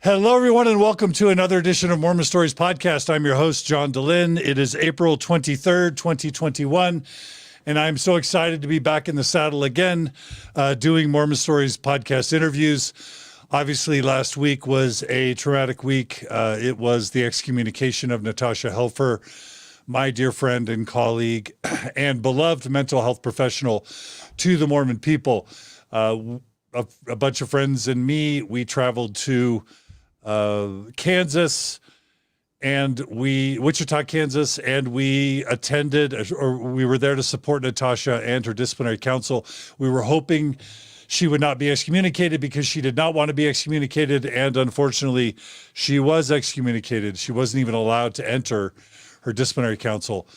Hello, everyone, and welcome to another edition of Mormon Stories Podcast. I'm your host, John DeLynn. It is April 23rd, 2021, and I'm so excited to be back in the saddle again, doing Mormon Stories Podcast interviews. Obviously, last week was a traumatic week. It was the excommunication of Natasha Helfer, my dear friend and colleague and beloved mental health professional to the Mormon people. A bunch of friends and me, we traveled to Kansas and Wichita, Kansas, and we attended, or we were there to support Natasha and her disciplinary council. We were hoping she would not be excommunicated because she did not want to be excommunicated. And unfortunately, she was excommunicated. She wasn't even allowed to enter her disciplinary council.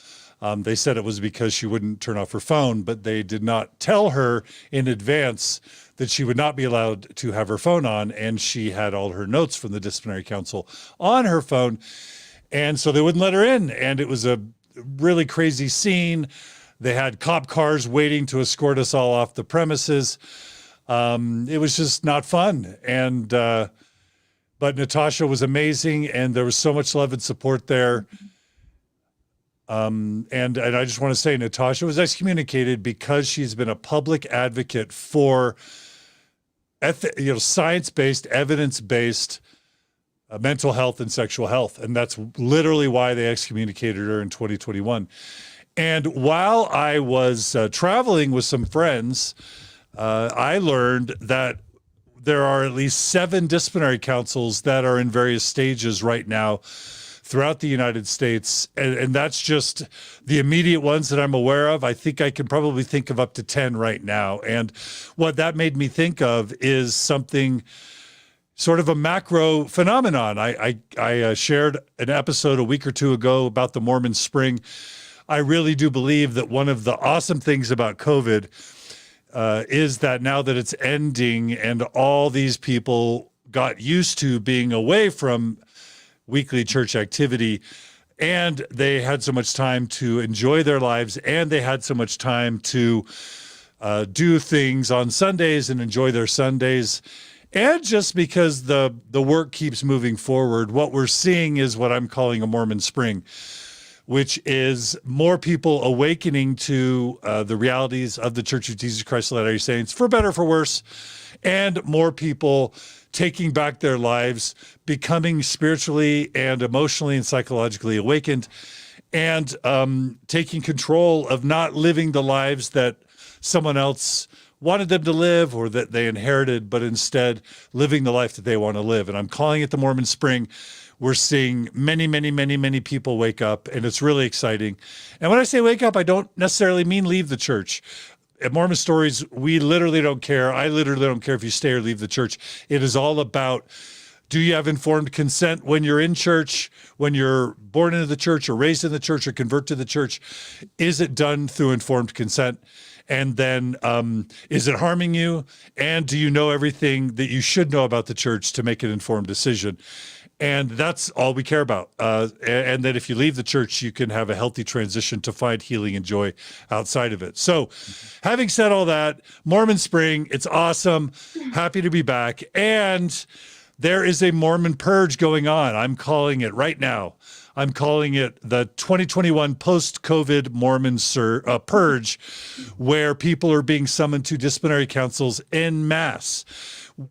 They said it was because she wouldn't turn off her phone, but they did not tell her in advance that she would not be allowed to have her phone on, and she had all her notes from the disciplinary council on her phone, and so they wouldn't let her in, and it was a really crazy scene. They had cop cars waiting to escort us all off the premises. It was just not fun, and but Natasha was amazing, and there was so much love and support there. And I just want to say Natasha was excommunicated because she's been a public advocate for science-based, evidence-based mental health and sexual health. And that's literally why they excommunicated her in 2021. And while I was traveling with some friends, I learned that there are at least 7 disciplinary councils that are in various stages right now throughout the United States. And that's just the immediate ones that I'm aware of. I think I can probably think of up to 10 right now. And what that made me think of is something sort of a macro phenomenon. I shared an episode a week or two ago about the Mormon Spring. I really do believe that one of the awesome things about COVID is that now that it's ending and all these people got used to being away from weekly church activity, and they had so much time to enjoy their lives, and they had so much time to do things on Sundays and enjoy their Sundays. And just because the work keeps moving forward, what we're seeing is what I'm calling a Mormon Spring, which is more people awakening to the realities of the Church of Jesus Christ of Latter-day Saints, for better or for worse, and more people taking back their lives, becoming spiritually and emotionally and psychologically awakened, and taking control of not living the lives that someone else wanted them to live or that they inherited, but instead living the life that they want to live. And I'm calling it the Mormon Spring. We're seeing many people wake up, and it's really exciting. And when I say wake up, I don't necessarily mean leave the church. At Mormon Stories, we literally don't care. I literally don't care if you stay or leave the church. It is all about, do you have informed consent when you're in church, when you're born into the church or raised in the church or convert to the church? Is it done through informed consent? And then is it harming you? And do you know everything that you should know about the church to make an informed decision? And that's all we care about. And that if you leave the church, you can have a healthy transition to find healing and joy outside of it. So having said all that, Mormon Spring, it's awesome. Happy to be back. And there is a Mormon Purge going on. I'm calling it right now. I'm calling it the 2021 post-COVID Mormon Purge, where people are being summoned to disciplinary councils en masse.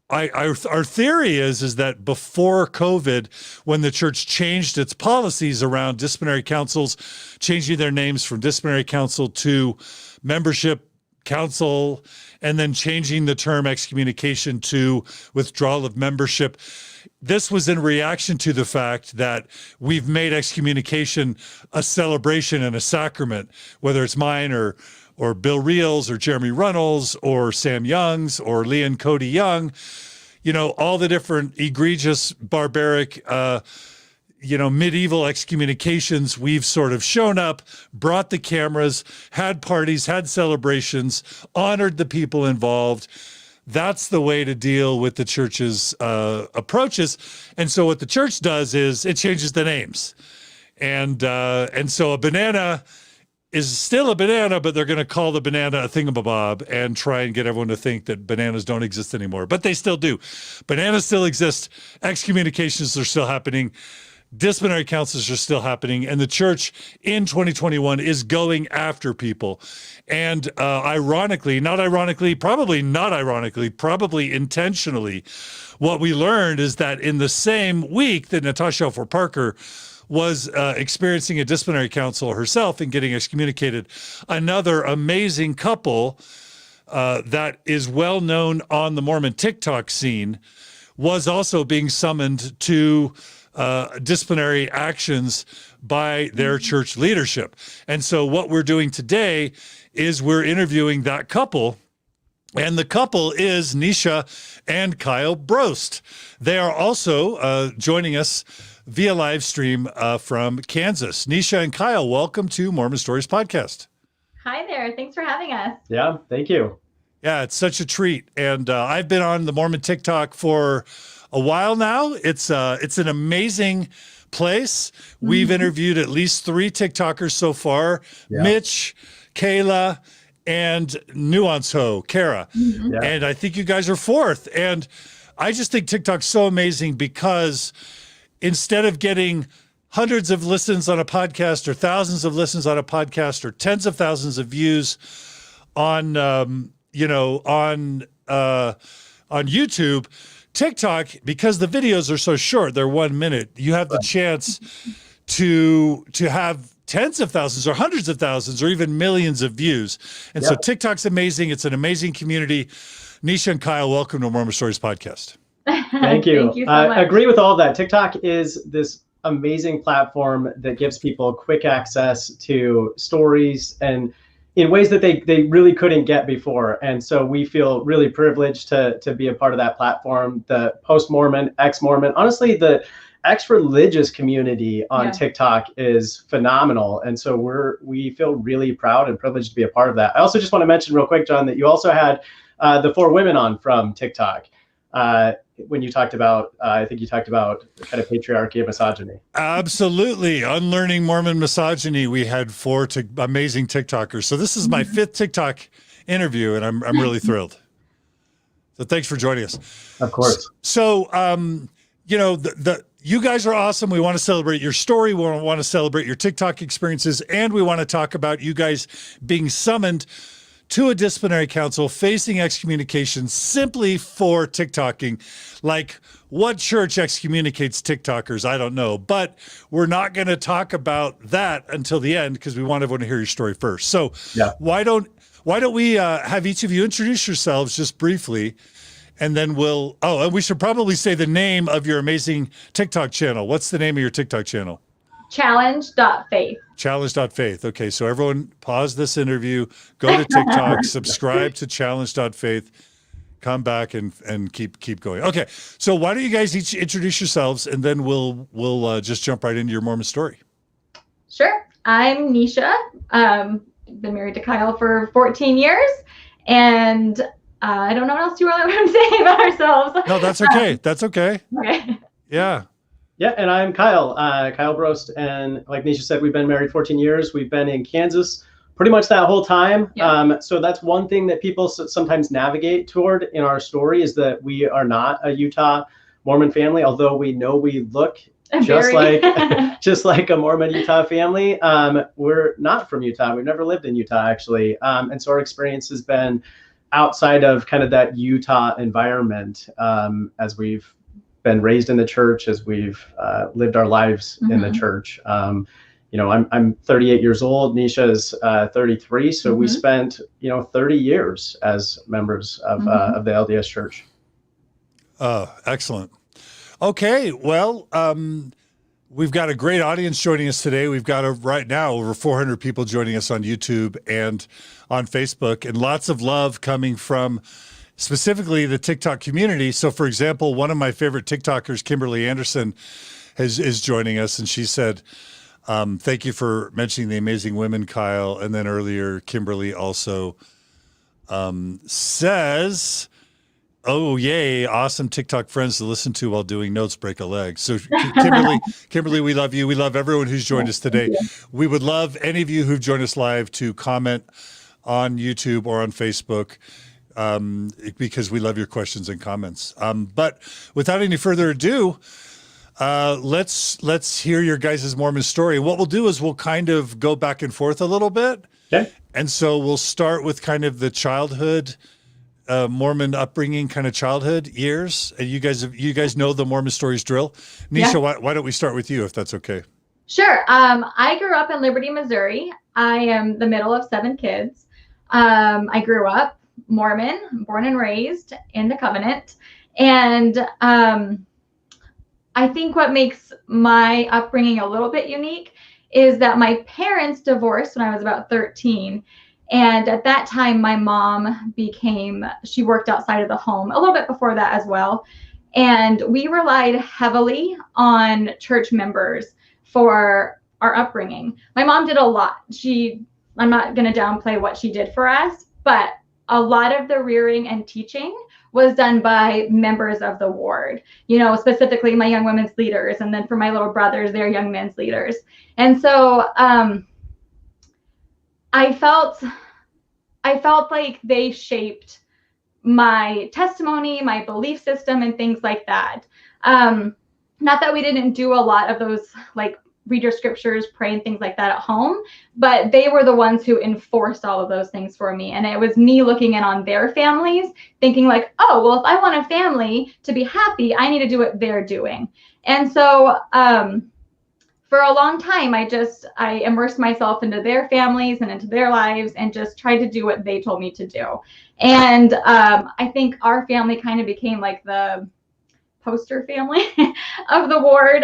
Our theory is that before COVID, when the church changed its policies around disciplinary councils, changing their names from disciplinary council to membership council, and then changing the term excommunication to withdrawal of membership, this was in reaction to the fact that we've made excommunication a celebration and a sacrament, whether it's mine or Bill Reels or Jeremy Runnels or Sam Young's or Lee and Cody Young, all the different egregious, barbaric, medieval excommunications. We've sort of shown up, brought the cameras, had parties, had celebrations, honored the people involved. That's the way to deal with the church's approaches. And so what the church does is it changes the names. And so a banana is still a banana, but they're going to call the banana a thingamabob and try and get everyone to think that bananas don't exist anymore. But they still do. Bananas still exist. Excommunications are still happening. Disciplinary councils are still happening. And the church in 2021 is going after people. And probably intentionally, what we learned is that in the same week that Natasha Helfer was experiencing a disciplinary council herself and getting excommunicated, another amazing couple that is well known on the Mormon TikTok scene was also being summoned to disciplinary actions by their church leadership. And so what we're doing today is we're interviewing that couple. And the couple is Neesha and Kyle Brost. They are also joining us via live stream from Kansas. Neesha and Kyle, welcome to Mormon Stories Podcast. Hi there. Thanks for having us. Yeah, thank you. Yeah, it's such a treat. And I've been on the Mormon TikTok for a while now. It's an amazing place. We've interviewed at least 3 TikTokers so far, Mitch, Kayla, and Nuance Ho, Kara. And I think you guys are 4th. And I just think TikTok's so amazing because instead of getting hundreds of listens on a podcast or thousands of listens on a podcast or tens of thousands of views on, on YouTube, TikTok, because the videos are so short, they're 1 minute, you have the chance to have tens of thousands or hundreds of thousands or even millions of views. And so TikTok's amazing. It's an amazing community. Neesha and Kyle, welcome to Mormon Stories Podcast. Thank you. Thank you so much. I agree with all of that. TikTok is this amazing platform that gives people quick access to stories and in ways that they really couldn't get before. And so we feel really privileged to be a part of that platform. The post-Mormon, ex-Mormon, honestly, the ex-religious community on TikTok is phenomenal. And so we feel really proud and privileged to be a part of that. I also just want to mention real quick, John, that you also had the 4 women on from TikTok. When you talked about, I think you talked about kind of patriarchy and misogyny. Absolutely. Unlearning Mormon misogyny. We had 4 amazing TikTokers. So this is my 5th TikTok interview, and I'm really thrilled. So thanks for joining us. Of course. So, you guys are awesome. We want to celebrate your story. We want to celebrate your TikTok experiences, and we want to talk about you guys being summoned to a disciplinary council facing excommunication simply for TikToking. Like, what church excommunicates TikTokers? I don't know, but we're not going to talk about that until the end because we want everyone to hear your story first. So why don't we have each of you introduce yourselves just briefly, and then and we should probably say the name of your amazing TikTok channel. What's the name of your TikTok channel? Challenge.faith. Challenge.faith. Okay, so everyone pause this interview, go to TikTok, subscribe to Challenge.faith, come back and keep going. Okay, so why don't you guys each introduce yourselves, and then we'll just jump right into your Mormon story. Sure. I'm Neesha. Been married to Kyle for 14 years, and I don't know what else you really want to say about ourselves. No, that's okay. That's okay. Okay. Yeah. Yeah, and I'm Kyle, Kyle Brost, and like Neesha said, we've been married 14 years. We've been in Kansas pretty much that whole time. So that's one thing that people sometimes navigate toward in our story is that we are not a Utah Mormon family, although we know we look just like a Mormon Utah family. We're not from Utah. We've never lived in Utah, actually. And so our experience has been outside of kind of that Utah environment as we've been raised in the church, as we've lived our lives in the church. I'm 38 years old. Neesha is 33. So we spent, 30 years as members of the LDS Church. Excellent. Okay. Well, we've got a great audience joining us today. We've got right now over 400 people joining us on YouTube and on Facebook, and lots of love coming from specifically the TikTok community. So for example, one of my favorite TikTokers, Kimberly Anderson, is joining us. And she said, thank you for mentioning the amazing women, Kyle. And then earlier, Kimberly also says, Oh, yay. Awesome TikTok friends to listen to while doing notes, break a leg. So Kimberly, we love you. We love everyone who's joined us today. We would love any of you who've joined us live to comment on YouTube or on Facebook, because we love your questions and comments. But without any further ado, let's hear your guys' Mormon story. What we'll do is we'll kind of go back and forth a little bit. Okay. And so we'll start with kind of the childhood, Mormon upbringing, kind of childhood years. And you guys know the Mormon stories drill. Neesha, why don't we start with you, if that's okay? Sure. I grew up in Liberty, Missouri. I am the middle of 7 kids. I grew up Mormon, born and raised in the covenant. And I think what makes my upbringing a little bit unique is that my parents divorced when I was about 13. And at that time, my mom she worked outside of the home a little bit before that as well. And we relied heavily on church members for our upbringing. My mom did a lot. I'm not going to downplay what she did for us, but a lot of the rearing and teaching was done by members of the ward, specifically my young women's leaders. And then for my little brothers, they're young men's leaders. And so I felt like they shaped my testimony, my belief system, and things like that. Not that we didn't do a lot of those, like read your scriptures, pray, and things like that at home, but they were the ones who enforced all of those things for me. And it was me looking in on their families, thinking like, oh, well, if I want a family to be happy, I need to do what they're doing. And so for a long time, I immersed myself into their families and into their lives and just tried to do what they told me to do. And I think our family kind of became like the poster family of the ward.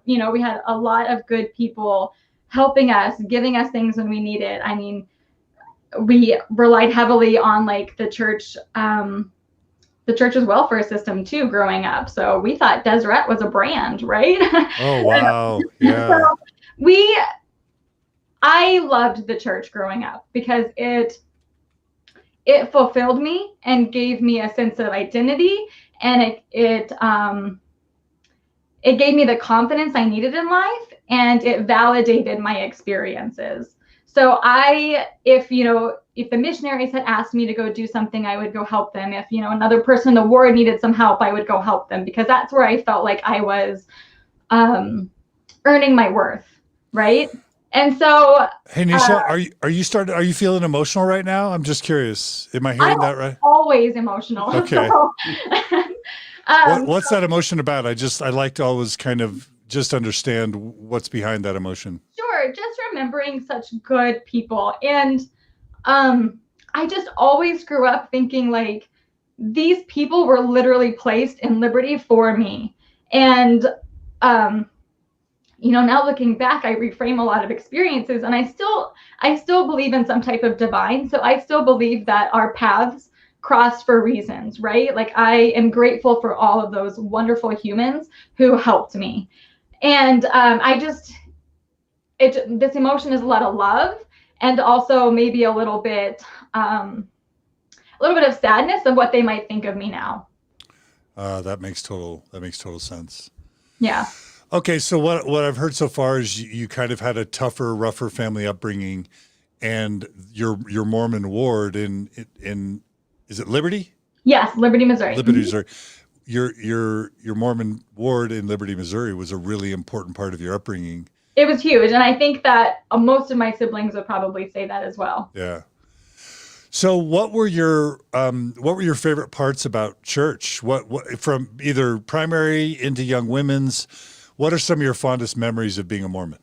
We had a lot of good people helping us, giving us things when we needed. I mean, we relied heavily on like the church's welfare system too growing up. So we thought Deseret was a brand, right? Oh, wow. Yeah. So I loved the church growing up because it fulfilled me and gave me a sense of identity, and it gave me the confidence I needed in life, and it validated my experiences. So if the missionaries had asked me to go do something, I would go help them. If, another person in the ward needed some help, I would go help them, because that's where I felt like I was earning my worth. Right. And so, hey, Neesha, are you feeling emotional right now? I'm just curious. Am I hearing that right? Always emotional. Okay. So, what's that emotion about? I like to always kind of just understand what's behind that emotion. Sure. Just remembering such good people. And I just always grew up thinking like these people were literally placed in Liberty for me. And, now looking back, I reframe a lot of experiences, and I still believe in some type of divine. So I still believe that our paths crossed for reasons, right? Like I am grateful for all of those wonderful humans who helped me. And this emotion is a lot of love, and also maybe a little bit of sadness of what they might think of me now. That makes total sense. Yeah. Okay, so what I've heard so far is you kind of had a tougher, rougher family upbringing, and your Mormon ward in is it Liberty? Yes, Liberty, Missouri. Liberty, Missouri. Your Mormon ward in Liberty, Missouri was a really important part of your upbringing. It was huge, and I think that most of my siblings would probably say that as well. Yeah. So what were your favorite parts about church? What from either primary into young women's? What are some of your fondest memories of being a Mormon?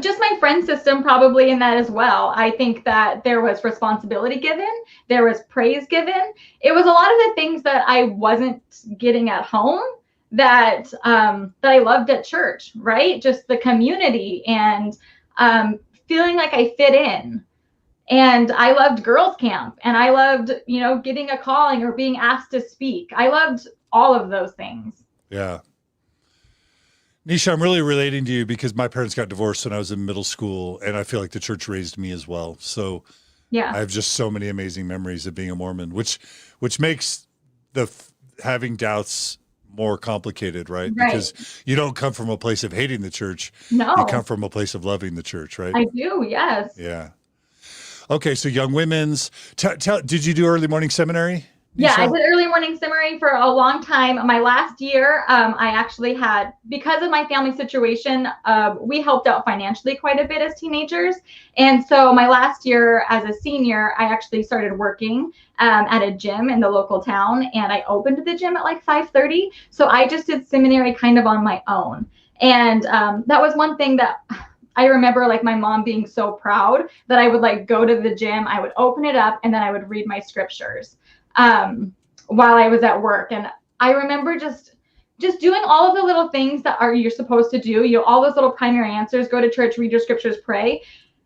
Just my friend system probably in that as well. I think that there was responsibility given, there was praise given. It was a lot of the things that I wasn't getting at home that I loved at church, right? Just the community and feeling like I fit in. And I loved girls camp, and I loved, getting a calling or being asked to speak. I loved all of those things. Yeah. Neesha, I'm really relating to you because my parents got divorced when I was in middle school, and I feel like the church raised me as well. So yeah, I have just so many amazing memories of being a Mormon, which makes having doubts more complicated, right? Right. Because you don't come from a place of hating the church. No. You come from a place of loving the church, right? I do, yes. Yeah. Okay, so young women's. Did you do early morning seminary? Yeah, Neesha? I did early morning seminary for a long time. My last year, I actually had, because of my family situation, we helped out financially quite a bit as teenagers. And so my last year as a senior, I actually started working at a gym in the local town, and I opened the gym at like 5:30. So I just did seminary kind of on my own. And that was one thing that I remember, like, my mom being so proud that I would like go to the gym, I would open it up, and then I would read my scriptures while I was at work. And I remember just doing all of the little things that you're supposed to do, all those little primary answers: go to church, read your scriptures, pray.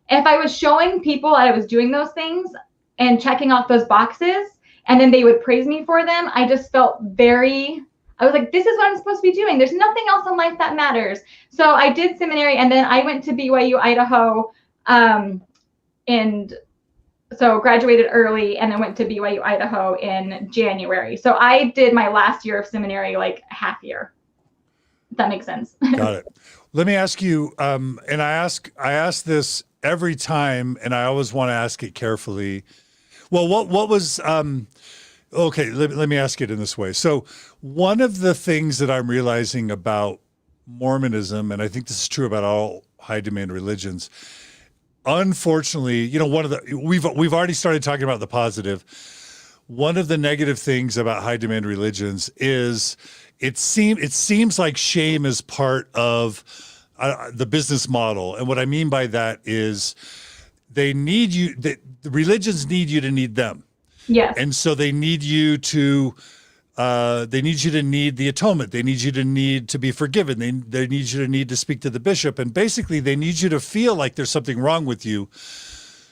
If I was showing people I was doing those things and checking off those boxes, and then they would praise me for them, I just felt I was like, this is what I'm supposed to be doing. There's nothing else in life that matters. So I did seminary, and then I went to BYU Idaho, and so graduated early, and then went to BYU Idaho in January. So I did my last year of seminary like half year. If that makes sense. Got it. Let me ask you, and I ask this every time, and I always want to ask it carefully. Well, what was okay, let me ask it in this way. So one of the things that I'm realizing about Mormonism, and I think this is true about all high demand religions, unfortunately, we've already started talking about the positive. One of the negative things about high demand religions is it seems like shame is part of the business model. And what I mean by that is the religions need you to need them. Yes. And so they need you to need the atonement. They need you to need to be forgiven. They need you to need to speak to the bishop. And basically they need you to feel like there's something wrong with you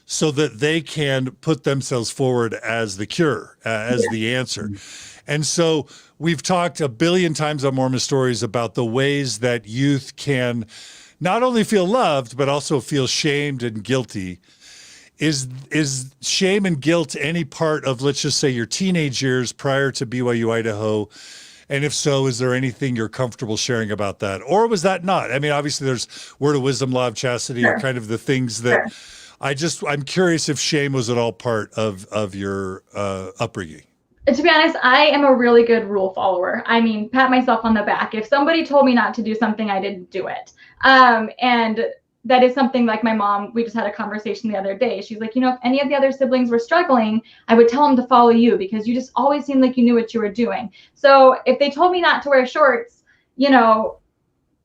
so that they can put themselves forward as the cure, as the answer. And so we've talked a billion times on Mormon Stories about the ways that youth can not only feel loved, but also feel shamed and guilty. Is shame and guilt any part of, let's just say, your teenage years prior to BYU Idaho? And if so, is there anything you're comfortable sharing about that? Or was that not? I mean, obviously there's word of wisdom, law of chastity, are kind of the things that I'm curious if shame was at all part of your upbringing. To be honest, I am a really good rule follower. I mean, pat myself on the back. If somebody told me not to do something, I didn't do it. And that is something, like my mom, we just had a conversation the other day. She's like, if any of the other siblings were struggling, I would tell them to follow you because you just always seemed like you knew what you were doing. So if they told me not to wear shorts,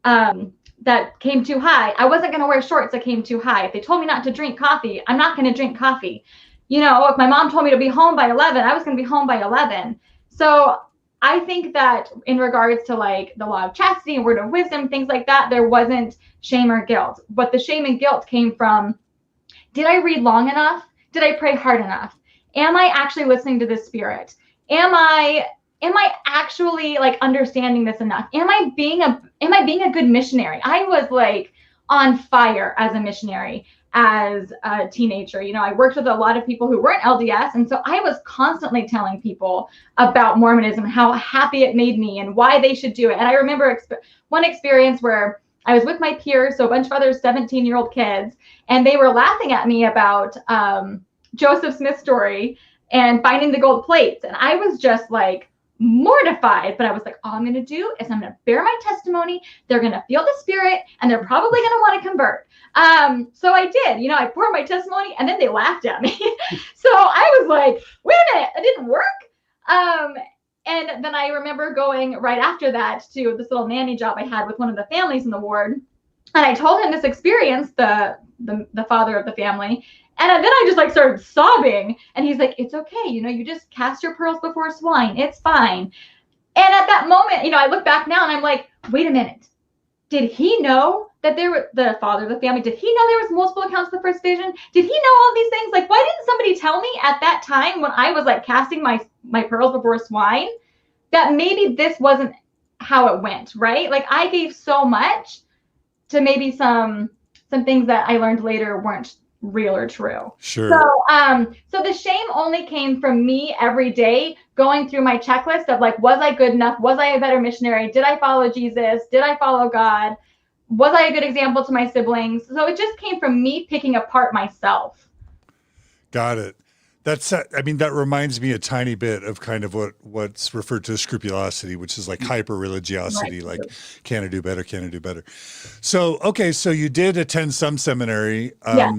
that came too high, I wasn't going to wear shorts that came too high. If they told me not to drink coffee, I'm not going to drink coffee. If my mom told me to be home by 11, I was going to be home by 11. So I think that in regards to like the law of chastity and word of wisdom, things like that, there wasn't shame or guilt. But the shame and guilt came from, did I read long enough? Did I pray hard enough? Am I actually listening to the Spirit? Am I actually like understanding this enough? Am I being a good missionary? I was like on fire as a missionary as a teenager. I worked with a lot of people who weren't LDS. And so I was constantly telling people about Mormonism, how happy it made me and why they should do it. And I remember one experience where I was with my peers, so a bunch of other 17-year-old kids, and they were laughing at me about Joseph Smith's story and finding the gold plates. And I was just like mortified, but I was like, all I'm going to do is I'm going to bear my testimony. They're going to feel the Spirit, and they're probably going to want to convert. So I did, I poured my testimony, and then they laughed at me. So I was like, wait a minute, it didn't work. And then I remember going right after that to this little nanny job I had with one of the families in the ward. And I told him this experience, the father of the family. And then I just like started sobbing, and he's like, it's okay. You just cast your pearls before swine. It's fine. And at that moment, I look back now and I'm like, wait a minute. Did he know that the father of the family, did he know there was multiple accounts of the first vision? Did he know all these things? Like, why didn't somebody tell me at that time when I was like casting my pearls before swine that maybe this wasn't how it went, right? Like I gave so much to maybe some things that I learned later weren't real or true. Sure. So the shame only came from me every day going through my checklist of like, was I good enough? Was I a better missionary? Did I follow Jesus? Did I follow God? Was I a good example to my siblings? So it just came from me picking apart myself. Got it. That reminds me a tiny bit of kind of what's referred to as scrupulosity, which is like hyper religiosity, Right. like, can I do better? Can I do better? So, okay. So you did attend some seminary. Yeah.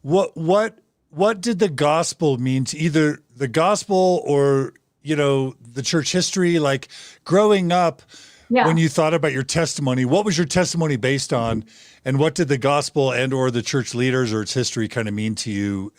What did the gospel mean to either the gospel or, the church history, like growing up? Yeah. When you thought about your testimony, what was your testimony based on, and what did the gospel and or the church leaders or its history kind of mean to you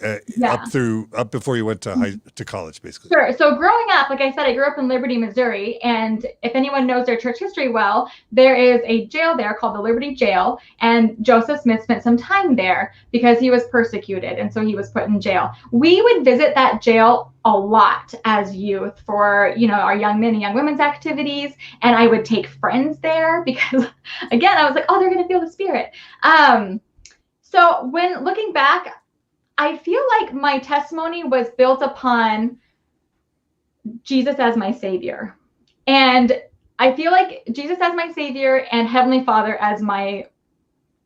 up before you went to college, basically? Sure. So growing up, like I said, I grew up in Liberty, Missouri, and if anyone knows their church history well, there is a jail there called the Liberty Jail, and Joseph Smith spent some time there because he was persecuted, and so he was put in jail. We would visit that jail a lot as youth for, our young men and young women's activities. And I would take friends there because, again, I was like, oh, they're going to feel the Spirit. So when looking back, I feel like my testimony was built upon Jesus as my Savior. And I feel like Jesus as my Savior and Heavenly Father as my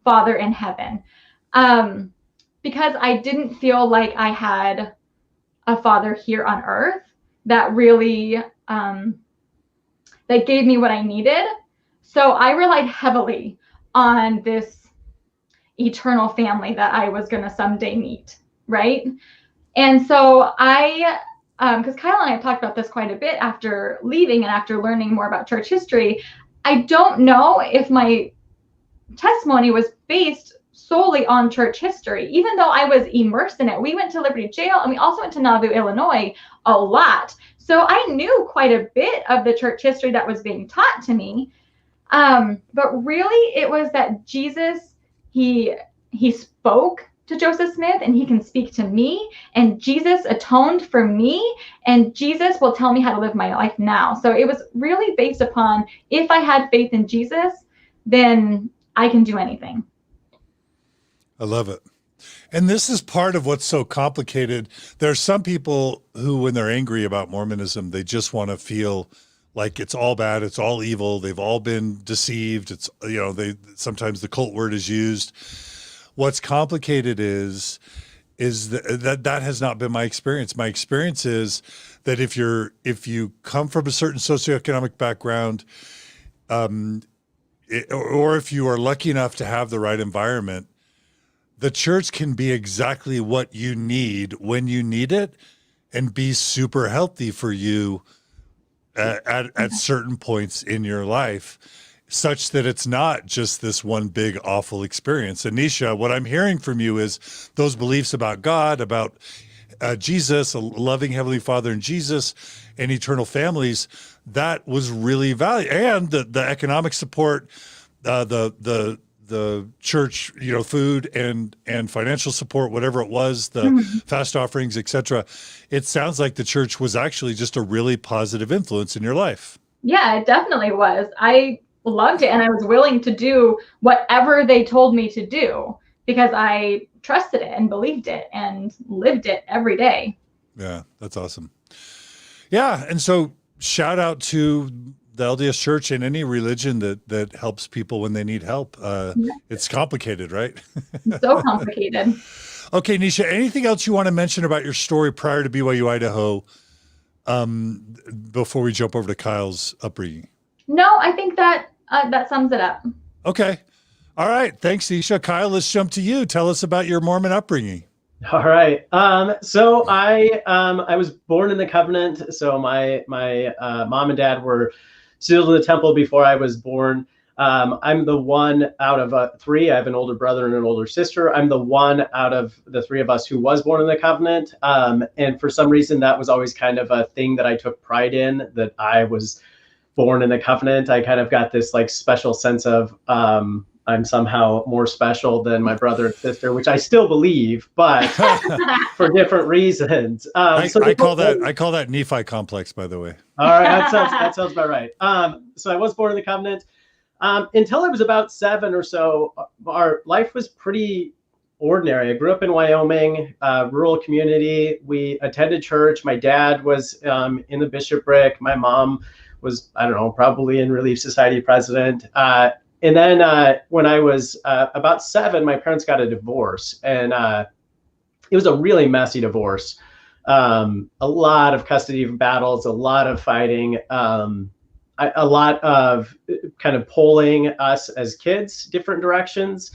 Father in heaven. Because I didn't feel like I had a father here on earth that really that gave me what I needed. So I relied heavily on this eternal family that I was going to someday meet, right? And so because Kyle and I have talked about this quite a bit after leaving and after learning more about church history, I don't know if my testimony was based solely on church history, even though I was immersed in it. We went to Liberty Jail and we also went to Nauvoo, Illinois a lot. So I knew quite a bit of the church history that was being taught to me. But really it was that Jesus, he spoke to Joseph Smith and he can speak to me, and Jesus atoned for me, and Jesus will tell me how to live my life now. So it was really based upon, if I had faith in Jesus, then I can do anything. I love it. And this is part of what's so complicated. There are some people who, when they're angry about Mormonism, they just want to feel like it's all bad, it's all evil, they've all been deceived. It's, sometimes the cult word is used. What's complicated is that has not been my experience. My experience is that if you come from a certain socioeconomic background, or if you are lucky enough to have the right environment, the church can be exactly what you need when you need it and be super healthy for you at certain points in your life, such that it's not just this one big awful experience. And Neesha, what I'm hearing from you is those beliefs about God, about Jesus, a loving Heavenly Father and Jesus, and eternal families, that was really valuable. And the economic support, the church, food and financial support, whatever it was, the fast offerings, etc. It sounds like the church was actually just a really positive influence in your life. Yeah, it definitely was. I loved it, and I was willing to do whatever they told me to do because I trusted it and believed it and lived it every day. Yeah, that's awesome. Yeah, and so shout out to the LDS Church and any religion that helps people when they need help. It's complicated, right? So complicated. Okay, Neesha, anything else you want to mention about your story prior to BYU Idaho before we jump over to Kyle's upbringing? No, I think that sums it up. Okay. All right. Thanks, Neesha. Kyle, let's jump to you. Tell us about your Mormon upbringing. All right. So I was born in the covenant. So my mom and dad were sealed in the temple before I was born. I'm the one out of three. I have an older brother and an older sister. I'm the one out of the three of us who was born in the covenant. And for some reason, that was always kind of a thing that I took pride in, that I was born in the covenant. I kind of got this like special sense of I'm somehow more special than my brother and sister, which I still believe, but for different reasons. I call that Nephi complex, by the way. All right, that sounds about right. So I was born in the covenant. Until I was about 7 or so, our life was pretty ordinary. I grew up in Wyoming, rural community. We attended church. My dad was in the bishopric. My mom was, I don't know, probably in Relief Society president. And then when I was about 7, my parents got a divorce, and it was a really messy divorce. A lot of custody battles, a lot of fighting, a lot of kind of pulling us as kids different directions.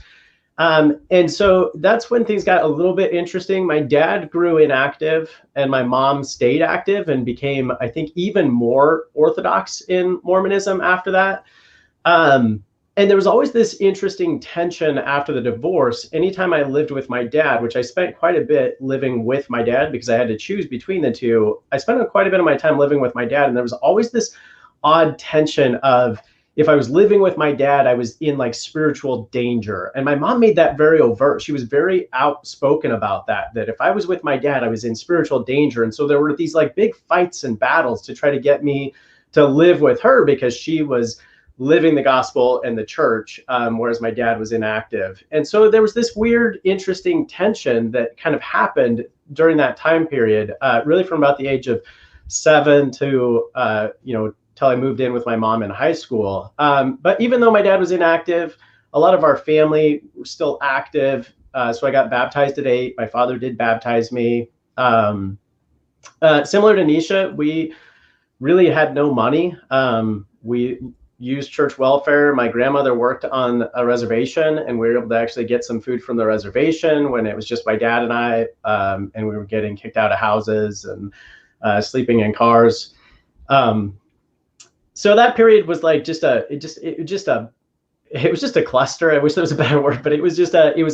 And so that's when things got a little bit interesting. My dad grew inactive and my mom stayed active and became, I think, even more orthodox in Mormonism after that. And there was always this interesting tension after the divorce. Anytime I lived with my dad, which I spent quite a bit living with my dad because I had to choose between the two, I spent quite a bit of my time living with my dad. And there was always this odd tension of, if I was living with my dad, I was in like spiritual danger. And my mom made that very overt. She was very outspoken about that if I was with my dad, I was in spiritual danger. And so there were these like big fights and battles to try to get me to live with her because she was living the gospel and the church, whereas my dad was inactive. And so there was this weird, interesting tension that kind of happened during that time period, really from about the age of 7 to, till I moved in with my mom in high school. But even though my dad was inactive, a lot of our family were still active. So I got baptized at 8. My father did baptize me. Similar to Neesha, we really had no money. We used church welfare. My grandmother worked on a reservation, and we were able to actually get some food from the reservation when it was just my dad and I, and we were getting kicked out of houses and sleeping in cars. So that period was like it was just a cluster. I wish there was a better word, but it was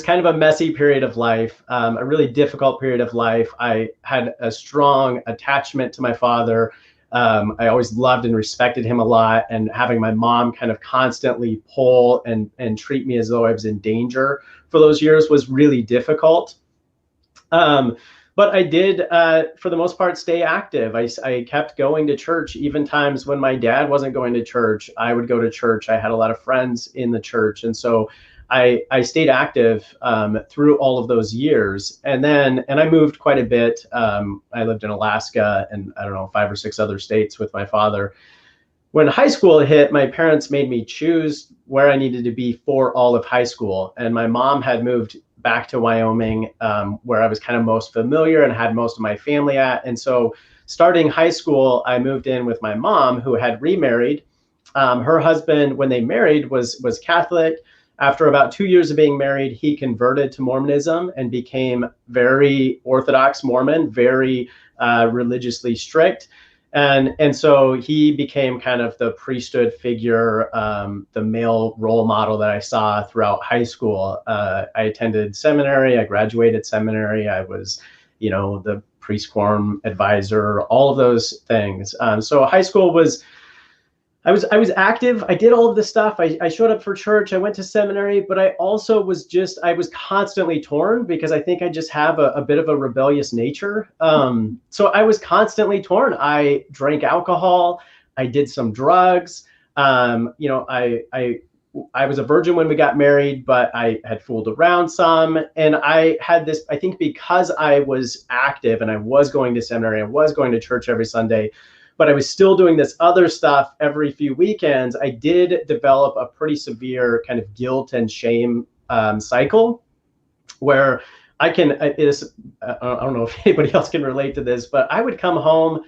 kind of a messy period of life, a really difficult period of life. I had a strong attachment to my father. I always loved and respected him a lot, and having my mom kind of constantly pull and treat me as though I was in danger for those years was really difficult. But I did, for the most part, stay active. I kept going to church, even times when my dad wasn't going to church. I would go to church. I had a lot of friends in the church. And so I stayed active through all of those years. And I moved quite a bit. I lived in Alaska and, I don't know, 5 or 6 other states with my father. When high school hit, my parents made me choose where I needed to be for all of high school. And my mom had moved back to Wyoming, where I was kind of most familiar and had most of my family at. And so starting high school, I moved in with my mom, who had remarried. Her husband, when they married, was Catholic. After about 2 years of being married, he converted to Mormonism and became very Orthodox Mormon, very religiously strict. And so he became kind of the priesthood figure, the male role model that I saw throughout high school. I attended seminary, I graduated seminary, I was, the priest quorum advisor, all of those things. So high school was, I was active. I did all of this stuff. I showed up for church. I went to seminary, but I also was constantly torn because I think I just have a bit of a rebellious nature. So I was constantly torn. I drank alcohol. I did some drugs. I was a virgin when we got married, but I had fooled around some. And I had this, I think because I was active and I was going to seminary, I was going to church every Sunday, but I was still doing this other stuff every few weekends. I did develop a pretty severe kind of guilt and shame cycle where I don't know if anybody else can relate to this, but I would come home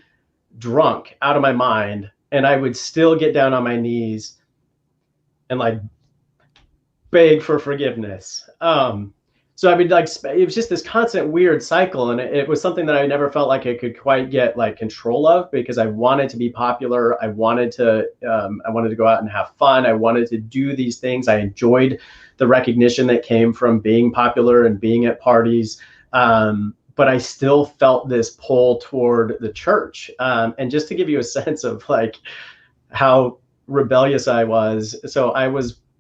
drunk out of my mind and I would still get down on my knees and like beg for forgiveness. So I would it was just this constant weird cycle. And it was something that I never felt like I could quite get like control of because I wanted to be popular. I wanted to go out and have fun. I wanted to do these things. I enjoyed the recognition that came from being popular and being at parties. But I still felt this pull toward the church. And just to give you a sense of like how rebellious I was. So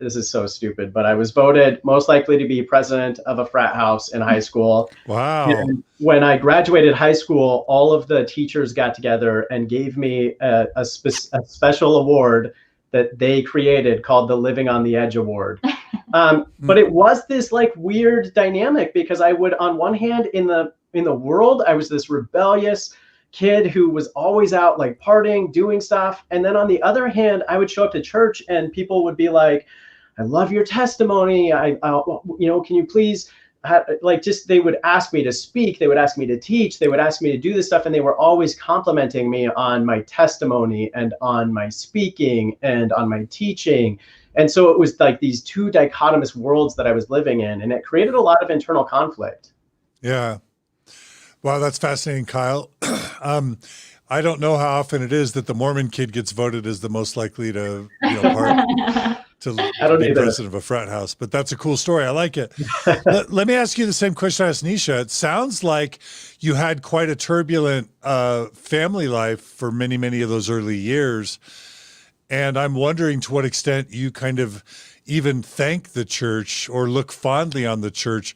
this is so stupid, but I was voted most likely to be president of a frat house in high school. Wow. And when I graduated high school, all of the teachers got together and gave me a special award that they created called the Living on the Edge Award. But it was this like weird dynamic, because I would, on one hand, in the world, I was this rebellious kid who was always out like partying, doing stuff. And then on the other hand, I would show up to church and people would be like, I love your testimony. Can you please, they would ask me to speak. They would ask me to teach. They would ask me to do this stuff. And they were always complimenting me on my testimony and on my speaking and on my teaching. And so it was like these two dichotomous worlds that I was living in, and it created a lot of internal conflict. Yeah. Wow, that's fascinating, Kyle. I don't know how often it is that the Mormon kid gets voted as the most likely to, be president of a frat house, but that's a cool story. I like it. Let me ask you the same question I asked Neesha. It sounds like you had quite a turbulent family life for many, many of those early years. And I'm wondering to what extent you kind of even thank the church or look fondly on the church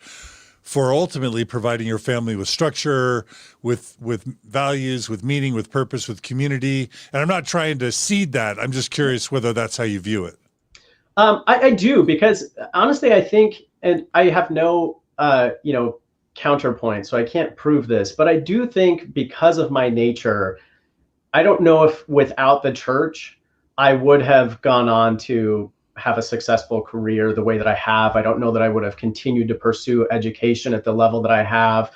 for ultimately providing your family with structure, with values, with meaning, with purpose, with community. And I'm not trying to seed that. I'm just curious whether that's how you view it. I do, because honestly, I think, and I have no, counterpoint, so I can't prove this, but I do think because of my nature, I don't know if without the church, I would have gone on to have a successful career the way that I have. I don't know that I would have continued to pursue education at the level that I have,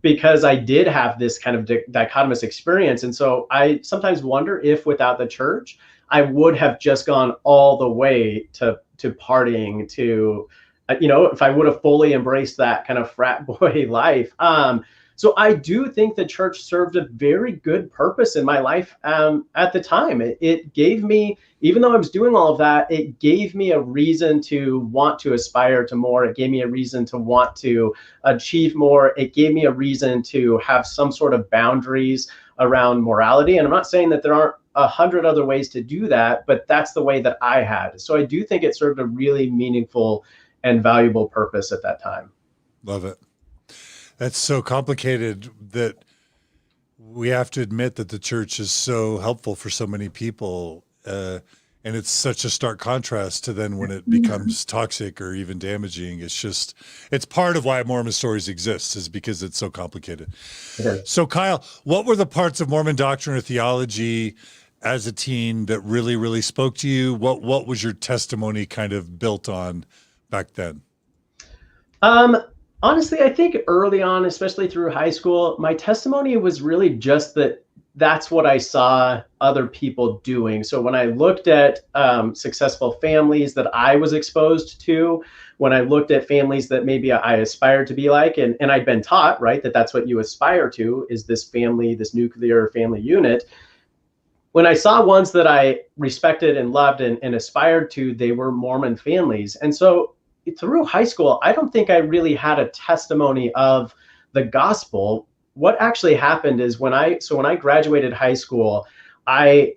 because I did have this kind of dichotomous experience. And so I sometimes wonder if without the church, I would have just gone all the way to partying, to, if I would have fully embraced that kind of frat boy life. So I do think the church served a very good purpose in my life at the time. It gave me, even though I was doing all of that, it gave me a reason to want to aspire to more. It gave me a reason to want to achieve more. It gave me a reason to have some sort of boundaries around morality. And I'm not saying that there aren't 100 other ways to do that, but that's the way that I had. So I do think it served a really meaningful and valuable purpose at that time. Love it. That's so complicated that we have to admit that the church is so helpful for so many people. And it's such a stark contrast to then when it becomes toxic or even damaging. It's part of why Mormon Stories exists, is because it's so complicated. Okay. So Kyle, what were the parts of Mormon doctrine or theology as a teen that really, really spoke to you? What was your testimony kind of built on back then? Honestly, I think early on, especially through high school, my testimony was really just that that's what I saw other people doing. So when I looked at successful families that I was exposed to, when I looked at families that maybe I aspired to be like, and I'd been taught, right, that that's what you aspire to, is this family, this nuclear family unit. When I saw ones that I respected and loved and aspired to, they were Mormon families. And so through high school, I don't think I really had a testimony of the gospel. What actually happened is when I graduated high school, I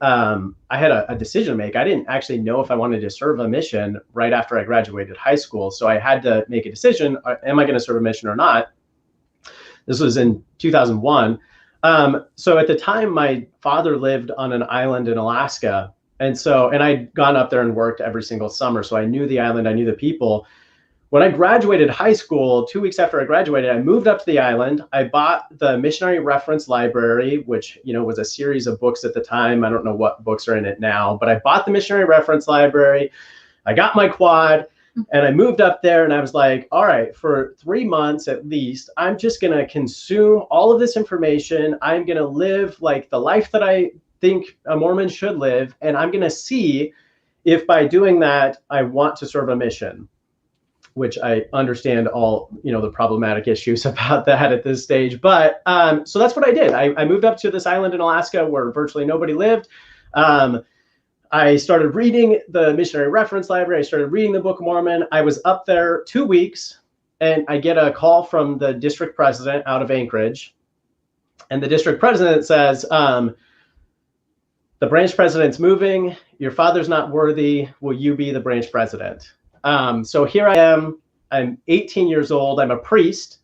had a decision to make. I didn't actually know if I wanted to serve a mission right after I graduated high school. So I had to make a decision. Am I going to serve a mission or not? This was in 2001. So at the time, my father lived on an island in Alaska. And I'd gone up there and worked every single summer. So I knew the island, I knew the people. When I graduated high school, 2 weeks after I graduated, I moved up to the island. I bought the Missionary Reference Library, which, was a series of books at the time. I don't know what books are in it now, but I bought the Missionary Reference Library. I got my quad and I moved up there, and I was like, all right, for 3 months at least, I'm just going to consume all of this information. I'm going to live like the life that I think a Mormon should live. And I'm going to see if by doing that, I want to serve a mission, which I understand all, the problematic issues about that at this stage. But so that's what I did. I moved up to this island in Alaska where virtually nobody lived. I started reading the Missionary Reference Library. I started reading the Book of Mormon. I was up there 2 weeks, and I get a call from the district president out of Anchorage. And the district president says, the branch president's moving. Your father's not worthy. Will you be the branch president? So here I am. I'm 18 years old. I'm a priest,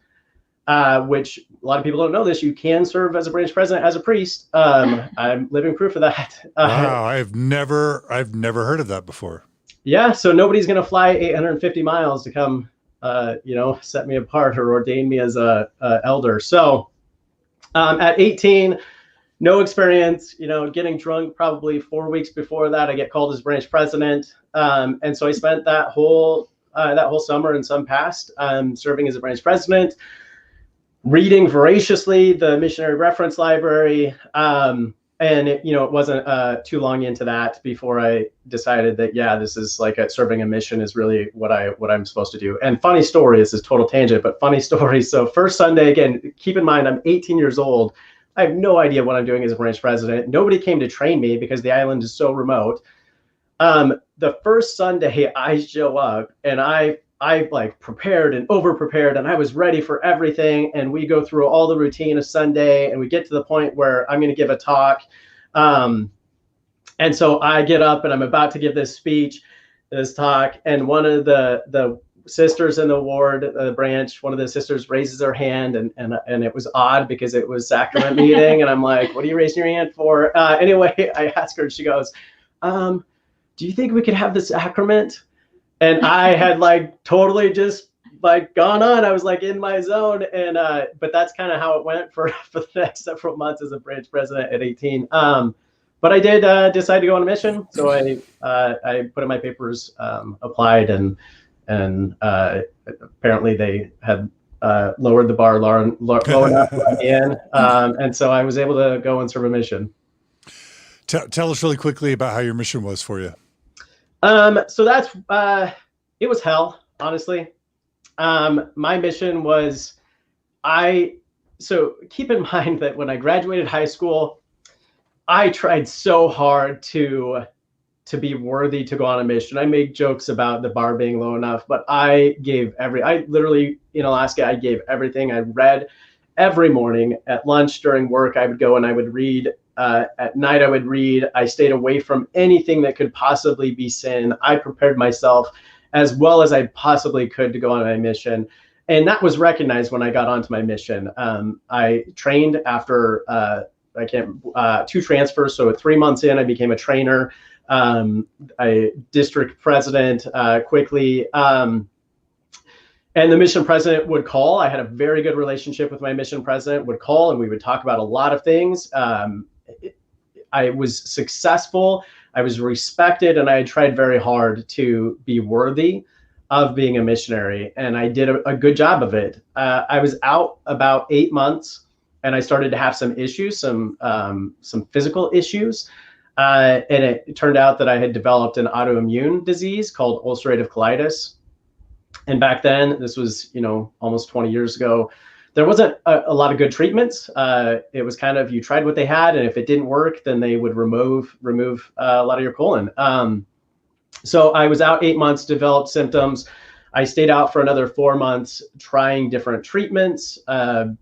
which a lot of people don't know this. You can serve as a branch president as a priest. I'm living proof of that. Wow, I've never heard of that before. yeah, so nobody's going to fly 850 miles to come, set me apart or ordain me as a elder. So at 18, no experience, getting drunk probably 4 weeks before that, I get called as branch president. And so I spent that whole summer and some past serving as a branch president, reading voraciously the missionary reference library. And it wasn't too long into that before I decided that, yeah, this is like serving a mission is really what I'm supposed to do. And funny story, this is total tangent, but funny story. So first Sunday, again, keep in mind, I'm 18 years old. I have no idea what I'm doing as a branch president. Nobody came to train me because the island is so remote. The first Sunday I show up and I like prepared and over prepared and I was ready for everything. And we go through all the routine of Sunday and we get to the point where I'm going to give a talk. And so I get up and I'm about to give this talk. And one of the sisters in the ward, the branch, one of the sisters raises her hand and it was odd because it was sacrament meeting. And I'm like, what are you raising your hand for? Anyway, I asked her and she goes, do you think we could have the sacrament? And I had like totally just like gone on. I was like in my zone. And but that's kind of how it went for the next several months as a branch president at 18. But I did decide to go on a mission. So I put in my papers, applied, and apparently they had lowered the bar low enough to let me in. And so I was able to go and serve a mission. Tell us really quickly about how your mission was for you. So that's, it was hell, honestly. My mission was, so keep in mind that when I graduated high school, I tried so hard to be worthy to go on a mission. I make jokes about the bar being low enough, but I literally in Alaska, I gave everything. I read every morning. At lunch, during work, I would go and I would read. At night, I would read. I stayed away from anything that could possibly be sin. I prepared myself as well as I possibly could to go on my mission. And that was recognized when I got onto my mission. I trained after 2 transfers. So 3 months in, I became a trainer, a district president quickly. And the mission president would call. I had a very good relationship with my mission president, would call, and we would talk about a lot of things. I was successful, I was respected, and I tried very hard to be worthy of being a missionary, and I did a good job of it. I was out about 8 months, and I started to have some issues, some physical issues, and it turned out that I had developed an autoimmune disease called ulcerative colitis. And back then, this was almost 20 years ago, there wasn't a lot of good treatments. It was kind of, you tried what they had, and if it didn't work, then they would remove a lot of your colon. So I was out 8 months, developed symptoms. I stayed out for another 4 months, trying different treatments,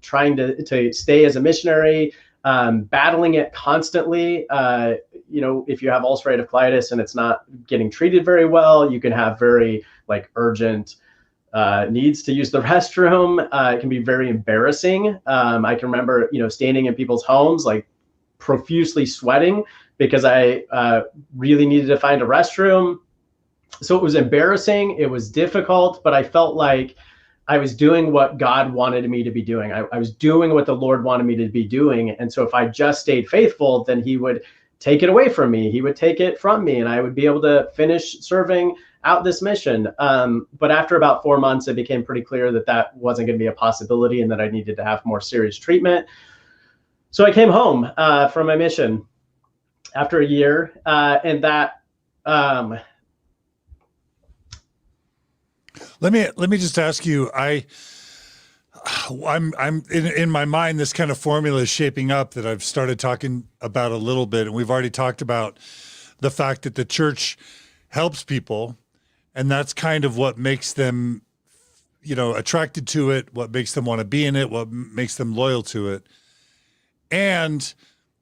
trying to stay as a missionary, battling it constantly. If you have ulcerative colitis and it's not getting treated very well, you can have very urgent needs to use the restroom. It can be very embarrassing. I can remember, standing in people's homes, profusely sweating because I really needed to find a restroom. So it was embarrassing. It was difficult, but I felt like I was doing what God wanted me to be doing. I was doing what the Lord wanted me to be doing. And so if I just stayed faithful, then he would take it away from me. He would take it from me, and I would be able to finish serving out this mission. But after about 4 months, it became pretty clear that that wasn't going to be a possibility and that I needed to have more serious treatment. So I came home from my mission after a year, and that. Let me just ask you. I'm in my mind, this kind of formula is shaping up that I've started talking about a little bit, and we've already talked about the fact that the church helps people, and that's kind of what makes them, attracted to it, what makes them want to be in it, what makes them loyal to it. And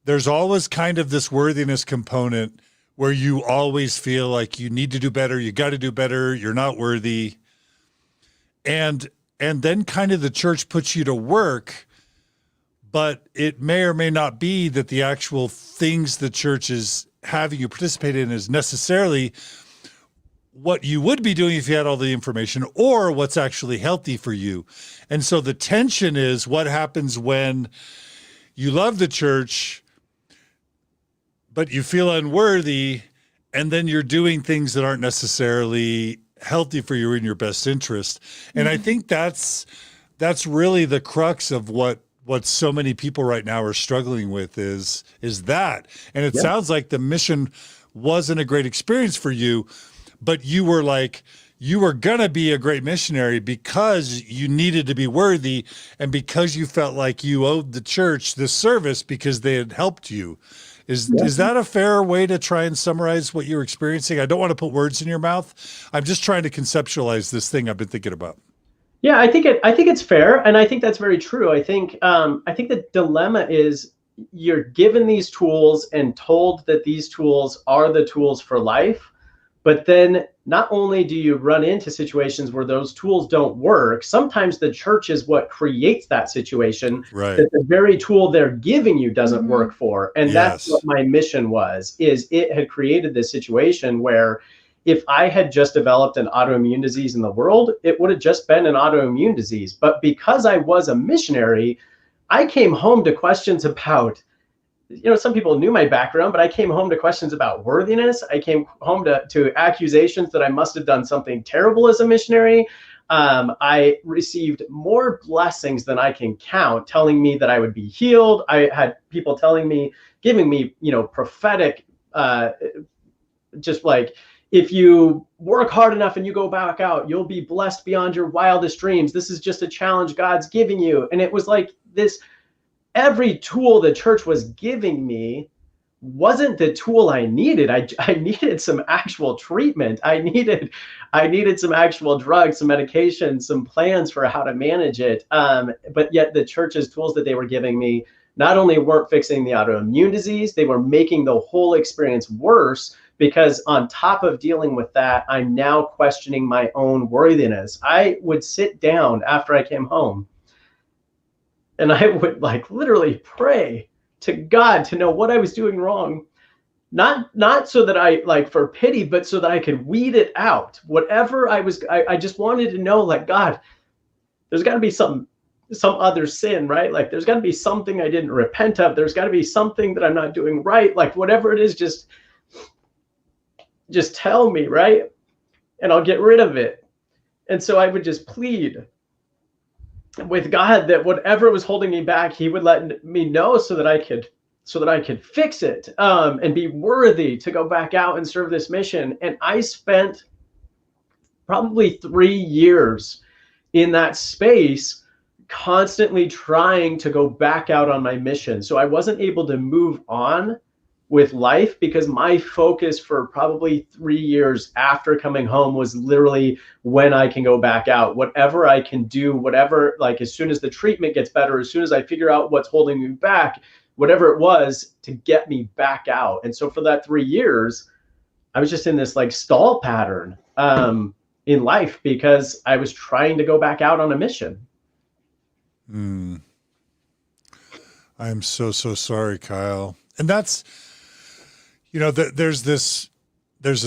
there's always kind of this worthiness component where you always feel like you need to do better, you got to do better, you're not worthy. And then kind of the church puts you to work, but it may or may not be that the actual things the church is having you participate in is necessarily what you would be doing if you had all the information, or what's actually healthy for you. And so the tension is what happens when you love the church, but you feel unworthy, and then you're doing things that aren't necessarily healthy for you or in your best interest. And I think that's really the crux of what so many people right now are struggling with is that. And it sounds like the mission wasn't a great experience for you, but you were going to be a great missionary because you needed to be worthy and because you felt like you owed the church this service because they had helped you. Is that a fair way to try and summarize what you're experiencing? I don't want to put words in your mouth. I'm just trying to conceptualize this thing I've been thinking about. Yeah, I think it's fair, and I think that's very true. I think the dilemma is you're given these tools and told that these tools are the tools for life, but then not only do you run into situations where those tools don't work, sometimes the church is what creates that situation that the very tool they're giving you doesn't work for. And that's what my mission was, is it had created this situation where if I had just developed an autoimmune disease in the world, it would have just been an autoimmune disease. But because I was a missionary, I came home to questions about, some people knew my background, but I came home to questions about worthiness. I came home to accusations that I must have done something terrible as a missionary. I received more blessings than I can count, telling me that I would be healed. I had people giving me, prophetic, just like, if you work hard enough and you go back out, you'll be blessed beyond your wildest dreams. This is just a challenge God's giving you. And it was like this, every tool the church was giving me wasn't the tool I needed. I needed some actual treatment. I needed some actual drugs, some medication, some plans for how to manage it. But yet the church's tools that they were giving me not only weren't fixing the autoimmune disease, they were making the whole experience worse, because on top of dealing with that, I'm now questioning my own worthiness. I would sit down after I came home and I would literally pray to God to know what I was doing wrong. Not so that I for pity, but so that I could weed it out. Whatever I just wanted to know, God, there's got to be some other sin, right? There's got to be something I didn't repent of. There's got to be something that I'm not doing right. Whatever it is, just tell me, right? And I'll get rid of it. And so I would just plead with God that whatever was holding me back, he would let me know so that I could fix it, and be worthy to go back out and serve this mission. And I spent probably 3 years in that space, constantly trying to go back out on my mission. So I wasn't able to move on with life because my focus for probably 3 years after coming home was literally when I can go back out, whatever I can do, whatever, as soon as the treatment gets better, as soon as I figure out what's holding me back, whatever it was to get me back out. And so for that 3 years, I was just in this stall pattern in life because I was trying to go back out on a mission. I'm so sorry, Kyle. And that's, there's this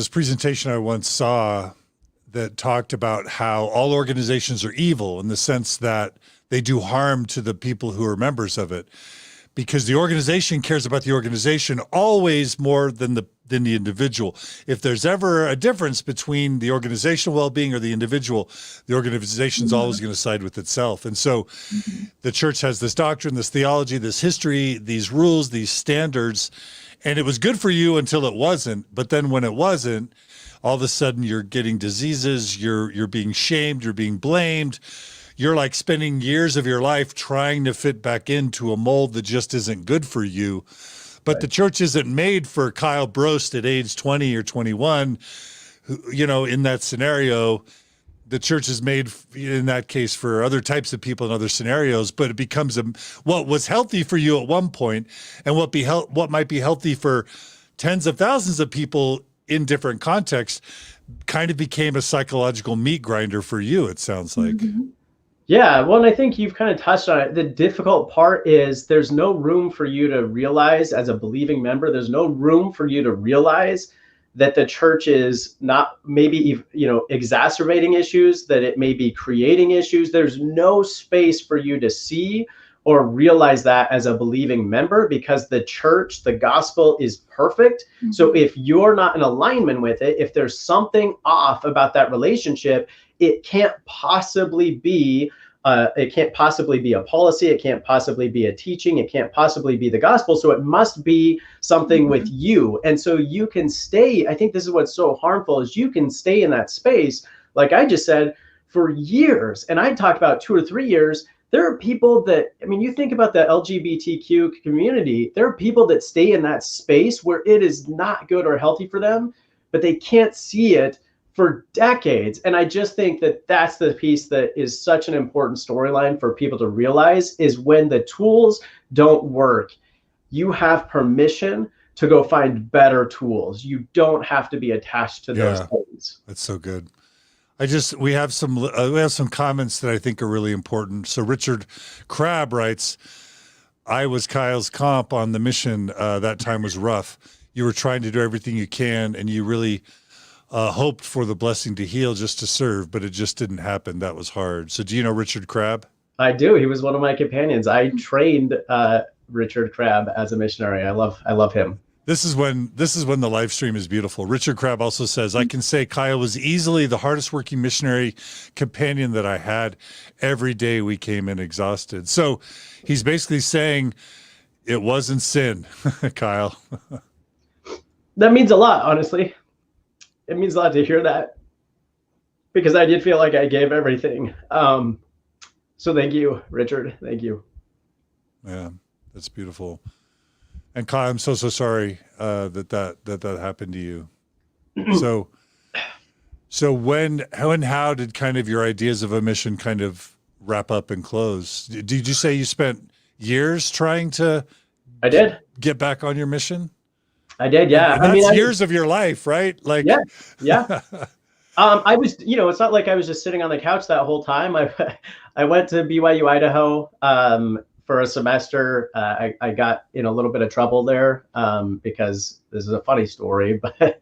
presentation I once saw that talked about how all organizations are evil in the sense that they do harm to the people who are members of it, because the organization cares about the organization always more than the individual. If there's ever a difference between the organizational well-being or the individual, the organization's always going to side with itself. And so the church has this doctrine, this theology, this history, these rules, these standards, and it was good for you until it wasn't. But then when it wasn't, all of a sudden you're getting diseases, you're being shamed, you're being blamed. You're spending years of your life trying to fit back into a mold that just isn't good for you. But the church isn't made for Kyle Brost at age 20 or 21. In that scenario, the church is made in that case for other types of people in other scenarios, but it becomes what was healthy for you at one point and what might be healthy for tens of thousands of people in different contexts kind of became a psychological meat grinder for you, it sounds like. Yeah, well, and I think you've kind of touched on it. The difficult part is there's no room for you to realize as a believing member, there's no room for you to realize that the church is not maybe, exacerbating issues, that it may be creating issues. There's no space for you to see or realize that as a believing member, because the church, the gospel is perfect. Mm-hmm. So if you're not in alignment with it, if there's something off about that relationship, it can't possibly be a policy. It can't possibly be a teaching. It can't possibly be the gospel. So it must be something mm-hmm. with you. And so you can stay. I think this is what's so harmful, is you can stay in that space, like I just said, for years. And I talked about 2 or 3 years. There are people that, you think about the LGBTQ community, there are people that stay in that space where it is not good or healthy for them, but they can't see it for decades. And I just think that that's the piece that is such an important storyline for people to realize, is when the tools don't work, you have permission to go find better tools. You don't have to be attached to those things. That's so good. We have some comments that I think are really important. So Richard Crabb writes, I was Kyle's comp on the mission. That time was rough. You were trying to do everything you can, and you really hoped for the blessing to heal, just to serve, but it just didn't happen. That was hard. So do you know Richard Crabb? I do. He was one of my companions. I trained Richard Crabb as a missionary. I love him. This is when the live stream is beautiful. Richard Crabb also says, I can say Kyle was easily the hardest working missionary companion that I had. Every day we came in exhausted. So he's basically saying it wasn't sin, Kyle. That means a lot, honestly. It means a lot to hear that, because I did feel like I gave everything. So thank you, Richard. Thank you. Yeah, that's beautiful. And Kyle, I'm so sorry that happened to you. So when, how and how did kind of your ideas of a mission kind of wrap up and close? Did you say you spent years trying to I did get back on your mission? I did, yeah. And that's years of your life, right? Like, yeah. I was, it's not like I was just sitting on the couch that whole time. I went to BYU Idaho for a semester. I got in a little bit of trouble there because this is a funny story, but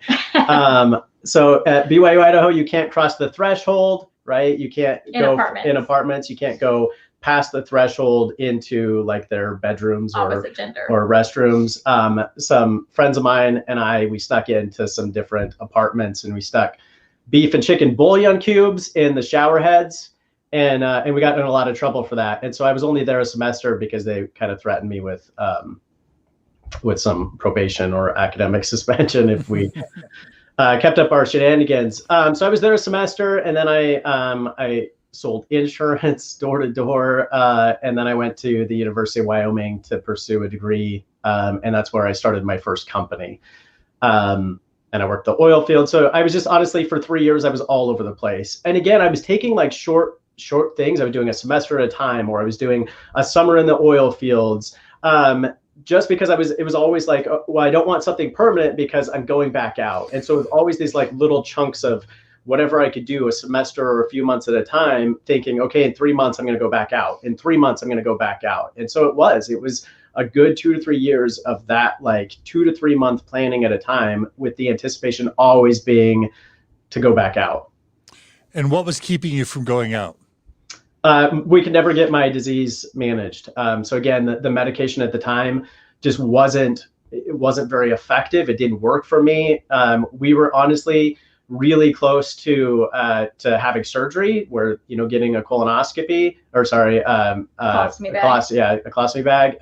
so at BYU Idaho, you can't cross the threshold, right? You can't go in apartments. You can't go past the threshold into like their bedrooms or restrooms. Some friends of mine and we snuck into some different apartments, and we stuck beef and chicken bouillon cubes in the shower heads. And we got in a lot of trouble for that. And so I was only there a semester because they kind of threatened me with some probation or academic suspension if we kept up our shenanigans. So I was there a semester, and then I sold insurance door to door. And then I went to the University of Wyoming to pursue a degree. And that's where I started my first company. And I worked the oil field. So I was just, honestly, for 3 years, I was all over the place. And again, I was taking like short things. I was doing a semester at a time, or I was doing a summer in the oil fields. Just because it was always like, well, I don't want something permanent because I'm going back out. And so it was always these like little chunks of whatever I could do, a semester or a few months at a time, thinking, okay, in 3 months, I'm going to go back out. In 3 months, I'm going to go back out. And so it was a good 2 to 3 years of that, like 2 to 3 month planning at a time, with the anticipation always being to go back out. And what was keeping you from going out? We could never get my disease managed. So again, the medication at the time just wasn't very effective. It didn't work for me. We were honestly really close to having surgery, where, getting a colonoscopy, or sorry, a colostomy bag.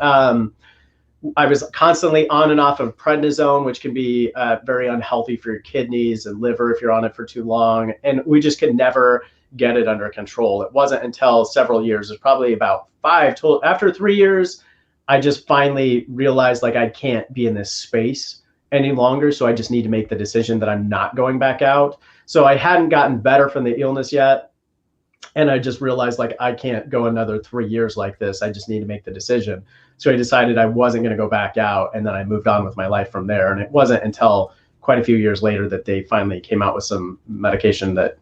I was constantly on and off of prednisone, which can be very unhealthy for your kidneys and liver if you're on it for too long. And we just could never get it under control. It wasn't until several years, it was probably about 5 total. After 3 years, I just finally realized like I can't be in this space any longer. So I just need to make the decision that I'm not going back out. So I hadn't gotten better from the illness yet. And I just realized like I can't go another 3 years like this. I just need to make the decision. So I decided I wasn't going to go back out. And then I moved on with my life from there. And it wasn't until quite a few years later that they finally came out with some medication that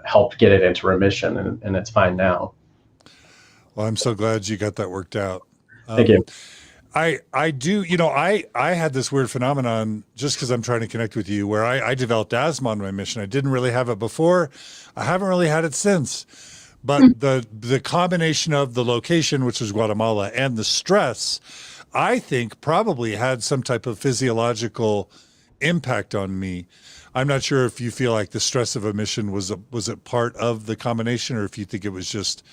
helped get it into remission. And it's fine now. Well, I'm so glad you got that worked out. Thank you. I do, you know, I had this weird phenomenon just because I'm trying to connect with you where I developed asthma on my mission. I didn't really have it before. I haven't really had it since. But the combination of the location, which was Guatemala, and the stress, I think probably had some type of physiological impact on me. I'm not sure if you feel like the stress of a mission was it part of the combination, or if you think it was just,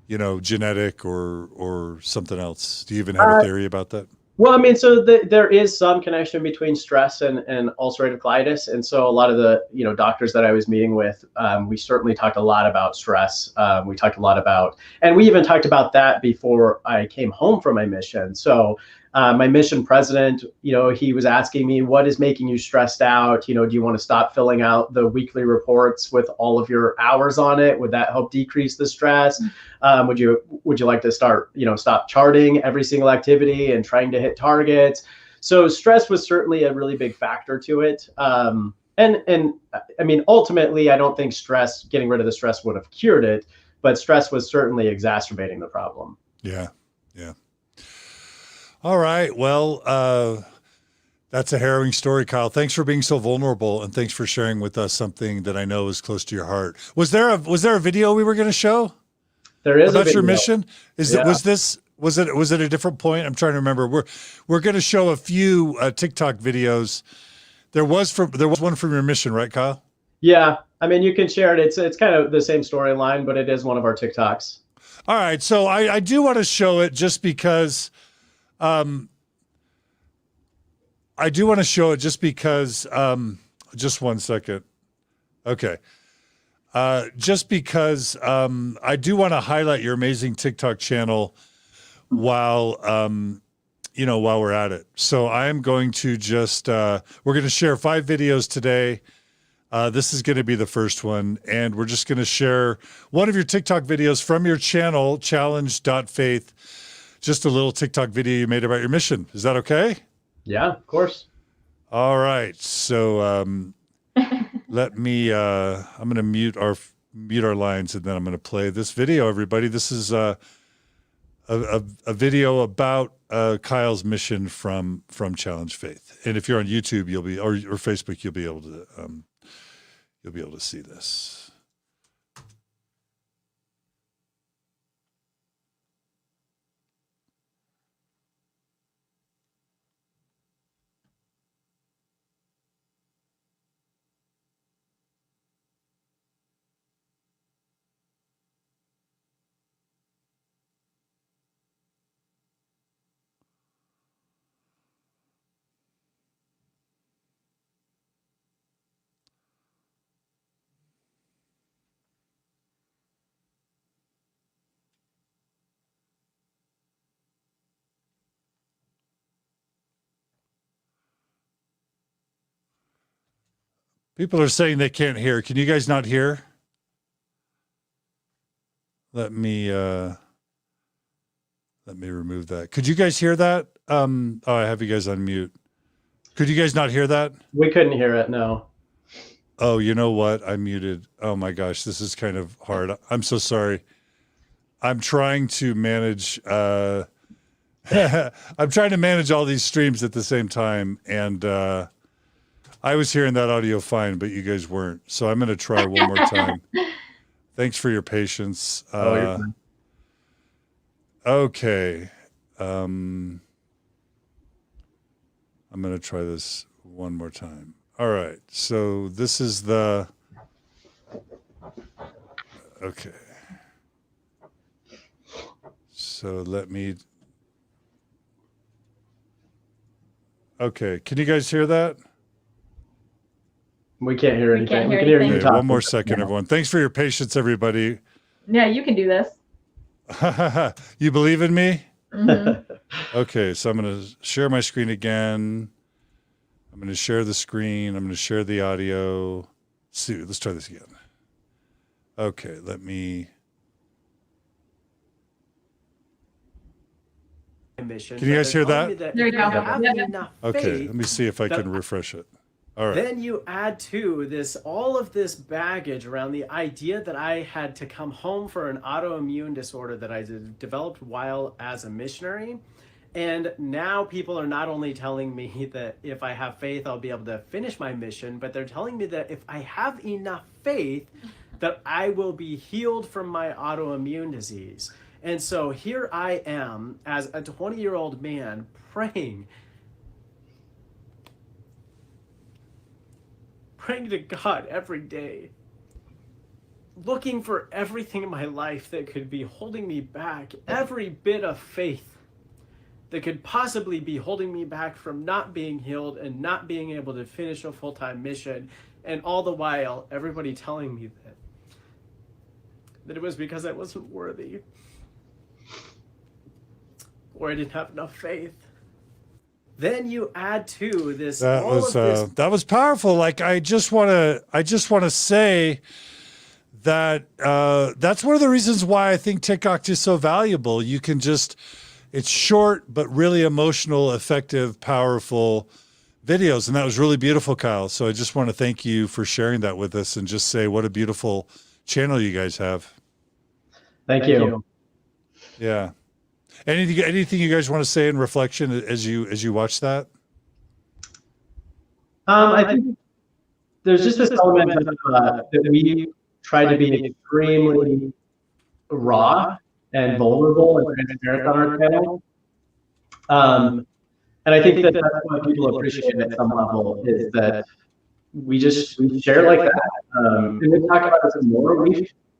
you know, genetic or something else. Do you even have a theory about that? Well, I mean, so there is some connection between stress and ulcerative colitis, and so a lot of the doctors that I was meeting with, we certainly talked a lot about stress. We talked a lot about, and we even talked about that before I came home from my mission. So my mission president, he was asking me, what is making you stressed out? Do you want to stop filling out the weekly reports with all of your hours on it? Would that help decrease the stress? Would you like to stop charting every single activity and trying to hit targets? So stress was certainly a really big factor to it. And I mean, ultimately, I don't think getting rid of the stress would have cured it, but stress was certainly exacerbating the problem. Yeah. Yeah. All right. Well, that's a harrowing story, Kyle. Thanks for being so vulnerable, and thanks for sharing with us something that I know is close to your heart. Was there a video we were going to show? There is about a your video. mission. Was it a different point? I'm trying to remember. We're going to show a few TikTok videos. There was one from your mission, right, Kyle? Yeah. I mean, you can share it. It's kind of the same storyline, but it is one of our TikToks. All right. So I do want to show it just because. I do want to show it just because. Just one second. Okay. Just because I do want to highlight your amazing TikTok channel while we're at it. So I am going to just we're going to share 5 videos today. This is going to be the first one, and we're just going to share one of your TikTok videos from your channel, challenge.faith. Just a little TikTok video you made about your mission. Is that okay? Yeah, of course. All right. So let me I'm going to mute our lines, and then I'm going to play this video, everybody. This is a video about Kyle's mission from Challenge Faith. And if you're on YouTube, or Facebook, you'll be able to see this. People are saying they can't hear. Can you guys not hear? Let me remove that. Could you guys hear that? I have you guys on mute. Could you guys not hear that? We couldn't hear it, no. Oh, you know what? I muted. Oh my gosh, this is kind of hard. I'm so sorry. I'm trying to manage I'm trying to manage all these streams at the same time, and I was hearing that audio fine, but you guys weren't. So I'm going to try one more time. Thanks for your patience. You're fine. Okay. I'm going to try this one more time. All right. So this is the. Okay. So let me. Okay. Can you guys hear that? We can't hear anything. Can't hear We can hear you anything. talk. One more second, everyone. Thanks for your patience, everybody. Yeah, you can do this. You believe in me? Mm-hmm. Okay, so I'm going to share my screen again. I'm going to share the screen. I'm going to share the audio. Let's try this again. Okay, let me. Can you guys hear that? There you go. Yeah. Okay, let me see if I can refresh it. All right. Then you add to all of this baggage around the idea that I had to come home for an autoimmune disorder that I developed while as a missionary. And now people are not only telling me that if I have faith, I'll be able to finish my mission, but they're telling me that if I have enough faith, that I will be healed from my autoimmune disease. And so here I am as a 20-year-old man praying to God every day, looking for everything in my life that could be holding me back, every bit of faith that could possibly be holding me back from not being healed and not being able to finish a full-time mission. And all the while, everybody telling me that it was because I wasn't worthy, or I didn't have enough faith. Then you add to this. That was powerful. Like, I just want to say that that's one of the reasons why I think TikTok is so valuable. You can just, it's short but really emotional, effective, powerful videos, and that was really beautiful, Kyle. So I just want to thank you for sharing that with us, and just say what a beautiful channel you guys have. Thank you. Yeah. Anything you guys want to say in reflection as you watch that? I think there's just this element of, that we try to be extremely raw and vulnerable and transparent on our channel. And I think that that's what people appreciate at some level, is that we share like that. And we talk about this more.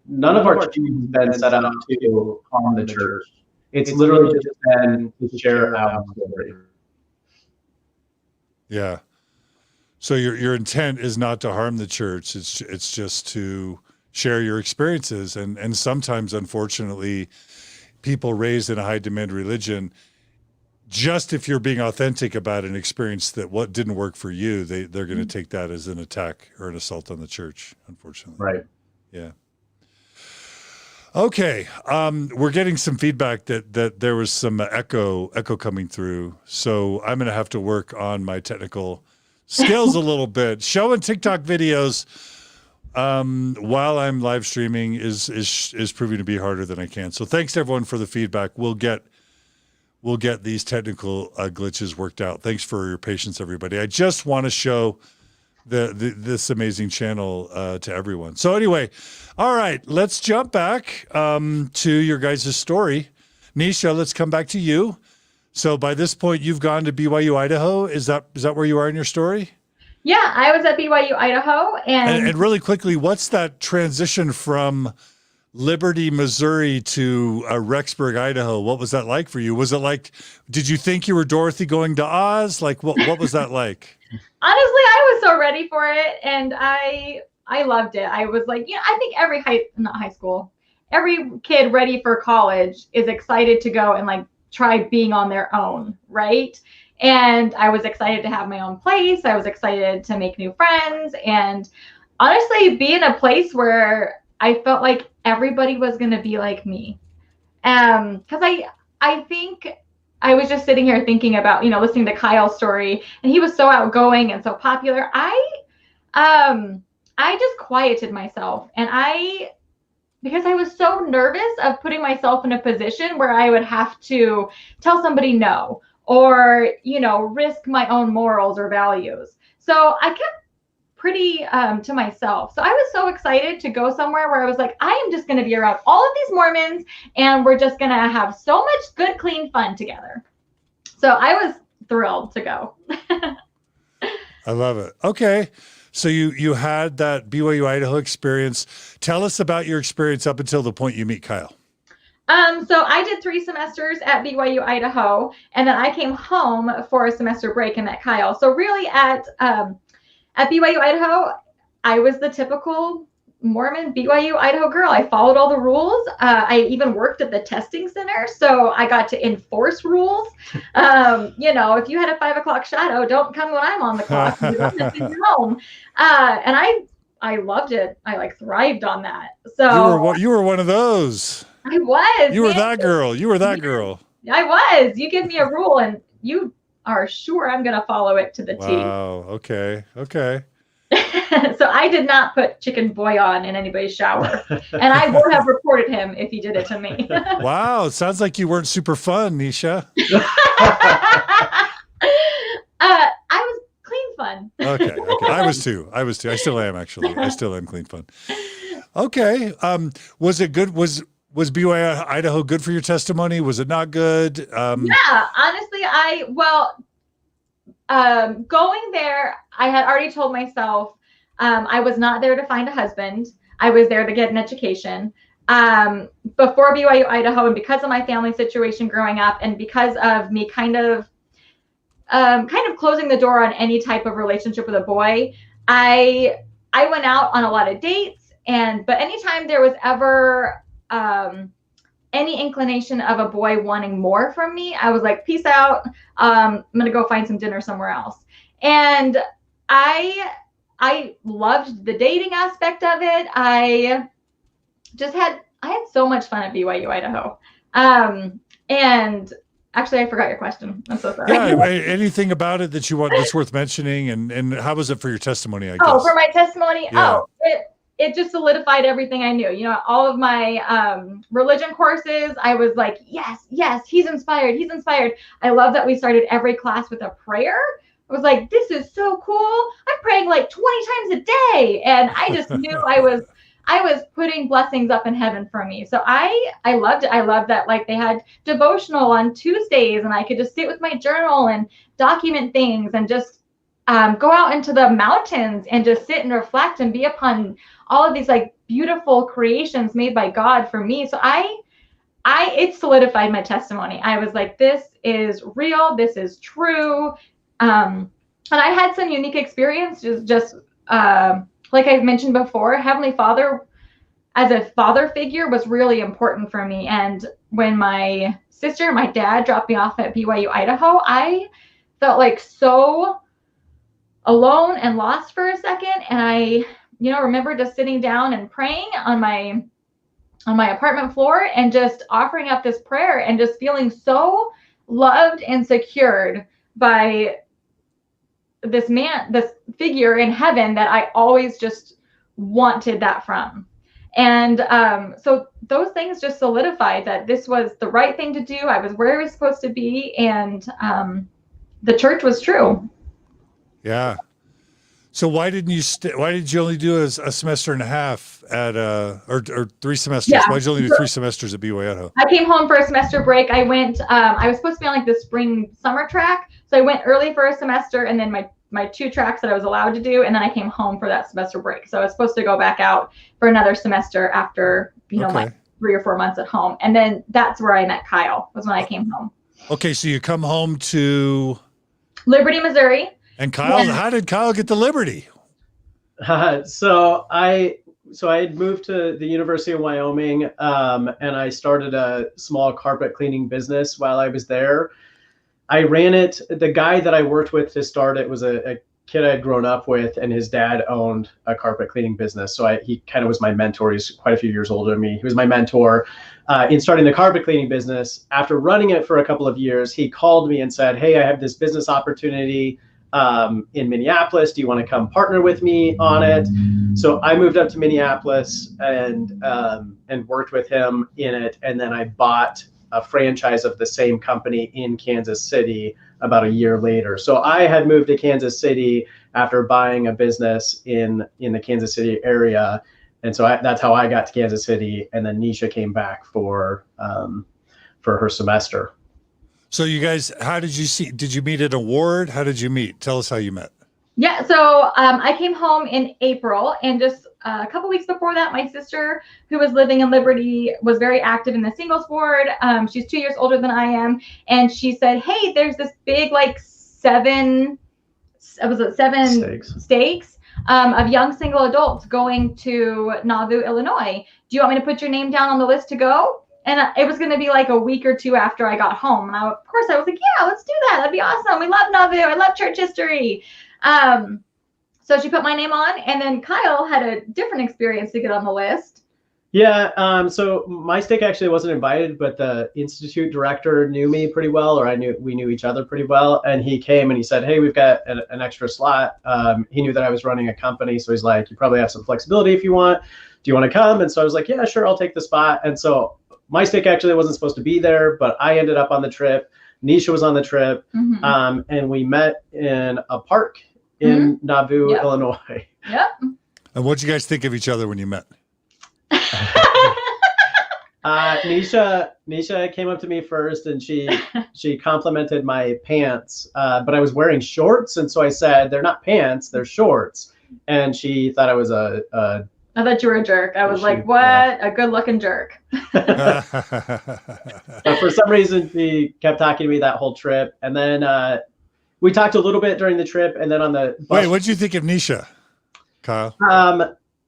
None of our teams has been set up to harm the church. It's literally just been to share our story. Yeah. So your intent is not to harm the church. It's just to share your experiences. And sometimes, unfortunately, people raised in a high demand religion, just if you're being authentic about an experience that what didn't work for you, they're going to take that as an attack or an assault on the church, unfortunately. Right. Yeah. Okay. We're getting some feedback that there was some echo coming through. So I'm going to have to work on my technical skills a little bit. Showing TikTok videos while I'm live streaming is proving to be harder than I can. So thanks to everyone for the feedback. We'll get these technical glitches worked out. Thanks for your patience, everybody. I just want to show this amazing channel to everyone. So anyway, all right, let's jump back to your guys' story. Neesha, let's come back to you. So by this point, you've gone to BYU Idaho. Is that where you are in your story? Yeah, I was at BYU Idaho, and really quickly, what's that transition from Liberty, Missouri to Rexburg, Idaho? What was that like for you? Was it like, did you think you were Dorothy going to Oz? Like, what was that like? Honestly, I was so ready for it, and I loved it. I was like, I think every kid ready for college is excited to go and like try being on their own, right? And I was excited to have my own place. I was excited to make new friends, and honestly, be in a place where I felt like everybody was going to be like me. Because I think I was just sitting here thinking about, listening to Kyle's story, and he was so outgoing and so popular. I just quieted myself, and because I was so nervous of putting myself in a position where I would have to tell somebody no, or, risk my own morals or values. So I kept pretty to myself. So I was so excited to go somewhere where I was like, I am just going to be around all of these Mormons, and we're just going to have so much good, clean fun together. So I was thrilled to go. I love it. Okay. So you had that BYU Idaho experience. Tell us about your experience up until the point you meet Kyle. So I did 3 semesters at BYU Idaho, and then I came home for a semester break and met Kyle. So really at BYU Idaho, I was the typical Mormon BYU Idaho girl. I followed all the rules. I even worked at the testing center, so I got to enforce rules. If you had a 5 o'clock shadow, don't come when I'm on the clock. You don't have to be home. And I loved it. I like thrived on that. So you were one of those. I was. You were that girl. You were that girl. I was. You give me a rule, and you are sure I'm going to follow it to the T. Wow. Okay. So I did not put chicken bouillon in anybody's shower. And I would have reported him if he did it to me. Wow. It sounds like you weren't super fun, Neesha. I was clean fun. Okay. I was too. I still am, actually. I still am clean fun. Okay. Was it good? Was BYU Idaho good for your testimony? Was it not good? Yeah, honestly, going there, I had already told myself I was not there to find a husband. I was there to get an education. Before BYU Idaho, and because of my family situation growing up, and because of me kind of closing the door on any type of relationship with a boy, I went out on a lot of dates, but anytime there was ever any inclination of a boy wanting more from me, I was like, peace out. I'm going to go find some dinner somewhere else. And I loved the dating aspect of it. I had so much fun at BYU Idaho. And actually, I forgot your question. I'm so sorry. Yeah, anything about it that you want that's worth mentioning, and how was it for your testimony, I guess? Oh, for my testimony? Yeah. Oh, it just solidified everything I knew. You know, all of my religion courses, I was like, yes, he's inspired. I love that we started every class with a prayer. I was like, this is so cool. I'm praying like 20 times a day. And I just knew I was putting blessings up in heaven for me. So I loved it. I loved that, like, they had devotional on Tuesdays, and I could just sit with my journal and document things, and just go out into the mountains and just sit and reflect and be upon all of these like beautiful creations made by God for me. So it solidified my testimony. I was like, this is real. This is true. And I had some unique experiences, just like I've mentioned before, Heavenly Father as a father figure was really important for me. And when my sister and my dad dropped me off at BYU Idaho, I felt like so alone and lost for a second. And I, remember just sitting down and praying on my apartment floor and just offering up this prayer and just feeling so loved and secured by this figure in heaven that I always just wanted that from. And so those things just solidified that this was the right thing to do. I was where I was supposed to be, and the church was true. Yeah. So why did you only do a semester and a half at or 3 semesters? Yeah. Why did you only do 3 semesters at BYU Idaho? I came home for a semester break. I went, I was supposed to be on like the spring summer track. So I went early for a semester, and then my 2 tracks that I was allowed to do. And then I came home for that semester break. So I was supposed to go back out for another semester after, like 3 or 4 months at home. And then that's where I met Kyle, was when I came home. Okay. So you come home to Liberty, Missouri. And Kyle, how did Kyle get to Liberty? So I had moved to the University of Wyoming, and I started a small carpet cleaning business while I was there. I ran it. The guy that I worked with to start it was a kid I had grown up with, and his dad owned a carpet cleaning business. So he kind of was my mentor. He's quite a few years older than me. He was my mentor in starting the carpet cleaning business. After running it for a couple of years, he called me and said, "Hey, I have this business opportunity in Minneapolis. Do you want to come partner with me on it?" So I moved up to Minneapolis and worked with him in it. And then I bought a franchise of the same company in Kansas City about a year later. So I had moved to Kansas City after buying a business in the Kansas City area. And so that's how I got to Kansas City. And then Neesha came back for her semester. So you guys, did you meet at a ward? How did you meet? Tell us how you met. Yeah, so I came home in April, and just a couple weeks before that, my sister, who was living in Liberty, was very active in the singles ward. She's 2 years older than I am, and she said, "Hey, there's this big like 7 stakes of young single adults going to Nauvoo, Illinois. Do you want me to put your name down on the list to go?" And it was going to be like a week or 2 after I got home. And of course I was like, yeah, let's do that. That'd be awesome. We love Nauvoo. I love church history. So she put my name on, and then Kyle had a different experience to get on the list. Yeah, so my stake actually wasn't invited, but the institute director knew me pretty well, or we knew each other pretty well. And he came and he said, "Hey, we've got an extra slot." He knew that I was running a company, so he's like, "You probably have some flexibility if you want. Do you want to come?" And so I was like, "Yeah, sure, I'll take the spot." And so my stake actually wasn't supposed to be there, but I ended up on the trip. Neesha was on the trip, and we met in a park in Nauvoo, Illinois. Yep. And what'd you guys think of each other when you met? Neesha came up to me first, and she complimented my pants, but I was wearing shorts, and so I said, "They're not pants, they're shorts." And she thought I was I thought you were a jerk. I was like, "What a good-looking jerk." But for some reason, she kept talking to me that whole trip, and then we talked a little bit during the trip, and then on the bus. Wait, what did you think of Neesha, Kyle?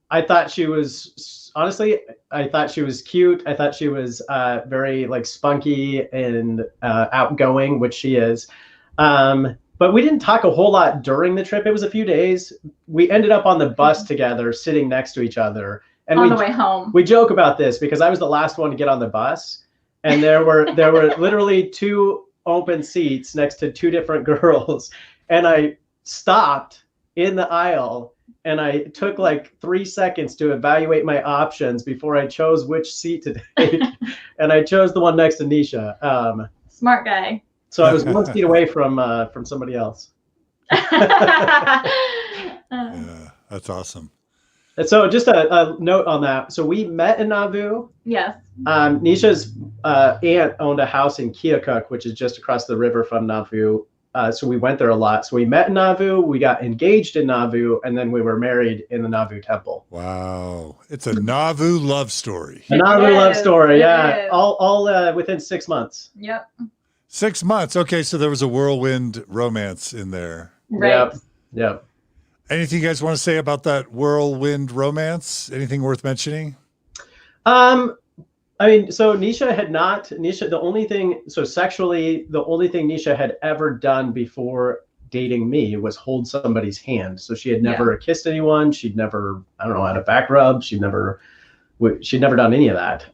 I thought she was, honestly, I thought she was cute. I thought she was very like spunky and outgoing, which she is. But we didn't talk a whole lot during the trip. It was a few days. We ended up on the bus together, sitting next to each other. And on the way home. We joke about this because I was the last one to get on the bus. And there were literally 2 open seats next to 2 different girls. And I stopped in the aisle, and I took like 3 seconds to evaluate my options before I chose which seat to take. And I chose the one next to Neesha. Smart guy. So I was 1 seat away from somebody else. Yeah, that's awesome. And so just a note on that. So we met in Nauvoo. Yes. Neesha's aunt owned a house in Keokuk, which is just across the river from Nauvoo. So we went there a lot. So we met in Nauvoo, we got engaged in Nauvoo, and then we were married in the Nauvoo temple. Wow. It's a Nauvoo love story. A Nauvoo love story, yeah. All within 6 months. Yep. 6 months. Okay, so there was a whirlwind romance in there. Right. Yep. Anything you guys want to say about that whirlwind romance? Anything worth mentioning? I mean, so Neesha, the only thing, so sexually, the only thing Neesha had ever done before dating me was hold somebody's hand. So she had never kissed anyone. She'd never, I don't know, had a back rub. She'd never done any of that.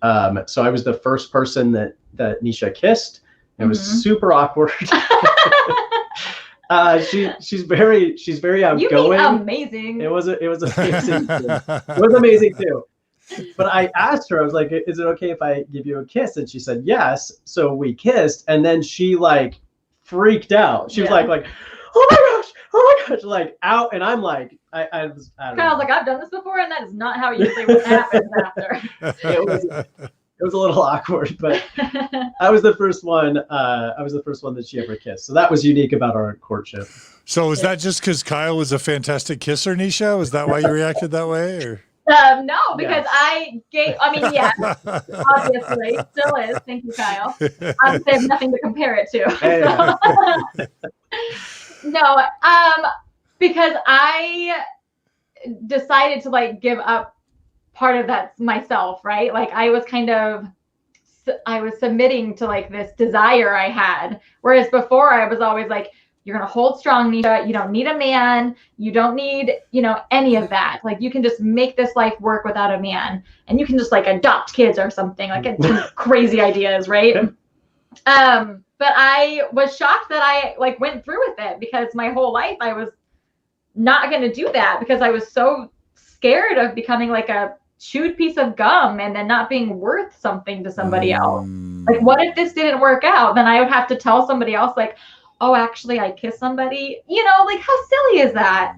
So I was the first person that Neesha kissed. It was super awkward. She's very outgoing. You mean amazing. It was amazing. It was amazing too. But I asked her, I was like, "Is it okay if I give you a kiss?" And she said yes. So we kissed, and then she like freaked out. She was like, oh my gosh, like out. And I'm like, I don't know. Kyle's like, "I've done this before, and that is not how usually what happens after." It was a little awkward, but I was the first one. I was the first one that she ever kissed. So that was unique about our courtship. So was that just because Kyle was a fantastic kisser, Neesha? Was that why you reacted that way? Or? No, because yes. Yes, obviously, still is. Thank you, Kyle. Obviously, I have nothing to compare it to. Hey. No, because I decided to like give up part of that myself, right? Like I was submitting to like this desire I had, whereas before I was always like, "You're going to hold strong, Neesha. You don't need a man. You don't need, any of that. Like you can just make this life work without a man, and you can just like adopt kids or something, like crazy ideas, right?" But I was shocked that I like went through with it, because my whole life I was not going to do that, because I was so scared of becoming like a chewed piece of gum and then not being worth something to somebody else. Like, what if this didn't work out? Then I would have to tell somebody else like, "Oh, actually I kissed somebody," like how silly is that?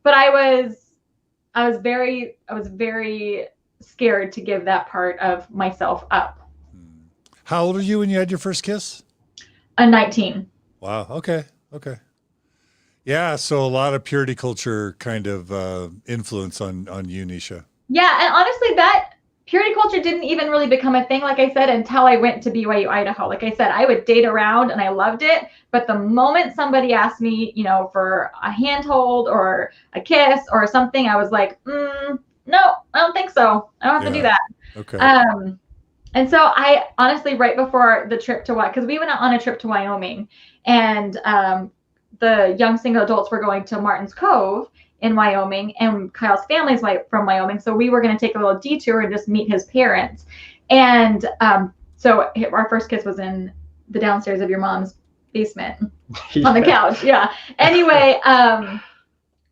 But I was very scared to give that part of myself up. How old are you when you had your first kiss? 19. Wow. Okay. Yeah. So a lot of purity culture kind of influence on you, Neesha. Yeah. And honestly, that purity culture didn't even really become a thing, like I said, until I went to BYU Idaho. Like I said, I would date around and I loved it. But the moment somebody asked me, for a handhold or a kiss or something, I was like, no, I don't think so. I don't have to do that. Okay. And so I honestly, right before the trip to because we went on a trip to Wyoming, and the young single adults were going to Martin's Cove in Wyoming, and Kyle's family's from Wyoming. So we were going to take a little detour and just meet his parents. And so our first kiss was in the downstairs of your mom's basement on the couch. Yeah. Anyway, what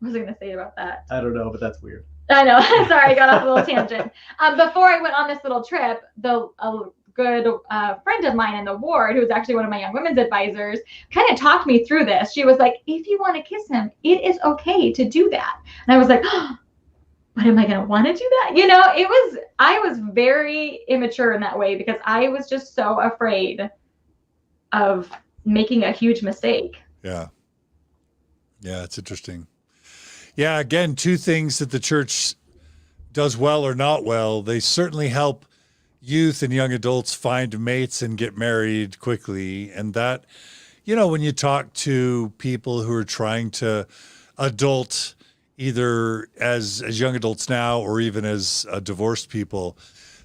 was I going to say about that? I don't know, but that's weird. I know. Sorry, I got off a little tangent. Before I went on this little trip, a good friend of mine in the ward, who was actually one of my young women's advisors, kind of talked me through this. She was like, if you want to kiss him, it is okay to do that. And I was like, oh, but am I going to want to do that? You know, I was very immature in that way because I was just so afraid of making a huge mistake. Yeah. Yeah, it's interesting. Yeah, again, two things that the church does well or not well. They certainly help youth and young adults find mates and get married quickly. And that, you know, when you talk to people who are trying to adult, either as young adults now or even as divorced people,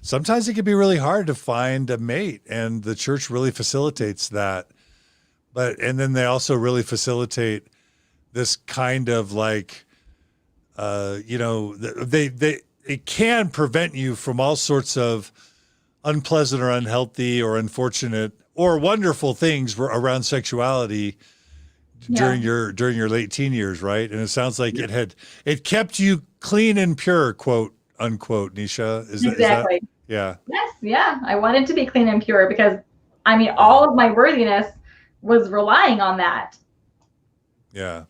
sometimes it can be really hard to find a mate, and the church really facilitates that. And then they also really facilitate this kind of like, you know, it can prevent you from all sorts of unpleasant or unhealthy or unfortunate or wonderful things around sexuality during your late teen years, right? And it sounds like it kept you clean and pure, quote unquote. Neesha, is exactly. That, yeah. Yes, yeah. I wanted to be clean and pure because, I mean, all of my worthiness was relying on that. Yeah,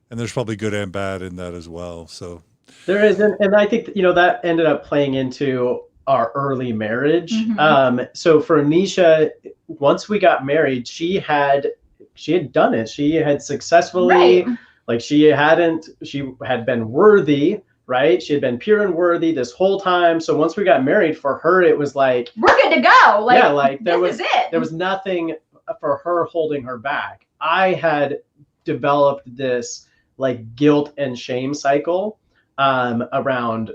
and there's probably good and bad in that as well. So there is, and I think that ended up playing into our early marriage. Mm-hmm. So for Neesha, once we got married, she had done it. She had successfully, right. Like she had been worthy, right? She had been pure and worthy this whole time. So once we got married, for her, it was like, we're good to go. Like, yeah, like there was nothing for her holding her back. I had developed this like guilt and shame cycle around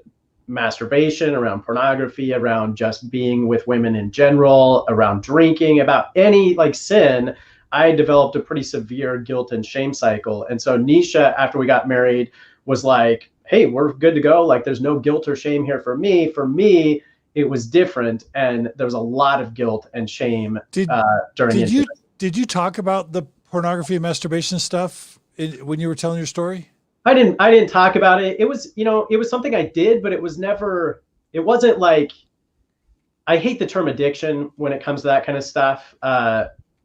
masturbation, around pornography, around just being with women in general, around drinking, about any like sin. I developed a pretty severe guilt and shame cycle. And so Neesha, after we got married, was like, hey, we're good to go. Like there's no guilt or shame here for me. For me, it was different. And there was a lot of guilt and shame during it. Did you talk about the pornography and masturbation stuff when you were telling your story? I didn't talk about it. It was, it was something I did, but it wasn't like, I hate the term addiction when it comes to that kind of stuff.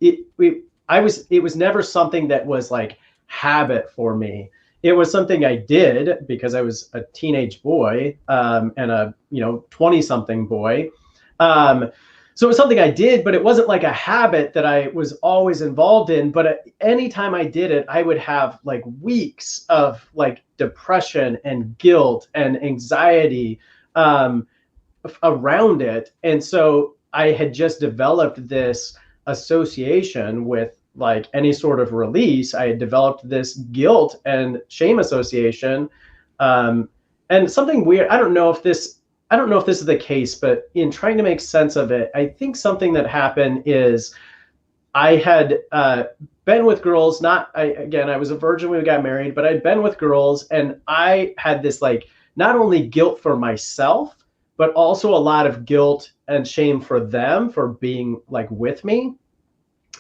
It was never something that was like habit for me. It was something I did because I was a teenage boy and a 20-something boy. So it was something I did, but it wasn't like a habit that I was always involved in. But anytime I did it, I would have like weeks of like depression and guilt and anxiety around it. And so I had just developed this association with like any sort of release. I had developed this guilt and shame association. And something weird, I don't know if this is the case, but in trying to make sense of it, I think something that happened is I had been with girls, I was a virgin when we got married, but I'd been with girls, and I had this like, not only guilt for myself, but also a lot of guilt and shame for them for being like with me.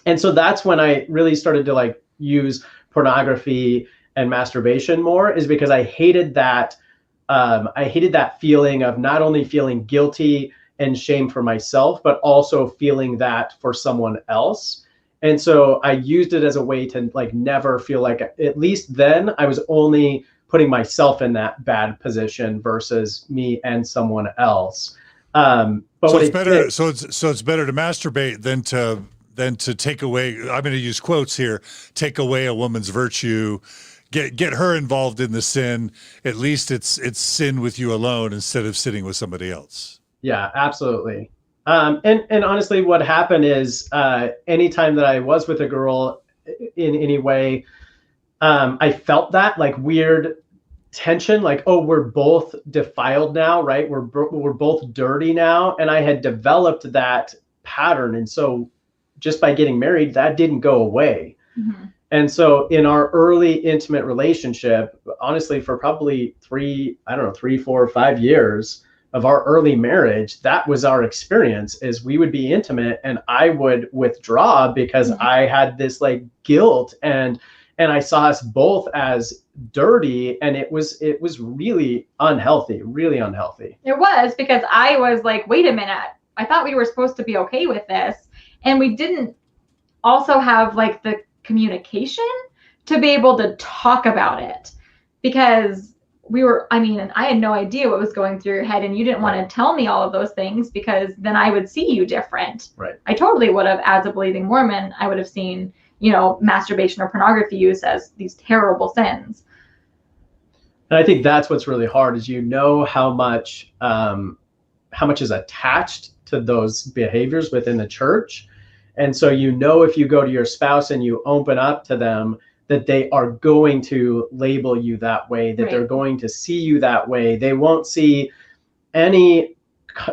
And so that's when I really started to like use pornography and masturbation more, is because I hated that. I hated that feeling of not only feeling guilty and shame for myself, but also feeling that for someone else. And so I used it as a way to like never feel like, at least then, I was only putting myself in that bad position versus me and someone else. But so it's better. So it's better to masturbate than to take away. I'm going to use quotes here. Take away a woman's virtue. Get her involved in the sin. At least it's sin with you alone instead of sitting with somebody else. Yeah, absolutely. And honestly, what happened is anytime that I was with a girl in any way, I felt that like weird tension, like, oh, we're both defiled now, right? We're both dirty now. And I had developed that pattern. And so just by getting married, that didn't go away. Mm-hmm. And so in our early intimate relationship, honestly, for probably 3, 4 or 5 years of our early marriage, that was our experience, is we would be intimate and I would withdraw because I had this like guilt, and I saw us both as dirty, and it was really unhealthy, really unhealthy. It was, because I was like, wait a minute, I thought we were supposed to be okay with this. And we didn't also have like the communication to be able to talk about it, because I had no idea what was going through your head, and you didn't want to tell me all of those things, because then I would see you different. Right. I totally would have, as a believing Mormon, I would have seen, masturbation or pornography use as these terrible sins. And I think that's what's really hard, is how much is attached to those behaviors within the church. And so if you go to your spouse and you open up to them, that they are going to label you that way, that they're going to see you that way. They won't see any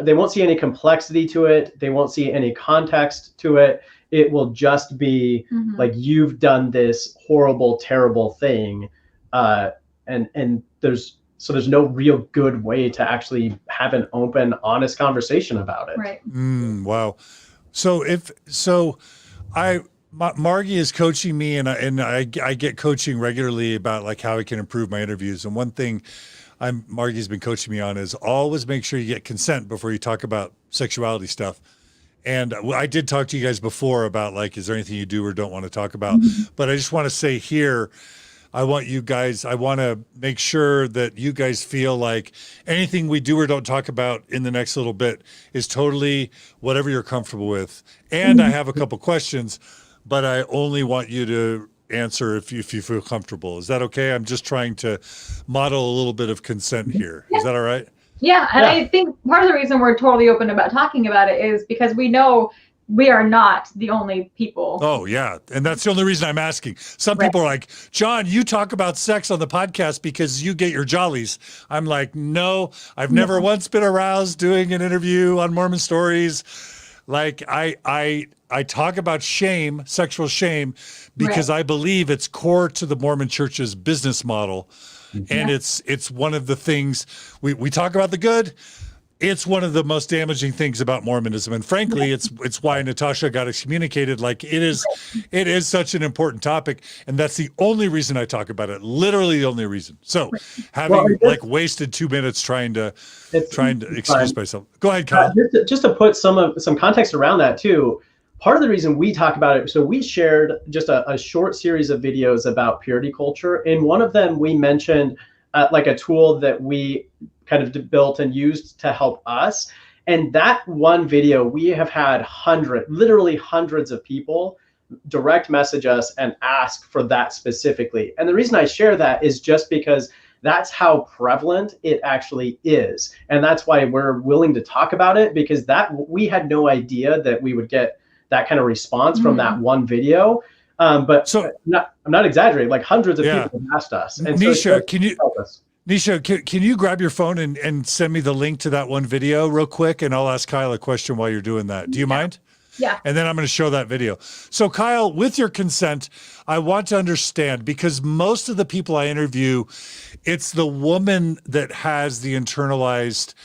complexity to it. They won't see any context to it. It will just be like, you've done this horrible, terrible thing. And there's no real good way to actually have an open, honest conversation about it. Right. Wow. Margie is coaching me, and I get coaching regularly about like how I can improve my interviews. And one thing Margie's been coaching me on is always make sure you get consent before you talk about sexuality stuff. And I did talk to you guys before about like, is there anything you do or don't want to talk about? But I just want to say here, I want to make sure that you guys feel like anything we do or don't talk about in the next little bit is totally whatever you're comfortable with. And I have a couple questions, but I only want you to answer if you feel comfortable. Is that okay? I'm just trying to model a little bit of consent here. Is that all right? Yeah. And I think part of the reason we're totally open about talking about it is because we know we are not the only people. Oh, yeah. And that's the only reason I'm asking. Some people are like, John, you talk about sex on the podcast because you get your jollies. I'm like, no, I've never once been aroused doing an interview on Mormon Stories. Like I talk about shame, sexual shame, because I believe it's core to the Mormon Church's business model. And it's one of the things we talk about the good. It's one of the most damaging things about Mormonism. And frankly, it's why Natasha got excommunicated. Like it is such an important topic. And that's the only reason I talk about it. Literally the only reason. So having wasted 2 minutes trying to excuse myself. Go ahead, Kyle. Just to put some context around that too. Part of the reason we talk about it, so we shared just a short series of videos about purity culture. In one of them, we mentioned like a tool that we kind of built and used to help us. And that one video, we have had literally hundreds of people direct message us and ask for that specifically. And the reason I share that is just because that's how prevalent it actually is. And that's why we're willing to talk about it, because we had no idea that we would get that kind of response from that one video. But so I'm not exaggerating, like hundreds of people have asked us. And Neesha, can you grab your phone and send me the link to that one video real quick? And I'll ask Kyle a question while you're doing that. Do you mind? Yeah. And then I'm going to show that video. So Kyle, with your consent, I want to understand, because most of the people I interview, it's the woman that has the internalized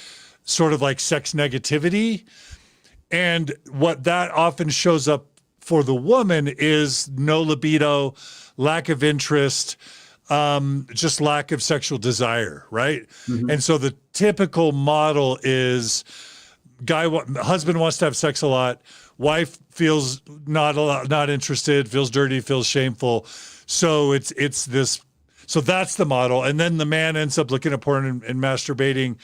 sort of like sex negativity. And what that often shows up for the woman is no libido, lack of interest, just lack of sexual desire, right? And so the typical model is husband wants to have sex a lot, wife feels not interested, feels dirty, feels shameful. So it's this. So that's the model. And then the man ends up looking at porn and masturbating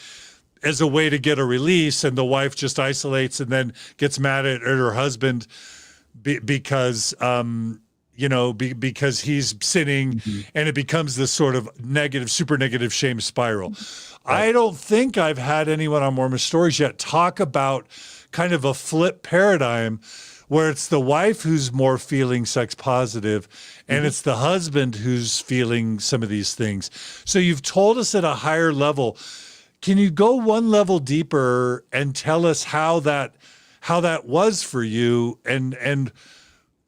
as a way to get a release, and the wife just isolates and then gets mad at her husband because he's sinning, and it becomes this sort of super negative shame spiral. I don't think I've had anyone on Mormon Stories yet talk about kind of a flip paradigm where it's the wife who's more feeling sex positive and it's the husband who's feeling some of these things. So you've told us at a higher level. Can you go one level deeper and tell us how that was for you, and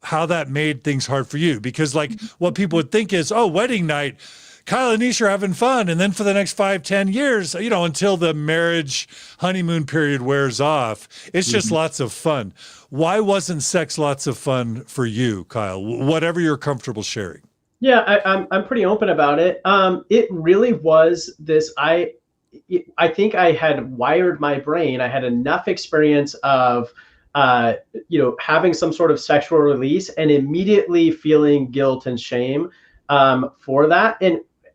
how that made things hard for you. Because like what people would think is, oh, wedding night, Kyle and Neesha are having fun. And then for the next 5-10 years, you know, until the marriage honeymoon period wears off, it's just lots of fun. Why wasn't sex lots of fun for you, Kyle? Whatever you're comfortable sharing. Yeah, I'm pretty open about it. It really was this, I think I had wired my brain. I had enough experience of, having some sort of sexual release and immediately feeling guilt and shame for that.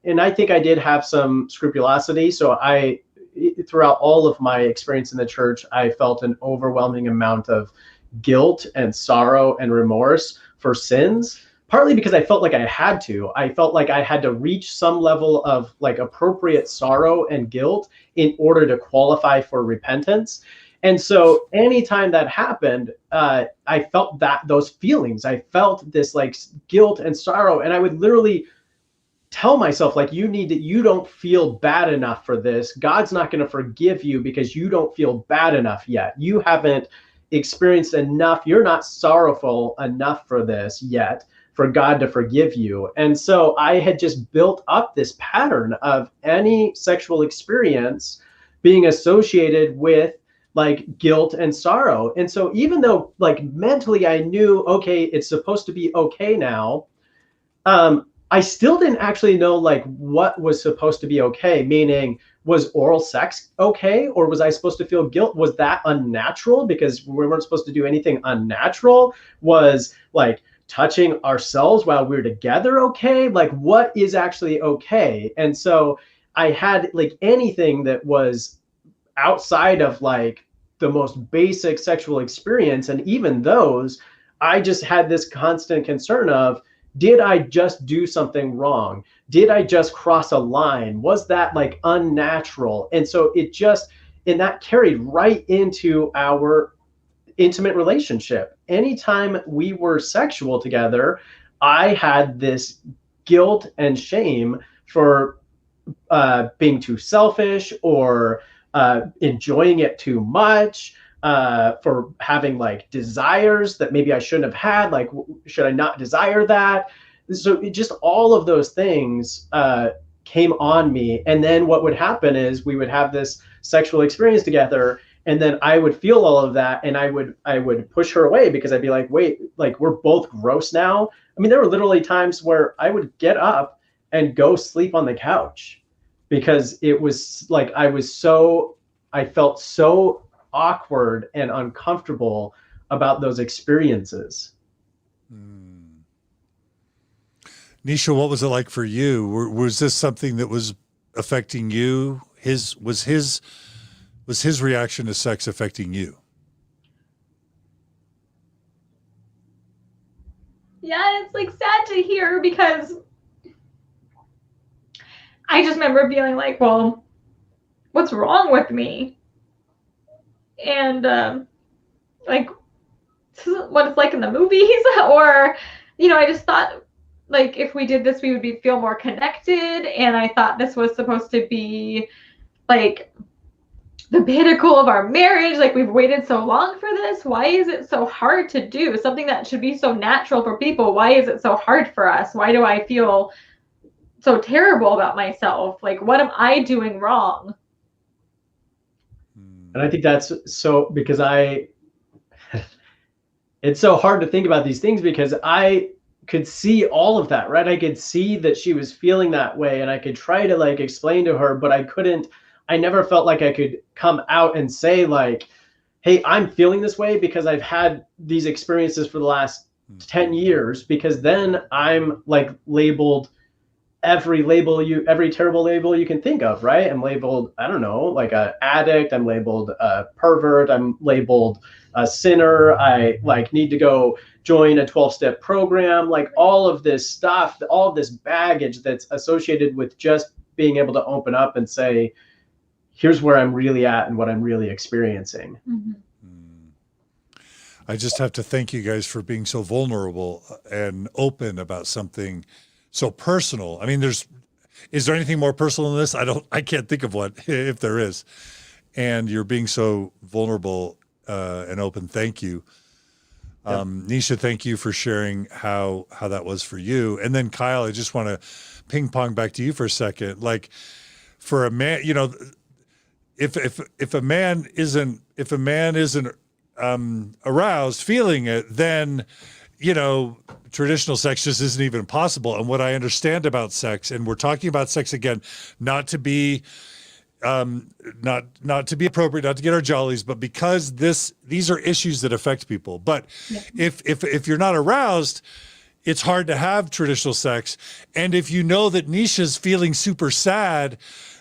And I think I did have some scrupulosity. So throughout all of my experience in the church, I felt an overwhelming amount of guilt and sorrow and remorse for sins, partly because I felt like I had to. I felt like I had to reach some level of like appropriate sorrow and guilt in order to qualify for repentance. And so anytime that happened, I felt those feelings. I felt this like guilt and sorrow, and I would literally tell myself, like, you don't feel bad enough for this. God's not going to forgive you because you don't feel bad enough yet. You haven't experienced enough. You're not sorrowful enough for this yet for God to forgive you. And so I had just built up this pattern of any sexual experience being associated with like guilt and sorrow. And so even though like mentally I knew, okay, it's supposed to be okay now, I still didn't actually know like what was supposed to be okay, meaning was oral sex okay? Or was I supposed to feel guilt? Was that unnatural because we weren't supposed to do anything unnatural? Was like touching ourselves while we were together okay? Like what is actually okay? And so I had like anything that was outside of like the most basic sexual experience, and even those, I just had this constant concern of, did I just do something wrong? Did I just cross a line? Was that like unnatural? And so and that carried right into our intimate relationship. Anytime we were sexual together, I had this guilt and shame for being too selfish or enjoying it too much, for having like desires that maybe I shouldn't have had, like should I not desire that? So just all of those things came on me. And then what would happen is we would have this sexual experience together, and then I would feel all of that, and I would push her away because I'd be like, wait, like we're both gross now. I mean, there were literally times where I would get up and go sleep on the couch because it was like I felt so awkward and uncomfortable about those experiences. Neesha, what was it like for you? Was this something that was affecting you? Was his reaction to sex affecting you? Yeah, it's like sad to hear because I just remember feeling like, well, what's wrong with me? And like, this isn't what it's like in the movies. Or, I just thought like if we did this, we would feel more connected. And I thought this was supposed to be like the pinnacle of our marriage. Like we've waited so long for this. Why is it so hard to do? Something that should be so natural for people. Why is it so hard for us? Why do I feel so terrible about myself? Like, what am I doing wrong? And I think that's so, because it's so hard to think about these things because I could see all of that, right? I could see that she was feeling that way, and I could try to like explain to her, but I never felt like I could come out and say like, hey, I'm feeling this way because I've had these experiences for the last 10 years, because then I'm like labeled every terrible label you can think of, right? I'm labeled, I don't know, like an addict. I'm labeled a pervert. I'm labeled a sinner. I like need to go join a 12-step program. Like all of this stuff, all of this baggage that's associated with just being able to open up and say, here's where I'm really at and what I'm really experiencing. Mm-hmm. I just have to thank you guys for being so vulnerable and open about something so personal. I mean, is there anything more personal than this? I can't think of one, if there is. And you're being so vulnerable and open. Thank you. Neesha, thank you for sharing how that was for you. And then Kyle, I just want to ping pong back to you for a second. Like for a man, you know, if a man isn't aroused, feeling it, then, you know, traditional sex just isn't even possible. And what I understand about sex, and we're talking about sex again, not to be not to be appropriate, not to get our jollies, but because these are issues that affect people. But if you're not aroused, it's hard to have traditional sex. And if you know that Neesha's feeling super sad,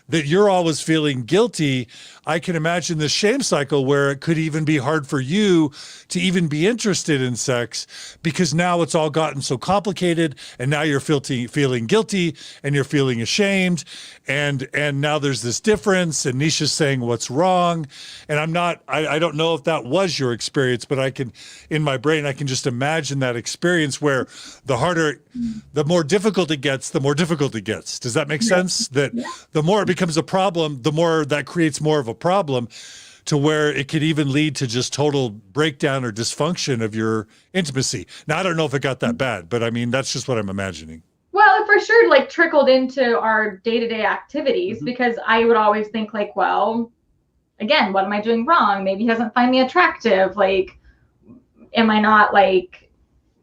that you're always feeling guilty, I can imagine the shame cycle where it could even be hard for you to even be interested in sex because now it's all gotten so complicated and now you're feeling guilty and you're feeling ashamed and now there's this difference and Neesha's saying what's wrong. And I don't know if that was your experience, but I can, in my brain, I can just imagine that experience where the more difficult it gets, the more difficult it gets. Does that make sense? That the more it becomes a problem, the more that creates more of a problem to where it could even lead to just total breakdown or dysfunction of your intimacy. Now, I don't know if it got that bad, but I mean, that's just what I'm imagining. Well, it for sure like trickled into our day-to-day activities because I would always think like, well, again, what am I doing wrong? Maybe he doesn't find me attractive. Like, am I not like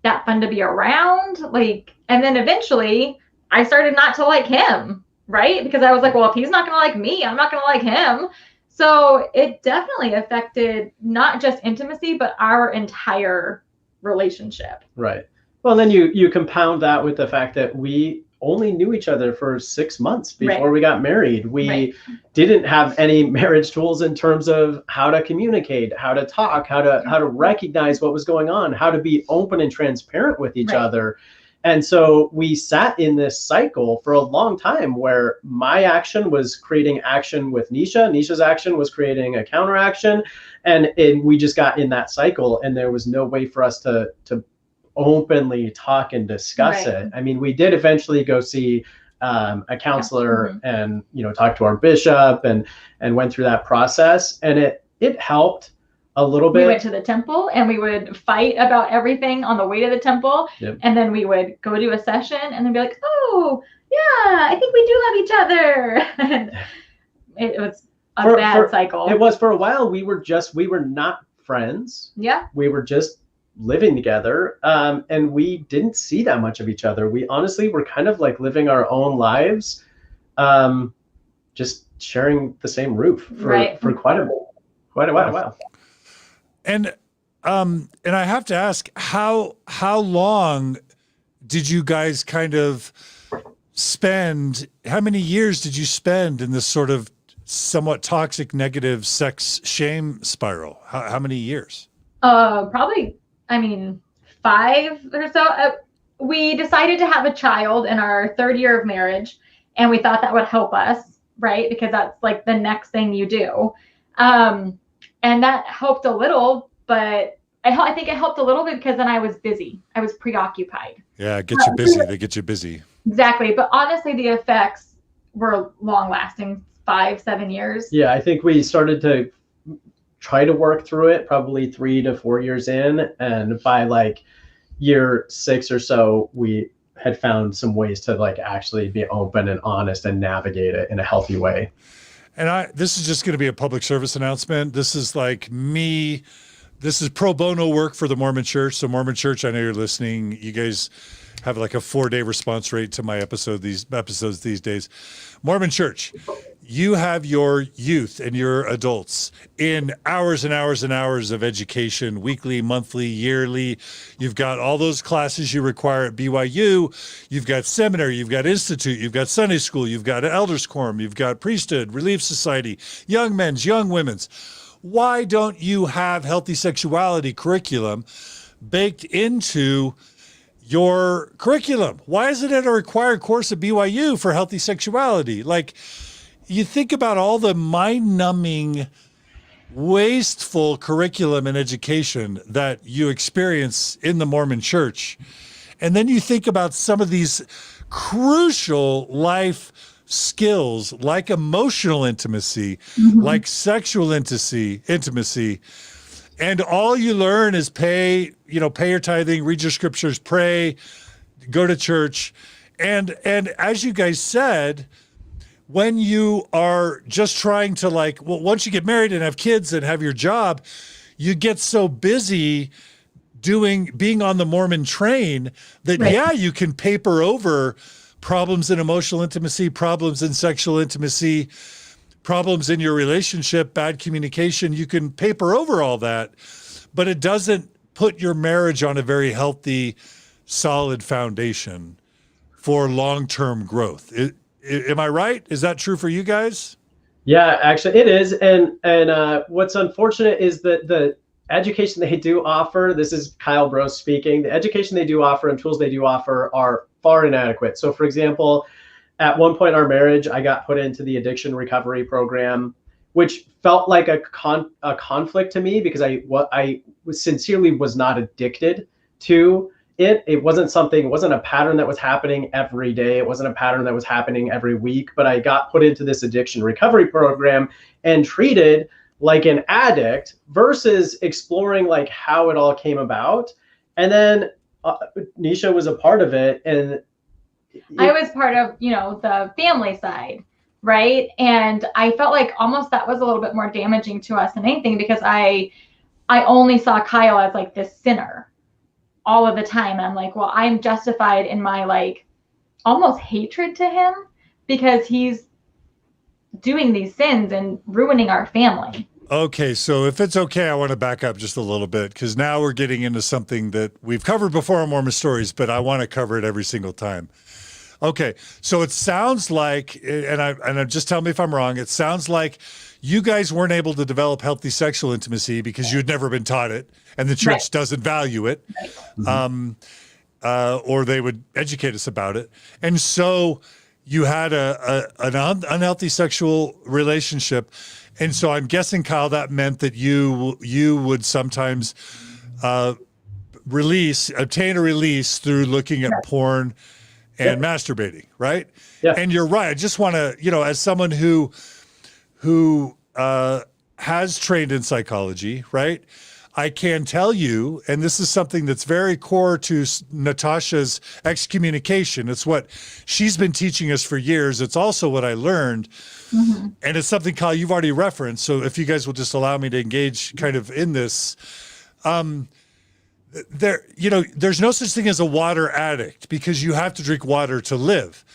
that fun to be around? Like, and then eventually I started not to like him. Right? Because I was like, well, if he's not going to like me, I'm not going to like him. So it definitely affected not just intimacy, but our entire relationship. Right. Well, then you compound that with the fact that we only knew each other for 6 months before we got married. We didn't have any marriage tools in terms of how to communicate, how to talk, how to recognize what was going on, how to be open and transparent with each other. And so we sat in this cycle for a long time where my action was creating action with Neesha. Neesha's action was creating a counteraction. And we just got in that cycle and there was no way for us to openly talk and discuss it. I mean, we did eventually go see a counselor and, you know, talk to our bishop and went through that process. And it helped a little bit. We went to the temple and we would fight about everything on the way to the temple. And then we would go do a session and then be like, oh, yeah, I think we do love each other. And it was a bad cycle. It was for a while. We were not friends. Yeah. We were just living together. And we didn't see that much of each other. We honestly were kind of like living our own lives, just sharing the same roof for quite a while. And I have to ask, how long did you guys kind of spend? How many years did you spend in this sort of somewhat toxic, negative sex shame spiral? How many years? Probably, 5 or so. We decided to have a child in our 3rd year of marriage, and we thought that would help us, right? Because that's like the next thing you do. And that helped a little, but I think it helped a little bit because then I was busy. I was preoccupied. Yeah, get you busy. They get you busy. Exactly. But honestly, the effects were long lasting, 5-7 years. Yeah, I think we started to try to work through it probably 3 to 4 years in. And by like year 6 or so, we had found some ways to like actually be open and honest and navigate it in a healthy way. And this is just going to be a public service announcement. This is like me. This is pro bono work for the Mormon Church. So Mormon Church, I know you're listening. You guys have like a 4-day response rate to my episodes these days. Mormon Church, you have your youth and your adults in hours and hours and hours of education, weekly, monthly, yearly. You've got all those classes you require at BYU. You've got seminary, you've got institute, you've got Sunday school, you've got elders quorum, you've got priesthood, relief society, young men's, young women's. Why don't you have healthy sexuality curriculum baked into your curriculum? Why isn't it a required course at BYU for healthy sexuality? Like, you think about all the mind-numbing, wasteful curriculum and education that you experience in the Mormon Church, and then you think about some of these crucial life skills like emotional intimacy, like sexual intimacy, And all you learn is pay your tithing, read your scriptures, pray, go to church. And as you guys said, when you are just trying to once you get married and have kids and have your job, you get so busy being on the Mormon train that, Right. you can paper over problems in emotional intimacy, problems in sexual intimacy, problems in your relationship, bad communication. You can paper over all that, but it doesn't put your marriage on a very healthy, solid foundation for long-term growth. Am I right? Is that true for you guys? Yeah, actually it is. And what's unfortunate is that the education they do offer, this is Kyle Brost speaking, the education they do offer and tools they do offer are far inadequate. So for example, at one point in our marriage, I got put into the addiction recovery program, which felt like a conflict to me because I sincerely was not addicted to it. It wasn't a pattern that was happening every day. It wasn't a pattern that was happening every week, but I got put into this addiction recovery program and treated like an addict versus exploring like how it all came about. And then Neesha was a part of it. And I was part of, the family side, right? And I felt like almost that was a little bit more damaging to us than anything because I only saw Kyle as like this sinner all of the time. And I'm like, well, I'm justified in my like almost hatred to him because he's doing these sins and ruining our family. Okay, so if it's okay, I want to back up just a little bit because now we're getting into something that we've covered before on Mormon Stories, but I want to cover it every single time. Okay, so it sounds like, and just tell me if I'm wrong, it sounds like you guys weren't able to develop healthy sexual intimacy because you'd never been taught it, and the church doesn't value it, or they would educate us about it. And so you had an unhealthy sexual relationship. And so I'm guessing, Kyle, that meant that you would sometimes obtain a release through looking at porn and masturbating, right? Yeah. And you're right. I just want to, as someone who has trained in psychology, right? I can tell you, and this is something that's very core to Natasha's excommunication. It's what she's been teaching us for years. It's also what I learned. Mm-hmm. And it's something, Kyle, you've already referenced. So if you guys will just allow me to engage kind of in this, there's no such thing as a water addict because you have to drink water to live.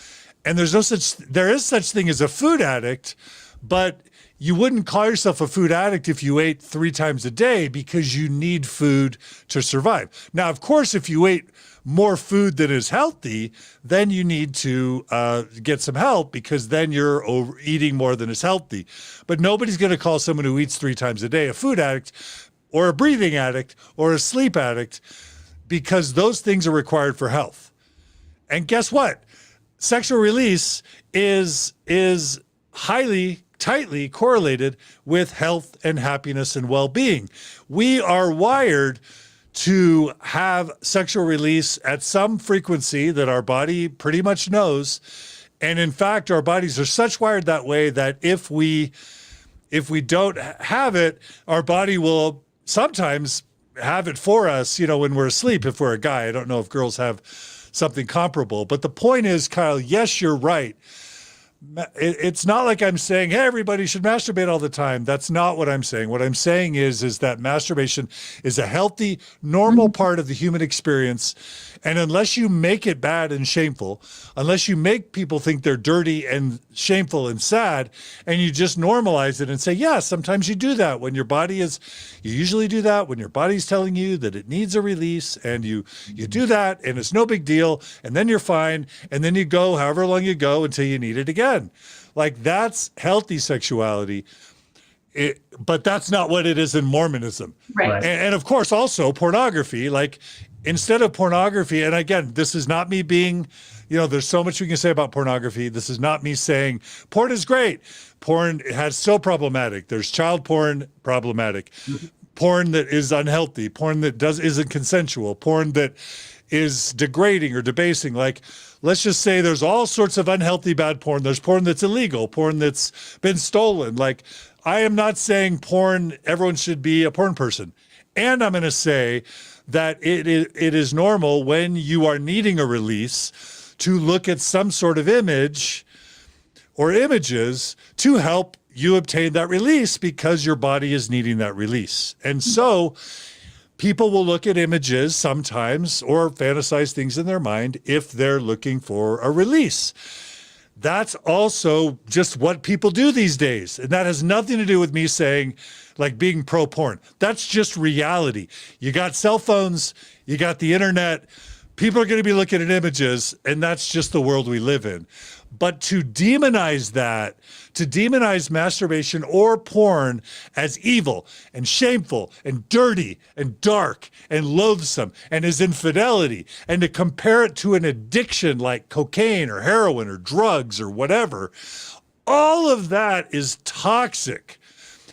And there is such thing as a food addict, but you wouldn't call yourself a food addict if you ate 3 times a day because you need food to survive. Now, of course, if you ate more food than is healthy, then you need to get some help because then you're eating more than is healthy. But nobody's going to call someone who eats 3 times a day a food addict or a breathing addict or a sleep addict because those things are required for health. And guess what? Sexual release is tightly correlated with health and happiness and well-being. We are wired to have sexual release at some frequency that our body pretty much knows. And in fact, our bodies are such wired that way that if we don't have it, our body will sometimes have it for us, when we're asleep, if we're a guy. I don't know if girls have something comparable. But the point is, Kyle, yes, you're right. It's not like I'm saying, hey, everybody should masturbate all the time. That's not what I'm saying. What I'm saying is that masturbation is a healthy, normal part of the human experience. And unless you make it bad and shameful, unless you make people think they're dirty and shameful and sad, and you just normalize it and say, yeah, sometimes you do that when you usually do that when your body's telling you that it needs a release, and you do that and it's no big deal, and then you're fine, and then you go however long you go until you need it again. Like, that's healthy sexuality. But that's not what it is in Mormonism. Right. And of course, also pornography, like instead of pornography, and again, this is not me being, there's so much we can say about pornography. This is not me saying porn is great. Porn has so problematic. There's child porn, problematic. Porn that is unhealthy, porn that isn't consensual, porn that is degrading or debasing. Like, let's just say there's all sorts of unhealthy, bad porn. There's porn that's illegal, porn that's been stolen. Like, I am not saying everyone should be a porn person. And I'm going to say that it is normal when you are needing a release to look at some sort of image or images to help you obtain that release because your body is needing that release. And so people will look at images sometimes or fantasize things in their mind if they're looking for a release. That's also just what people do these days. And that has nothing to do with me saying like being pro porn. That's just reality. You got cell phones, you got the internet, people are going to be looking at images, and that's just the world we live in. But to demonize that, to demonize masturbation or porn as evil and shameful and dirty and dark and loathsome and as infidelity, and to compare it to an addiction like cocaine or heroin or drugs or whatever, all of that is toxic.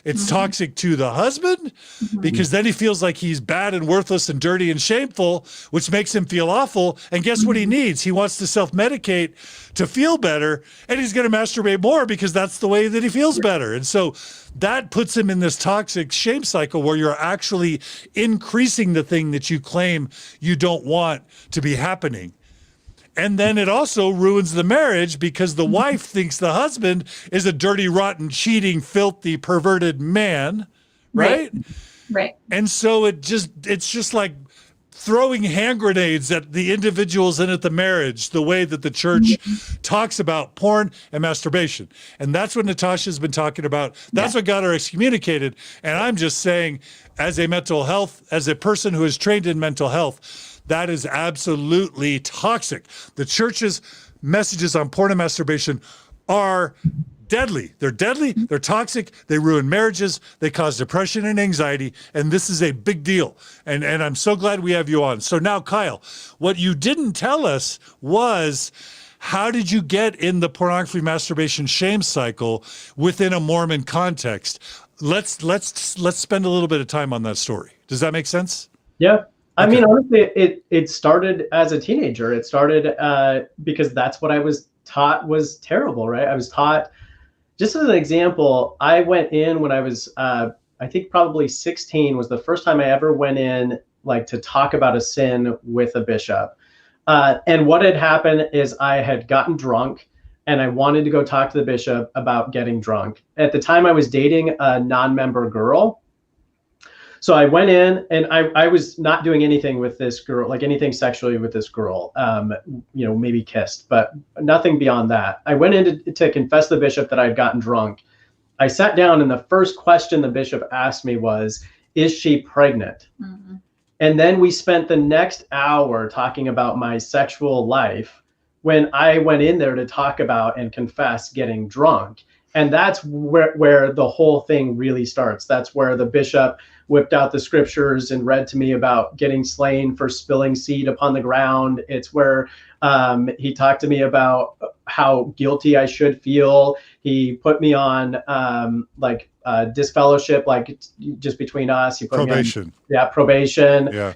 It's toxic to the husband because then he feels like he's bad and worthless and dirty and shameful, which makes him feel awful. And guess what he needs? He wants to self-medicate to feel better, and he's going to masturbate more because that's the way that he feels better. And so that puts him in this toxic shame cycle where you're actually increasing the thing that you claim you don't want to be happening. And then it also ruins the marriage because the wife thinks the husband is a dirty, rotten, cheating, filthy, perverted man, right? Right. And so it's just like throwing hand grenades at the individuals and at the marriage, the way that the church talks about porn and masturbation. And that's what Natasha's been talking about. That's what got her excommunicated. And I'm just saying, as a person who is trained in mental health, that is absolutely toxic. The church's messages on porn and masturbation are deadly. They're deadly, they're toxic, they ruin marriages, they cause depression and anxiety, and this is a big deal. And I'm so glad we have you on. So now, Kyle, what you didn't tell us was, how did you get in the pornography, masturbation, shame cycle within a Mormon context? Let's spend a little bit of time on that story. Does that make sense? Yeah. I mean, honestly, it started as a teenager. It started because that's what I was taught was terrible, right? I was taught, just as an example, I went in when I was, I think probably 16 was the first time I ever went in like to talk about a sin with a bishop. And what had happened is I had gotten drunk and I wanted to go talk to the bishop about getting drunk. At the time I was dating a non-member girl. So I went in and I was not doing anything with this girl, like anything sexually with this girl, maybe kissed, but nothing beyond that. I went in to confess to the bishop that I had gotten drunk. I sat down and the first question the bishop asked me was, is she pregnant? Mm-hmm. And then we spent the next hour talking about my sexual life when I went in there to talk about and confess getting drunk. And that's where the whole thing really starts. That's where the bishop whipped out the scriptures and read to me about getting slain for spilling seed upon the ground. It's where he talked to me about how guilty I should feel. He put me on disfellowship, like just between us. He put probation. Me on, probation. Yeah.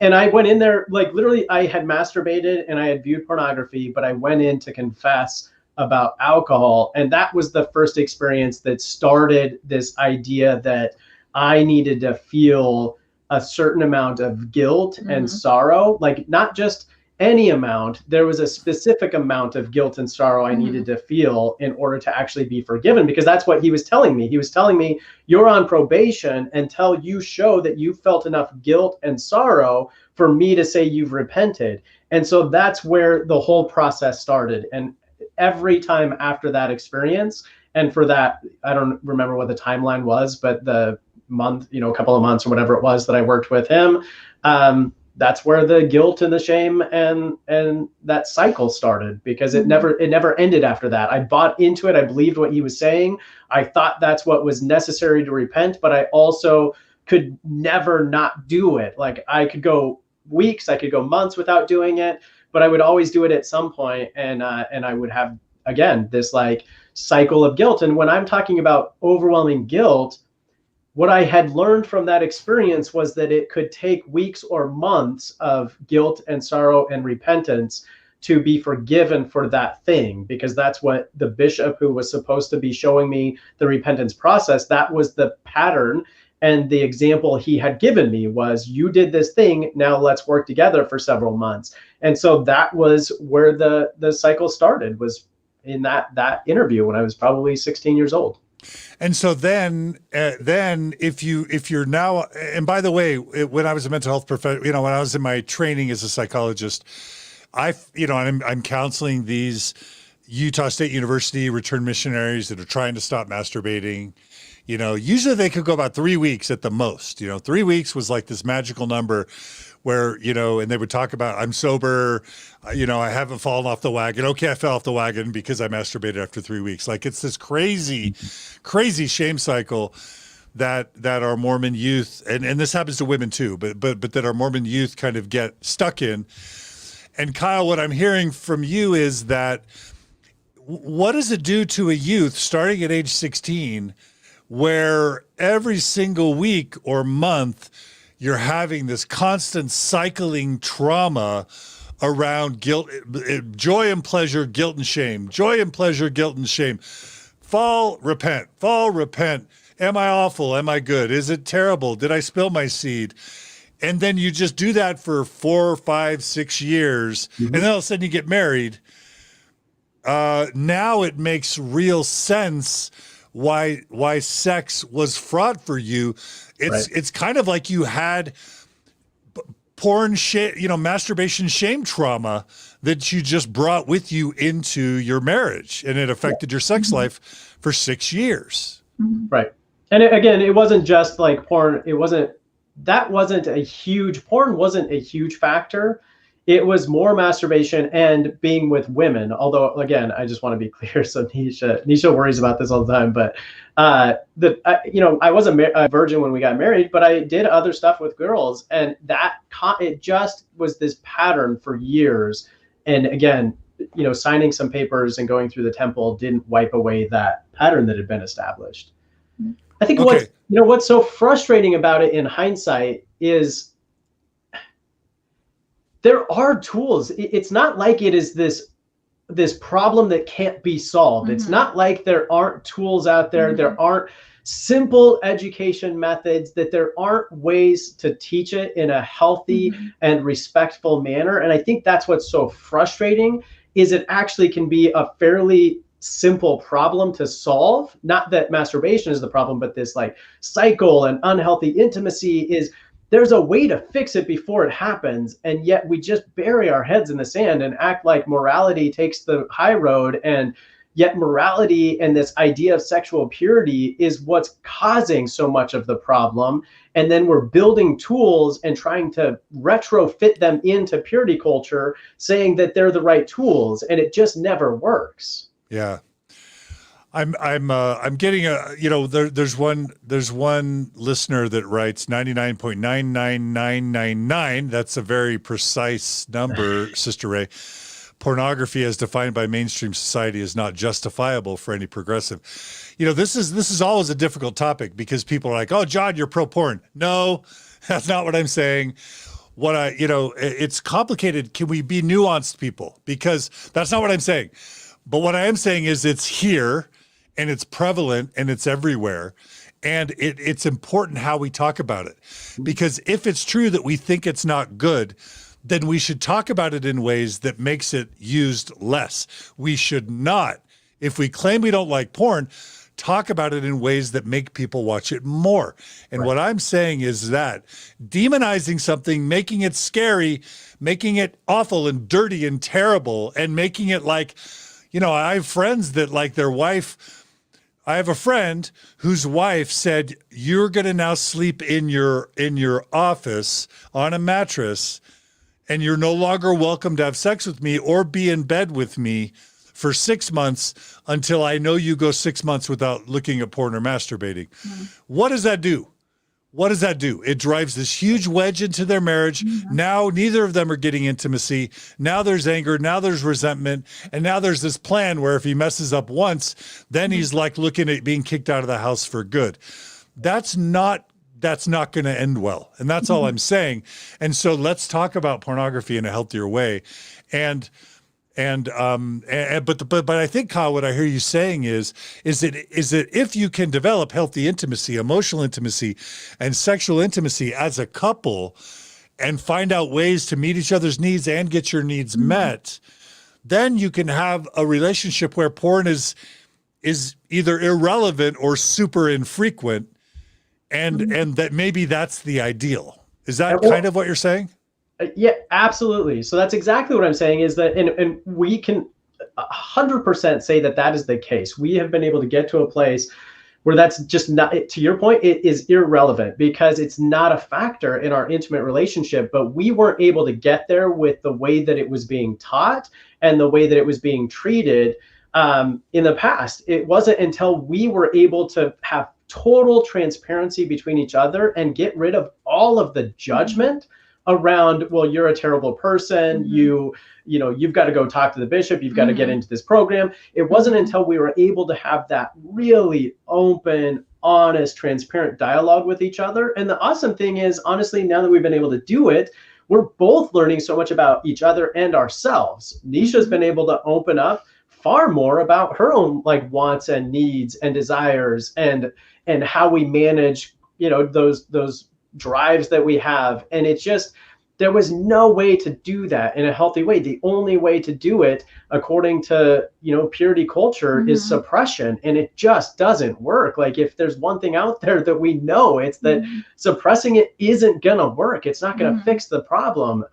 And I went in there, like literally I had masturbated and I had viewed pornography, but I went in to confess about alcohol. And that was the first experience that started this idea that I needed to feel a certain amount of guilt and sorrow, like not just any amount. There was a specific amount of guilt and sorrow I needed to feel in order to actually be forgiven, because that's what he was telling me. He was telling me, you're on probation until you show that you felt enough guilt and sorrow for me to say you've repented. And so that's where the whole process started. And every time after that experience, and for that, I don't remember what the timeline was, but the month, a couple of months or whatever it was that I worked with him, that's where the guilt and the shame and that cycle started, because it never ended after that. I bought into it. I believed what he was saying. I thought that's what was necessary to repent, but I also could never not do it. Like I could go weeks, I could go months without doing it, but I would always do it at some point, and I would have, again, this like cycle of guilt. And when I'm talking about overwhelming guilt, what I had learned from that experience was that it could take weeks or months of guilt and sorrow and repentance to be forgiven for that thing, because that's what the bishop who was supposed to be showing me the repentance process, that was the pattern And the example he had given me was, you did this thing, now let's work together for several months. And so that was where the cycle started, was in that interview when I was probably 16 years old. And so then if you're now, and by the way, when I was a mental health professional, when I was in my training as a psychologist, I'm counseling these Utah State University returned missionaries that are trying to stop masturbating. Usually they could go about 3 weeks at the most. 3 weeks was like this magical number where, and they would talk about, I'm sober, I haven't fallen off the wagon. Okay, I fell off the wagon because I masturbated after 3 weeks. Like, it's this crazy, crazy shame cycle that our Mormon youth, and this happens to women too, but that our Mormon youth kind of get stuck in. And Kyle, what I'm hearing from you is that, what does it do to a youth starting at age 16 where every single week or month you're having this constant cycling trauma around guilt, joy and pleasure, guilt and shame, joy and pleasure, guilt and shame, fall, repent, am I awful, am I good, is it terrible, did I spill my seed? And then you just do that for 4, 5, 6 years, and then all of a sudden you get married. Now it makes real sense why sex was fraught for you. It's kind of like you had porn masturbation shame trauma that you just brought with you into your marriage, and it affected your sex life for 6 years. Right. And it wasn't just like porn. Porn wasn't a huge factor. It was more masturbation and being with women. Although, again, I just want to be clear. So Neesha worries about this all the time. But I wasn't a virgin when we got married, but I did other stuff with girls, and it just was this pattern for years. And again, signing some papers and going through the temple didn't wipe away that pattern that had been established. I think what's so frustrating about it in hindsight is, there are tools. It's not like it is this problem that can't be solved. It's not like there aren't tools out there. There aren't simple education methods, that there aren't ways to teach it in a healthy and respectful manner. And I think that's what's so frustrating, is it actually can be a fairly simple problem to solve. Not that masturbation is the problem, but this like cycle and unhealthy intimacy there's a way to fix it before it happens, and yet we just bury our heads in the sand and act like morality takes the high road, and yet morality and this idea of sexual purity is what's causing so much of the problem. And then we're building tools and trying to retrofit them into purity culture, saying that they're the right tools, and it just never works. Yeah. I'm getting there's one listener that writes 99.99999. That's a very precise number, Sister Ray. Pornography as defined by mainstream society is not justifiable for any progressive. This is always a difficult topic, because people are like, "Oh, John, you're pro porn." No, that's not what I'm saying. It's complicated. Can we be nuanced, people? Because that's not what I'm saying. But what I am saying is, it's here, and it's prevalent, and it's everywhere. And it's important how we talk about it. Because if it's true that we think it's not good, then we should talk about it in ways that makes it used less. We should not, if we claim we don't like porn, talk about it in ways that make people watch it more. And what I'm saying is that demonizing something, making it scary, making it awful and dirty and terrible, and making it like, I have friends that, like, their wife, I have a friend whose wife said, "You're going to now sleep in your office on a mattress, and you're no longer welcome to have sex with me or be in bed with me for 6 months until I know you go 6 months without looking at porn or masturbating." What does that do? What does that do? It drives this huge wedge into their marriage. Now neither of them are getting intimacy. Now there's anger. Now there's resentment. And now there's this plan where if he messes up once, then he's like looking at being kicked out of the house for good. That's not going to end well. And that's all I'm saying. And so let's talk about pornography in a healthier way. And But I think, Kyle, what I hear you saying is that if you can develop healthy intimacy, emotional intimacy, and sexual intimacy as a couple, and find out ways to meet each other's needs and get your needs met, then you can have a relationship where porn is either irrelevant or super infrequent, and that maybe that's the ideal. Is that kind of what you're saying? Yeah, absolutely. So that's exactly what I'm saying, is that, and we can 100% say that that is the case. We have been able to get to a place where that's just not, to your point, it is irrelevant because it's not a factor in our intimate relationship, but we weren't able to get there with the way that it was being taught and the way that it was being treated in the past. It wasn't until we were able to have total transparency between each other and get rid of all of the judgment around, well, you're a terrible person, you've got to go talk to the bishop, you've got to get into this program. It wasn't until we were able to have that really open, honest, transparent dialogue with each other. And the awesome thing is, honestly, now that we've been able to do it, we're both learning so much about each other and ourselves. Neesha's been able to open up far more about her own wants and needs and desires, and how we manage, those drives that we have. And it's just, there was no way to do that in a healthy way. The only way to do it, according to, purity culture, is suppression. And it just doesn't work. If there's one thing out there that we know, it's that suppressing it isn't gonna work. It's not gonna fix the problem.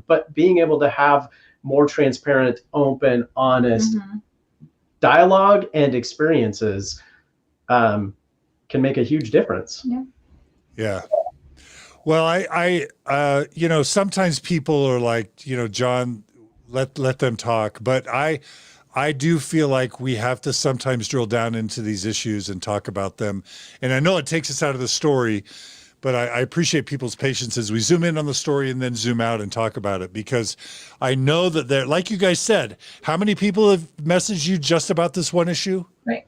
But being able to have more transparent, open, honest dialogue and experiences can make a huge difference. Yeah. Well, I sometimes people are like, John, let them talk. But I do feel like we have to sometimes drill down into these issues and talk about them. And I know it takes us out of the story, but I appreciate people's patience as we zoom in on the story and then zoom out and talk about it, because I know that there, like you guys said, how many people have messaged you just about this one issue? Right.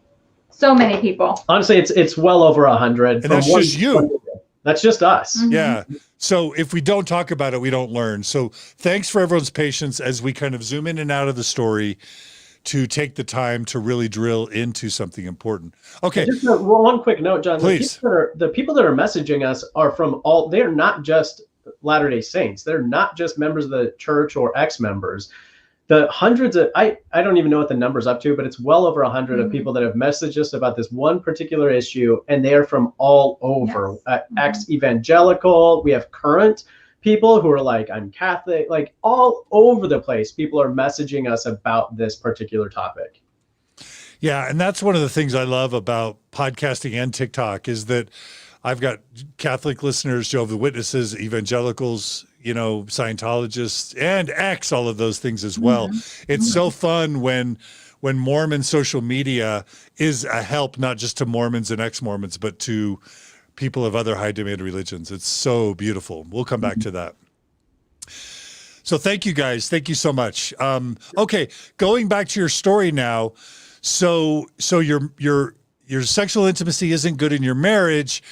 So many people. Honestly, it's well over 100. And that's just you. That's just us. Yeah. So if we don't talk about it, we don't learn. So thanks for everyone's patience as we kind of zoom in and out of the story to take the time to really drill into something important. Okay. Just one quick note, John. Please. The people that are messaging us are from they're not just Latter-day Saints. They're not just members of the church or ex-members. The hundreds of, I don't even know what the number's up to, but it's well over 100 of people that have messaged us about this one particular issue, and they are from all over. Ex-evangelical, we have current people who are like, I'm Catholic, all over the place. People are messaging us about this particular topic. Yeah, and that's one of the things I love about podcasting and TikTok is that I've got Catholic listeners, Jehovah's Witnesses, evangelicals, Scientologists, and all of those things as well. It's so fun when Mormon social media is a help, not just to Mormons and ex-Mormons, but to people of other high demand religions. It's so beautiful. We'll come back to that. So thank you guys. Thank you so much. Okay, going back to your story now. So your sexual intimacy isn't good in your marriage,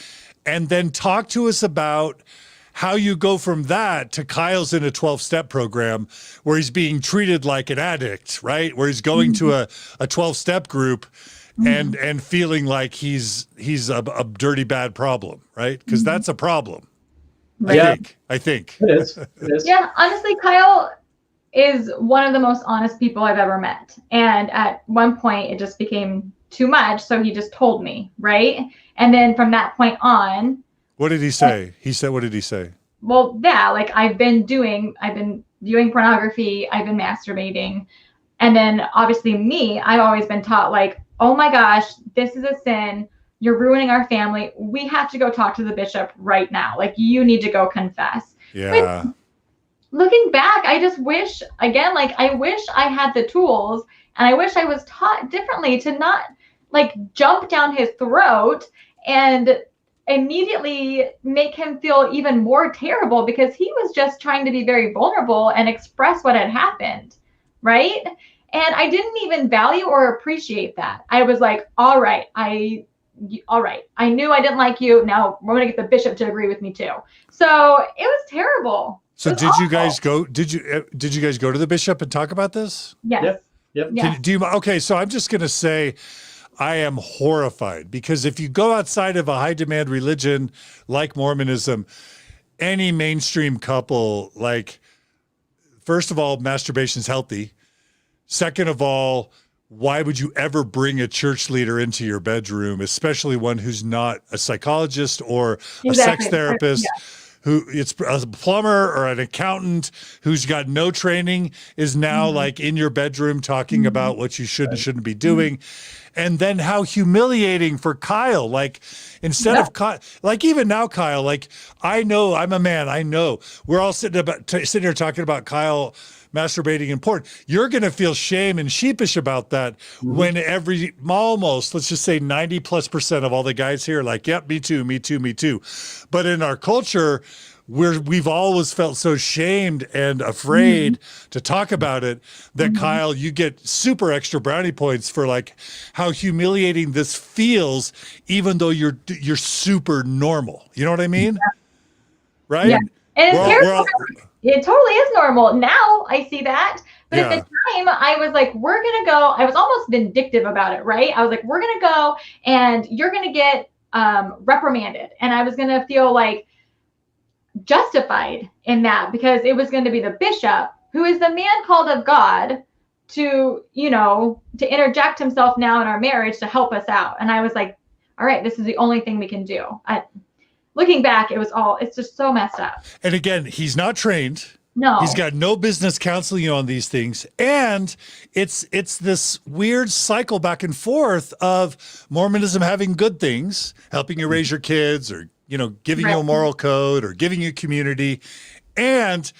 and then talk to us about how you go from that to Kyle's in a 12-step program where he's being treated like an addict, right? Where he's going to a 12-step group and feeling like he's a dirty, bad problem, right? Because that's a problem. Right. I think. It is. Yeah, honestly, Kyle is one of the most honest people I've ever met. And at one point, it just became too much. So he just told me, right? And then from that point on. What did he say? What did he say? Well, yeah, I've been viewing pornography, I've been masturbating. And then obviously I've always been taught oh my gosh, this is a sin. You're ruining our family. We have to go talk to the bishop right now. You need to go confess. Yeah. But looking back, I just wish, again, I wish I had the tools, and I wish I was taught differently to not jump down his throat and immediately make him feel even more terrible, because he was just trying to be very vulnerable and express what had happened, right? And I didn't even value or appreciate that. I was like, all right, I knew I didn't like you. Now we're going to get the bishop to agree with me too. So it was terrible. So It was did you awful. guys go? Did you guys go to the bishop and talk about this? Yes. Yep. Yes. Do you? Okay, so I'm just gonna say, I am horrified because if you go outside of a high demand religion like Mormonism, any mainstream couple, like, first of all, masturbation's healthy. Second of all, why would you ever bring a church leader into your bedroom, especially one who's not a psychologist or a sex therapist? Yeah. Who it's a plumber or an accountant who's got no training is now like in your bedroom talking about what you should and shouldn't be doing. And then how humiliating for Kyle. Like instead of like even now, Kyle, like I know I'm a man. I know we're all sitting here talking about Kyle masturbating in porn. You're going to feel shame and sheepish about that when almost, let's just say 90+% of all the guys here are like, yep, me too, me too, me too. But in our culture, we've always felt so shamed and afraid to talk about it that Kyle, you get super extra brownie points for like how humiliating this feels, even though you're super normal. You know what I mean? Yeah. Right? Yeah. And it totally is normal. Now I see that. But at the time I was like, we're going to go. I was almost vindictive about it, right? I was like, we're going to go and you're going to get reprimanded. And I was going to feel like justified in that because it was going to be the bishop who is the man called of God to, to interject himself now in our marriage to help us out. And I was like, all right, this is the only thing we can do. Looking back, it's just so messed up. And again, he's not trained. No. He's got no business counseling you on these things. And it's this weird cycle back and forth of Mormonism having good things, helping you raise your kids or, giving you a moral code or giving you community. And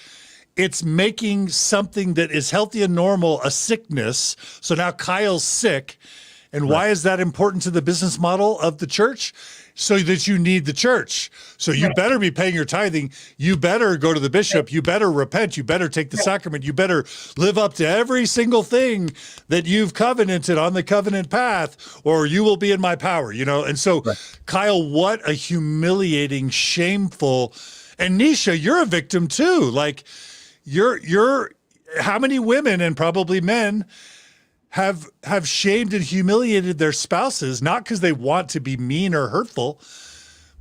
it's making something that is healthy and normal a sickness. So now Kyle's sick. And why is that important to the business model of the church? So that you need the church. So you better be paying your tithing. You better go to the bishop. You better repent. You better take the sacrament. You better live up to every single thing that you've covenanted on the covenant path, or you will be in my power, And so, Kyle, what a humiliating, shameful, and Neesha, you're a victim too. Like you're how many women and probably men have shamed and humiliated their spouses, not because they want to be mean or hurtful,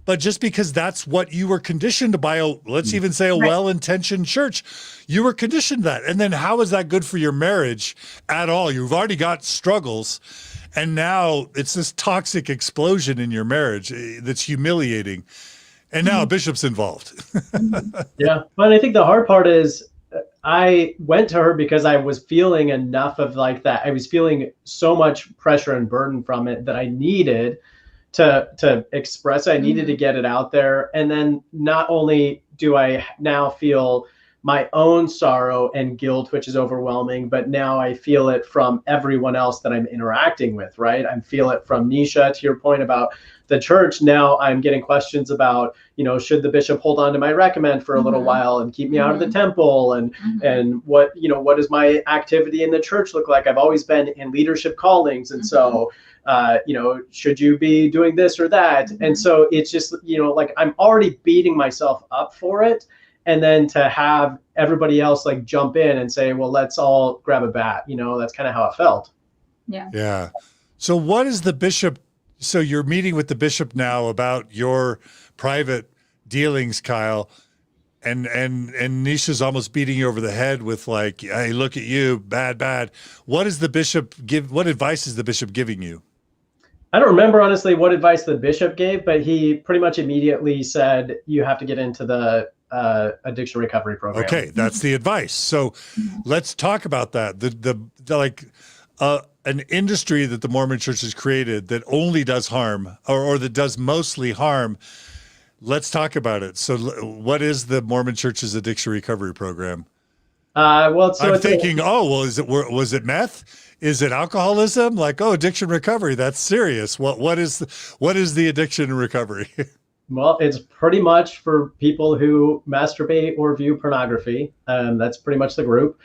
but just because that's what you were conditioned by let's even say a well-intentioned church. You were conditioned that. And then how is that good for your marriage at all? You've already got struggles. And now it's this toxic explosion in your marriage that's humiliating. And now a bishop's involved. Yeah. But I think the hard part is, I went to her because I was feeling enough of like that. I was feeling so much pressure and burden from it that I needed to express it. I needed to get it out there. And then not only do I now feel my own sorrow and guilt, which is overwhelming, but now I feel it from everyone else that I'm interacting with, right? I feel it from Neesha, to your point about the church. Now I'm getting questions about, should the bishop hold on to my recommend for a little while and keep me out of the temple? And what does my activity in the church look like? I've always been in leadership callings. And so, should you be doing this or that? And so it's just, like I'm already beating myself up for it. And then to have everybody else like jump in and say, well, let's all grab a bat, that's kind of how it felt. Yeah. Yeah. So what is the bishop? So you're meeting with the bishop now about your private dealings, Kyle, and Neesha's almost beating you over the head with like, hey, look at you, bad. What is the bishop what advice is the bishop giving you? I don't remember honestly what advice the bishop gave, but he pretty much immediately said, you have to get into the addiction recovery program. Okay, that's the advice. So let's talk about that. An industry that the Mormon Church has created that only does harm or that does mostly harm. Let's talk about it. So what is the Mormon Church's addiction recovery program? Was it meth? Is it alcoholism? Like, addiction recovery, that's serious. What is the addiction recovery? Well, it's pretty much for people who masturbate or view pornography. That's pretty much the group.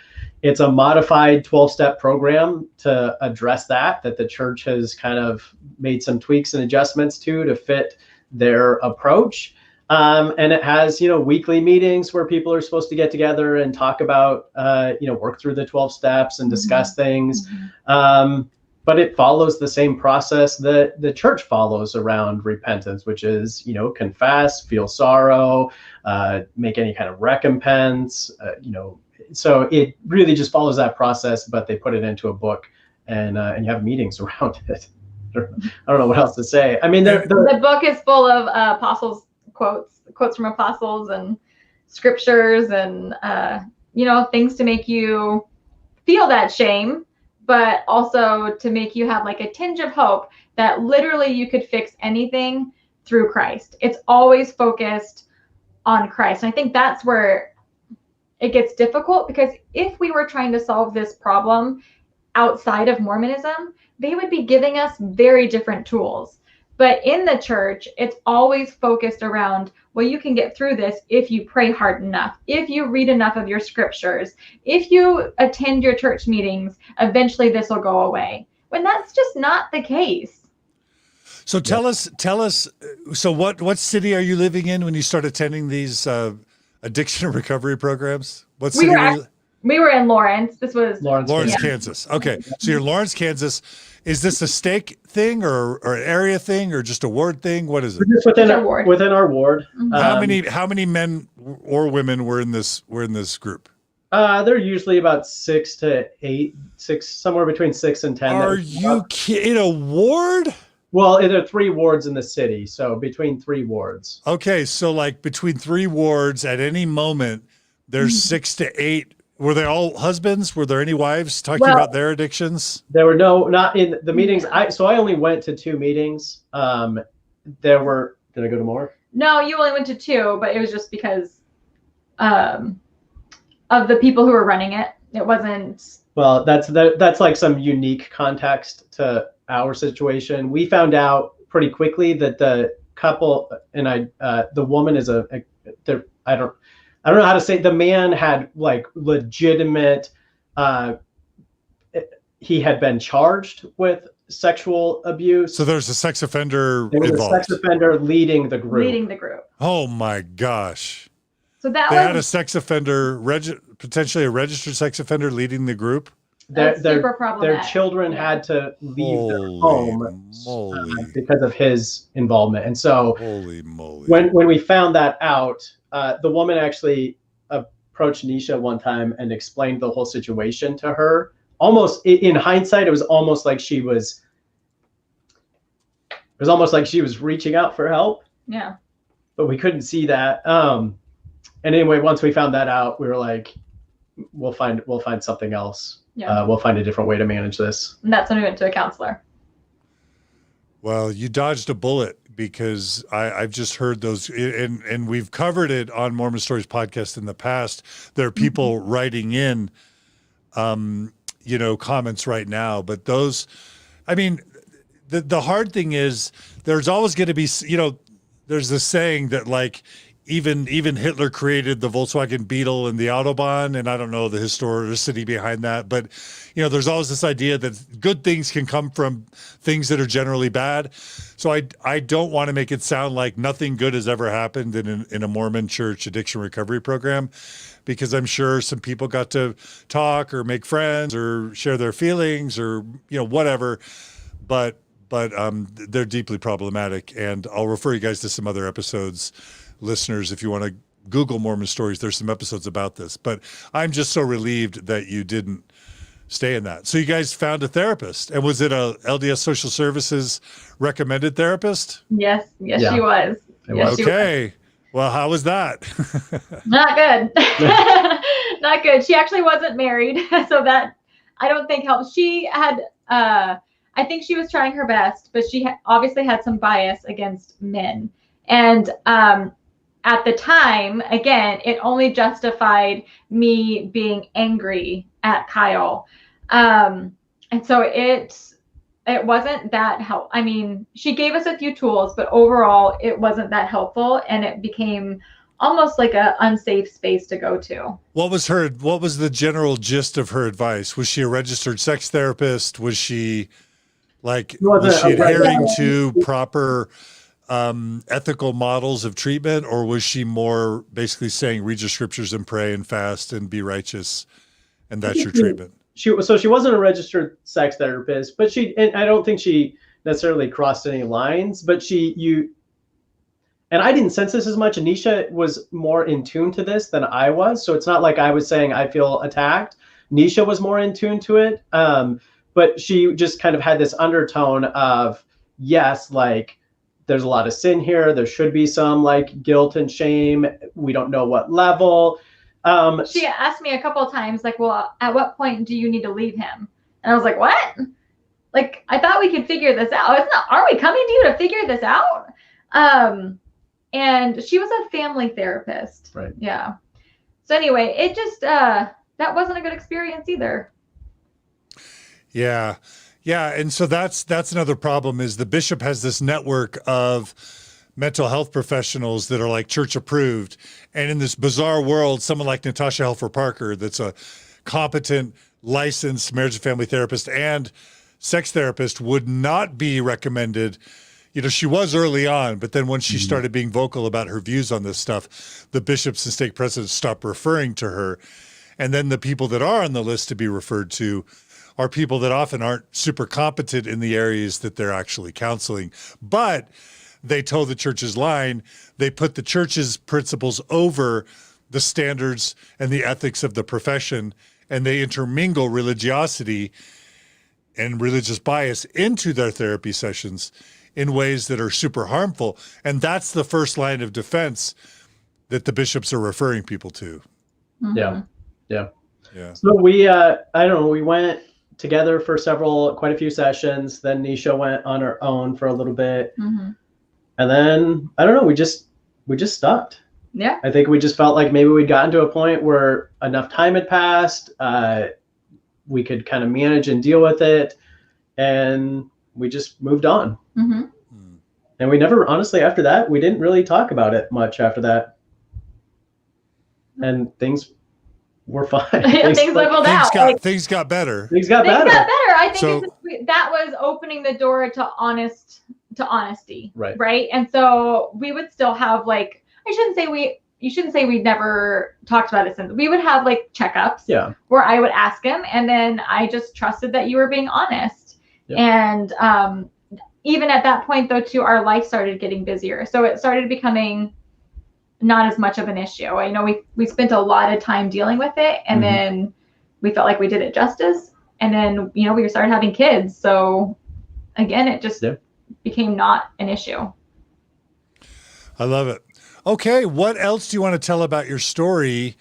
It's a modified 12-step program to address that the church has kind of made some tweaks and adjustments to fit their approach. And it has, weekly meetings where people are supposed to get together and talk about, work through the 12 steps and discuss things. But it follows the same process that the church follows around repentance, which is, confess, feel sorrow, make any kind of recompense, so it really just follows that process, but they put it into a book and you have meetings around it. I don't know what else to say. I mean, the book is full of apostles quotes from apostles and scriptures and, things to make you feel that shame, but also to make you have like a tinge of hope that literally you could fix anything through Christ. It's always focused on Christ. And I think that's where it gets difficult, because if we were trying to solve this problem outside of Mormonism, they would be giving us very different tools. But in the church, it's always focused around, well, you can get through this if you pray hard enough, if you read enough of your scriptures, if you attend your church meetings, eventually this will go away. When that's just not the case. So tell us, so what city are you living in when you start attending these addiction and recovery programs? What city we were in Lawrence. This was Lawrence, Kansas. Okay. So you're Lawrence, Kansas. Is this a stake thing or an area thing or just a ward thing? What is it? Just within our ward. How many men or women were in this group? They're usually about 6 to 8, somewhere between 6 and 10. Are you kidding? In a ward? Well, there are 3 wards in the city, so between 3 wards. Okay, so like between 3 wards at any moment, there's 6 to 8. Were they all husbands? Were there any wives talking about their addictions? There were not in the meetings. I only went to 2 meetings. Did I go to more? No, you only went to 2, but it was just because of the people who were running it. It wasn't. Well, that's like some unique context to our situation. We found out pretty quickly that the couple and the woman is I don't know how to say, the man had like legitimate, he had been charged with sexual abuse. So there's a sex offender involved. A sex offender leading the group. Oh my gosh. So they had a sex offender, potentially a registered sex offender leading the group. Super problematic. Their children had to leave their home because of his involvement. And so holy moly. When we found that out, the woman actually approached Neesha one time and explained the whole situation to her. Almost in hindsight, it was almost like she was reaching out for help. Yeah. But we couldn't see that. And anyway, once we found that out, we were like, we'll find something else. Yeah. We'll find a different way to manage this. And that's when we went to a counselor. Well, you dodged a bullet, because I've just heard those, and we've covered it on Mormon Stories podcast in the past. There are people writing in, comments right now, but those, I mean, the hard thing is there's always going to be, there's this saying that like, even Hitler created the Volkswagen Beetle and the Autobahn, and I don't know the historicity behind that, but there's always this idea that good things can come from things that are generally bad. So I don't want to make it sound like nothing good has ever happened in a Mormon church addiction recovery program, because I'm sure some people got to talk or make friends or share their feelings or whatever, but they're deeply problematic, and I'll refer you guys to some other episodes. Listeners, if you want to Google Mormon Stories, there's some episodes about this, but I'm just so relieved that you didn't stay in that. So you guys found a therapist, and was it a LDS Social Services recommended therapist? Yes, she was. Yes, okay. Well, how was that? Not good. Not good. She actually wasn't married, so that I don't think helped. She had, I think she was trying her best, but she obviously had some bias against men. And at the time, again, it only justified me being angry at Kyle. And so it wasn't that helpful. I mean, she gave us a few tools, but overall it wasn't that helpful, and it became almost like an unsafe space to go to. What was the general gist of her advice? Was she a registered sex therapist? Was she adhering to proper ethical models of treatment, or was she more basically saying, read your scriptures and pray and fast and be righteous, and that's your treatment? She wasn't a registered sex therapist, but and I don't think she necessarily crossed any lines, but and I didn't sense this as much. Neesha was more in tune to this than I was. So it's not like I was saying I feel attacked. Neesha was more in tune to it. But she just kind of had this undertone of, yes, like there's a lot of sin here. There should be some like guilt and shame. We don't know what level. She asked me a couple of times, like, well, at what point do you need to leave him? And I was like, what? Like, I thought we could figure this out. Are we coming to you to figure this out? And she was a family therapist. Right. Yeah. So anyway, it just, that wasn't a good experience either. Yeah. Yeah. And so that's another problem, is the bishop has this network of mental health professionals that are like church approved. And in this bizarre world, someone like Natasha Helfer Parker, that's a competent, licensed marriage and family therapist and sex therapist, would not be recommended. You know, she was early on, but then when she started being vocal about her views on this stuff, the bishops and stake presidents stopped referring to her. And then the people that are on the list to be referred to are people that often aren't super competent in the areas that they're actually counseling. But they toe the church's line. They put the church's principles over the standards and the ethics of the profession, and they intermingle religiosity and religious bias into their therapy sessions in ways that are super harmful. And that's the first line of defense that the bishops are referring people to. Yeah. Yeah. Yeah. So we, I don't know, we went together for quite a few sessions. Then Neesha went on her own for a little bit. Mm-hmm. And then, I don't know, we just stopped. Yeah. I think we just felt like maybe we'd gotten to a point where enough time had passed. We could kind of manage and deal with it. And we just moved on. Mm-hmm. And we never, honestly, after that, we didn't really talk about it much after that. And things were fine. Things leveled out. Things got better. Things got better. I think that was opening the door to honesty. Right. And so we would still have like, you shouldn't say we'd never talked about it since. We would have like checkups. Yeah. Where I would ask him, and then I just trusted that you were being honest. Yep. And even at that point though too, our life started getting busier. So it started becoming not as much of an issue. I know we spent a lot of time dealing with it, and then we felt like we did it justice. And then, you know, we started having kids. So again, it just became not an issue. I love it. Okay. What else do you want to tell about your story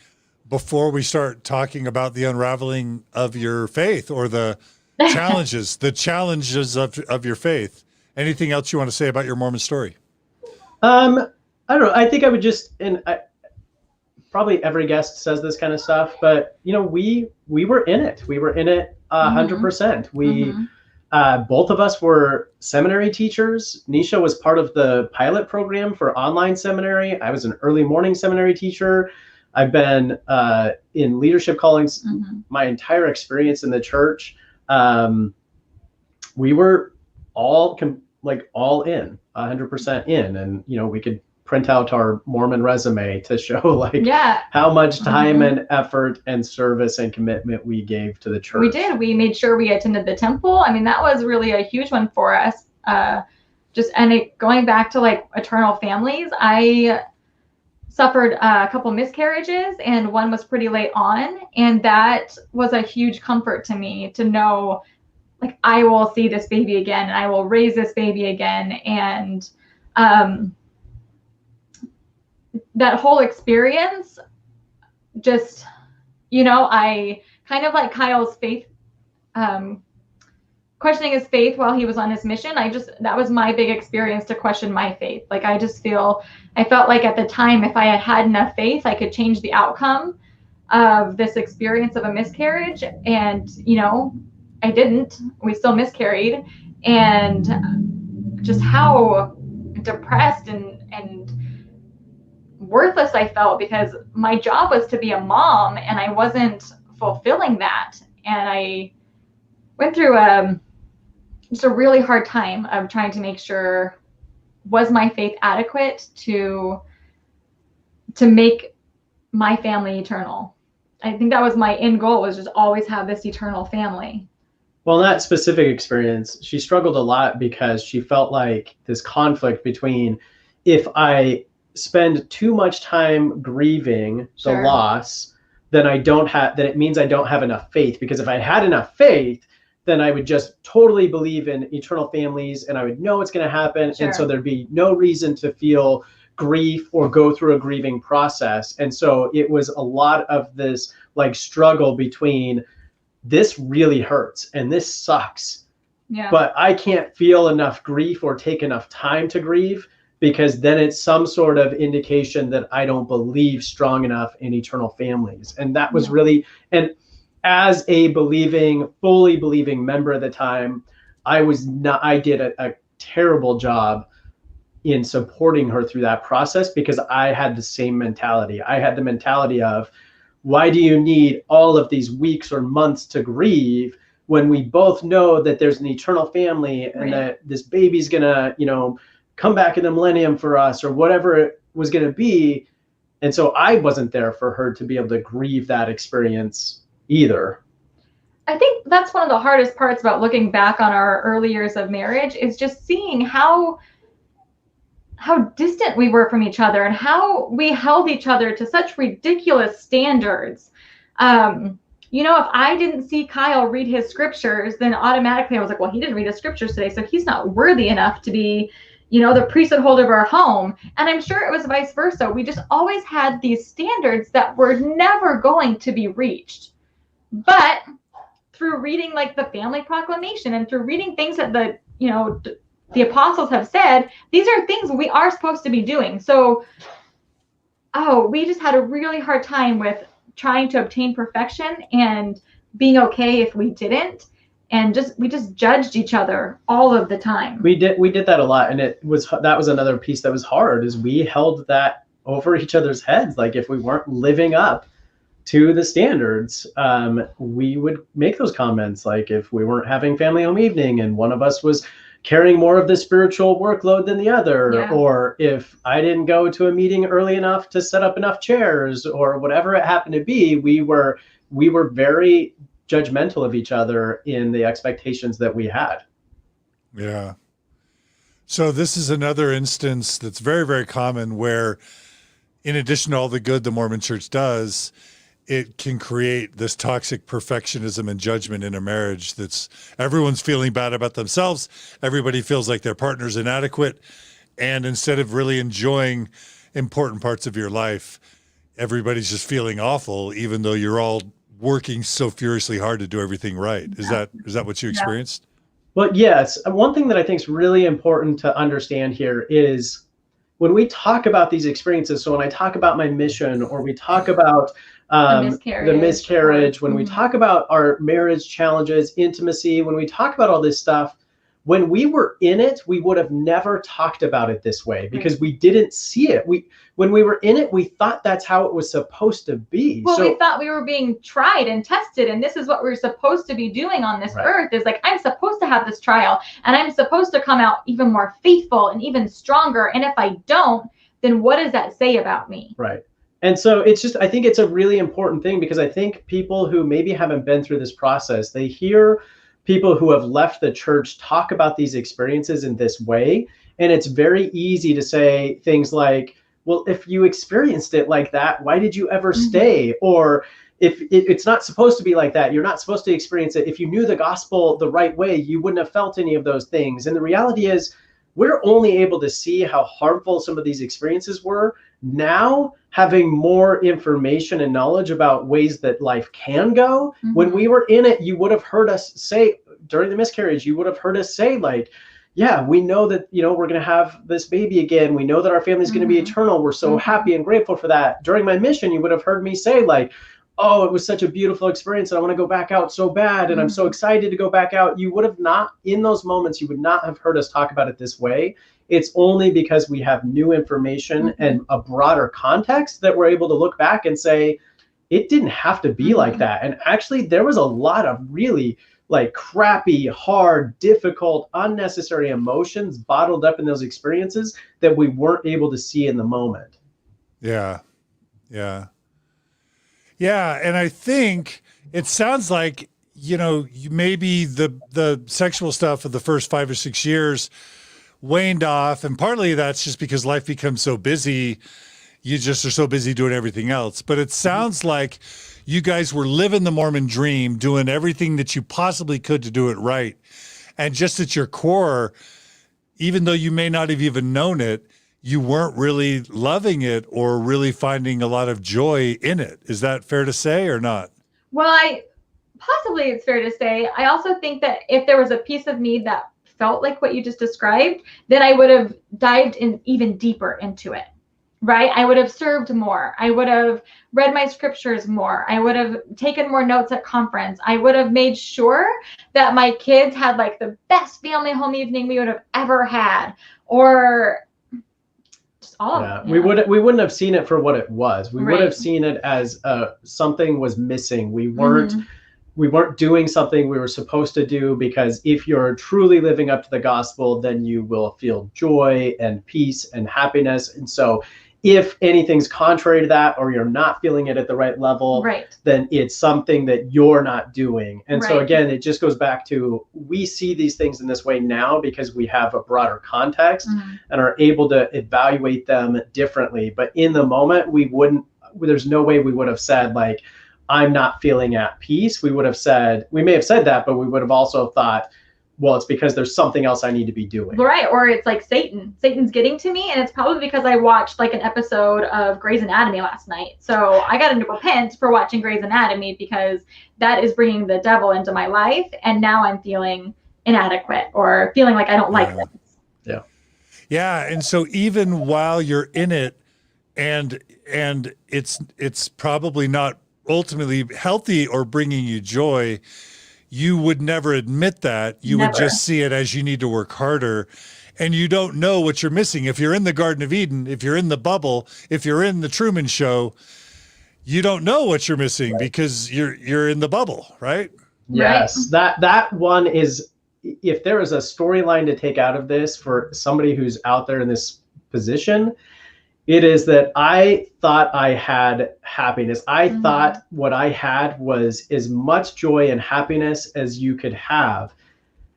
before we start talking about the unraveling of your faith, or the challenges, of your faith? Anything else you want to say about your Mormon story? I don't know. I think I would just, probably every guest says this kind of stuff, but you know, we were in it. We were in it 100%. We, both of us were seminary teachers. Neesha was part of the pilot program for online seminary. I was an early morning seminary teacher. I've been in leadership callings my entire experience in the church. We were all in, 100% in, and you know, we could print out our Mormon resume to show how much time and effort and service and commitment we gave to the church. We did. We made sure we attended the temple. I mean, that was really a huge one for us. Going back to like eternal families, I suffered a couple miscarriages, and one was pretty late on. And that was a huge comfort to me to know, like, I will see this baby again, and I will raise this baby again. And that whole experience, just, you know, I kind of like Kyle's faith, questioning his faith while he was on his mission. That was my big experience, to question my faith. Like, I felt like at the time, if I had had enough faith, I could change the outcome of this experience of a miscarriage. And, you know, I didn't. We still miscarried. And just how depressed and worthless I felt, because my job was to be a mom, and I wasn't fulfilling that. And I went through just a really hard time of trying to make sure was my faith adequate to make my family eternal? I think that was my end goal, was just always have this eternal family. Well, in that specific experience, she struggled a lot because she felt like this conflict between, if I spend too much time grieving the loss, then it means I don't have enough faith. Because if I had enough faith, then I would just totally believe in eternal families and I would know it's going to happen. And so there'd be no reason to feel grief or go through a grieving process. And so it was a lot of this like struggle between, this really hurts and this sucks, but I can't feel enough grief or take enough time to grieve, because then it's some sort of indication that I don't believe strong enough in eternal families. And that was really, and as a fully believing member at the time, I did a terrible job in supporting her through that process, because I had the same mentality. I had the mentality of, why do you need all of these weeks or months to grieve when we both know that there's an eternal family and that this baby's gonna, come back in the millennium for us, or whatever it was gonna be. And so I wasn't there for her to be able to grieve that experience either. I think that's one of the hardest parts about looking back on our early years of marriage, is just seeing how distant we were from each other and how we held each other to such ridiculous standards. If I didn't see Kyle read his scriptures, then automatically I was like, well, he didn't read his scriptures today, so he's not worthy enough to be, the priesthood holder of our home. And I'm sure it was vice versa. We just always had these standards that were never going to be reached. But through reading like the family proclamation and through reading things that the apostles have said, these are things we are supposed to be doing. So, we just had a really hard time with trying to obtain perfection and being okay if we didn't. And we just judged each other all of the time. We did that a lot. And that was another piece that was hard, is we held that over each other's heads. Like if we weren't living up to the standards, we would make those comments. Like if we weren't having family home evening and one of us was carrying more of the spiritual workload than the other, or if I didn't go to a meeting early enough to set up enough chairs, or whatever it happened to be, we were very judgmental of each other in the expectations that we had. Yeah. So this is another instance that's very, very common, where in addition to all the good the Mormon Church does, it can create this toxic perfectionism and judgment in a marriage. That's everyone's feeling bad about themselves. Everybody feels like their partner's inadequate. And instead of really enjoying important parts of your life, everybody's just feeling awful, even though you're all working so furiously hard to do everything right. Is that what you experienced? Well, yes. One thing that I think is really important to understand here is when we talk about these experiences, so when I talk about my mission, or we talk about the miscarriage, when we talk about our marriage challenges, intimacy, when we talk about all this stuff, when we were in it, we would have never talked about it this way, because we didn't see it. When we were in it, we thought that's how it was supposed to be. Well, we thought we were being tried and tested, and this is what we're supposed to be doing on this earth, is like, I'm supposed to have this trial, and I'm supposed to come out even more faithful and even stronger. And if I don't, then what does that say about me? Right. And so I think it's a really important thing, because I think people who maybe haven't been through this process, they hear people who have left the church talk about these experiences in this way. And it's very easy to say things like, well, if you experienced it like that, why did you ever stay? Or if it's not supposed to be like that, you're not supposed to experience it. If you knew the gospel the right way, you wouldn't have felt any of those things. And the reality is, we're only able to see how harmful some of these experiences were now, having more information and knowledge about ways that life can go. When we were in it, you would have heard us say during the miscarriage, you would have heard us say like, yeah, we know that, we're going to have this baby again. We know that our family is going to be eternal. We're so happy and grateful for that. During my mission, you would have heard me say like, oh, it was such a beautiful experience and I want to go back out so bad. And I'm so excited to go back out. You would have not, in those moments, you would not have heard us talk about it this way. It's only because we have new information and a broader context that we're able to look back and say, it didn't have to be like that. And actually, there was a lot of really like crappy, hard, difficult, unnecessary emotions bottled up in those experiences that we weren't able to see in the moment. Yeah. Yeah. Yeah. And I think it sounds like, maybe the sexual stuff of the first 5 or 6 years waned off. And partly that's just because life becomes so busy. You just are so busy doing everything else. But it sounds like you guys were living the Mormon dream, doing everything that you possibly could to do it right. And just at your core, even though you may not have even known it, you weren't really loving it or really finding a lot of joy in it. Is that fair to say or not? Well, possibly it's fair to say. I also think that if there was a piece of me that felt like what you just described, then I would have dived in even deeper into it. Right? I would have served more. I would have read my scriptures more. I would have taken more notes at conference. I would have made sure that my kids had like the best family home evening we would have ever had, or just all of it. We wouldn't have seen it for what it was. We would have seen it as something was missing. We weren't doing something we were supposed to do, because if you're truly living up to the gospel, then you will feel joy and peace and happiness. And so if anything's contrary to that, or you're not feeling it at the right level, then it's something that you're not doing. And so again, it just goes back to, we see these things in this way now because we have a broader context and are able to evaluate them differently. But in the moment, there's no way we would have said like, I'm not feeling at peace. We may have said that, but we would have also thought, well, it's because there's something else I need to be doing. Right. Or it's like Satan's getting to me. And it's probably because I watched like an episode of Grey's Anatomy last night. So I got to repent for watching Grey's Anatomy, because that is bringing the devil into my life. And now I'm feeling inadequate or feeling like I don't like this. Yeah. Yeah. And so even while you're in it, and it's probably not ultimately healthy or bringing you joy, you would never admit that. You would just see it as you need to work harder, and you don't know what you're missing. If you're in the Garden of Eden, if you're in the bubble, if you're in the Truman Show, you don't know what you're missing because you're in the bubble, right? Yes. That one is, if there is a storyline to take out of this for somebody who's out there in this position, it is that I thought I had happiness. I thought what I had was as much joy and happiness as you could have.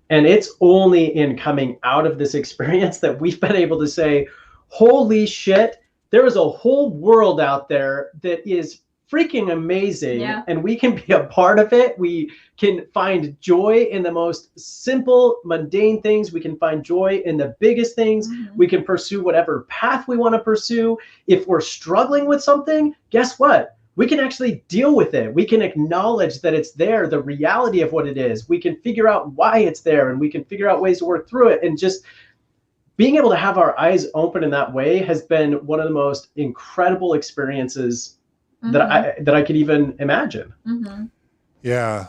And it's only in coming out of this experience that we've been able to say, holy shit, there is a whole world out there that is freaking amazing, and we can be a part of it. We can find joy in the most simple, mundane things. We can find joy in the biggest things. We can pursue whatever path we want to pursue. If we're struggling with something, guess what? We can actually deal with it. We can acknowledge that it's there, the reality of what it is. We can figure out why it's there, and we can figure out ways to work through it. And just being able to have our eyes open in that way has been one of the most incredible experiences that I could even imagine. Yeah.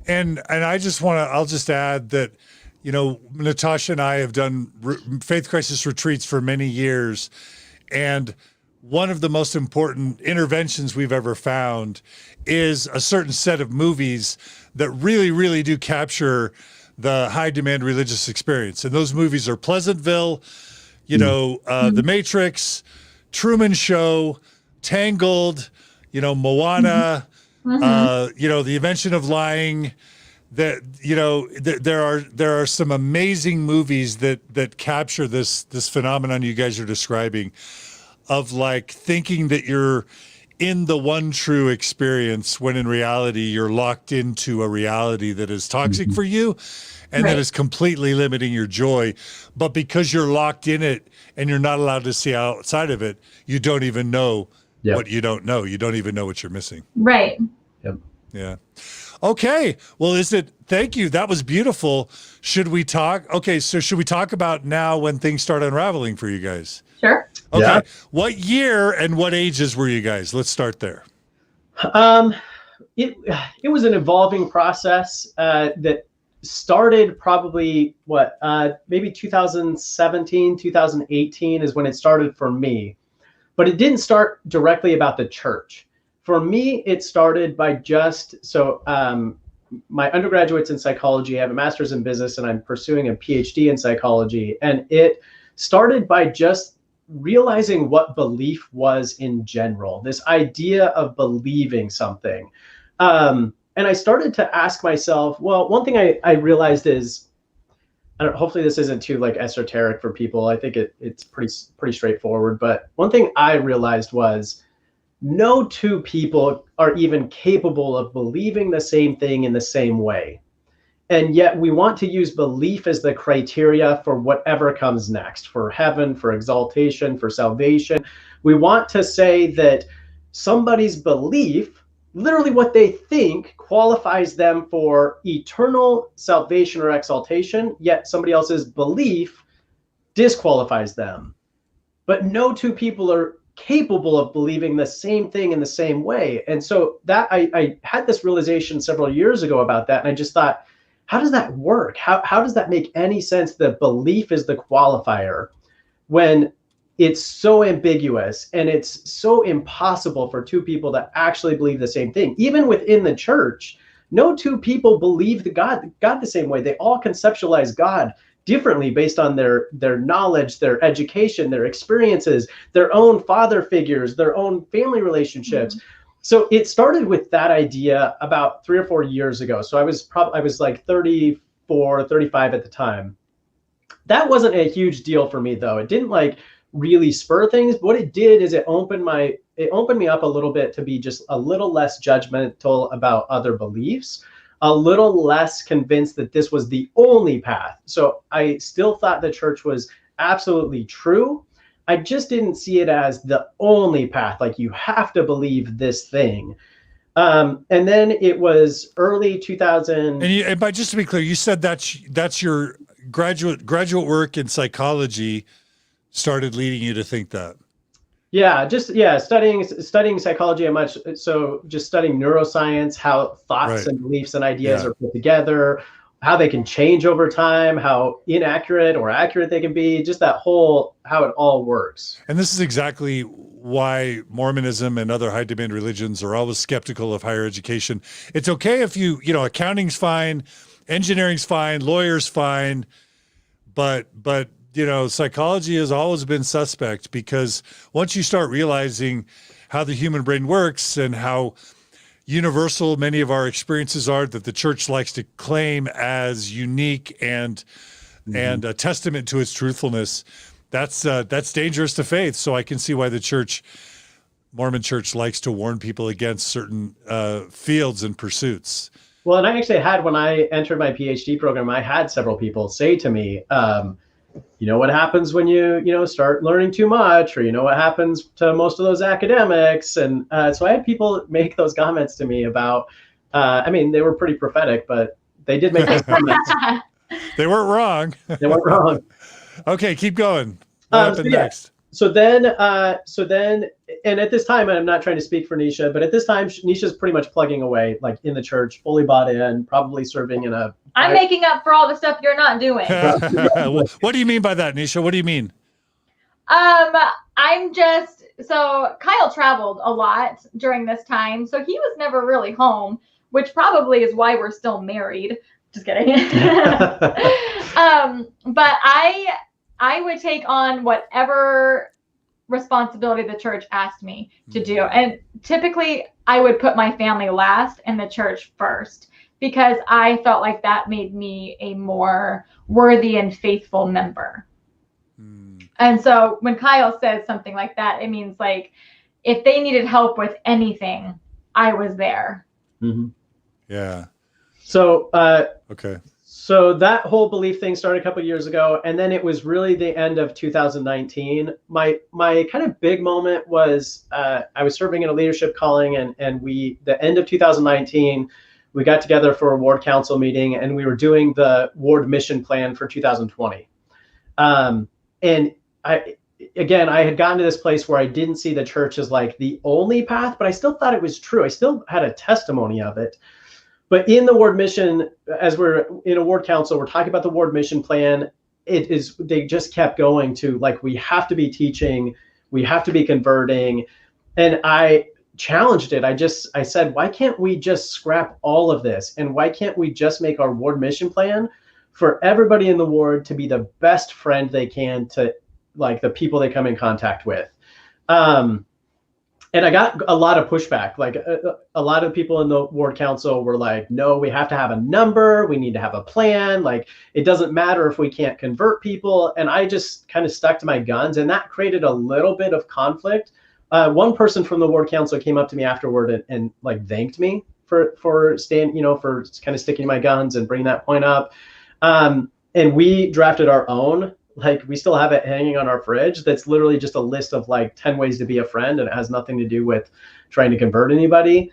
And I'll just add that, Natasha and I have done faith crisis retreats for many years. And one of the most important interventions we've ever found is a certain set of movies that really, really do capture the high demand religious experience. And those movies are Pleasantville, The Matrix, Truman Show, Tangled, Moana, The Invention of Lying. That there are some amazing movies that capture this phenomenon you guys are describing, of like thinking that you're in the one true experience when in reality you're locked into a reality that is toxic for you and that is completely limiting your joy. But because you're locked in it and you're not allowed to see outside of it, you don't even know what you don't know. You don't even know what you're missing. Right. Yep. Yeah. Okay. Well, thank you. That was beautiful. Should we talk? Okay. So should we talk about now when things start unraveling for you guys? Sure. Okay. Yeah. What year and what ages were you guys? Let's start there. It was an evolving process that started probably maybe 2017, 2018 is when it started for me. But it didn't start directly about the church. For me, it started by my undergraduate's in psychology. I have a master's in business, and I'm pursuing a PhD in psychology. And it started by just realizing what belief was in general, this idea of believing something. And I started to ask myself, well, one thing I realized is, hopefully this isn't too like esoteric for people. I think it's pretty straightforward. But one thing I realized was no two people are even capable of believing the same thing in the same way. And yet we want to use belief as the criteria for whatever comes next, for heaven, for exaltation, for salvation. We want to say that somebody's belief, literally what they think, qualifies them for eternal salvation or exaltation, yet somebody else's belief disqualifies them. But no two people are capable of believing the same thing in the same way. And so that I had this realization several years ago about that. And I just thought, how does that work? How does that make any sense that belief is the qualifier when it's so ambiguous and it's so impossible for two people to actually believe the same thing? Even within the church, no two people believe God the same way. They all conceptualize God differently based on their knowledge, their education, their experiences, their own father figures, their own family relationships. Mm-hmm. So it started with that idea about 3 or 4 years ago. So I was like 34, 35 at the time. That wasn't a huge deal for me, though. It didn't like really spur things. What it did is it opened me up a little bit to be just a little less judgmental about other beliefs, a little less convinced that this was the only path. So I still thought the church was absolutely true. I just didn't see it as the only path, like you have to believe this thing. And then it was early 2000. But just to be clear, you said that's your graduate work in psychology started leading you to think that. Studying psychology so just studying neuroscience, how thoughts and beliefs and ideas are put together, how they can change over time, how inaccurate or accurate they can be, just that whole, how it all works. And this is exactly why Mormonism and other high demand religions are always skeptical of higher education. It's okay if accounting's fine, engineering's fine, lawyer's fine, but psychology has always been suspect, because once you start realizing how the human brain works and how universal many of our experiences are that the church likes to claim as unique and a testament to its truthfulness, that's dangerous to faith. So I can see why the Mormon church likes to warn people against certain fields and pursuits. Well, and I actually had, when I entered my PhD program, I had several people say to me, what happens when you start learning too much, or what happens to most of those academics. And so I had people make those comments to me about, they were pretty prophetic, but they did make those comments. They weren't wrong. They weren't wrong. Okay, keep going. What happened next? So then, and at this time, and I'm not trying to speak for Neesha, but at this time, Neesha's pretty much plugging away, like in the church, fully bought in, probably serving in a. I'm making up for all the stuff you're not doing. What do you mean by that, Neesha? What do you mean? So Kyle traveled a lot during this time, so he was never really home, which probably is why we're still married. Just kidding. But I would take on whatever responsibility the church asked me to do. And typically I would put my family last and the church first, because I felt like that made me a more worthy and faithful member. And so when Kyle says something like that, it means like if they needed help with anything, I was there. Mm-hmm. Yeah. So, okay. So that whole belief thing started a couple of years ago, and then it was really the end of 2019. My kind of big moment was I was serving in a leadership calling, and the end of 2019, we got together for a ward council meeting, and we were doing the ward mission plan for 2020. And I had gotten to this place where I didn't see the church as like the only path, but I still thought it was true. I still had a testimony of it. But in the ward mission, as we're in a ward council, we're talking about the ward mission plan. They just kept going to like, we have to be teaching, we have to be converting. And I challenged it. I said, why can't we just scrap all of this? And why can't we just make our ward mission plan for everybody in the ward to be the best friend they can to like the people they come in contact with? And I got a lot of pushback. Like a lot of people in the ward council were like, no, we have to have a number. We need to have a plan. Like, it doesn't matter if we can't convert people. And I just kind of stuck to my guns, and that created a little bit of conflict. One person from the ward council came up to me afterward and like thanked me for staying, for kind of sticking to my guns and bringing that point up. And we drafted our own. Like, we still have it hanging on our fridge. That's literally just a list of like 10 ways to be a friend, and it has nothing to do with trying to convert anybody.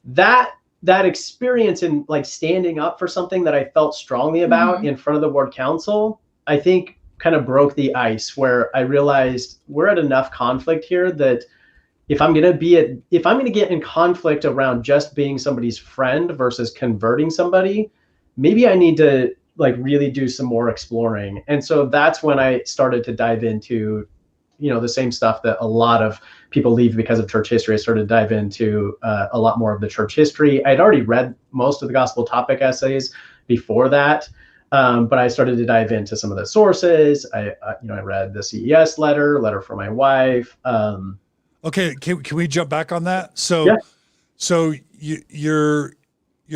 That experience in like standing up for something that I felt strongly about in front of the ward council, I think kind of broke the ice, where I realized we're at enough conflict here that if I'm going to get in conflict around just being somebody's friend versus converting somebody, maybe I need to like really do some more exploring. And so that's when I started to dive into, the same stuff that a lot of people leave because of church history. I started to dive into a lot more of the church history. I'd already read most of the gospel topic essays before that, but I started to dive into some of the sources. I read the CES letter from my wife. Okay, can we jump back on that? So, yeah. So you're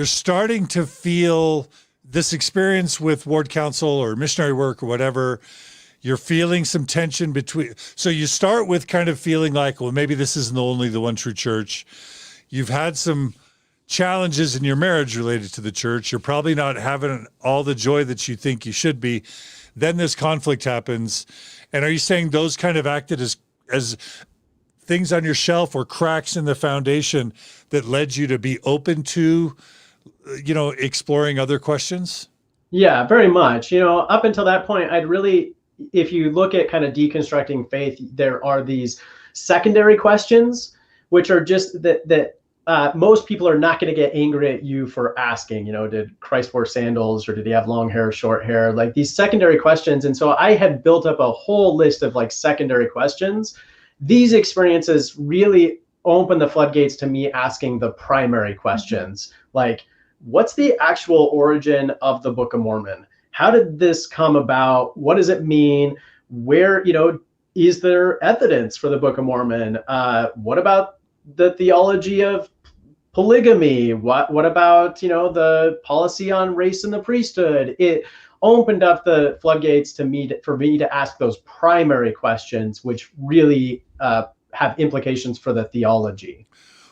starting to feel this experience with ward council or missionary work or whatever. You're feeling some tension between. So you start with kind of feeling like, well, maybe this isn't only the one true church. You've had some challenges in your marriage related to the church. You're probably not having all the joy that you think you should be. Then this conflict happens. And are you saying those kind of acted as things on your shelf or cracks in the foundation that led you to be open to, exploring other questions? Yeah, very much. Up until that point, if you look at kind of deconstructing faith, there are these secondary questions, which are just that most people are not going to get angry at you for asking, did Christ wear sandals, or did he have long hair, short hair, like these secondary questions. And so I had built up a whole list of like secondary questions. These experiences really open the floodgates to me asking the primary questions, like, what's the actual origin of the Book of Mormon? How did this come about? What does it mean? Where, is there evidence for the Book of Mormon? What about the theology of polygamy? What about, the policy on race in the priesthood? It opened up the floodgates for me to ask those primary questions, which really have implications for the theology.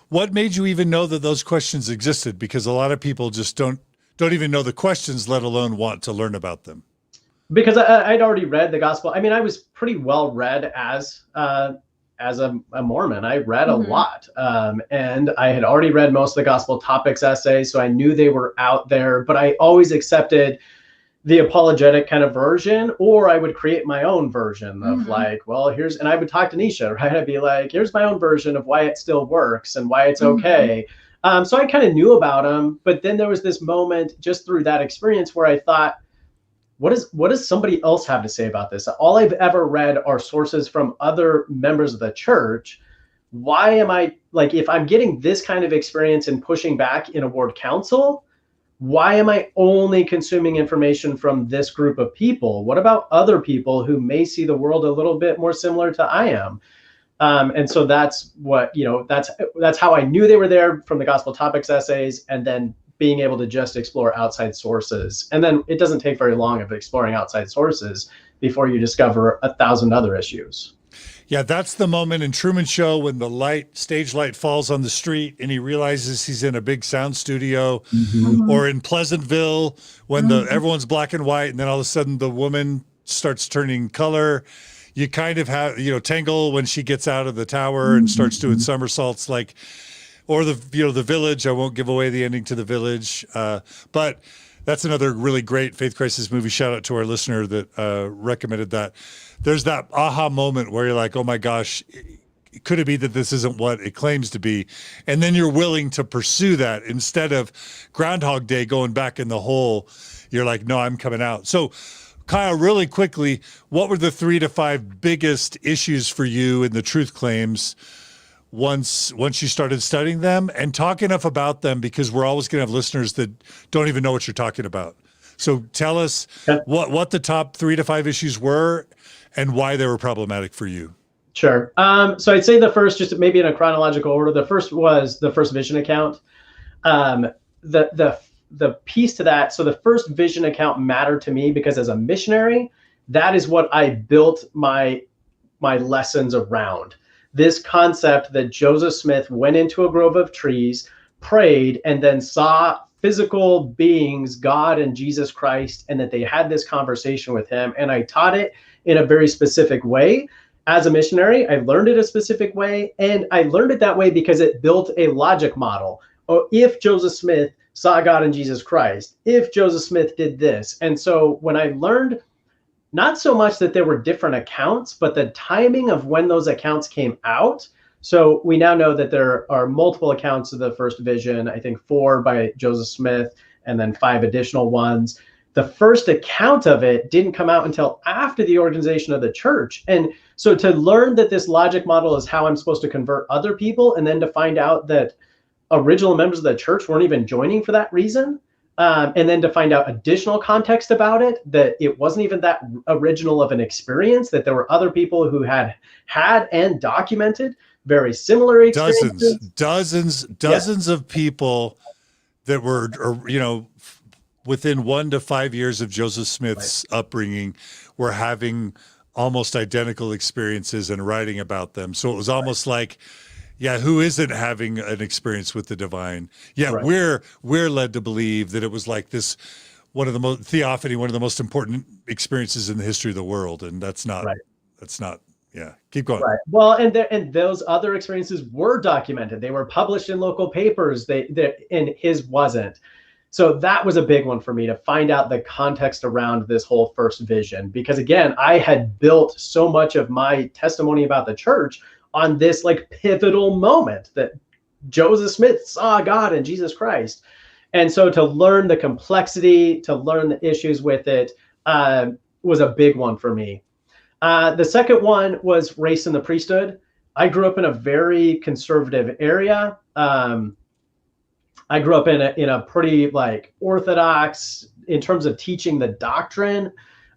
What made you even know that those questions existed? Because a lot of people just don't even know the questions, let alone want to learn about them. Because I'd already read the gospel. I mean, I was pretty well read as a Mormon. I read a lot, and I had already read most of the gospel topics essays, so I knew they were out there. But I always accepted the apologetic kind of version, or I would create my own version of like, well, and I would talk to Neesha, right? I'd be like, here's my own version of why it still works and why it's okay. So I kind of knew about them, but then there was this moment just through that experience where I thought, what does somebody else have to say about this? All I've ever read are sources from other members of the church. Why am I, like, if I'm getting this kind of experience and pushing back in a ward council, why am I only consuming information from this group of people? What about other people who may see the world a little bit more similar to I am? And so that's what, that's how I knew they were there from the gospel topics essays, and then being able to just explore outside sources. And then it doesn't take very long of exploring outside sources before you discover 1,000 other issues. Yeah, that's the moment in Truman Show when the stage light falls on the street and he realizes he's in a big sound studio, or in Pleasantville when everyone's black and white, and then all of a sudden the woman starts turning color. You kind of have, Tangle when she gets out of the tower and starts doing somersaults, like, or the Village. I won't give away the ending to the Village, but that's another really great Faith Crisis movie. Shout out to our listener that recommended that. There's that aha moment where you're like, oh my gosh, could it be that this isn't what it claims to be? And then you're willing to pursue that instead of Groundhog Day going back in the hole. You're like, no, I'm coming out. So Kyle, really quickly, what were the 3 to 5 biggest issues for you in the truth claims once you started studying them, and talk enough about them, because we're always going to have listeners that don't even know what you're talking about. So tell us what the top 3 to 5 issues were and why they were problematic for you. Sure. So I'd say the first, just maybe in a chronological order, the first was the first vision account. The piece to that, so the first vision account mattered to me because as a missionary, that is what I built my lessons around. This concept that Joseph Smith went into a grove of trees, prayed, and then saw physical beings, God and Jesus Christ, and that they had this conversation with him. And I taught it in a very specific way. As a missionary, I learned it a specific way, and I learned it that way because it built a logic model. Oh, if Joseph Smith saw God and Jesus Christ, if Joseph Smith did this. And so when I learned not so much that there were different accounts, but the timing of when those accounts came out. So we now know that there are multiple accounts of the first vision, I think 4 by Joseph Smith, and then 5 additional ones. The first account of it didn't come out until after the organization of the church. And so to learn that this logic model is how I'm supposed to convert other people, and then to find out that original members of the church weren't even joining for that reason, and then to find out additional context about it, that it wasn't even that original of an experience, that there were other people who had and documented very similar experiences. Dozens of people that were, within 1 to 5 years of Joseph Smith's upbringing, were having almost identical experiences and writing about them. So it was almost like, yeah, who isn't having an experience with the divine? Yeah, we're led to believe that it was like this, one of the most theophany, one of the most important experiences in the history of the world, and that's not. Yeah, keep going. Right. Well, and those other experiences were documented. They were published in local papers. And his wasn't. So that was a big one for me, to find out the context around this whole first vision, because again, I had built so much of my testimony about the church on this like pivotal moment that Joseph Smith saw God and Jesus Christ. And so to learn the complexity, to learn the issues with it, was a big one for me. The second one was race in the priesthood. I grew up in a very conservative area. I grew up in a pretty like orthodox in terms of teaching the doctrine.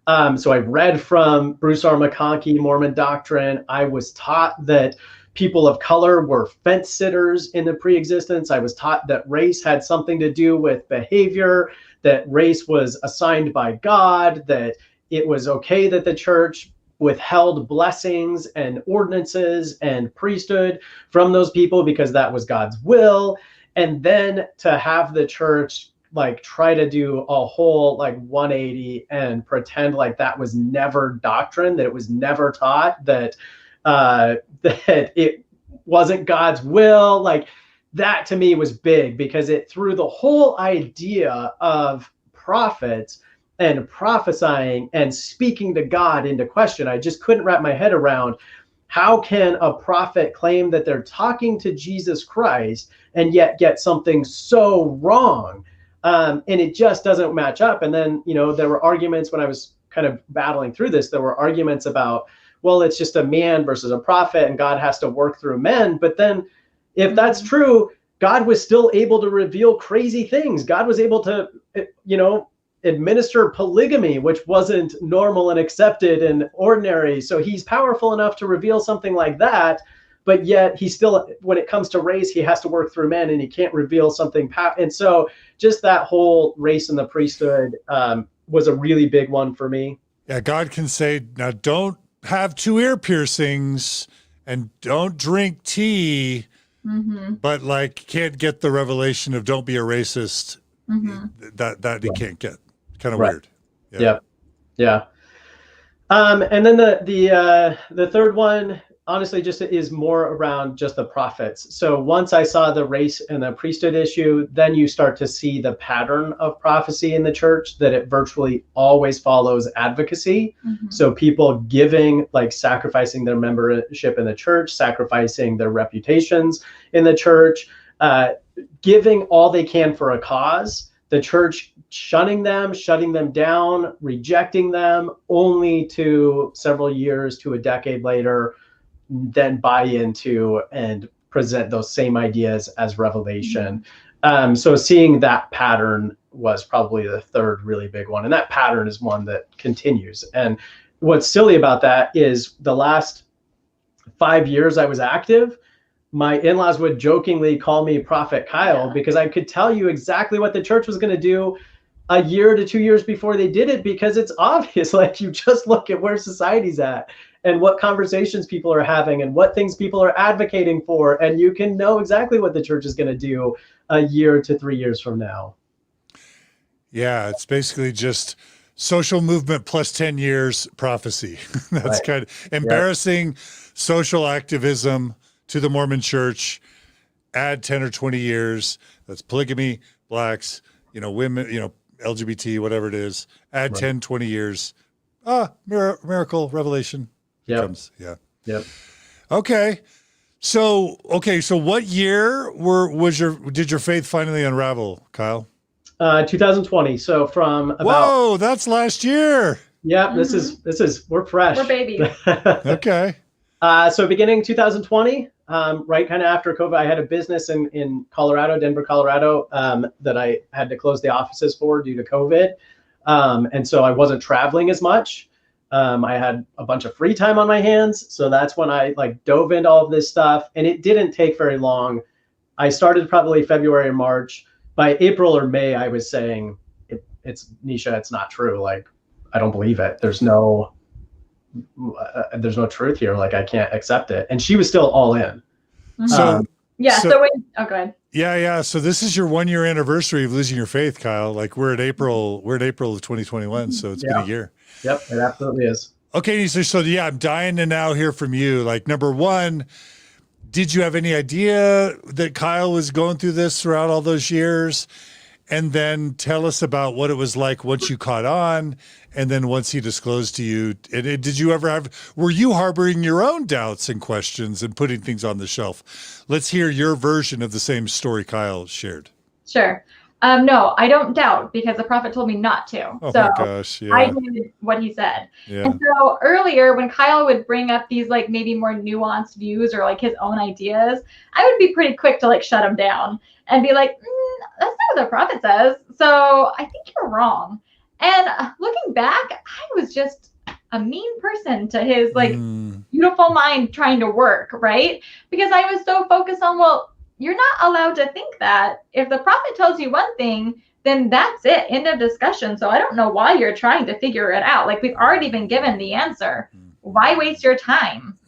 So I read from Bruce R. McConkie, Mormon Doctrine. I was taught that people of color were fence sitters in the pre-existence. I was taught that race had something to do with behavior, that race was assigned by God, that it was okay that the church withheld blessings and ordinances and priesthood from those people because that was God's will. And then to have the church like try to do a whole like 180 and pretend like that was never doctrine, that it was never taught, that that it wasn't God's will, like that to me was big, because it threw the whole idea of prophets and prophesying and speaking to God into question. I just couldn't wrap my head around, how can a prophet claim that they're talking to Jesus Christ and yet get something so wrong? And it just doesn't match up. And then, there were arguments when I was kind of battling through this, there were arguments about, well, it's just a man versus a prophet and God has to work through men. But then if that's true, God was still able to reveal crazy things. God was able to, administer polygamy, which wasn't normal and accepted and ordinary. So he's powerful enough to reveal something like that. But yet he still, when it comes to race, he has to work through men and he can't reveal something. And so just that whole race in the priesthood was a really big one for me. Yeah, God can say, now don't have 2 ear piercings and don't drink tea, but like can't get the revelation of don't be a racist. That he can't get. Kind of weird. Yeah. And then the third one, honestly, just is more around just the prophets. So once I saw the race and the priesthood issue, then you start to see the pattern of prophecy in the church, that it virtually always follows advocacy. So people giving, like sacrificing their membership in the church, sacrificing their reputations in the church, giving all they can for a cause, the church shutting them down, rejecting them, only to several years to a decade later then buy into and present those same ideas as revelation. So seeing that pattern was probably the third really big one. And that pattern is one that continues. And what's silly about that is the last 5 years I was active, my in-laws would jokingly call me Prophet Kyle because I could tell you exactly what the church was going to do a year to 2 years before they did it, because it's obvious. Like, you just look at where society's at and what conversations people are having and what things people are advocating for, and you can know exactly what the church is going to do a year to 3 years from now. Yeah, it's basically just social movement plus 10 years prophecy. That's kind of embarrassing social activism to the Mormon church. Add 10 or 20 years. That's polygamy, blacks, women, LGBT, whatever it is. Add 10, 20 years. Miracle, revelation. Comes. Yeah. Yep. Okay. So what year did your faith finally unravel, Kyle? 2020. So from about. Whoa, that's last year. Yeah, this is we're fresh. We're babies. Okay. So beginning 2020, right kind of after COVID, I had a business in Colorado, Denver, Colorado, that I had to close the offices for due to COVID. And so I wasn't traveling as much. I had a bunch of free time on my hands. So that's when I dove into all of this stuff, and it didn't take very long. I started probably February or March. By April or May, I was saying, it's Neesha, it's not true. Like, I don't believe it. There's no truth here. Like, I can't accept it. And she was still all in. So go ahead. Yeah. So this is your 1 year anniversary of losing your faith, Kyle. Like, we're at April of 2021. So it's been a year. Yep, it absolutely is. Okay. So I'm dying to now hear from you. Like, number one, did you have any idea that Kyle was going through this throughout all those years? And then tell us about what it was like once you caught on, and then once he disclosed to you. Did you ever were you harboring your own doubts and questions and putting things on the shelf? Let's hear your version of the same story Kyle shared. Sure. No, I don't doubt, because the prophet told me not to. Oh so my gosh, yeah. I did what he said. Yeah. And so earlier, when Kyle would bring up these maybe more nuanced views or his own ideas, I would be pretty quick to shut him down and be like, that's not what the prophet says. So I think you're wrong. And looking back, I was just a mean person to his beautiful mind trying to work, right? Because I was so focused on, well, you're not allowed to think that. If the prophet tells you one thing, then that's it. End of discussion. So I don't know why you're trying to figure it out. We've already been given the answer. Why waste your time?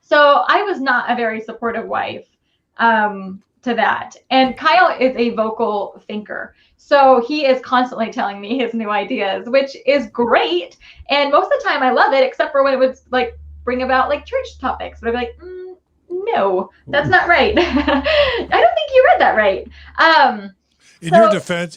So I was not a very supportive wife to that. And Kyle is a vocal thinker. So he is constantly telling me his new ideas, which is great. And most of the time I love it, except for when it would bring about church topics. But I'd be like, no, that's not right. I don't think you read that right. In your defense,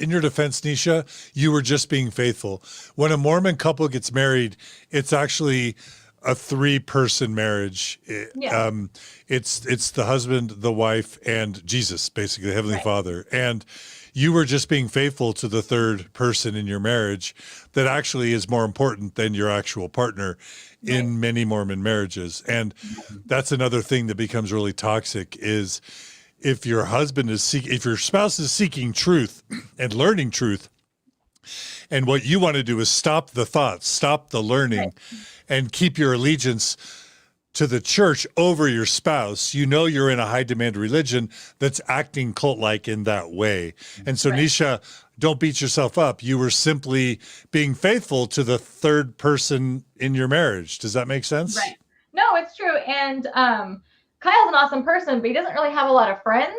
Neesha, you were just being faithful. When a Mormon couple gets married, it's actually a 3-person marriage. It's the husband, the wife, and Jesus, basically, the Heavenly Father. And you were just being faithful to the third person in your marriage that actually is more important than your actual partner in many Mormon marriages. And that's another thing that becomes really toxic is if your spouse is seeking truth and learning truth, and what you want to do is stop the thoughts, stop the learning, and keep your allegiance to the church over your spouse, you're in a high demand religion that's acting cult-like in that way. And so Neesha, don't beat yourself up. You were simply being faithful to the third person in your marriage. Does that make sense? Right. No, it's true. And Kyle's an awesome person, but he doesn't really have a lot of friends.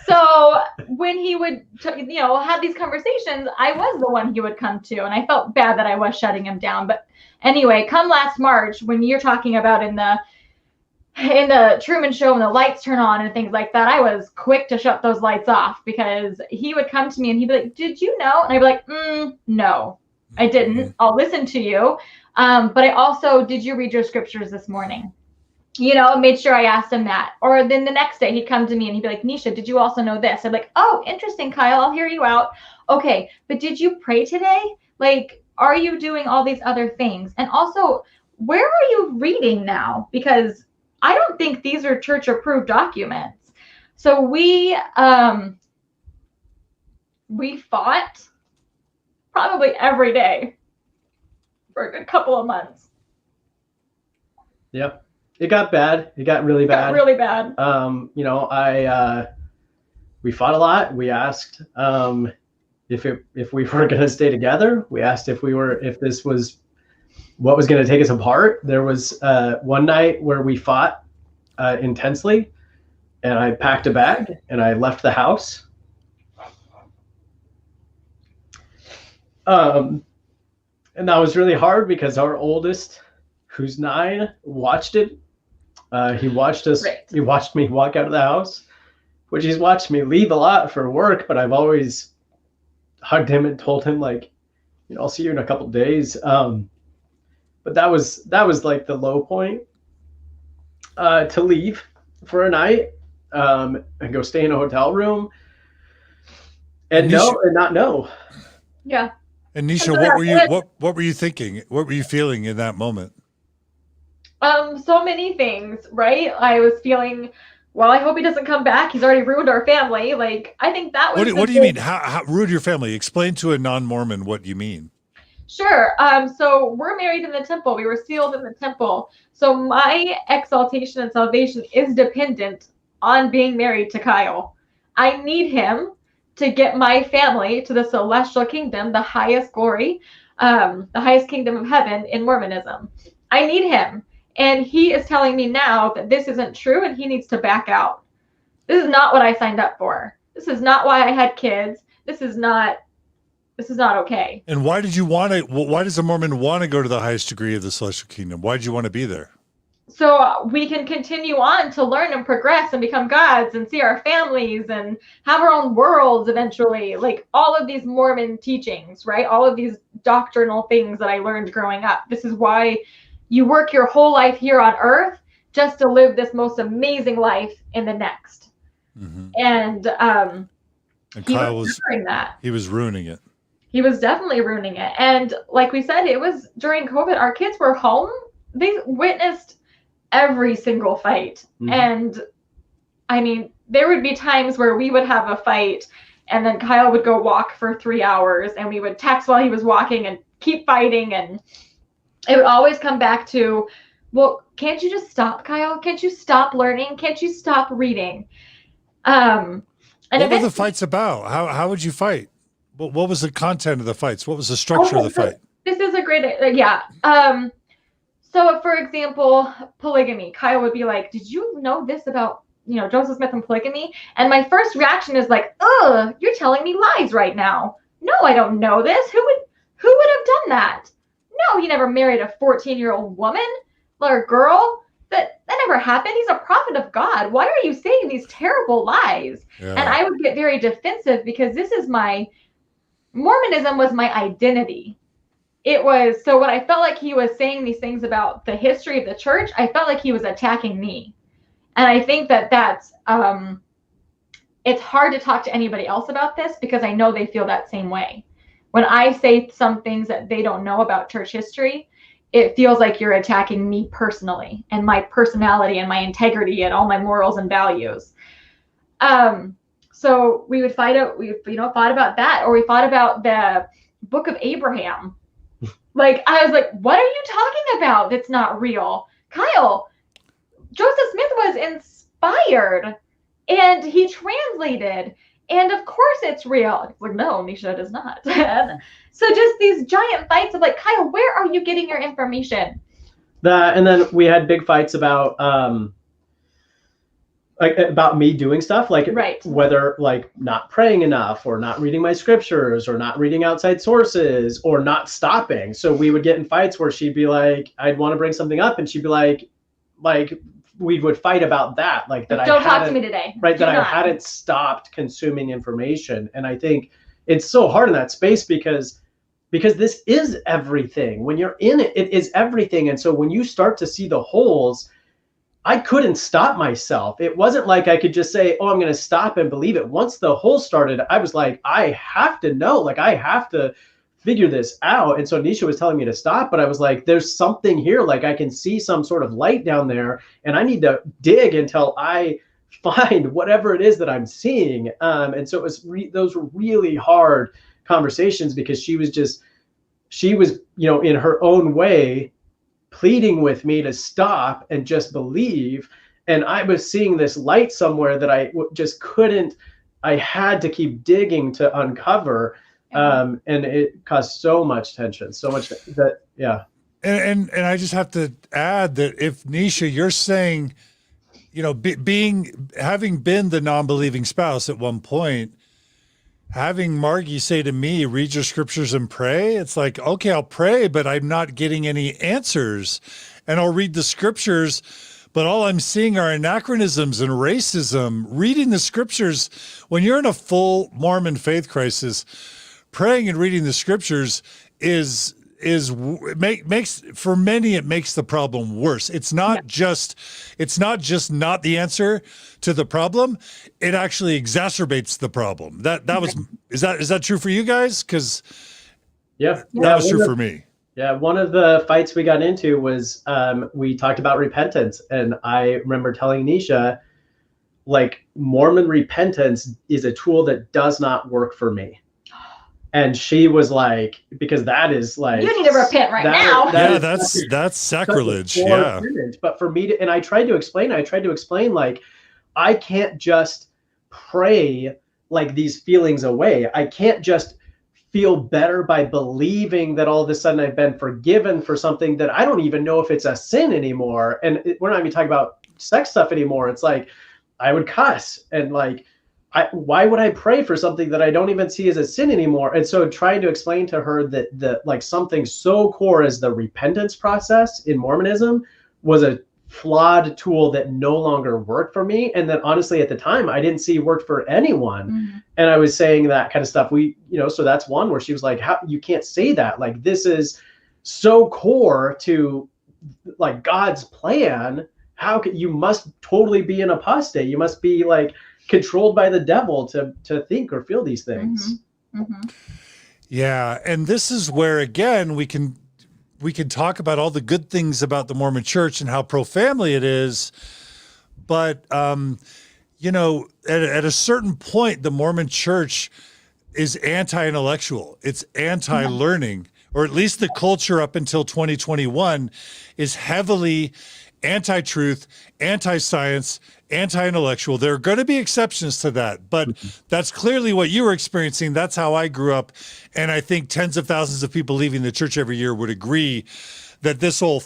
So when he would, have these conversations, I was the one he would come to, and I felt bad that I was shutting him down. But anyway, come last March, when you're talking about in the Truman Show and the lights turn on and things like that, I was quick to shut those lights off, because he would come to me and he'd be like, "Did you know?" And I'd be like, "No, I didn't. I'll listen to you. But I also, did you read your scriptures this morning?" Made sure I asked him that. Or then the next day he'd come to me and he'd be like, "Neesha, did you also know this?" I'd be like, "Oh, interesting, Kyle. I'll hear you out. Okay, but did you pray today? Are you doing all these other things? And also, where are you reading now? Because I don't think these are church approved documents. So we fought probably every day for a good couple of months. Yeah, it got bad. It got really bad. Got really bad. You know, we fought a lot. We asked if we were going to stay together. We asked if this was what was going to take us apart. There was one night where we fought intensely, and I packed a bag and I left the house. And that was really hard because our oldest, who's 9, watched it. He watched us. Right. He watched me walk out of the house, which he's watched me leave a lot for work. But I've always hugged him and told him, like, you know, I'll see you in a couple days. But that was like the low point. To leave for a night and go stay in a hotel room and not know. Yeah. And Neesha, what were you thinking? What were you feeling in that moment? So many things, right? I was feeling, well, I hope he doesn't come back. He's already ruined our family. Like, I think that was. What do you mean? How ruined your family? Explain to a non-Mormon what you mean. Sure. So we're married in the temple. We were sealed in the temple. So my exaltation and salvation is dependent on being married to Kyle. I need him to get my family to the celestial kingdom, the highest glory, the highest kingdom of heaven in Mormonism. I need him. And he is telling me now that this isn't true and he needs to back out. This is not what I signed up for. This is not why I had kids. This is not okay. And why did you want to, why does a Mormon want to go to the highest degree of the celestial kingdom? Why did you want to be there? So we can continue on to learn and progress and become gods and see our families and have our own worlds eventually. Like all of these Mormon teachings, right? All of these doctrinal things that I learned growing up. This is why you work your whole life here on earth just to live this most amazing life in the next. Mm-hmm. And Kyle was doing that. He was ruining it. He was definitely ruining it. And like we said, it was during COVID. Our kids were home. They witnessed every single fight. Mm-hmm. And I mean, there would be times where we would have a fight and then Kyle would go walk for 3 hours and we would text while he was walking and keep fighting. And it would always come back to, well, can't you just stop, Kyle? Can't you stop learning? Can't you stop reading? And what were the fights about? How would you fight? What was the content of the fights? What was the structure of the fight? This is a great, yeah. So for example, polygamy, Kyle would be like, did you know this about, Joseph Smith and polygamy? And my first reaction is like, ugh, you're telling me lies right now. No, I don't know this. Who would have done that? No, he never married a 14-year-old woman or girl. That never happened. He's a prophet of God. Why are you saying these terrible lies? Yeah. And I would get very defensive because Mormonism was my identity. It was, so when I felt like he was saying these things about the history of the church, I felt like he was attacking me. And I think that's, it's hard to talk to anybody else about this because I know they feel that same way. When I say some things that they don't know about church history, it feels like you're attacking me personally and my personality and my integrity and all my morals and values. So we would fight about that, or we fought about the book of Abraham. Like, I was like, what are you talking about? That's not real. Kyle, Joseph Smith was inspired and he translated. And of course it's real. Like, no, Neesha, it is not. So just these giant fights of like, Kyle, where are you getting your information? And then we had big fights about me doing stuff, like right. Whether like not praying enough or not reading my scriptures or not reading outside sources or not stopping. So we would get in fights where she'd be like, I'd want to bring something up and she'd be like we would fight about that, like that. Don't talk to me today. Right. That I hadn't stopped consuming information. And I think it's so hard in that space because this is everything. When you're in it, it is everything. And so when you start to see the holes, I couldn't stop myself. It wasn't like I could just say, oh, I'm going to stop and believe it. Once the hole started, I was like, I have to know, like I have to figure this out. And so Neesha was telling me to stop, but I was like, there's something here. Like I can see some sort of light down there, and I need to dig until I find whatever it is that I'm seeing. And so it was those were really hard conversations, because she was, you know, in her own way, pleading with me to stop and just believe. And I was seeing this light somewhere that I just couldn't, I had to keep digging to uncover. And it caused so much tension, so much that, yeah. And I just have to add that if Neesha, you're saying, you know, having been the non-believing spouse at one point, having Margie say to me, read your scriptures and pray. It's like, okay, I'll pray, but I'm not getting any answers. And I'll read the scriptures, but all I'm seeing are anachronisms and racism. Reading the scriptures, when you're in a full Mormon faith crisis, praying and reading the scriptures makes for many, it makes the problem worse. It's not just not the answer to the problem. It actually exacerbates the problem. Is that true for you guys? Because that was true for me. Yeah, one of the fights we got into was we talked about repentance, and I remember telling Neesha, like, Mormon repentance is a tool that does not work for me. And she was like, because that is like, you need to repent right now. That's sacrilege. Yeah. But for me to, and I tried to explain, like, I can't just pray like these feelings away. I can't just feel better by believing that all of a sudden I've been forgiven for something that I don't even know if it's a sin anymore. And we're not even talking about sex stuff anymore. It's like, I would cuss, and like, why would I pray for something that I don't even see as a sin anymore? And so trying to explain to her that like something so core as the repentance process in Mormonism was a flawed tool that no longer worked for me. And that honestly, at the time, I didn't see worked for anyone. Mm-hmm. And I was saying that kind of stuff. So that's one where she was like, how, you can't say that. Like, this is so core to like God's plan. How can you must totally be an apostate. You must be like controlled by the devil to think or feel these things. Mm-hmm. Mm-hmm. Yeah. And this is where, again, we can talk about all the good things about the Mormon church and how pro-family it is. But, you know, at a certain point, the Mormon church is anti-intellectual. It's anti-learning, or at least the culture up until 2021 is heavily anti-truth, anti-science, anti-intellectual. There are going to be exceptions to that, but that's clearly what you were experiencing. That's how I grew up. And I think tens of thousands of people leaving the church every year would agree that this whole,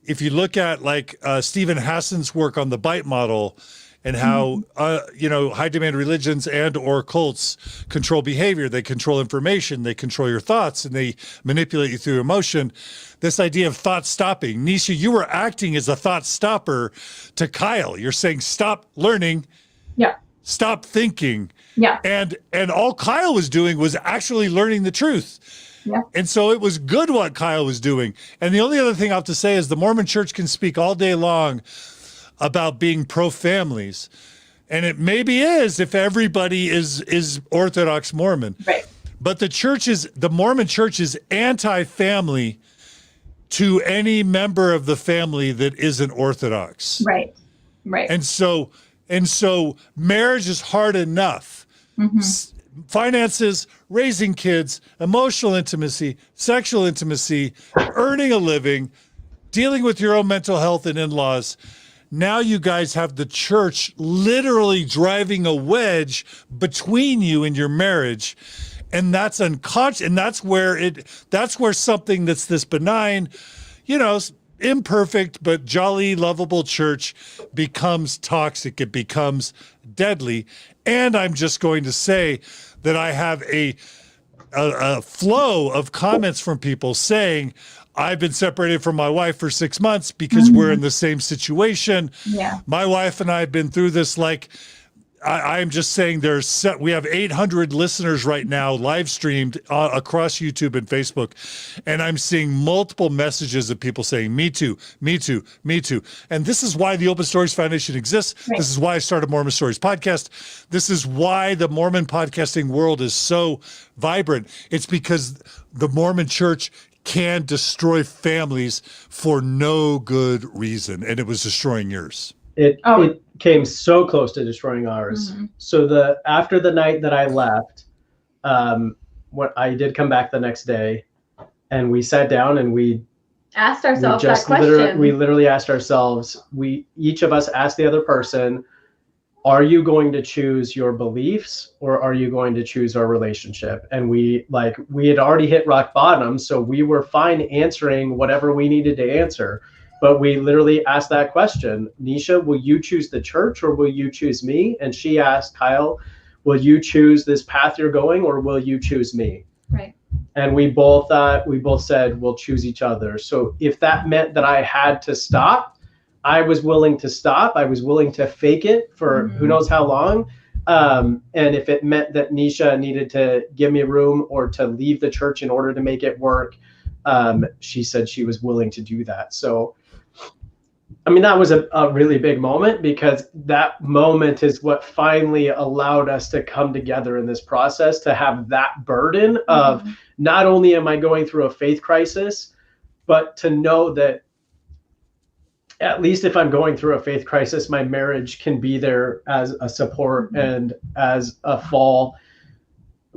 if you look at like Stephen Hassan's work on the bite model and how, high demand religions and or cults control behavior, they control information, they control your thoughts, and they manipulate you through emotion. This idea of thought stopping. Neesha, you were acting as a thought stopper to Kyle. You're saying, stop learning. Yeah. Stop thinking. Yeah. And all Kyle was doing was actually learning the truth. Yeah. And so it was good what Kyle was doing. And the only other thing I have to say is the Mormon church can speak all day long about being pro-families. And it maybe is if everybody is Orthodox Mormon. Right. But the Mormon church is anti-family to any member of the family that isn't Orthodox. Right. Right. And so marriage is hard enough. Mm-hmm. Finances, raising kids, emotional intimacy, sexual intimacy, earning a living, dealing with your own mental health and in-laws. Now you guys have the church literally driving a wedge between you and your marriage. And that's unconscious. And that's where something that's this benign, imperfect, but jolly, lovable church becomes toxic. It becomes deadly. And I'm just going to say that I have a flow of comments from people saying, I've been separated from my wife for 6 months because we're in the same situation. Yeah. My wife and I have been through this like I'm just saying we have 800 listeners right now live streamed across YouTube and Facebook. And I'm seeing multiple messages of people saying, me too, me too, me too. And this is why the Open Stories Foundation exists. Right. This is why I started Mormon Stories Podcast. This is why the Mormon podcasting world is so vibrant. It's because the Mormon Church can destroy families for no good reason. And it was destroying yours. It came so close to destroying ours. Mm-hmm. So after the night that I left, what I did come back the next day, and we sat down and we asked ourselves that question. We literally asked ourselves. Each of us asked the other person, "Are you going to choose your beliefs or are you going to choose our relationship?" And we had already hit rock bottom, so we were fine answering whatever we needed to answer. But we literally asked that question, Neesha, will you choose the church or will you choose me? And she asked Kyle, will you choose this path you're going or will you choose me? Right. And we both said we'll choose each other. So if that meant that I had to stop, I was willing to stop. I was willing to fake it for who knows how long. And if it meant that Neesha needed to give me room or to leave the church in order to make it work, she said she was willing to do that. So I mean, that was a really big moment, because that moment is what finally allowed us to come together in this process, to have that burden of not only am I going through a faith crisis, but to know that at least if I'm going through a faith crisis, my marriage can be there as a support and as a fall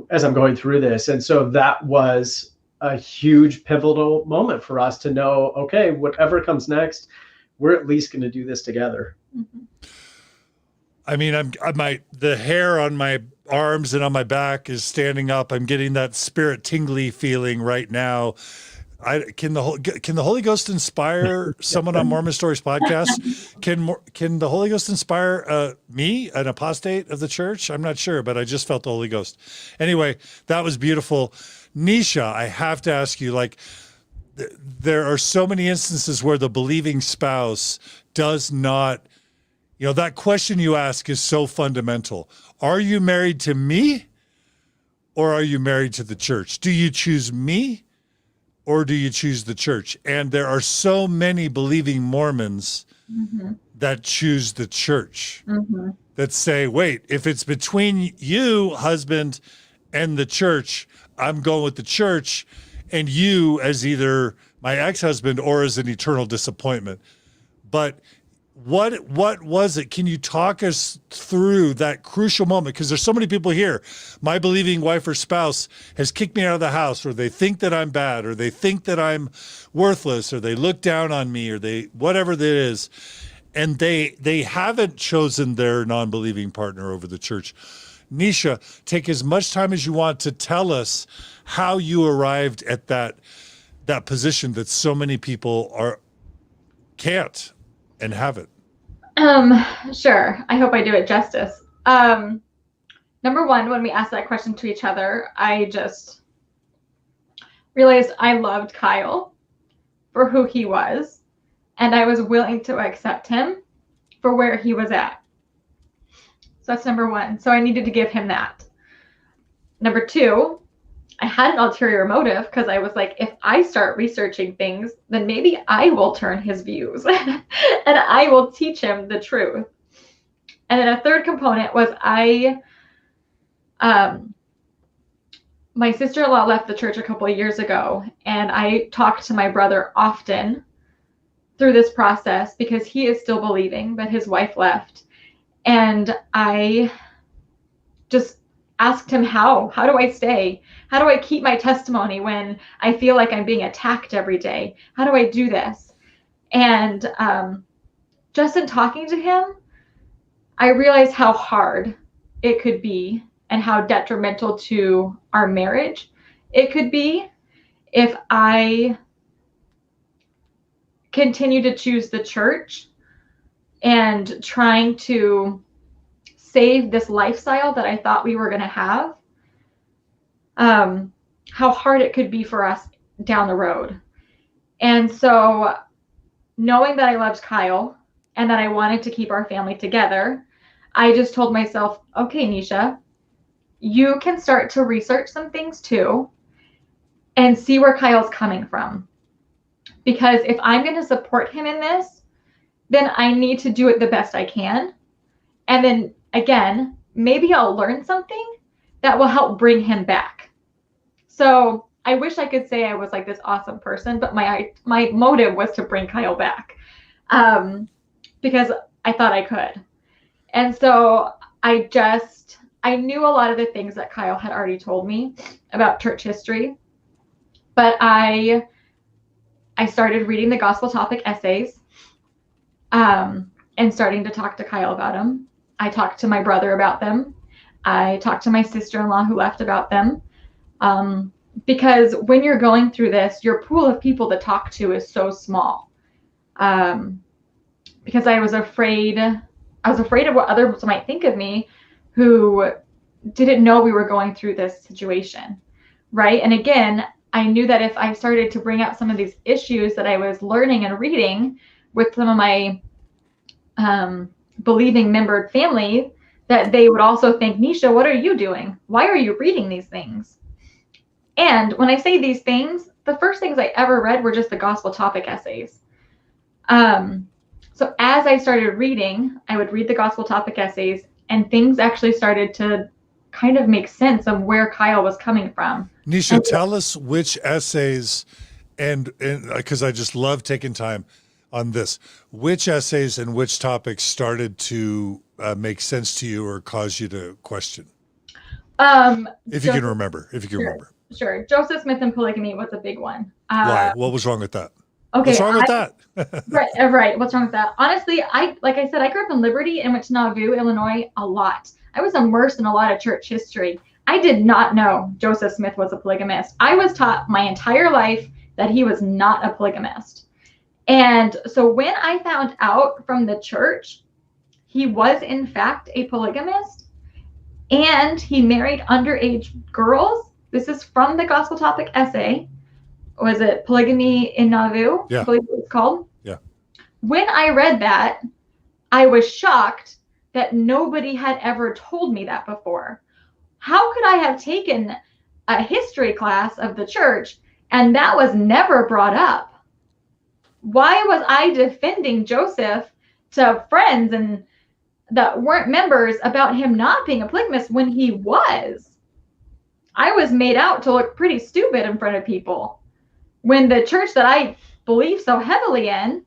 as I'm going through this. And so that was a huge pivotal moment for us to know, okay, whatever comes next, we're at least going to do this together. I mean, the hair on my arms and on my back is standing up. I'm getting that spirit tingly feeling right now. Can the Holy Ghost inspire someone on Mormon Stories Podcast? Can the Holy Ghost inspire me, an apostate of the church? I'm not sure, but I just felt the Holy Ghost. Anyway, that was beautiful. Neesha, I have to ask you, there are so many instances where the believing spouse does not, that question you ask is so fundamental. Are you married to me or are you married to the church? Do you choose me or do you choose the church? And there are so many believing Mormons that choose the church, that say, wait, if it's between you, husband, and the church, I'm going with the church, and you as either my ex-husband or as an eternal disappointment. But what was it? Can you talk us through that crucial moment? Because there's so many people here. My believing wife or spouse has kicked me out of the house, or they think that I'm bad, or they think that I'm worthless, or they look down on me, or whatever that is. And they haven't chosen their non-believing partner over the church. Neesha, take as much time as you want to tell us how you arrived at that position that so many people can't and haven't. Sure. I hope I do it justice. Number one, when we asked that question to each other, I just realized I loved Kyle for who he was, and I was willing to accept him for where he was at. So that's number one. So I needed to give him that. Number two, I had an ulterior motive, because I was like, if I start researching things, then maybe I will turn his views and I will teach him the truth. And then a third component was my sister-in-law left the church a couple of years ago, and I talked to my brother often through this process because he is still believing, but his wife left. And I just asked him, how do I stay? How do I keep my testimony when I feel like I'm being attacked every day? How do I do this? And just in talking to him, I realized how hard it could be and how detrimental to our marriage it could be if I continue to choose the church and trying to save this lifestyle that I thought we were going to have, how hard it could be for us down the road. And so knowing that I loved Kyle and that I wanted to keep our family together, I just told myself, okay, Neesha, you can start to research some things too and see where Kyle's coming from. Because if I'm going to support him in this, then I need to do it the best I can. And then again, maybe I'll learn something that will help bring him back. So I wish I could say I was like this awesome person, but my motive was to bring Kyle back, because I thought I could. And so I knew a lot of the things that Kyle had already told me about church history, but I started reading the gospel topic essays, and starting to talk to Kyle about them. I talked to my brother about them. I talked to my sister-in-law who left about them. Because when you're going through this, your pool of people to talk to is so small. Because I was afraid of what others might think of me who didn't know we were going through this situation, right? And again, I knew that if I started to bring out some of these issues that I was learning and reading with some of my believing membered family, that they would also think, Neesha, what are you doing? Why are you reading these things? And when I say these things, the first things I ever read were just the gospel topic essays. So as I started reading, I would read the gospel topic essays, and things actually started to kind of make sense of where Kyle was coming from. Neesha, tell us which essays, and because I just love taking time on this, which essays and which topics started to make sense to you or cause you to question? If you can remember. Sure. Joseph Smith and polygamy was a big one. Why? What was wrong with that? Okay. What's wrong with that? Right. What's wrong with that? Honestly, like I said, I grew up in Liberty and went to Nauvoo, Illinois a lot. I was immersed in a lot of church history. I did not know Joseph Smith was a polygamist. I was taught my entire life that he was not a polygamist. And so when I found out from the church, he was in fact a polygamist and he married underage girls. This is from the gospel topic essay. Was it Polygamy in Nauvoo? Yeah. I believe it's called. Yeah. When I read that, I was shocked that nobody had ever told me that before. How could I have taken a history class of the church and that was never brought up? Why was I defending Joseph to friends and that weren't members about him not being a polygamist when he was? I was made out to look pretty stupid in front of people when the church that I believe so heavily in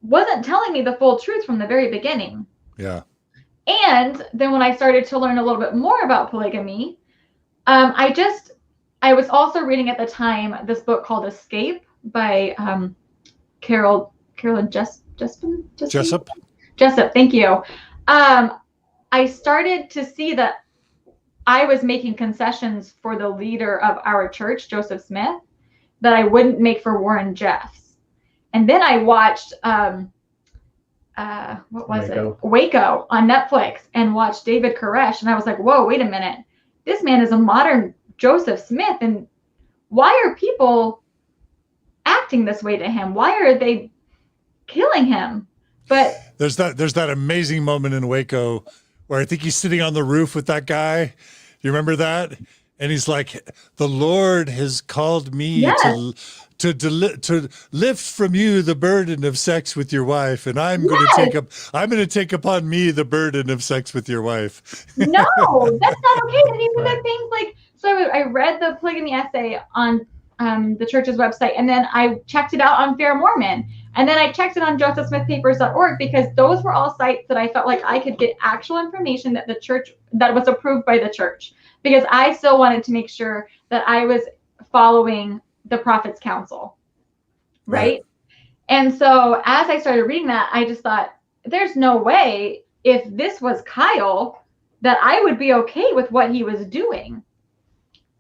wasn't telling me the full truth from the very beginning. Yeah. And then when I started to learn a little bit more about polygamy, I was also reading at the time this book called Escape by Carolyn Jessup. Thank you. I started to see that I was making concessions for the leader of our church, Joseph Smith, that I wouldn't make for Warren Jeffs. And then I watched Waco on Netflix and watched David Koresh, and I was like, whoa, wait a minute. This man is a modern Joseph Smith, and why are people acting this way to him? Why are they killing him? But there's that amazing moment in Waco where I think he's sitting on the roof with that guy. You remember that? And he's like, the Lord has called me to lift from you the burden of sex with your wife, and I'm going to take upon me the burden of sex with your wife. No, that's not okay. And these are the things like, so I read the polygamy essay on the church's website, and then I checked it out on Fair Mormon, and then I checked it on josephsmithpapers.org, because those were all sites that I felt like I could get actual information that that was approved by the church, because I still wanted to make sure that I was following the Prophet's Counsel, right? And so as I started reading that, I just thought, there's no way if this was Kyle that I would be okay with what he was doing.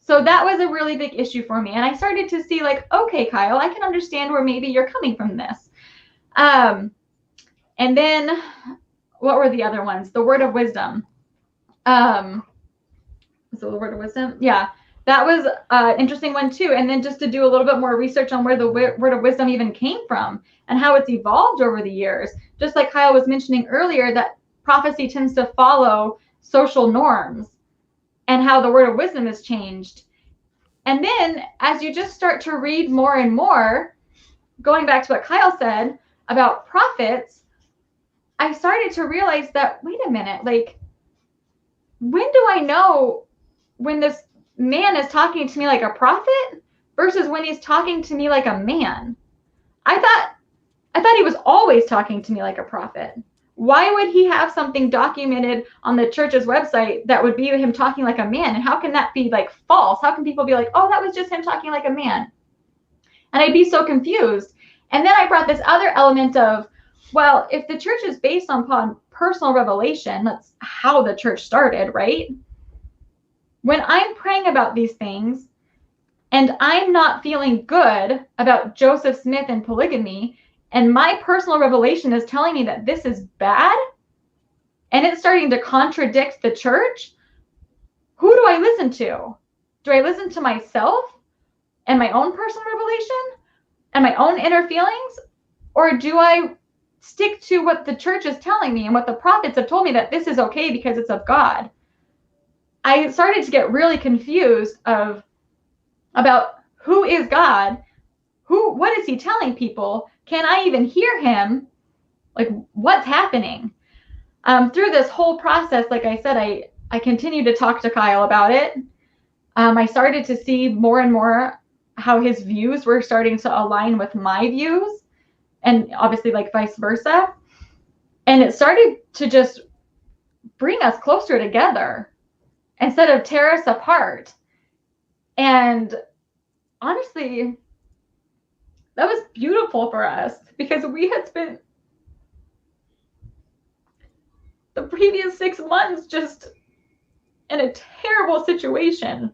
So that was a really big issue for me. And I started to see like, okay, Kyle, I can understand where maybe you're coming from this. And then what were the other ones? The Word of Wisdom. So the Word of Wisdom? Yeah, that was an interesting one too. And then just to do a little bit more research on where the Word of Wisdom even came from and how it's evolved over the years. Just like Kyle was mentioning earlier, that prophecy tends to follow social norms and how the word of wisdom has changed. And then as you just start to read more and more, going back to what Kyle said about prophets, I started to realize that, wait a minute, like, when do I know when this man is talking to me like a prophet versus when he's talking to me like a man? I thought he was always talking to me like a prophet. Why would he have something documented on the church's website that would be him talking like a man? And how can that be like false? How can people be like, oh, that was just him talking like a man? And I'd be so confused. And then I brought this other element of, well, if the church is based upon personal revelation, that's how the church started, right? When I'm praying about these things and I'm not feeling good about Joseph Smith and polygamy, and my personal revelation is telling me that this is bad, and it's starting to contradict the church, who do I listen to? Do I listen to myself and my own personal revelation and my own inner feelings? Or do I stick to what the church is telling me and what the prophets have told me, that this is okay because it's of God? I started to get really confused about who is God? What is he telling people? Can I even hear him? Like, what's happening? Through this whole process, like I said, I continued to talk to Kyle about it. I started to see more and more how his views were starting to align with my views, and obviously like vice versa. And it started to just bring us closer together instead of tear us apart. And honestly, that was beautiful for us because we had spent the previous 6 months just in a terrible situation.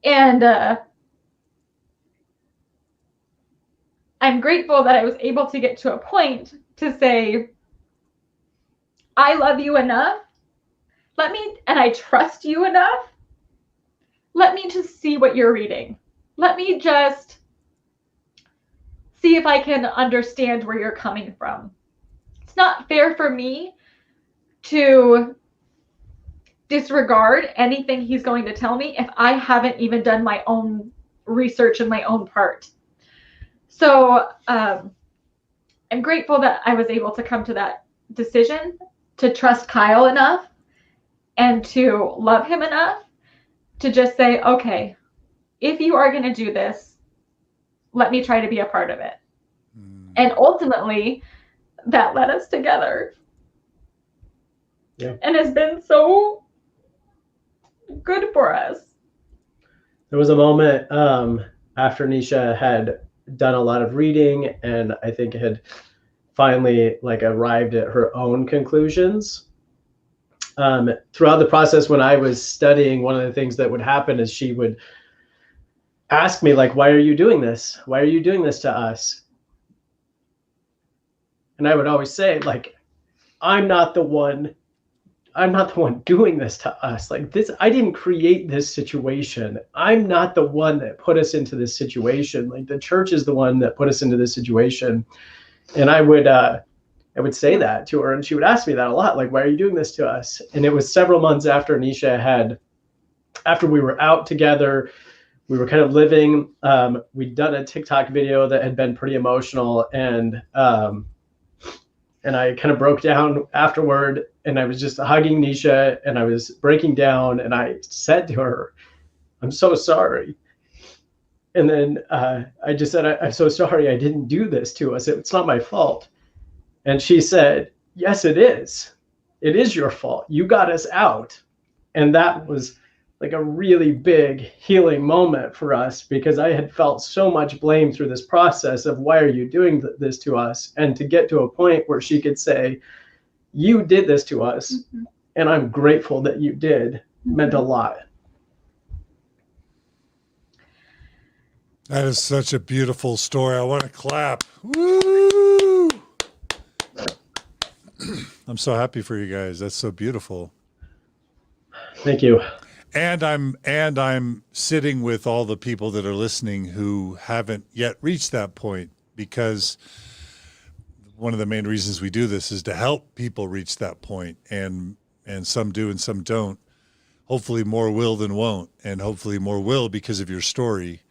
And I'm grateful that I was able to get to a point to say, I love you enough. And I trust you enough. Let me just see what you're reading. Let me just see if I can understand where you're coming from. It's not fair for me to disregard anything he's going to tell me if I haven't even done my own research and my own part. So I'm grateful that I was able to come to that decision to trust Kyle enough and to love him enough to just say, okay, if you are going to do this, let me try to be a part of it. And ultimately, that led us together. Yeah. And has been so good for us. There was a moment after Neesha had done a lot of reading and I think had finally like arrived at her own conclusions. Throughout the process when I was studying, one of the things that would happen is she would ask me, like, why are you doing this? Why are you doing this to us? And I would always say, like, I'm not the one doing this to us. Like, this, I didn't create this situation. I'm not the one that put us into this situation. Like, the church is the one that put us into this situation. And I would say that to her, and she would ask me that a lot, like, why are you doing this to us? And it was several months after after we were out together, we were kind of living, we'd done a TikTok video that had been pretty emotional, and I kind of broke down afterward, and I was just hugging Neesha, and I was breaking down, and I said to her, I'm so sorry. And then I just said, I'm so sorry I didn't do this to us. It's not my fault. And she said, yes, it is. It is your fault. You got us out. And that was like a really big healing moment for us, because I had felt so much blame through this process of, why are you doing this to us? And to get to a point where she could say, you did this to us, mm-hmm. and I'm grateful that you did, mm-hmm. meant a lot. That is such a beautiful story. I want to clap. Woo! I'm so happy for you guys. That's so beautiful. Thank you. And I'm sitting with all the people that are listening who haven't yet reached that point, because one of the main reasons we do this is to help people reach that point, and some do and some don't. Hopefully more will than won't, and hopefully more will because of your story.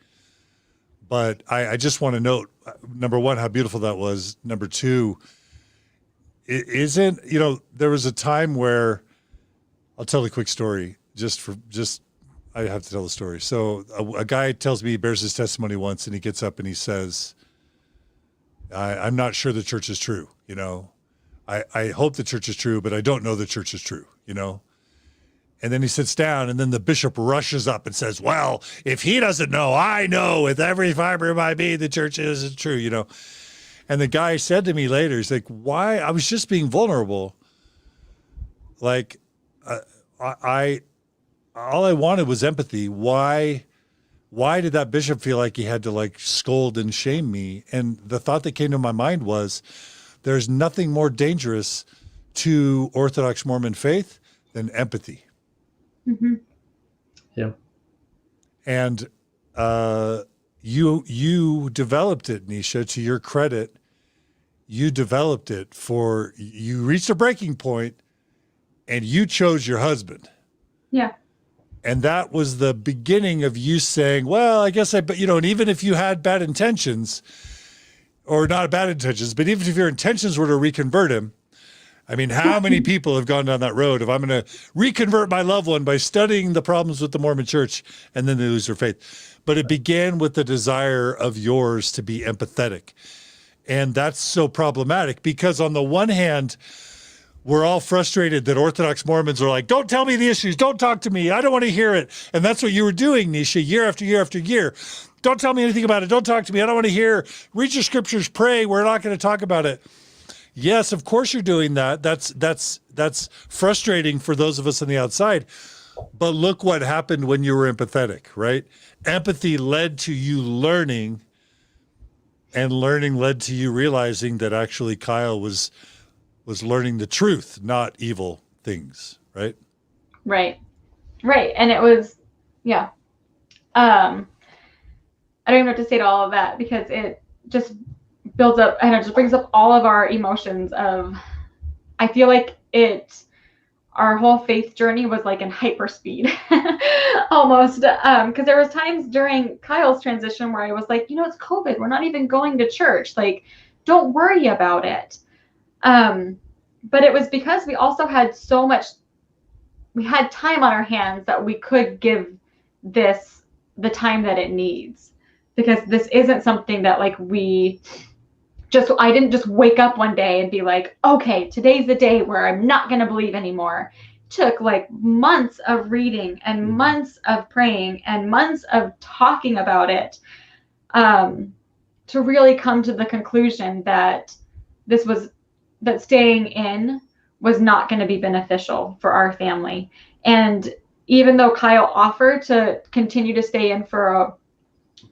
But I just want to note, number one, how beautiful that was. Number two, it isn't, there was a time where, I'll tell a quick story I have to tell the story. So a guy tells me he bears his testimony once, and he gets up and he says, I'm not sure the church is true. I hope the church is true, but I don't know the church is true, And then he sits down, and then the bishop rushes up and says, well, if he doesn't know, I know with every fiber of my being the church isn't true, And the guy said to me later, he's like, why? I was just being vulnerable. Like, all I wanted was empathy. Why did that bishop feel like he had to like scold and shame me? And the thought that came to my mind was, there's nothing more dangerous to Orthodox Mormon faith than empathy. Mm-hmm. Yeah. And you developed it, Neesha, to your credit. You developed it you reached a breaking point and you chose your husband. Yeah. And that was the beginning of you saying, well, I guess and even if you had bad intentions, or not bad intentions, but even if your intentions were to reconvert him, I mean, how many people have gone down that road of, I'm going to reconvert my loved one by studying the problems with the Mormon church, and then they lose their faith. But it began with the desire of yours to be empathetic. And that's so problematic because on the one hand, we're all frustrated that Orthodox Mormons are like, don't tell me the issues. Don't talk to me. I don't want to hear it. And that's what you were doing, Neesha, year after year after year. Don't tell me anything about it. Don't talk to me. I don't want to hear. Read your scriptures, pray. We're not going to talk about it. Yes, of course you're doing that. That's frustrating for those of us on the outside. But look what happened when you were empathetic, right? Empathy led to you learning, and learning led to you realizing that actually Kyle was learning the truth, not evil things, right? Right. And it was, yeah. I don't even know what to say to all of that because it just builds up and it just brings up all of our emotions of, I feel like our whole faith journey was like in hyperspeed almost. Because there was times during Kyle's transition where I was like, it's COVID. We're not even going to church. Like, don't worry about it. But it was because we also had we had time on our hands that we could give this the time that it needs, because this isn't something that like I didn't just wake up one day and be like, okay, today's the day where I'm not going to believe anymore. It took like months of reading and months of praying and months of talking about it, to really come to the conclusion that that staying in was not going to be beneficial for our family. And even though Kyle offered to continue to stay in for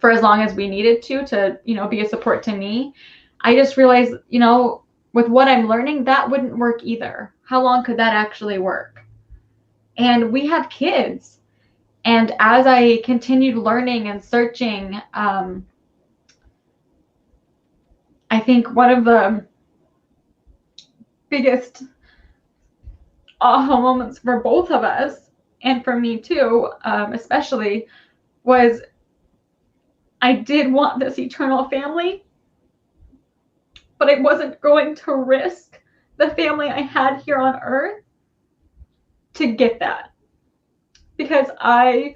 as long as we needed to be a support to me, I just realized, with what I'm learning, that wouldn't work either. How long could that actually work? And we have kids. And as I continued learning and searching, I think one of the biggest aha moments for both of us, and for me too, especially, was I did want this eternal family, but I wasn't going to risk the family I had here on earth to get that, because I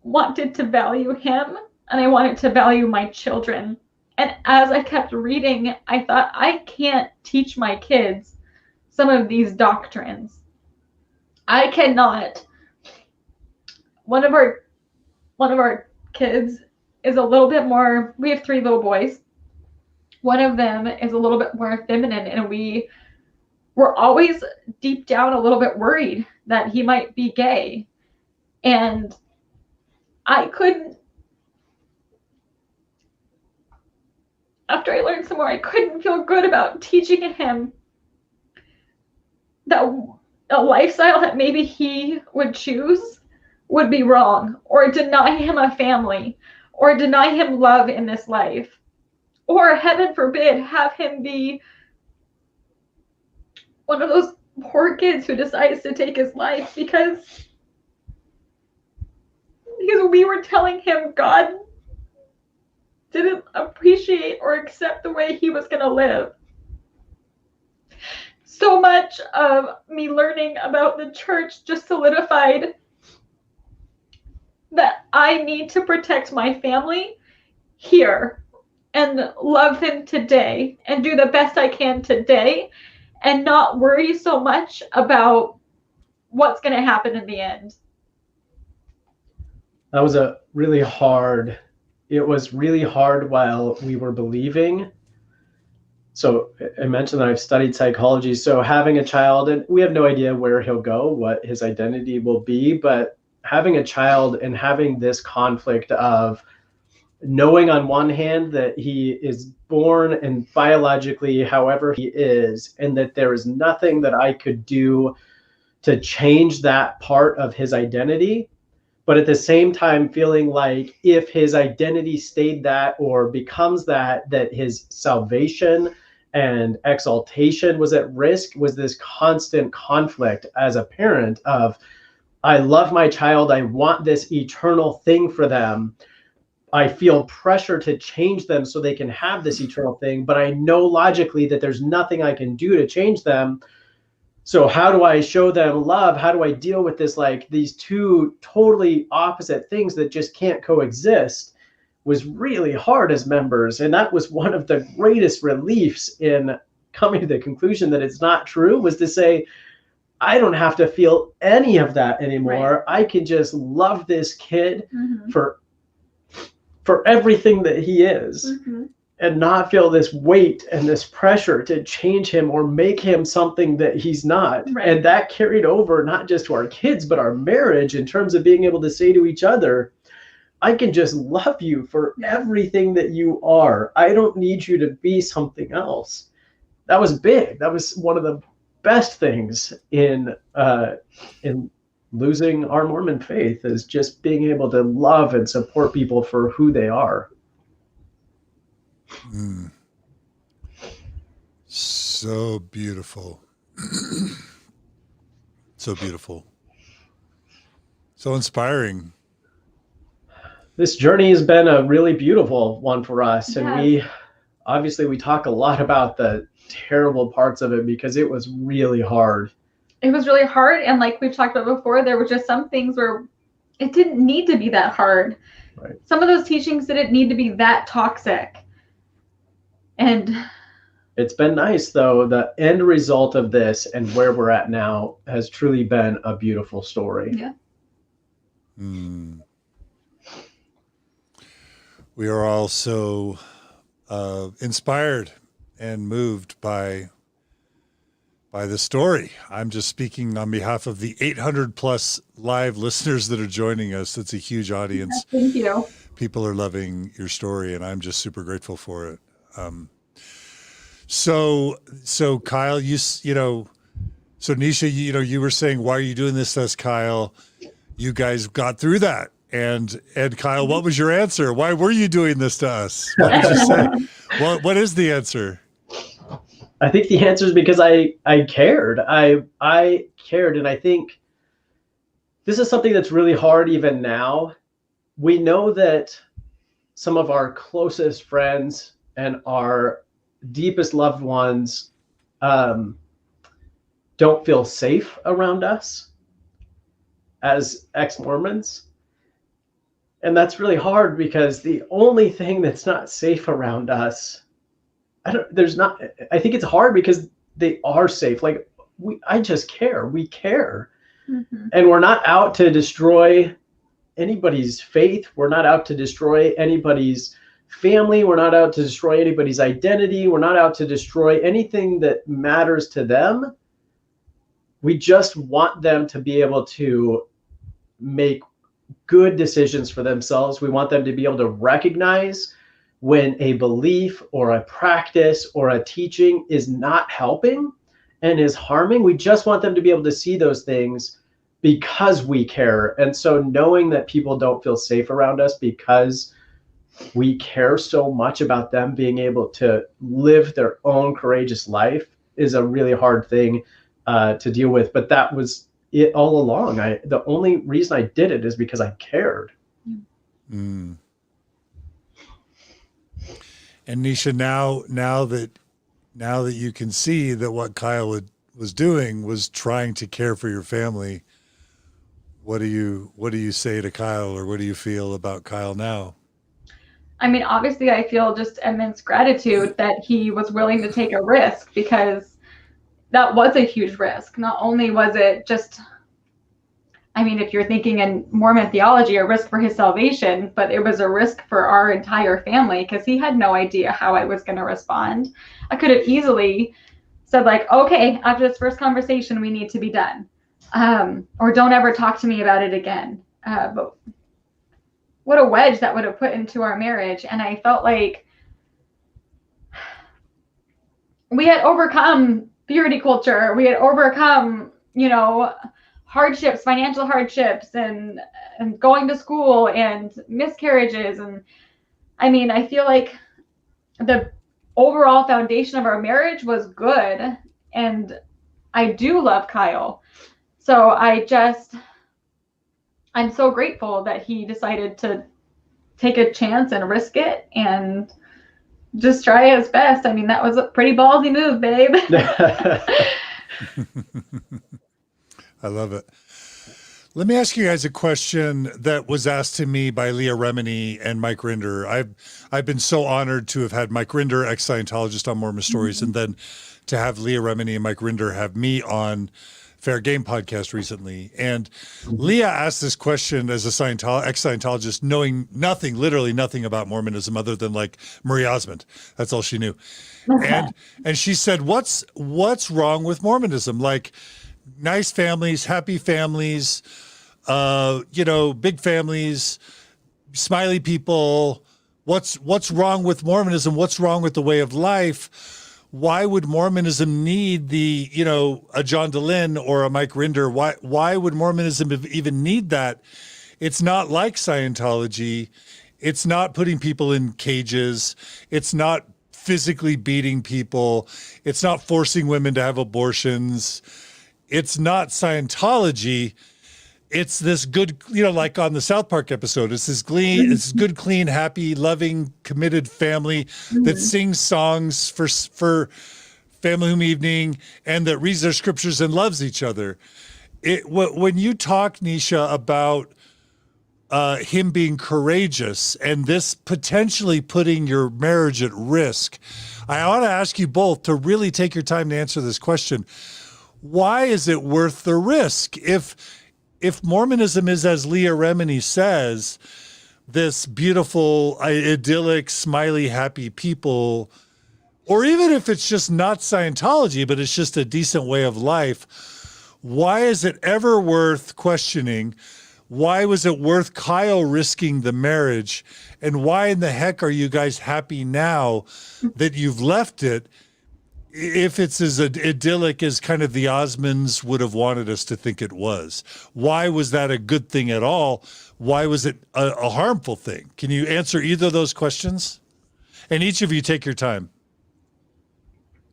wanted to value him and I wanted to value my children. And as I kept reading, I thought, I can't teach my kids some of these doctrines. I cannot. One of our kids is a little bit more, we have 3 little boys. One of them is a little bit more feminine, and we were always deep down a little bit worried that he might be gay. And after I learned some more, I couldn't feel good about teaching him that a lifestyle that maybe he would choose would be wrong, or deny him a family, or deny him love in this life, or heaven forbid, have him be one of those poor kids who decides to take his life because we were telling him God didn't appreciate or accept the way he was going to live. So much of me learning about the church just solidified that I need to protect my family here and love them today and do the best I can today and not worry so much about what's going to happen in the end. That was it was really hard while we were believing. So I mentioned that I've studied psychology. So having a child, and we have no idea where he'll go, what his identity will be, but having a child and having this conflict of knowing on one hand that he is born and biologically however he is, and that there is nothing that I could do to change that part of his identity, but at the same time feeling like if his identity stayed that or becomes that his salvation and exaltation was at risk, was this constant conflict as a parent of, I love my child, I want this eternal thing for them. I feel pressure to change them so they can have this eternal thing, but I know logically that there's nothing I can do to change them. So how do I show them love? How do I deal with this, like these two totally opposite things that just can't coexist? Was really hard as members. And that was one of the greatest reliefs in coming to the conclusion that it's not true, was to say, I don't have to feel any of that anymore. Right. I can just love this kid for everything that he is, and not feel this weight and this pressure to change him or make him something that he's not. Right. And that carried over not just to our kids, but our marriage, in terms of being able to say to each other, I can just love you for everything that you are. I don't need you to be something else. That was big. That was one of the best things in losing our Mormon faith, is just being able to love and support people for who they are. So beautiful. So beautiful. So inspiring. This journey has been a really beautiful one for us. And we talk a lot about the terrible parts of it because it was really hard. It was really hard. And like we've talked about before, there were just some things where it didn't need to be that hard. Right. Some of those teachings didn't need to be that toxic. And it's been nice, though. The end result of this and where we're at now has truly been a beautiful story. Yeah. We are all so inspired and moved by the story. I'm just speaking on behalf of the 800 plus live listeners that are joining us. It's a huge audience. Yeah, thank you. People are loving your story, and I'm just super grateful for it. So Kyle, so Neesha, you were saying, why are you doing this to us, Kyle? You guys got through that. And Kyle, what was your answer? Why were you doing this to us? What did you say? What is the answer? I think the answer is because I cared. I cared. And I think this is something that's really hard even now. We know that some of our closest friends and our deepest loved ones don't feel safe around us as ex-Mormons. And that's really hard because the only thing that's not safe around us, I think it's hard because they are safe. Like I just care. We care. And we're not out to destroy anybody's faith. We're not out to destroy anybody's family. We're not out to destroy anybody's identity. We're not out to destroy anything that matters to them. We just want them to be able to make good decisions for themselves. We want them to be able to recognize when a belief or a practice or a teaching is not helping and is harming. We just want them to be able to see those things because we care. And so knowing that people don't feel safe around us because we care so much about them being able to live their own courageous life is a really hard thing to deal with. But that was it all along. The only reason I did it is because I cared. Mm. And Neesha, now that you can see that what Kyle was doing was trying to care for your family, what do you say to Kyle, or what do you feel about Kyle now? I mean, obviously, I feel just immense gratitude that he was willing to take a risk, because that was a huge risk. Not only was it just, I mean, if you're thinking in Mormon theology, a risk for his salvation, but it was a risk for our entire family, because he had no idea how I was going to respond. I could have easily said, like, okay, after this first conversation, we need to be done. Or don't ever talk to me about it again. But what a wedge that would have put into our marriage. And I felt like we had overcome purity culture. We had overcome, hardships, financial hardships, and going to school and miscarriages. And I mean, I feel like the overall foundation of our marriage was good. And I do love Kyle. So I'm so grateful that he decided to take a chance and risk it and just try his best. I mean, that was a pretty ballsy move, babe. I love it. Let me ask you guys a question that was asked to me by Leah Remini and Mike Rinder. I've been so honored to have had Mike Rinder, ex-Scientologist, on Mormon Stories, and then to have Leah Remini and Mike Rinder have me on Fair Game podcast recently. And Leah asked this question as a ex-Scientologist, knowing nothing, literally nothing about Mormonism other than like Marie Osmond. That's all she knew. And she said, what's wrong with Mormonism? Like, nice families, happy families, big families, smiley people. What's wrong with Mormonism? What's wrong with the way of life? Why would Mormonism need a John DeLynn or a Mike Rinder? Why would Mormonism even need that? It's not like Scientology. It's not putting people in cages. It's not physically beating people. It's not forcing women to have abortions. It's not Scientology. It's this good, like on the South Park episode, it's this good, clean, happy, loving, committed family that sings songs for family home evening and that reads their scriptures and loves each other. When you talk, Neesha, about him being courageous and this potentially putting your marriage at risk, I want to ask you both to really take your time to answer this question. Why is it worth the risk? If Mormonism is, as Leah Remini says, this beautiful, idyllic, smiley, happy people, or even if it's just not Scientology, but it's just a decent way of life, why is it ever worth questioning? Why was it worth Kyle risking the marriage? And why in the heck are you guys happy now that you've left it? If it's as idyllic as kind of the Osmonds would have wanted us to think it was, why was that a good thing at all? Why was it a harmful thing? Can you answer either of those questions? And each of you take your time.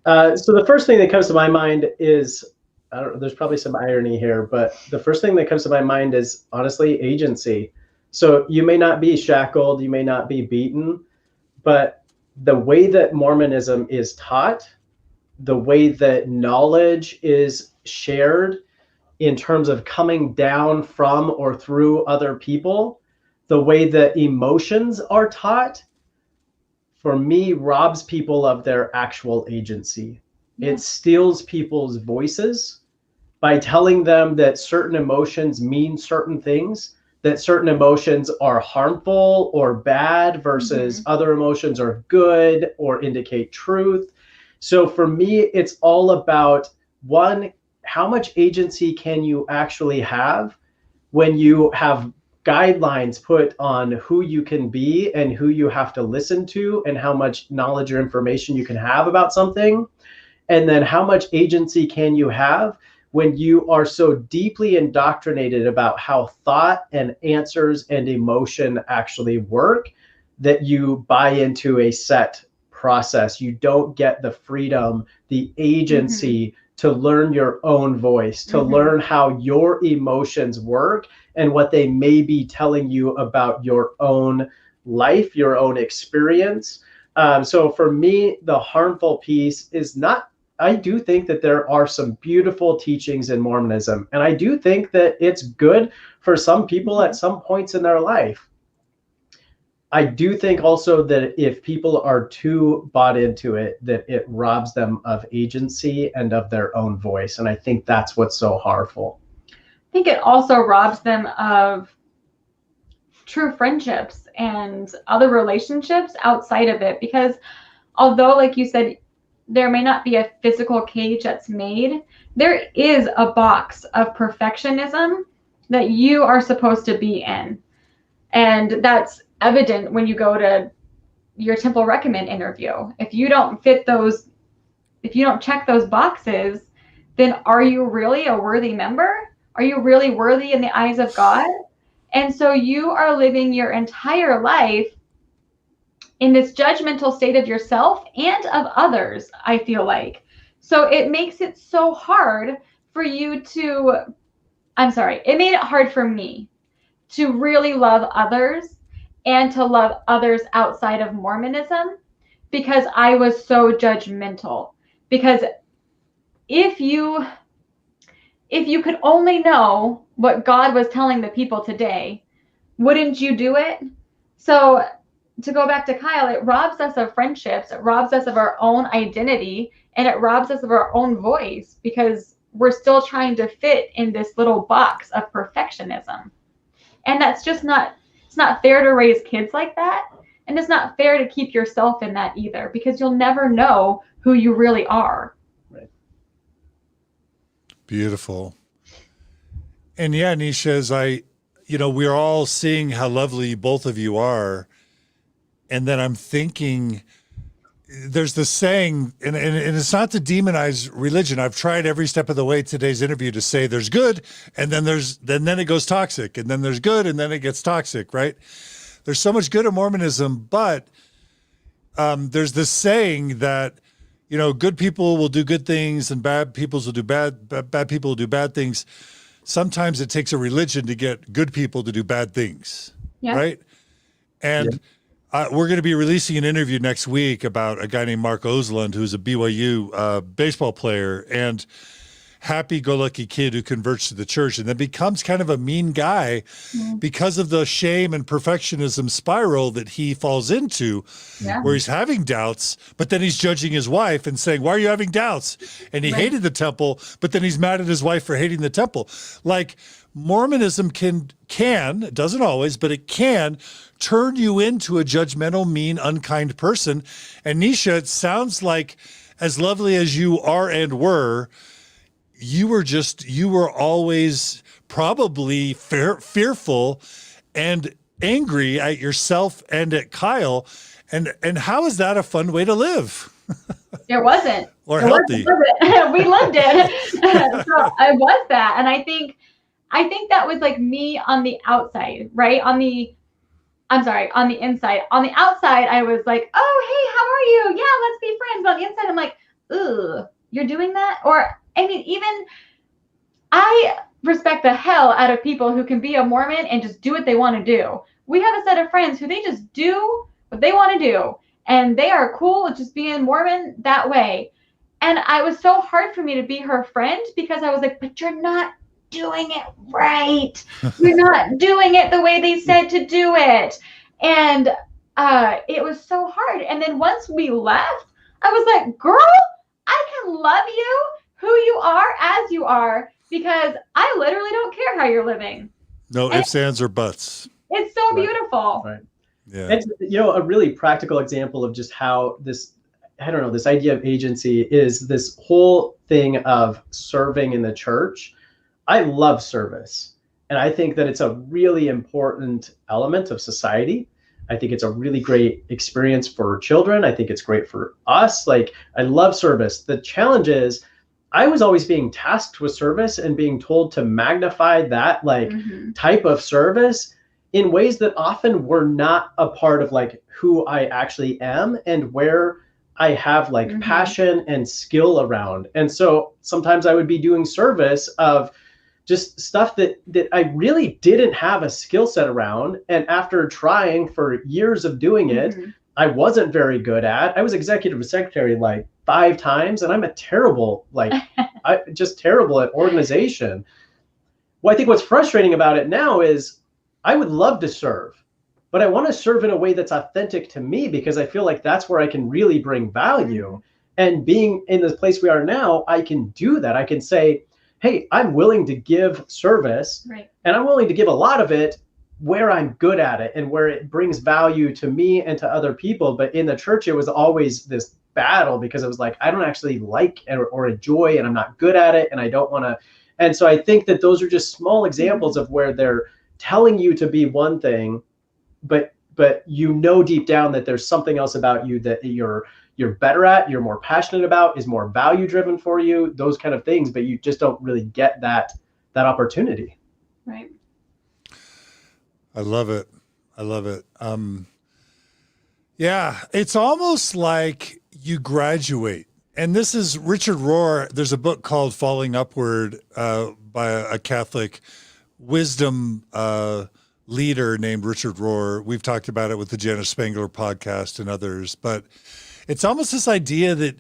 So the first thing that comes to my mind is, I don't know, there's probably some irony here, but the first thing that comes to my mind is honestly agency. So you may not be shackled, you may not be beaten, but the way that Mormonism is taught, the way that knowledge is shared in terms of coming down from or through other people, the way that emotions are taught, for me, robs people of their actual agency. Yeah. It steals people's voices by telling them that certain emotions mean certain things, that certain emotions are harmful or bad versus other emotions are good or indicate truth. So for me, it's all about, one, how much agency can you actually have when you have guidelines put on who you can be and who you have to listen to and how much knowledge or information you can have about something? And then how much agency can you have when you are so deeply indoctrinated about how thought and answers and emotion actually work, that you buy into a set process. You don't get the freedom, the agency to learn your own voice, to learn how your emotions work and what they may be telling you about your own life, your own experience. So for me, the harmful piece is not, I do think that there are some beautiful teachings in Mormonism, and I do think that it's good for some people at some points in their life. I do think also that if people are too bought into it, that it robs them of agency and of their own voice. And I think that's what's so harmful. I think it also robs them of true friendships and other relationships outside of it, because although, like you said, there may not be a physical cage that's made, there is a box of perfectionism that you are supposed to be in. And that's evident when you go to your Temple Recommend interview. If you don't fit those, if you don't check those boxes, then are you really a worthy member? Are you really worthy in the eyes of God? And so you are living your entire life in this judgmental state of yourself and of others, I feel like. So it makes it so hard for you to, it made it hard for me to really love others and to love others outside of Mormonism, because I was so judgmental. Because if you could only know what God was telling the people today, wouldn't you do it? So to go back to Kyle, it robs us of friendships, it robs us of our own identity, and it robs us of our own voice, because we're still trying to fit in this little box of perfectionism. And that's just not, it's not fair to raise kids like that. And it's not fair to keep yourself in that either, because you'll never know who you really are. Right. Beautiful. And yeah, Neesha, as we're all seeing how lovely both of you are. And then I'm thinking, there's this saying, and it's not to demonize religion. I've tried every step of the way today's interview to say there's good, and then then it goes toxic, and then there's good, and then it gets toxic, right? There's so much good in Mormonism, but there's this saying that, good people will do good things and bad people will do bad people will do bad things. Sometimes it takes a religion to get good people to do bad things, right? And we're going to be releasing an interview next week about a guy named Mark Osland, who's a BYU baseball player and happy-go-lucky kid who converts to the church and then becomes kind of a mean guy because of the shame and perfectionism spiral that he falls into, where he's having doubts, but then he's judging his wife and saying, why are you having doubts? And he hated the temple, but then he's mad at his wife for hating the temple. Like, Mormonism can, it doesn't always, but it can turn you into a judgmental, mean, unkind person. And Neesha, it sounds like, as lovely as you are and were, you were always probably fearful and angry at yourself and at Kyle. And how is that a fun way to live? It wasn't. Or healthy. We lived it. So I was that. And I think that was like me on the outside, right? On the inside. On the outside, I was like, oh, hey, how are you? Yeah, let's be friends. But on the inside, I'm like, ugh, you're doing that? Or, even I respect the hell out of people who can be a Mormon and just do what they want to do. We have a set of friends who they just do what they want to do. And they are cool with just being Mormon that way. And it was so hard for me to be her friend, because I was like, but you're not doing it right. You're not doing it the way they said to do it. And it was so hard. And then once we left, I was like, girl, I can love you who you are as you are, because I literally don't care how you're living. No ifs, ands, or buts. It's so beautiful. Right. Yeah. And, a really practical example of just how this idea of agency is this whole thing of serving in the church. I love service. And I think that it's a really important element of society. I think it's a really great experience for children. I think it's great for us. Like, I love service. The challenge is I was always being tasked with service and being told to magnify that type of service in ways that often were not a part of like who I actually am and where I have like passion and skill around. And so sometimes I would be doing service of just stuff that I really didn't have a skill set around. And after trying for years of doing it, I wasn't very good at. I was executive secretary like 5 times, and I'm a terrible, like, just terrible at organization. Well, I think what's frustrating about it now is I would love to serve, but I want to serve in a way that's authentic to me, because I feel like that's where I can really bring value. And being in the place we are now, I can do that. I can say, hey, I'm willing to give service, and I'm willing to give a lot of it where I'm good at it and where it brings value to me and to other people. But in the church, it was always this battle, because it was like, I don't actually like or enjoy, and I'm not good at it, and I don't want to. And so I think that those are just small examples of where they're telling you to be one thing, but you know deep down that there's something else about you that you're better at, you're more passionate about, is more value driven for you, those kind of things, but you just don't really get that opportunity. Right. I love it. I love it. Yeah, it's almost like you graduate. And this is Richard Rohr. There's a book called Falling Upward by a Catholic wisdom leader named Richard Rohr. We've talked about it with the Janice Spangler podcast and others, but it's almost this idea that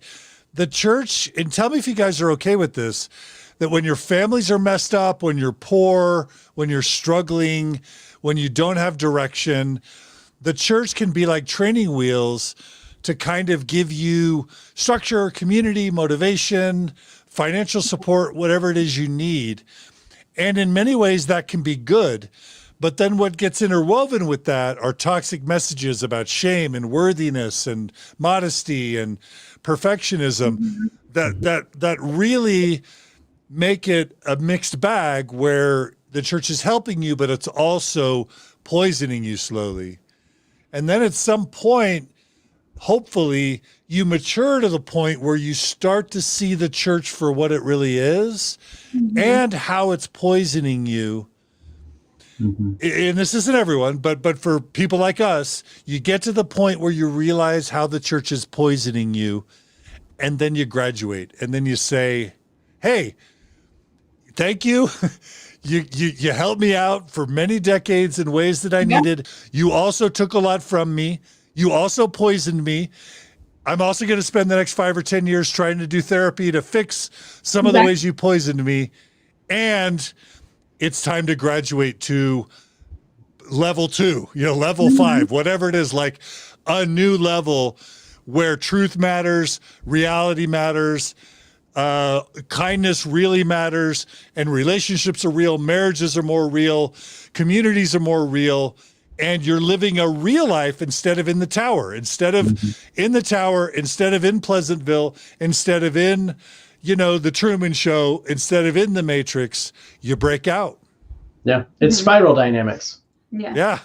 the church, and tell me if you guys are okay with this, that when your families are messed up, when you're poor, when you're struggling, when you don't have direction, the church can be like training wheels to kind of give you structure, community, motivation, financial support, whatever it is you need. And in many ways that can be good. But then what gets interwoven with that are toxic messages about shame and worthiness and modesty and perfectionism that really make it a mixed bag, where the church is helping you, but it's also poisoning you slowly. And then at some point, hopefully, you mature to the point where you start to see the church for what it really is and how it's poisoning you. And this isn't everyone, but for people like us, you get to the point where you realize how the church is poisoning you, and then you graduate, and then you say, hey, thank you. You helped me out for many decades in ways that I needed. You also took a lot from me. You also poisoned me. I'm also going to spend the next 5 or 10 years trying to do therapy to fix some of the ways you poisoned me. And it's time to graduate to level 2, level 5, whatever it is, like a new level where truth matters, reality matters, kindness really matters, and relationships are real, marriages are more real, communities are more real, and you're living a real life instead of in the tower, instead of in the tower, instead of in Pleasantville, instead of in, the Truman Show, instead of in the Matrix. You break out. Yeah, it's spiral dynamics. Yeah.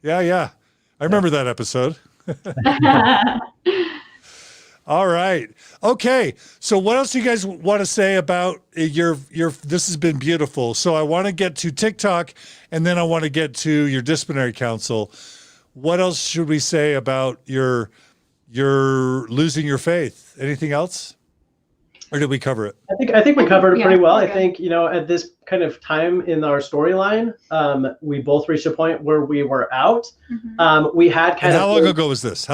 I remember that episode. All right. Okay. So what else do you guys want to say about your this has been beautiful. So I want to get to TikTok, and then I want to get to your disciplinary council. What else should we say about your losing your faith? Anything else? Or did we cover it? I think we covered it pretty well. I think, at this kind of time in our storyline, we both reached a point where we were out. We had how long ago was this?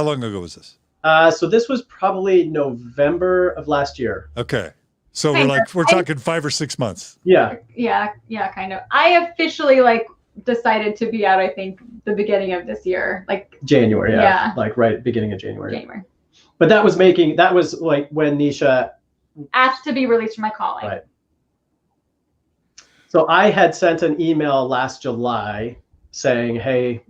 So this was probably November of last year. Okay. So we're talking 5 or 6 months. Yeah, kind of. I officially decided to be out, I think, the beginning of this year, January. Like right beginning of January. But that was like when Neesha asked to be released from my calling. Right. So I had sent an email last July saying, hey,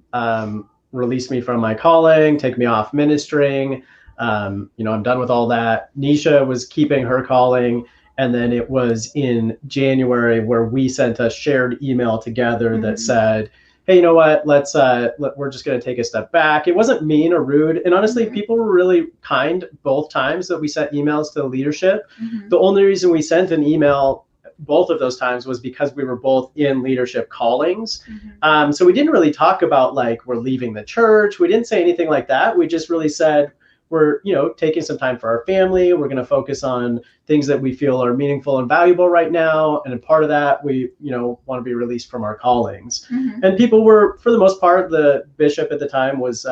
release me from my calling, take me off ministering. I'm done with all that. Neesha was keeping her calling. And then it was in January where we sent a shared email together that said, hey, you know what, we're just going to take a step back. It wasn't mean or rude. And honestly, people were really kind both times that we sent emails to the leadership. The only reason we sent an email both of those times was because we were both in leadership callings. Mhm. So we didn't really talk about like we're leaving the church. We didn't say anything like that. We just really said we're, taking some time for our family. We're going to focus on things that we feel are meaningful and valuable right now. And a part of that, we, want to be released from our callings. Mhm. And people were, for the most part, the bishop at the time was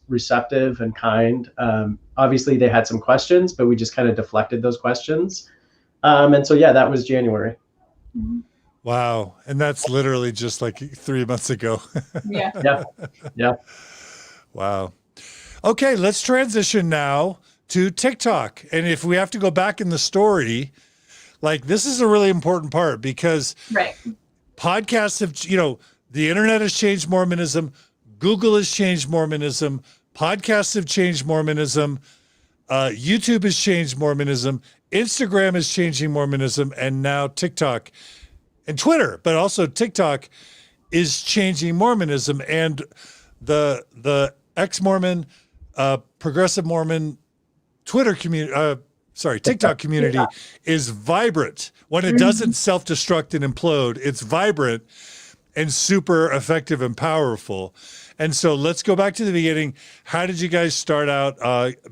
receptive and kind. Obviously, they had some questions, but we just kind of deflected those questions. And so, yeah, that was January. Mhm. Wow. And that's literally just like 3 months ago. Yeah. Yeah. Wow. Okay, let's transition now to TikTok. And if we have to go back in the story, like this is a really important part because Right. podcasts have, the internet has changed Mormonism. Google has changed Mormonism. Podcasts have changed Mormonism. YouTube has changed Mormonism. Instagram is changing Mormonism. And now TikTok and Twitter, but also TikTok is changing Mormonism. And the Ex-Mormon, progressive Mormon Twitter community, TikTok community is vibrant. When it doesn't self-destruct and implode, it's vibrant and super effective and powerful. And so let's go back to the beginning. How did you guys start out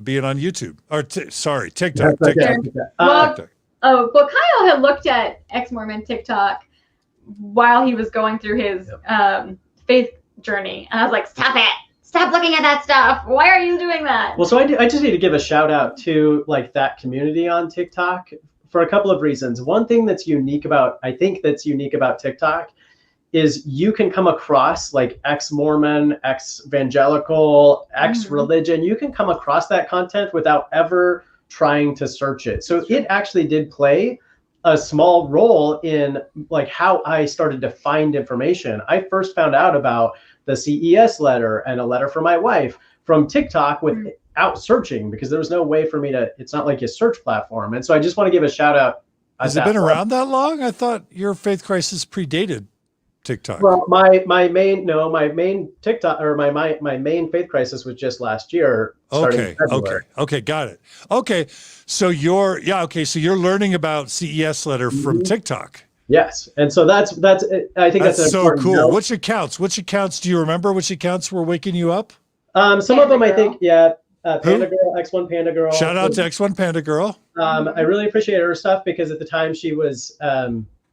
being on YouTube? Or TikTok. Well, Kyle had looked at Ex-Mormon TikTok while he was going through his faith journey. And I was like, stop it. Stop looking at that stuff. Why are you doing that? Well, so I just need to give a shout out to like that community on TikTok for a couple of reasons. One thing that's unique about TikTok is you can come across like ex-Mormon, ex-evangelical, ex-religion. You can come across that content without ever trying to search it. So it actually did play a small role in like how I started to find information. I first found out about the CES letter and a letter from my wife from TikTok without searching because there was no way for me to, it's not like a search platform. And so I just want to give a shout out. Has it been around that long? I thought your faith crisis predated TikTok. Well, my main TikTok or my main faith crisis was just last year. Okay, got it. Okay, so you're learning about CES letter from TikTok. Yes, and so that's I think that's so cool. note. Which accounts do you remember? Which accounts were waking you up? Some of them I think, Panda Girl, X1 Panda Girl. Shout out to X1 Panda Girl. I really appreciate her stuff because at the time she was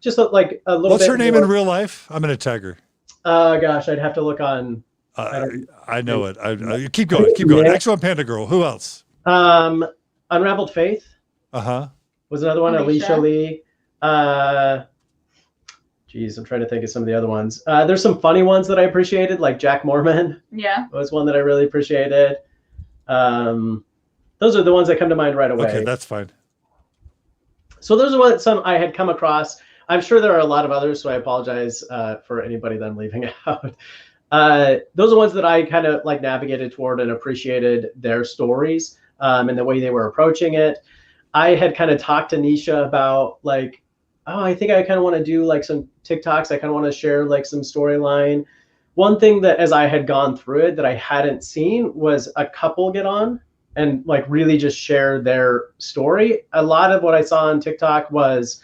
just like a little. What's bit her name more, in real life? I'm gonna tag her. Gosh, I'd have to look on. I know it. Keep going. Yeah. X1 Panda Girl. Who else? Unraveled Faith. Was another one. Alicia Lee. Geez, I'm trying to think of some of the other ones. There's some funny ones that I appreciated, like Jack Mormon. Yeah. Was one that I really appreciated. Those are the ones that come to mind right away. Okay, that's fine. So those are some I had come across. I'm sure there are a lot of others, so I apologize for anybody that I'm leaving out. Those are ones that I kind of like navigated toward and appreciated their stories and the way they were approaching it. I had kind of talked to Neesha about like, I think I kind of want to do like some TikToks. I kind of want to share like some storyline. One thing that as I had gone through it that I hadn't seen was a couple get on and like really just share their story. A lot of what I saw on TikTok was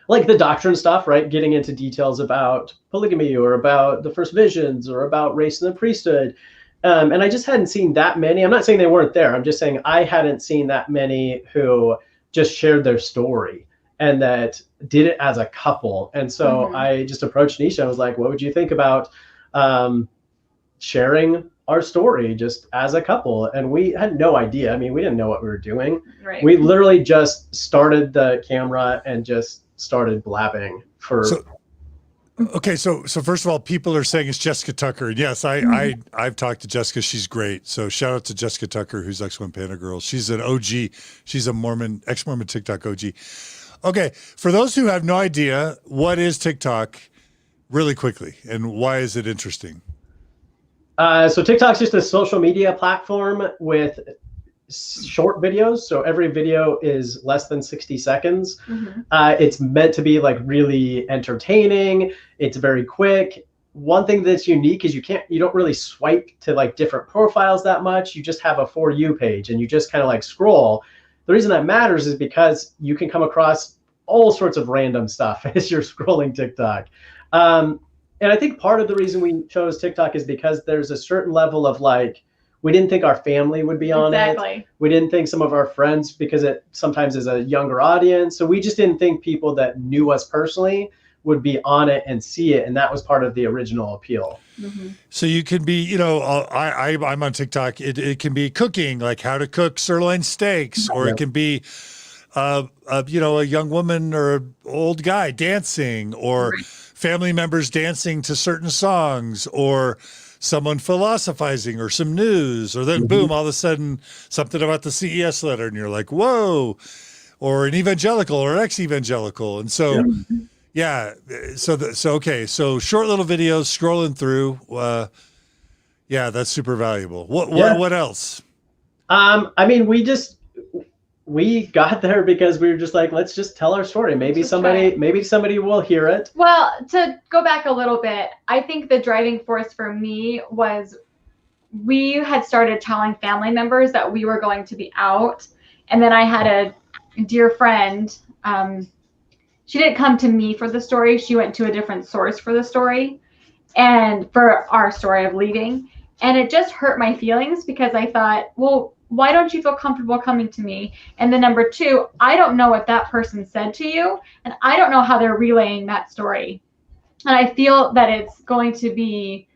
like the doctrine stuff, right? Getting into details about polygamy or about the first visions or about race in the priesthood. And I just hadn't seen that many. I'm not saying they weren't there. I'm just saying I hadn't seen that many who just shared their story and that did it as a couple. And so I just approached Neesha. I was like, what would you think about sharing our story just as a couple? And we had no idea. I mean, we didn't know what we were doing. Right. We literally just started the camera and just started blabbing for. So first of all, people are saying it's Jessica Tucker. And yes, I've talked to Jessica. She's great. So shout out to Jessica Tucker, who's X1 Panda Girl. She's an OG. She's a ex-Mormon TikTok OG. Okay, for those who have no idea, what is TikTok really quickly and why is it interesting? So TikTok's just a social media platform with short videos. So every video is less than 60 seconds. It's meant to be like really entertaining. It's very quick. One thing that's unique is you don't really swipe to like different profiles that much. You just have a For You page and you just kind of like scroll. the reason that matters is because you can come across all sorts of random stuff as you're scrolling TikTok. And I think part of the reason we chose TikTok is because there's a certain level of like, we didn't think our family would be on it. We didn't think some of our friends, because it sometimes is a younger audience. So we just didn't think people that knew us personally would be on it and see it. And that was part of the original appeal. Mm-hmm. So you can be, you know, I'm on TikTok. It can be cooking, like how to cook sirloin steaks, or it can be, you know, a young woman or an old guy dancing, or family members dancing to certain songs, or someone philosophizing, or some news, or then boom, all of a sudden something about the CES letter, and you're like, whoa, or an evangelical or ex-evangelical. And so, yeah. So okay. So short little videos scrolling through. Yeah, that's super valuable. What else? I mean, we got there because we were just like, let's just tell our story. Maybe somebody will hear it. Well, to go back a little bit, I think the driving force for me was we had started telling family members that we were going to be out. And then I had a dear friend, she didn't come to me for the story. She went to a different source for the story, and for our story of leaving. And it just hurt my feelings because I thought, well, why don't you feel comfortable coming to me? And then number two, I don't know what that person said to you, and I don't know how they're relaying that story. And I feel that it's going to be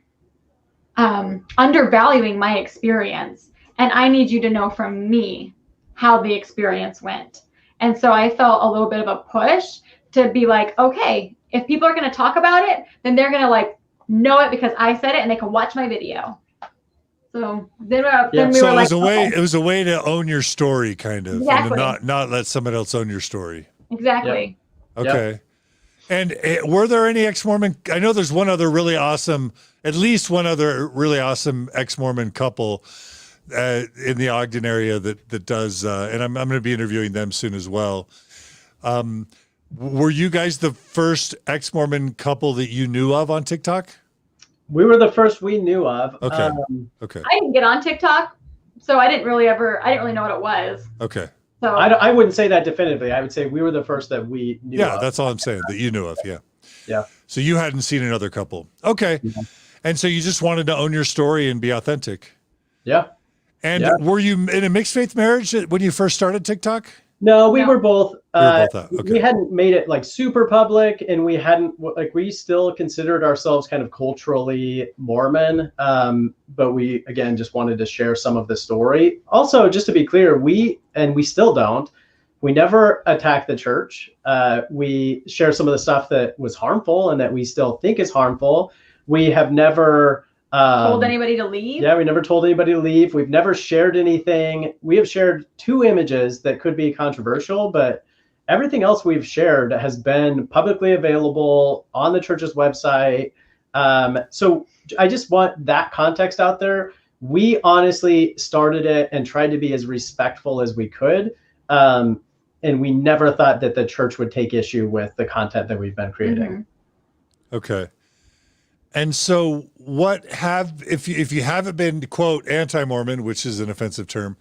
undervaluing my experience. And I need you to know from me how the experience went. And so I felt a little bit of a push to be like, okay, if people are going to talk about it, then they're going to like know it because I said it, and they can watch my video. So then we were like, it was a way to own your story, kind of, exactly. and not let someone else own your story. Exactly. Yep. Okay. Yep. And were there any ex-Mormon? I know there's at least one other really awesome ex-Mormon couple in the Ogden area that does, and I'm going to be interviewing them soon as well. Were you guys the first ex-Mormon couple that you knew of on TikTok? We were the first we knew of. Okay. Okay. I didn't get on TikTok, so I didn't really know what it was. Okay. So I wouldn't say that definitively. I would say we were the first that we knew of. Yeah, that's all I'm saying, that you knew of. Yeah. Yeah. So you hadn't seen another couple. Okay. Yeah. And so you just wanted to own your story and be authentic. Yeah. And were you in a mixed faith marriage when you first started TikTok? No, we were both. Okay. We hadn't made it like super public, and we still considered ourselves kind of culturally Mormon. But we, again, just wanted to share some of the story. Also, just to be clear, we still don't. We never attack the church. We share some of the stuff that was harmful and that we still think is harmful. We have never told anybody to leave? Yeah, we never told anybody to leave. We've never shared anything. We have shared 2 images that could be controversial, but everything else we've shared has been publicly available on the church's website. So I just want that context out there. We honestly started it and tried to be as respectful as we could. And we never thought that the church would take issue with the content that we've been creating. Mm-hmm. Okay. And so if you haven't been, quote, anti-Mormon, which is an offensive term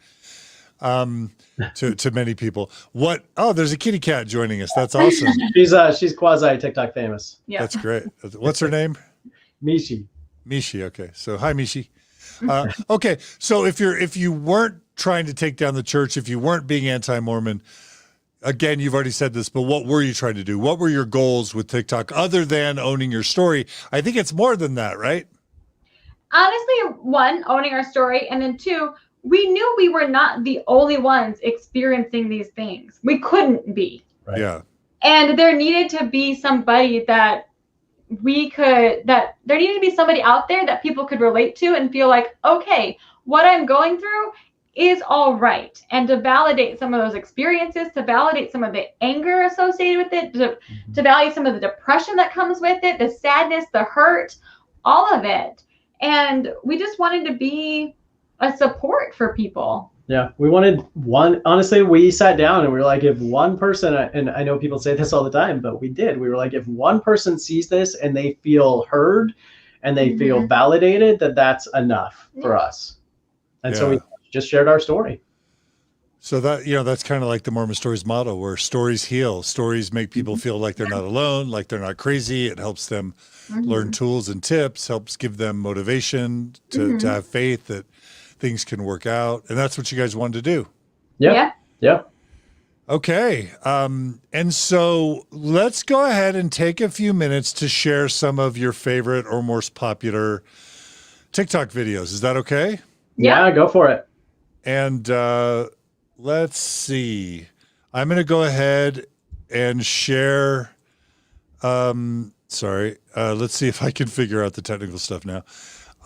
to many people, there's a kitty cat joining us. That's awesome. She's quasi TikTok famous. Yeah. That's great. What's her name? Mishi. Mishi. Okay. So hi, Mishi. Okay. So if you weren't trying to take down the church, if you weren't being anti-Mormon, again, you've already said this, but what were you trying to do? What were your goals with TikTok other than owning your story? I think it's more than that, right? Honestly, 1, owning our story, and then 2, we knew we were not the only ones experiencing these things. We couldn't be. Right. Yeah. And there needed to be somebody there needed to be somebody out there that people could relate to and feel like, okay, what I'm going through is all right. And to validate some of those experiences, to validate some of the anger associated with it, to validate some of the depression that comes with it, the sadness, the hurt, all of it. And we just wanted to be a support for people. Yeah, we wanted honestly, we sat down and we were like, if one person, and I know people say this all the time, but we did, we were like, if one person sees this and they feel heard and they feel validated, that's enough for us. And so we just shared our story. So that, you know, that's kind of like the Mormon Stories motto, where stories heal. Stories make people feel like they're not alone, like they're not crazy. It helps them learn tools and tips, helps give them motivation to have faith that things can work out. And that's what you guys wanted to do. Yeah. Yeah. Okay. And so let's go ahead and take a few minutes to share some of your favorite or most popular TikTok videos. Is that okay? Yeah, go for it. And let's see. I'm going to go ahead and share. Let's see if I can figure out the technical stuff now.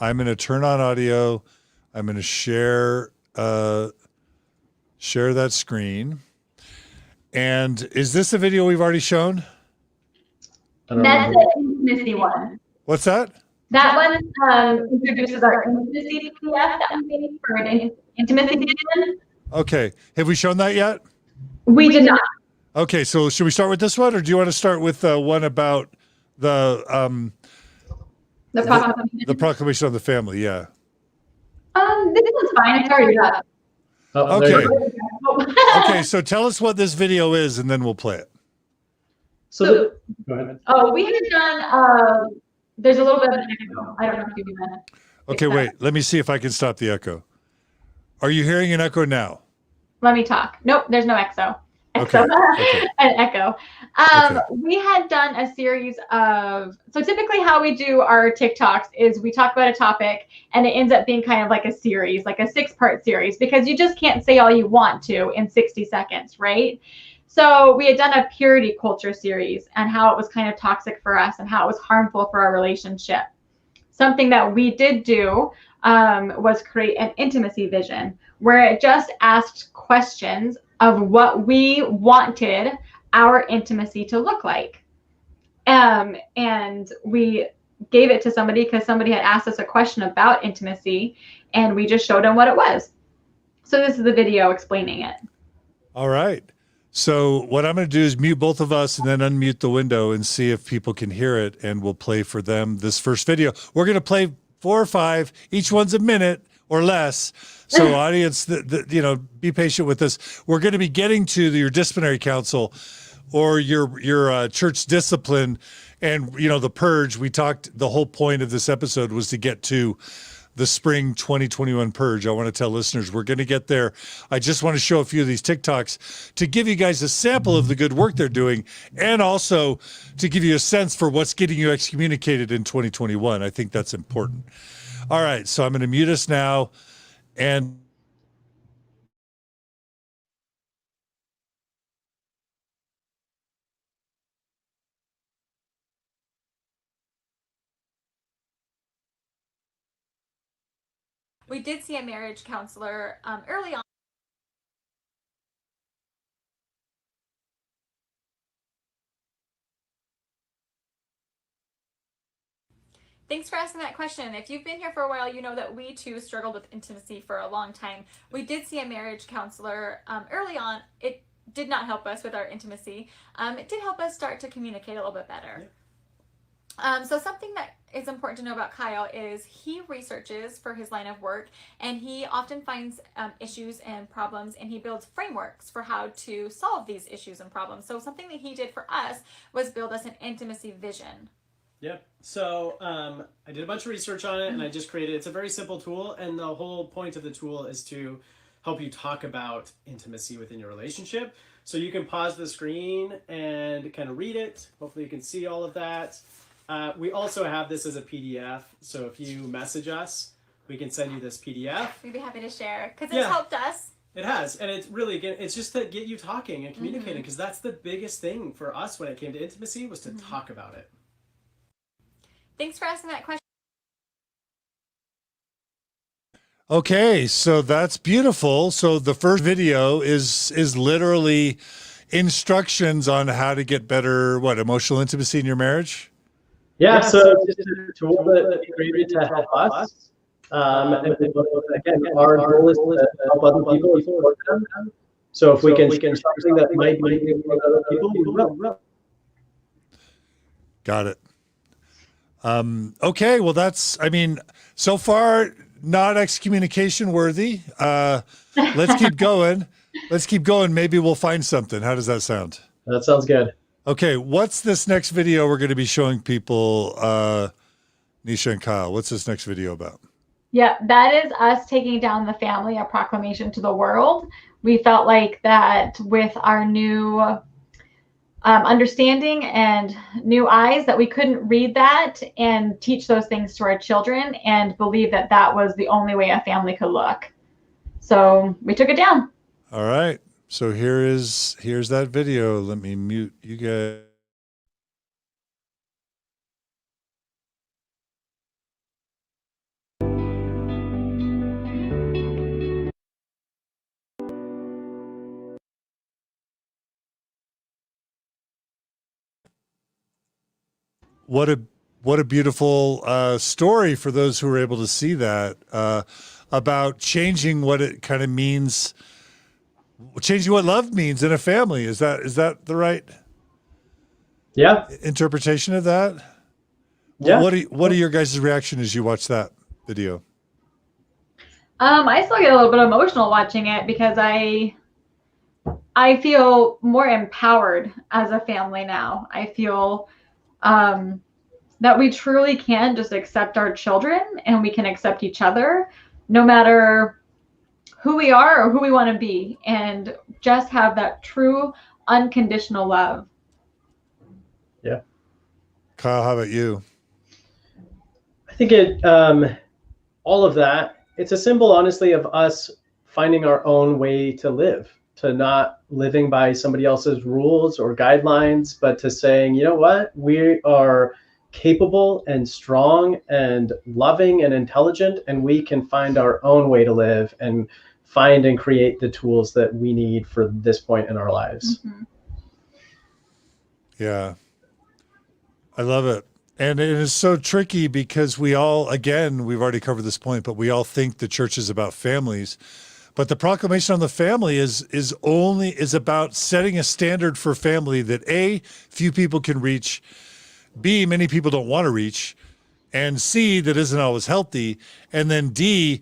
I'm going to turn on audio. I'm going to share that screen. And is this a video we've already shown? That's the intimacy one. What's that? That one introduces our intimacy PDF that we made for an intimacy vision. Okay. Have we shown that yet? We did not. Okay. So should we start with this one, or do you want to start with one about the proclamation of the family? Yeah. This one's fine. It's already up. Oh, Okay. Okay. So tell us what this video is, and then we'll play it. So go ahead. Oh, we had done. There's a little bit of an echo. I don't know if you do that. Okay. Wait. Let me see if I can stop the echo. Are you hearing an echo now? Let me talk. Nope, there's no echo. Okay. Okay. An echo. Okay. We had done a series of, so typically how we do our TikToks is we talk about a topic and it ends up being kind of like a series, like a 6-part series, because you just can't say all you want to in 60 seconds, right? So we had done a purity culture series and how it was kind of toxic for us and how it was harmful for our relationship. Something that we did do was create an intimacy vision where it just asked questions of what we wanted our intimacy to look like. And we gave it to somebody because somebody had asked us a question about intimacy, and we just showed them what it was. So this is the video explaining it. All right. So what I'm going to do is mute both of us and then unmute the window and see if people can hear it, and we'll play for them this first video. We're going to play 4 or 5. Each one's a minute or less. So audience, be patient with us. We're going to be getting to your disciplinary council or your church discipline and, the purge. We talked, the whole point of this episode was to get to the spring 2021 purge. I want to tell listeners we're going to get there. I just want to show a few of these TikToks to give you guys a sample of the good work they're doing, and also to give you a sense for what's getting you excommunicated in 2021. I think that's important. All right, so I'm going to mute us now. And we did see a marriage counselor early on. Thanks for asking that question. If you've been here for a while, you know that we too struggled with intimacy for a long time. We did see a marriage counselor early on. It did not help us with our intimacy. It did help us start to communicate a little bit better. So something that is important to know about Kyle is he researches for his line of work, and he often finds issues and problems, and he builds frameworks for how to solve these issues and problems. So something that he did for us was build us an intimacy vision. Yep. So I did a bunch of research on it, and I just created, it's a very simple tool, and the whole point of the tool is to help you talk about intimacy within your relationship. So you can pause the screen and kind of read it. Hopefully you can see all of that. We also have this as a PDF, so if you message us, we can send you this PDF. We'd be happy to share because it's helped us. It has, and it's really, it's just to get you talking and communicating, because that's the biggest thing for us when it came to intimacy, was to talk about it. Thanks for asking that question. okay, so that's beautiful. So the first video is literally instructions on how to get better, emotional intimacy in your marriage? Yeah, so it's just a tool that we created to help us. And again, our goal is to help other people and support them. So if we can something that might be other people, we will. Got it. Okay, well so far not excommunication worthy. Let's keep going. let's keep going. Maybe we'll find something. How does that sound? That sounds good. Okay, what's this next video we're going to be showing people, Neesha and Kyle? What's this next video about? Yeah, that is us taking down the family, a proclamation to the world. We felt like that with our new understanding and new eyes, that we couldn't read that and teach those things to our children and believe that that was the only way a family could look. So we took it down. All right. So here's that video. Let me mute you guys. What a beautiful story for those who were able to see that, about changing what it kind of means, changing what love means in a family. Is that the right interpretation of that? Yeah. What are your guys' reaction as you watch that video? I still get a little bit emotional watching it because I feel more empowered as a family now. I feel that we truly can just accept our children and we can accept each other no matter who we are or who we want to be, and just have that true unconditional love. Yeah. Kyle, how about you? I think all of that, it's a symbol, honestly, of us finding our own way to live, to not living by somebody else's rules or guidelines, but to saying, you know what, we are capable and strong and loving and intelligent, and we can find our own way to live and find and create the tools that we need for this point in our lives. Mm-hmm. Yeah, I love it. And it is so tricky because we all, again, we've already covered this point, but we all think the church is about families. But the proclamation on the family is about setting a standard for family that A, few people can reach, B, many people don't want to reach, and C, that isn't always healthy, and then D,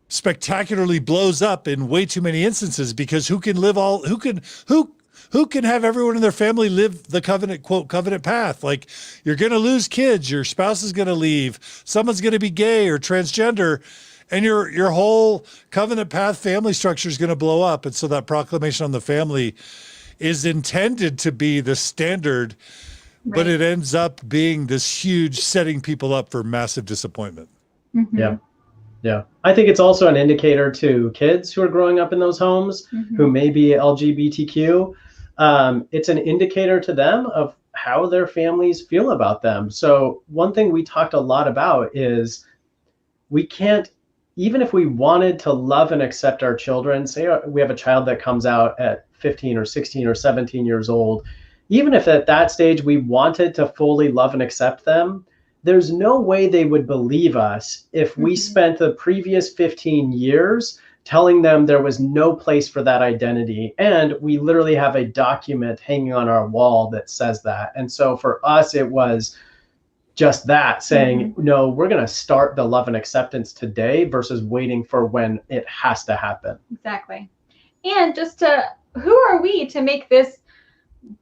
spectacularly blows up in way too many instances, because who can have everyone in their family live the covenant, quote, covenant path? Like, you're going to lose kids, your spouse is going to leave, someone's going to be gay or transgender, and your whole covenant path family structure is going to blow up. And so that proclamation on the family is intended to be the standard, right, but it ends up being this huge setting people up for massive disappointment. Mm-hmm. Yeah. Yeah. I think it's also an indicator to kids who are growing up in those homes, mm-hmm, who may be LGBTQ. It's an indicator to them of how their families feel about them. So one thing we talked a lot about is we can't, even if we wanted to love and accept our children, say we have a child that comes out at 15 or 16 or 17 years old, even if at that stage we wanted to fully love and accept them, there's no way they would believe us if we spent the previous 15 years telling them there was no place for that identity. And we literally have a document hanging on our wall that says that. And so for us, it was just that, saying, no, we're going to start the love and acceptance today versus waiting for when it has to happen. Exactly. And who are we to make this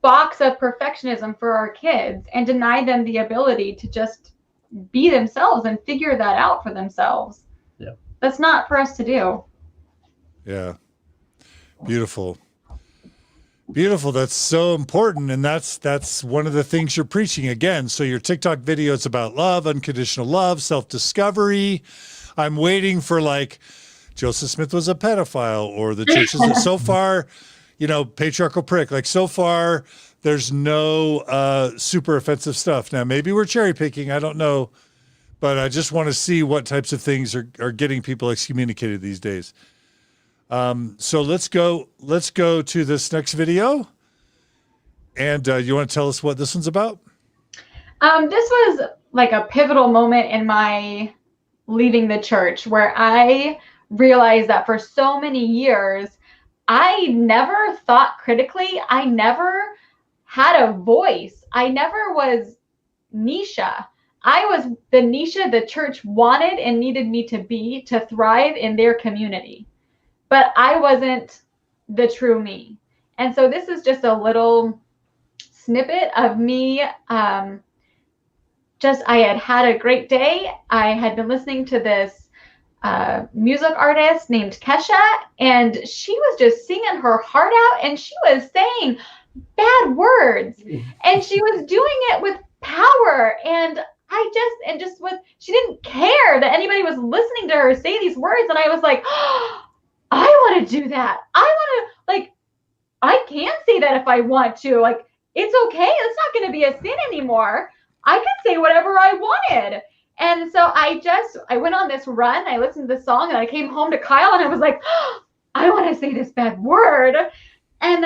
box of perfectionism for our kids and deny them the ability to just be themselves and figure that out for themselves? Yeah. That's not for us to do. Yeah. Beautiful. Beautiful. That's so important. And that's one of the things you're preaching again. So your TikTok video is about love, unconditional love, self-discovery. I'm waiting for, like, Joseph Smith was a pedophile, or the church is so far, patriarchal prick. Like, so far there's no super offensive stuff. Now, maybe we're cherry picking. I don't know, but I just want to see what types of things are getting people excommunicated these days. So let's go to this next video. And you want to tell us what this one's about? This was like a pivotal moment in my leaving the church, where I realized that for so many years, I never thought critically. I never had a voice. I never was Neesha. I was the Neesha the church wanted and needed me to be to thrive in their community. But I wasn't the true me. And so this is just a little snippet of me. I had a great day. I had been listening to this music artist named Kesha, and she was just singing her heart out, and she was saying bad words, and she was doing it with power, and she didn't care that anybody was listening to her say these words, and I was like, oh, I want to do that. I can say that if I want to. Like, it's okay. It's not going to be a sin anymore. I can say whatever I wanted. And so I went on this run. I listened to the song, and I came home to Kyle, and I was like, oh, I want to say this bad word. And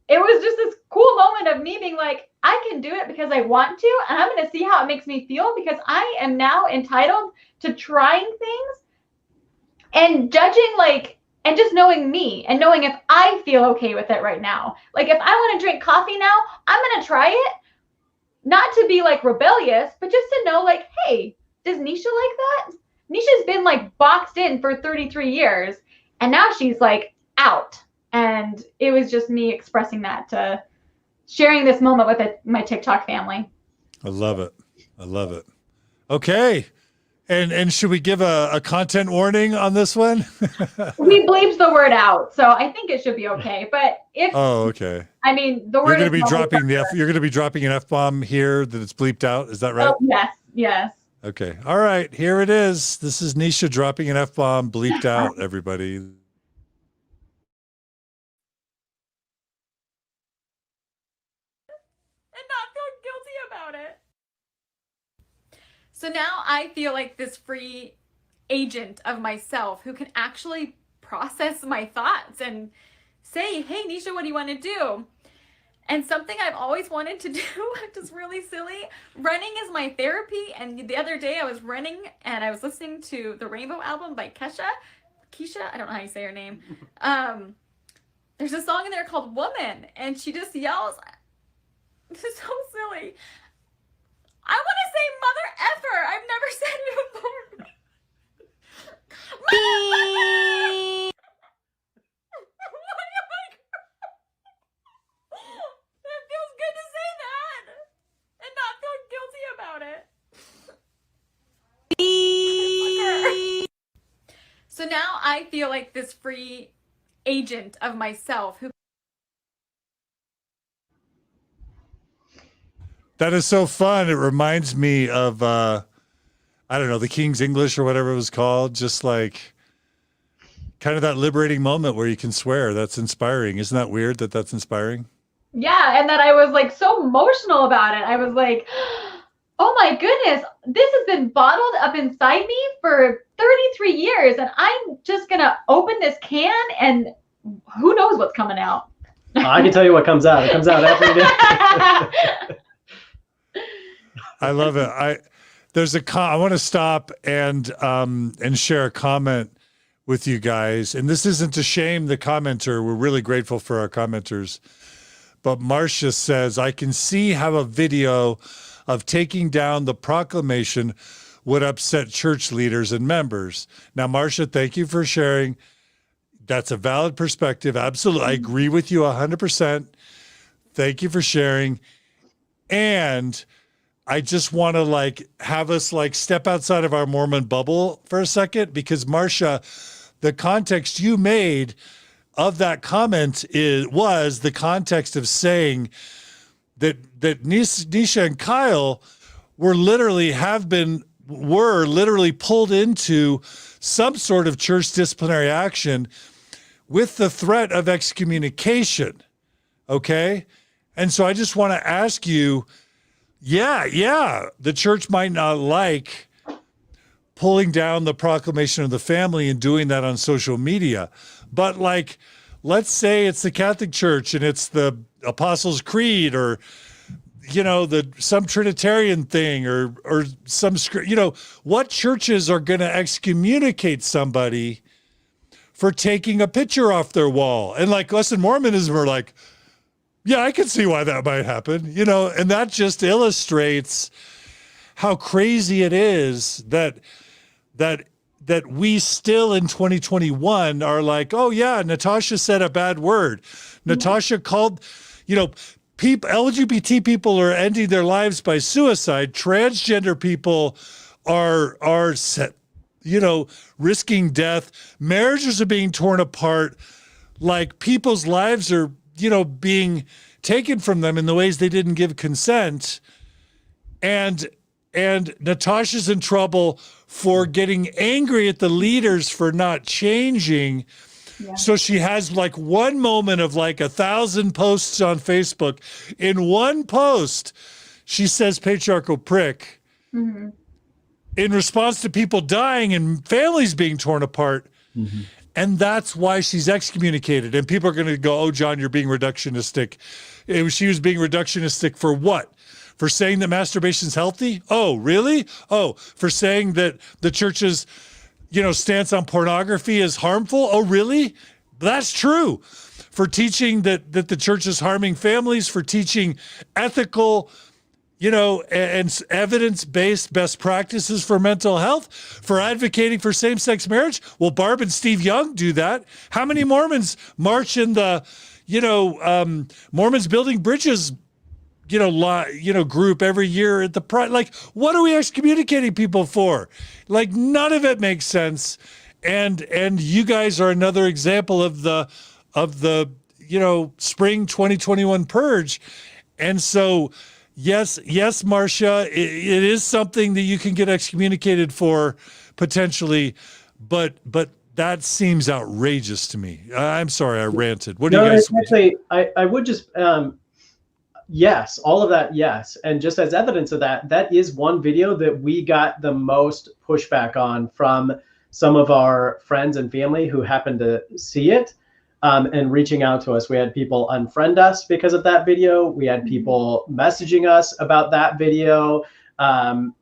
it was just this cool moment of me being like, I can do it because I want to, and I'm going to see how it makes me feel, because I am now entitled to trying things and judging, and just knowing me and knowing if I feel okay with it right now. Like, if I want to drink coffee now, I'm going to try it. Not to be rebellious, but just to know, hey, does Neesha like that? Neesha's been boxed in for 33 years, and now she's out. And it was just me expressing that, sharing this moment with my TikTok family. I love it. I love it. Okay. And should we give a content warning on this one? We bleeped the word out, so I think it should be okay. But okay. I mean, the word you're going to be dropping you're going to be dropping an F-bomb here that it's bleeped out. Is that right? Oh, yes. Okay. All right. Here it is. This is Neesha dropping an F-bomb bleeped out, everybody. And not feel guilty about it. So now I feel like this free agent of myself who can actually process my thoughts and say, hey, Neesha, what do you want to do? And something I've always wanted to do, which is really silly, running is my therapy. And the other day I was running and I was listening to the Rainbow album by Keisha, I don't know how you say her name. There's a song in there called Woman, and she just yells, this is so silly, I want to say mother effer. I've never said it before. Motherfucker! It feels good to say that and not feel guilty about it. So now I feel like this free agent of myself who. That is so fun. It reminds me of, I don't know, the King's English or whatever it was called. Just kind of that liberating moment where you can swear. That's inspiring. Isn't that weird that that's inspiring? Yeah, and that I was so emotional about it. I was like, oh my goodness, this has been bottled up inside me for 33 years, and I'm just going to open this can, and who knows what's coming out. I can tell you what comes out. It comes out every day. I love it. I want to stop and share a comment with you guys. And this isn't to shame the commenter. We're really grateful for our commenters. But Marcia says, I can see how a video of taking down the proclamation would upset church leaders and members. Now, Marcia, thank you for sharing. That's a valid perspective. Absolutely. I agree with you 100%. Thank you for sharing. And I just want to have us step outside of our Mormon bubble for a second, because Marcia, the context you made of that comment was the context of saying that Neesha and Kyle were literally pulled into some sort of church disciplinary action with the threat of excommunication. Okay. And so I just want to ask you, yeah, the church might not like pulling down the proclamation of the family and doing that on social media. But let's say it's the Catholic Church and it's the Apostles' Creed, or, some Trinitarian thing, or some, what churches are going to excommunicate somebody for taking a picture off their wall? And us in Mormonism are yeah, I can see why that might happen, and that just illustrates how crazy it is that that we still in 2021 are like, oh yeah, Natasha said a bad word. Natasha called, people, LGBT people are ending their lives by suicide. Transgender people are risking death. Marriages are being torn apart. Like people's lives are, being taken from them in the ways they didn't give consent. And Natasha's in trouble for getting angry at the leaders for not changing. Yeah. So she has like one moment of like 1,000 posts on Facebook. In one post, she says patriarchal prick in response to people dying and families being torn apart. And that's why she's excommunicated. And people are going to go, oh, John, you're being reductionistic. She was being reductionistic for what? For saying that masturbation's healthy? Oh, really? Oh, for saying that the church's, stance on pornography is harmful? Oh, really? That's true. For teaching that the church is harming families, for teaching ethical, and evidence-based best practices for mental health, for advocating for same-sex marriage. Well, Barb and Steve Young do that. How many Mormons march in the, Mormons Building Bridges group every year at the Pride? Like, what are we excommunicating people for? Like, none of it makes sense. And you guys are another example of the spring 2021 purge. And so, yes, Marcia, it is something that you can get excommunicated for potentially, but that seems outrageous to me. I'm sorry, I ranted. What do you guys? Actually, I would just. Yes, all of that, yes. And just as evidence of that, that is one video that we got the most pushback on from some of our friends and family who happened to see it and reaching out to us. We had people unfriend us because of that video. We had people messaging us about that video.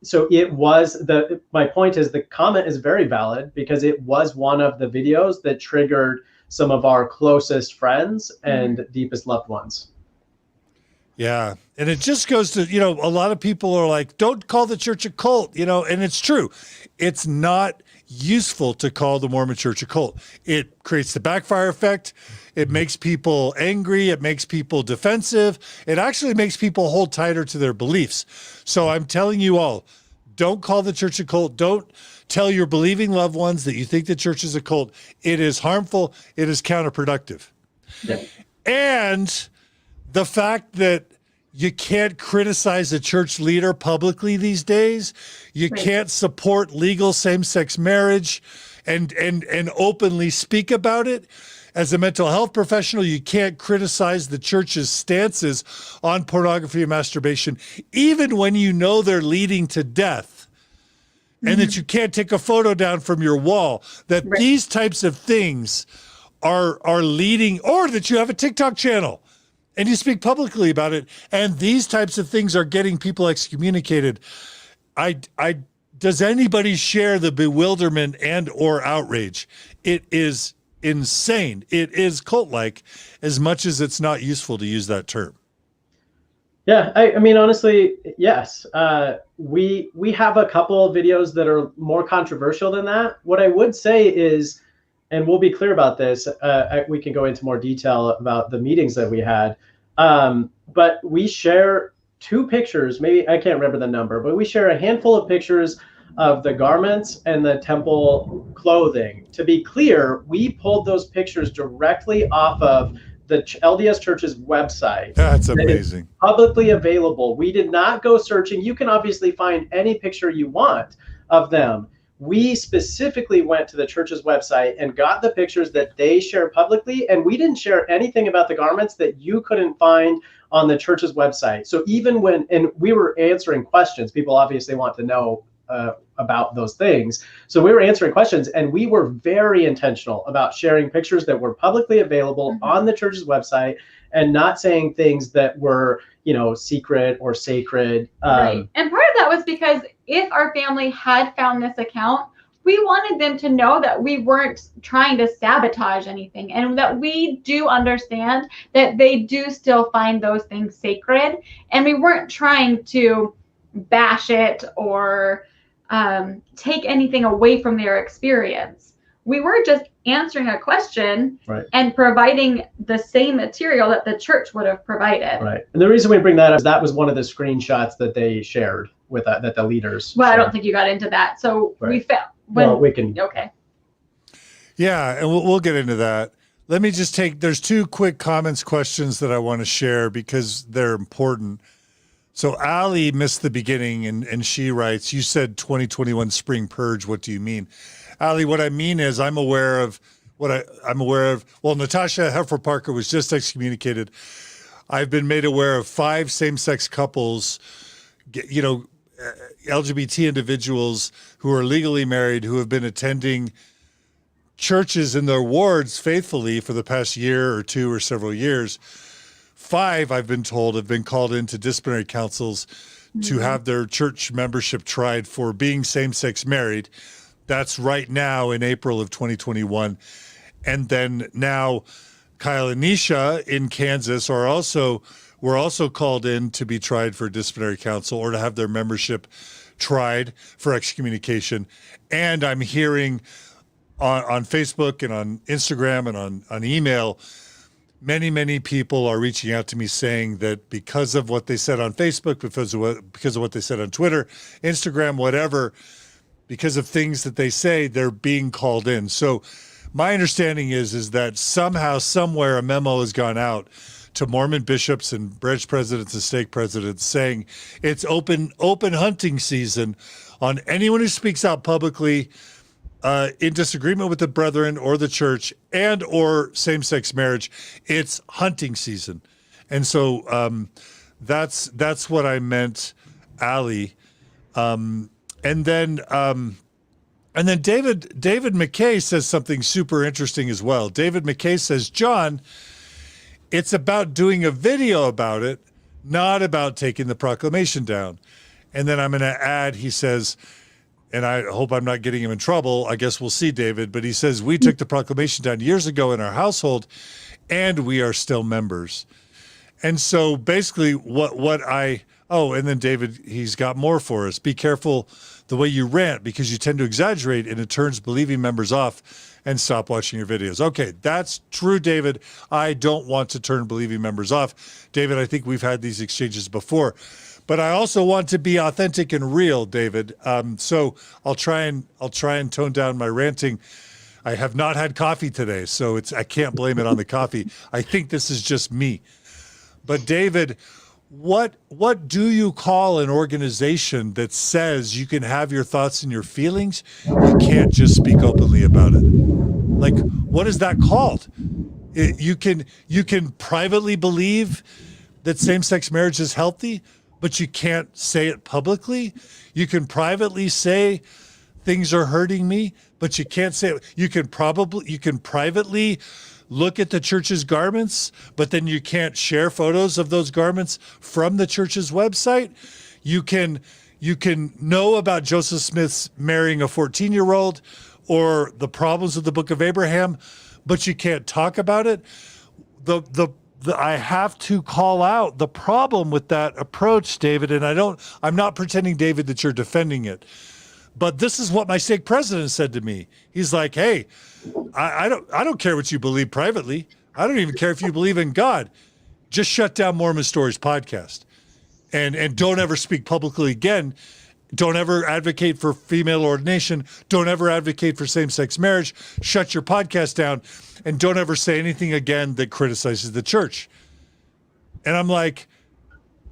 So it was my point is the comment is very valid because it was one of the videos that triggered some of our closest friends and deepest loved ones. Yeah. And it just goes to, a lot of people are like, don't call the church a cult, and it's true. It's not useful to call the Mormon church a cult. It creates the backfire effect. It makes people angry. It makes people defensive. It actually makes people hold tighter to their beliefs. So I'm telling you all, don't call the church a cult. Don't tell your believing loved ones that you think the church is a cult. It is harmful. It is counterproductive. Yeah. And the fact that you can't criticize a church leader publicly these days, you can't support legal same-sex marriage and openly speak about it. As a mental health professional, you can't criticize the church's stances on pornography and masturbation, even when you know they're leading to death, and that you can't take a photo down from your wall, that these types of things are leading, or that you have a TikTok channel and you speak publicly about it, and these types of things are getting people excommunicated. Does anybody share the bewilderment and or outrage? It is insane. It is cult-like, as much as it's not useful to use that term. Yeah, I mean, honestly, yes. We have a couple of videos that are more controversial than that. What I would say is, and we'll be clear about this, we can go into more detail about the meetings that we had, but we share 2 pictures, maybe, I can't remember the number, but we share a handful of pictures of the garments and the temple clothing. To be clear, we pulled those pictures directly off of the LDS Church's website. That's amazing. Publicly available. We did not go searching. You can obviously find any picture you want of them. We specifically went to the church's website and got the pictures that they share publicly, and we didn't share anything about the garments that you couldn't find on the church's website. So even when, and we were answering questions, people obviously want to know about those things. So we were answering questions, and we were very intentional about sharing pictures that were publicly available on the church's website and not saying things that were, you know, secret or sacred. Right. And part of that was because if our family had found this account, we wanted them to know that we weren't trying to sabotage anything, and that we do understand that they do still find those things sacred, and we weren't trying to bash it or take anything away from their experience. We were just answering a question and providing the same material that the church would have provided. Right. And the reason we bring that up is that was one of the screenshots that they shared with that the leaders. Well, shared. I don't think you got into that. So we felt. Well, we can. Okay. Yeah, and we'll get into that. Let me just there's two quick questions that I want to share because they're important. So Allie missed the beginning and she writes, you said 2021 spring purge. What do you mean? Allie, what I mean is I'm aware of, well, Natasha Helfer Parker was just excommunicated. I've been made aware of 5 same-sex couples, LGBT individuals who are legally married, who have been attending churches in their wards faithfully for the past year or 2 or several years. 5, I've been told, have been called into disciplinary councils to have their church membership tried for being same-sex married. That's right now in April of 2021. And then now Kyle and Neesha in Kansas were also called in to be tried for disciplinary council or to have their membership tried for excommunication. And I'm hearing on Facebook and on Instagram and on email, many people are reaching out to me saying that because of what they said on Facebook, because of what they said on Twitter, Instagram, whatever, because of things that they say, they're being called in. So my understanding is that somehow, somewhere, a memo has gone out to Mormon bishops and branch presidents and stake presidents saying it's open hunting season on anyone who speaks out publicly in disagreement with the brethren or the church and or same-sex marriage. It's hunting season. And so that's what I meant, Allie. And then David McKay says something super interesting as well. David McKay says, John, it's about doing a video about it, not about taking the proclamation down. And then I'm going to add, he says, and I hope I'm not getting him in trouble. I guess we'll see, David. But he says, we took the proclamation down years ago in our household, and we are still members. And so basically and then David, he's got more for us. Be careful the way you rant because you tend to exaggerate and it turns believing members off and stop watching your videos. Okay, that's true, David. I don't want to turn believing members off. David, I think we've had these exchanges before. But I also want to be authentic and real, David. So I'll try and tone down my ranting. I have not had coffee today, so I can't blame it on the coffee. I think this is just me. But David, what do you call an organization that says you can have your thoughts and your feelings? You can't just speak openly about it. Like, what is that called? You can privately believe that same-sex marriage is healthy, but you can't say it publicly. You can privately say things are hurting me, but you can't say it. You can privately look at the church's garments, but then you can't share photos of those garments from the church's website. You can know about Joseph Smith's marrying a 14-year-old or the problems of the Book of Abraham, but you can't talk about it. I have to call out the problem with that approach, David, and I'm not pretending, David, that you're defending it. But this is what my stake president said to me. He's like, hey, I don't care what you believe privately. I don't even care if you believe in God. Just shut down Mormon Stories podcast and don't ever speak publicly again. Don't ever advocate for female ordination. Don't ever advocate for same-sex marriage. Shut your podcast down and don't ever say anything again that criticizes the church. And I'm like,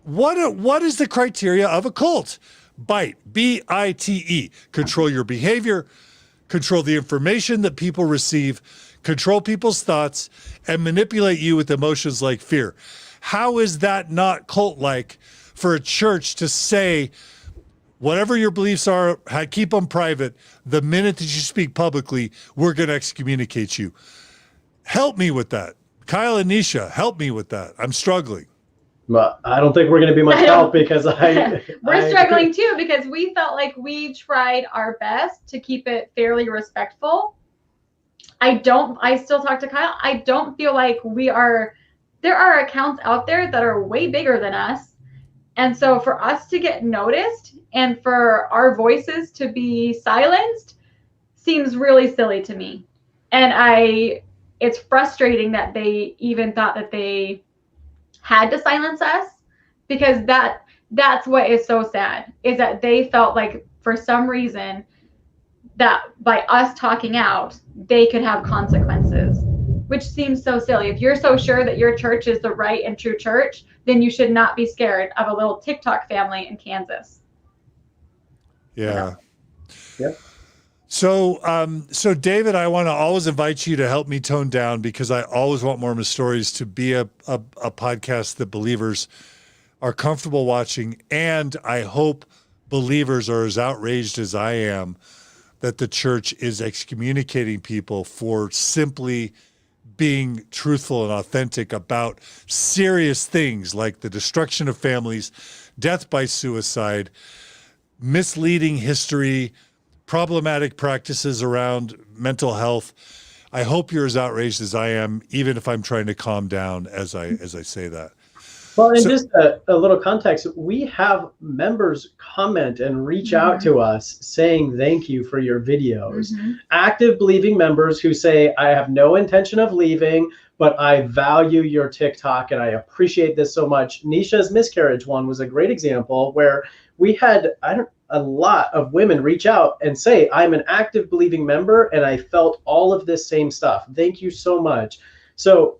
what is the criteria of a cult? BITE, B-I-T-E, control your behavior, control the information that people receive, control people's thoughts, and manipulate you with emotions like fear. How is that not cult-like for a church to say, whatever your beliefs are, keep them private. The minute that you speak publicly, we're going to excommunicate you. Help me with that. Kyle and Neesha, help me with that. I'm struggling. Well, I don't think we're going to be much help because we're struggling too because we felt like we tried our best to keep it fairly respectful. I still talk to Kyle. I don't feel like there are accounts out there that are way bigger than us And so for us to get noticed and for our voices to be silenced seems really silly to me. And it's frustrating that they even thought that they had to silence us, because that's what is so sad, is that they felt like for some reason that by us talking out, they could have consequences, which seems so silly. If you're so sure that your church is the right and true church, then you should not be scared of a little TikTok family in Kansas. Yeah. Yep. So David, I want to always invite you to help me tone down, because I always want Mormon Stories to be a podcast that believers are comfortable watching. And I hope believers are as outraged as I am that the church is excommunicating people for simply being truthful and authentic about serious things like the destruction of families, death by suicide, misleading history, problematic practices around mental health. I hope you're as outraged as I am, even if I'm trying to calm down as I say that. Well, and just a little context, we have members comment and reach out to us saying thank you for your videos. Active believing members who say, I have no intention of leaving, but I value your TikTok and I appreciate this so much. Neesha's Miscarriage one was a great example where we had a lot of women reach out and say, I'm an active believing member and I felt all of this same stuff. Thank you so much. So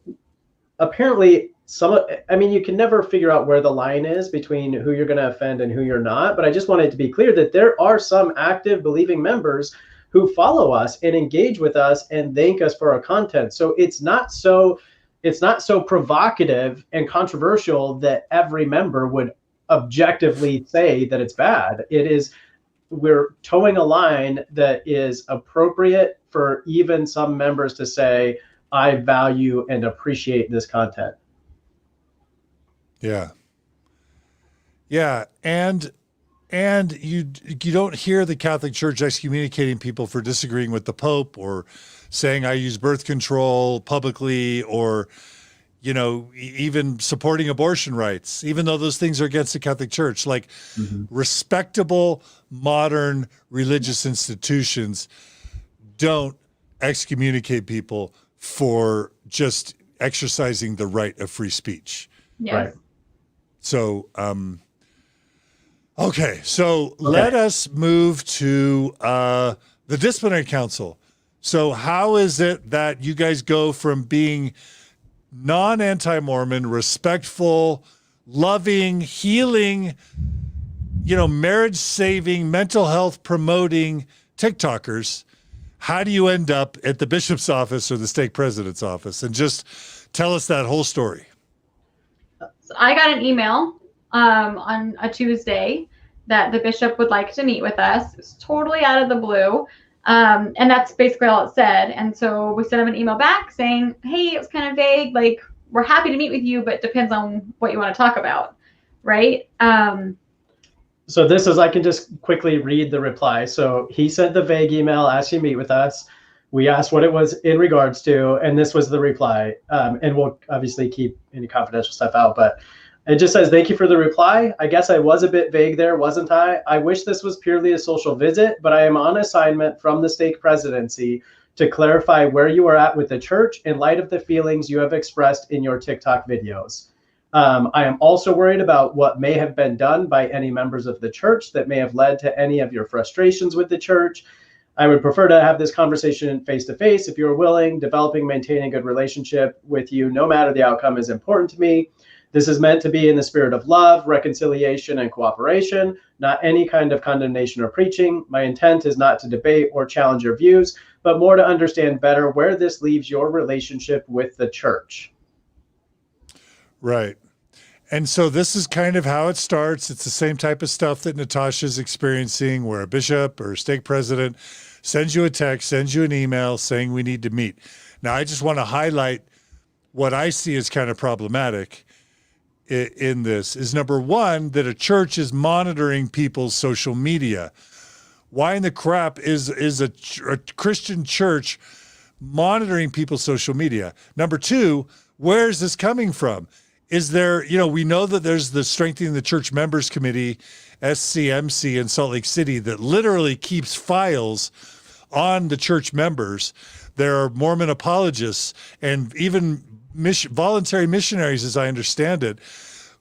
apparently you can never figure out where the line is between who you're going to offend and who you're not. But I just wanted to be clear that there are some active believing members who follow us and engage with us and thank us for our content. So it's not so provocative and controversial that every member would objectively say that it's bad. We're towing a line that is appropriate for even some members to say, I value and appreciate this content. Yeah. Yeah. And you don't hear the Catholic Church excommunicating people for disagreeing with the Pope or saying I use birth control publicly, or, even supporting abortion rights, even though those things are against the Catholic Church. Like respectable, modern religious institutions don't excommunicate people for just exercising the right of free speech. Yes. Right. So, okay. Let us move to the Disciplinary Council. So how is it that you guys go from being non-anti-Mormon, respectful, loving, healing, marriage-saving, mental health promoting TikTokers? How do you end up at the bishop's office or the stake president's office? And just tell us that whole story. So I got an email on a Tuesday that the bishop would like to meet with us. It was totally out of the blue. And that's basically all it said. And so we sent him an email back saying, hey, it was kind of vague. Like, we're happy to meet with you, but it depends on what you want to talk about. Right. So I can just quickly read the reply. So he sent the vague email asking to meet with us. We asked what it was in regards to, and this was the reply. And we'll obviously keep any confidential stuff out, but it just says, thank you for the reply. I guess I was a bit vague there, wasn't I? I wish this was purely a social visit, but I am on assignment from the stake presidency to clarify where you are at with the church in light of the feelings you have expressed in your TikTok videos. I am also worried about what may have been done by any members of the church that may have led to any of your frustrations with the church. I would prefer to have this conversation face-to-face if you are willing. Developing, maintaining a good relationship with you, no matter the outcome, is important to me. This is meant to be in the spirit of love, reconciliation, and cooperation, not any kind of condemnation or preaching. My intent is not to debate or challenge your views, but more to understand better where this leaves your relationship with the church. Right. And so this is kind of how it starts. It's the same type of stuff that Natasha's experiencing, where a bishop or a stake president sends you a text, sends you an email saying we need to meet. Now, I just want to highlight what I see as kind of problematic in this is, number one, that a church is monitoring people's social media. Why in the crap is a Christian church monitoring people's social media? Number two, where is this coming from? is there, we know that there's the Strengthening the Church Members Committee, SCMC in Salt Lake City, that literally keeps files on the church members. There are Mormon apologists and even voluntary missionaries, as I understand it.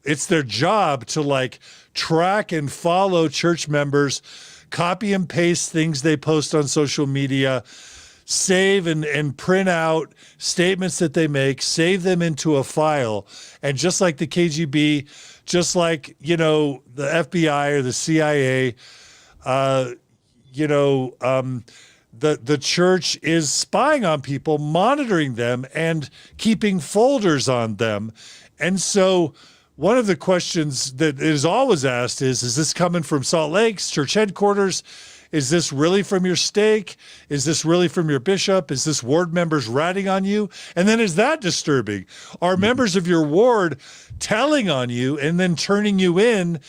It's their job to like track and follow church members, copy and paste things they post on social media, save and print out statements that they make, save them into a file. And just like the KGB, just like, the FBI or the CIA, the church is spying on people, monitoring them, and keeping folders on them. And so one of the questions that is always asked is this coming from Salt Lake's church headquarters? Is this really from your stake? Is this really from your bishop? Is this ward members ratting on you? And then is that disturbing? Are members of your ward telling on you and then turning you in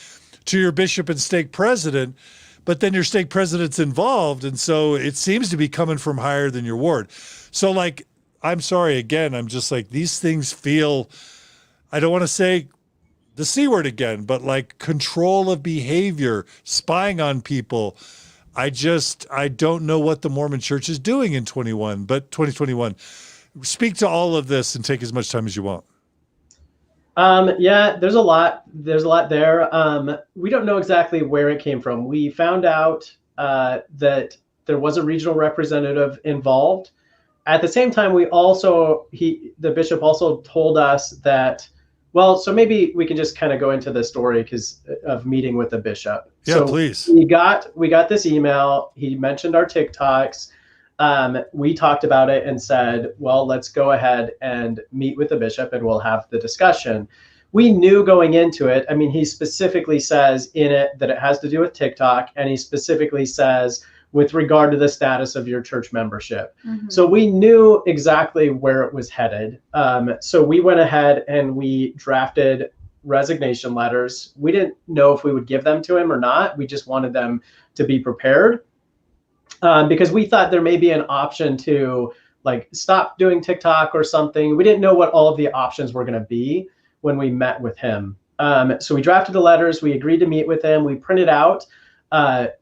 to your bishop and stake president? But then your stake president's involved. And so it seems to be coming from higher than your ward. So like, I'm sorry, again, I'm just like, these things feel, I don't want to say the C word again, but like control of behavior, spying on people. I don't know what the Mormon Church is doing in 2021. Speak to all of this and take as much time as you want. Yeah, there's a lot there. We don't know exactly where it came from. We found out that there was a regional representative involved. At the same time, the bishop also told us that, well, so maybe we can just kind of go into the story because of meeting with the bishop. Yeah, so please. We got this email. He mentioned our TikToks. We talked about it and said, well, let's go ahead and meet with the bishop and we'll have the discussion. We knew going into it. I mean, he specifically says in it that it has to do with TikTok, and he specifically says with regard to the status of your church membership. Mm-hmm. So we knew exactly where it was headed. So we went ahead and we drafted resignation letters. We didn't know if we would give them to him or not. We just wanted them to be prepared because we thought there may be an option to like stop doing TikTok or something. We didn't know what all of the options were going to be when we met with him. So we drafted the letters. We agreed to meet with him. We printed out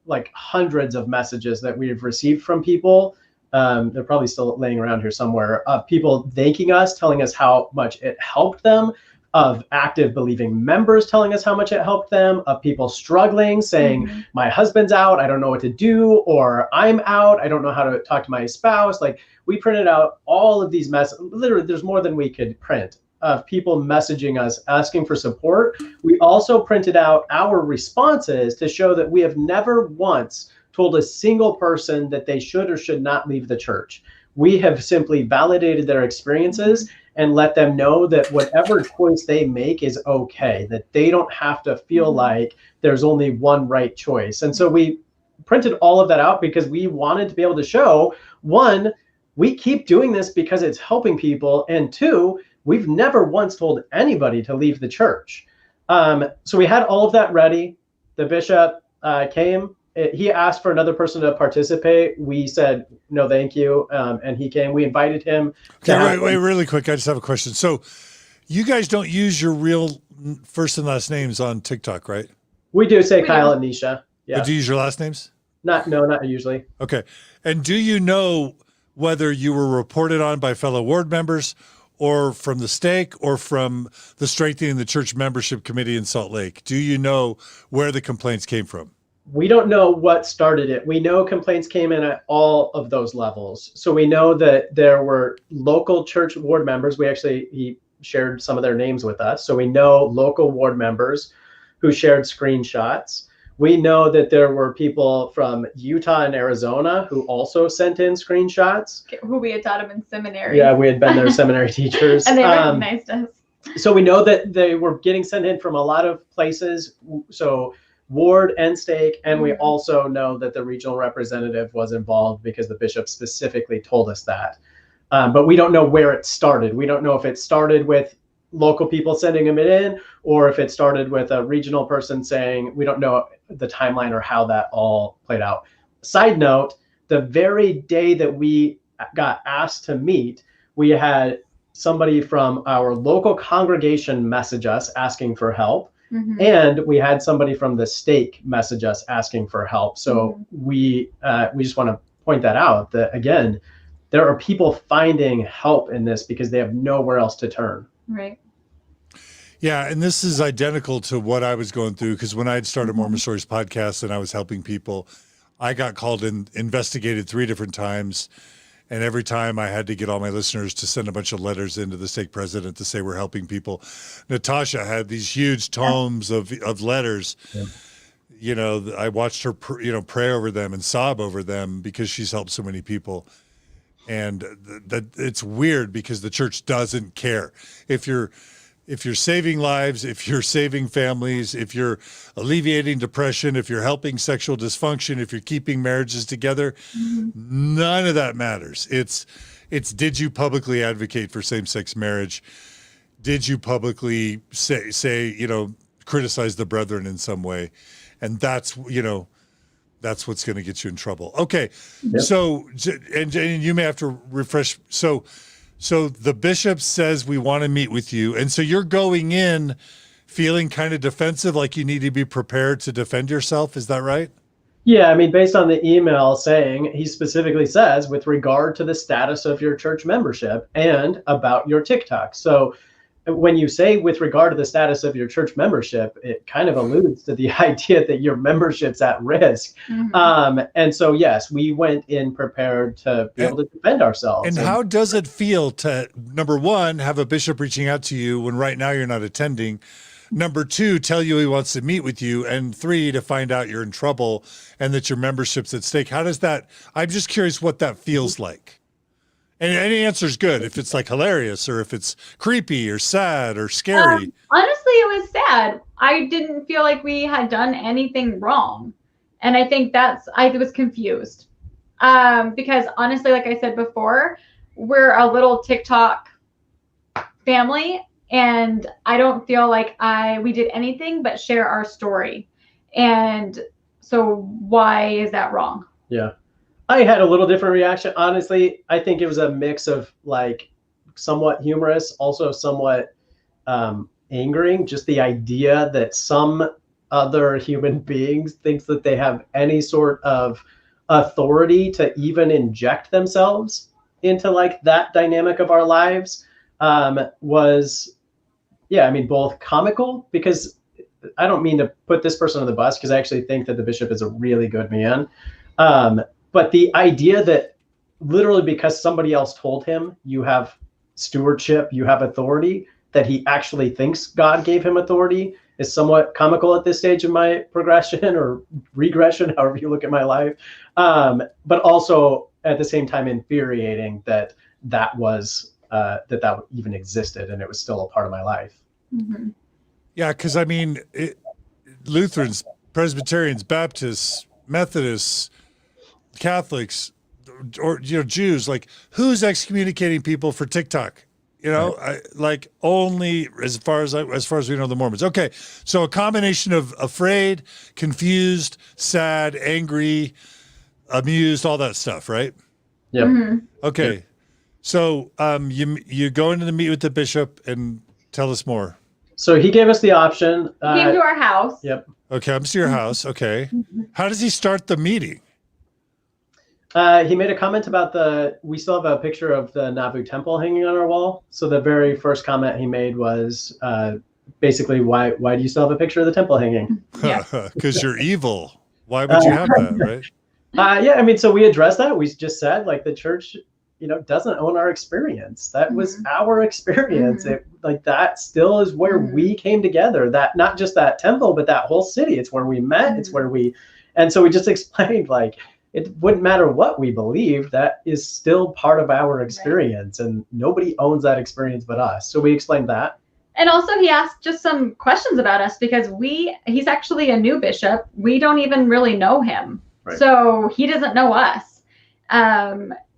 like hundreds of messages that we've received from people. They're probably still laying around here somewhere, of people thanking us, telling us how much it helped them, of active believing members telling us how much it helped them, of people struggling, saying, mm-hmm. my husband's out, I don't know what to do, or I'm out, I don't know how to talk to my spouse. Like, we printed out all of these messages. Literally, there's more than we could print of people messaging us, asking for support. We also printed out our responses to show that we have never once told a single person that they should or should not leave the church. We have simply validated their experiences and let them know that whatever choice they make is okay, that they don't have to feel like there's only one right choice. And so we printed all of that out because we wanted to be able to show, one, we keep doing this because it's helping people, and two, we've never once told anybody to leave the church. So we had all of that ready. The bishop came. He asked for another person to participate. We said, no, thank you. And he came. We invited him. Okay, wait, really quick. I just have a question. So you guys don't use your real first and last names on TikTok, right? We do say Kyle and Neesha. Yeah. But do you use your last names? Not usually. Okay. And do you know whether you were reported on by fellow ward members or from the stake or from the Strengthening the Church Membership Committee in Salt Lake? Do you know where the complaints came from? We don't know what started it. We know complaints came in at all of those levels. So we know that there were local church ward members. He shared some of their names with us. So we know local ward members who shared screenshots. We know that there were people from Utah and Arizona who also sent in screenshots. Who we had taught them in seminary. Yeah, we had been their seminary teachers. And they recognized us. So we know that they were getting sent in from a lot of places. So ward and stake, and we also know that the regional representative was involved because the bishop specifically told us that. But we don't know where it started. We don't know if it started with local people sending them in, or if it started with a regional person saying, we don't know the timeline or how that all played out. Side note, the very day that we got asked to meet, we had somebody from our local congregation message us asking for help. Mhm. And we had somebody from the stake message us asking for help. So we just want to point that out, that again, there are people finding help in this because they have nowhere else to turn. Right. Yeah, and this is identical to what I was going through, because when I had started Mormon Stories podcast and I was helping people, I got called in, investigated 3 different times. And every time I had to get all my listeners to send a bunch of letters into the stake president to say we're helping people. Natasha had these huge tomes of letters. Yeah. You know, I watched her, pray over them and sob over them because she's helped so many people. And that it's weird because the church doesn't care. If you're saving lives, if you're saving families, if you're alleviating depression, if you're helping sexual dysfunction, if you're keeping marriages together, none of that matters. It's did you publicly advocate for same-sex marriage? Did you publicly say criticize the brethren in some way? And that's what's going to get you in trouble. Okay. Yep. So, and you may have to refresh. So the bishop says we want to meet with you. And so you're going in feeling kind of defensive, like you need to be prepared to defend yourself. Is that right? Yeah, I mean, based on the email saying, he specifically says, with regard to the status of your church membership and about your TikTok. So when you say with regard to the status of your church membership, it kind of alludes to the idea that your membership's at risk. And so, yes, we went in prepared to be able to defend ourselves. And how does it feel to, number one, have a bishop reaching out to you when right now you're not attending? Number 2, tell you he wants to meet with you. And 3, to find out you're in trouble and that your membership's at stake. How does that, I'm just curious what that feels like. And any answer is good. If it's like hilarious or if it's creepy or sad or scary. Honestly, it was sad. I didn't feel like we had done anything wrong. And I think I was confused. Because honestly, like I said before, we're a little TikTok family. And I don't feel like we did anything but share our story. And so why is that wrong? Yeah. I had a little different reaction. Honestly, I think it was a mix of like somewhat humorous, also somewhat angering. Just the idea that some other human beings thinks that they have any sort of authority to even inject themselves into like that dynamic of our lives was, yeah, I mean, both comical, because I don't mean to put this person on the bus, because I actually think that the bishop is a really good man. But the idea that literally because somebody else told him you have stewardship, you have authority, that he actually thinks God gave him authority is somewhat comical at this stage of my progression or regression, however you look at my life. But also at the same time infuriating that was that even existed and it was still a part of my life. Mm-hmm. Yeah, because I mean, Lutherans, Presbyterians, Baptists, Methodists, Catholics, or Jews, like who's excommunicating people for TikTok? Like only as far as we know, the Mormons. Okay, so a combination of afraid, confused, sad, angry, amused, all that stuff, right? Yep. Mm-hmm. Okay, yep. So you go into the meet with the bishop and tell us more. So he gave us the option. He came to our house. Yep. Okay, I'm to your house. Okay, how does he start the meeting? He made a comment about we still have a picture of the Nauvoo temple hanging on our wall. So the very first comment he made was basically, why do you still have a picture of the temple hanging? Because you're evil. Why would you have that, right? Yeah, I mean, so we addressed that. We just said like the church, doesn't own our experience. That was our experience. It, that still is where we came together. That not just that temple, but that whole city. It's where we met. It's where and so we just explained like, it wouldn't matter what we believed, that is still part of our experience, and nobody owns that experience but us. So we explained that. And also he asked just some questions about us because he's actually a new bishop. We don't even really know him. Right. So he doesn't know us.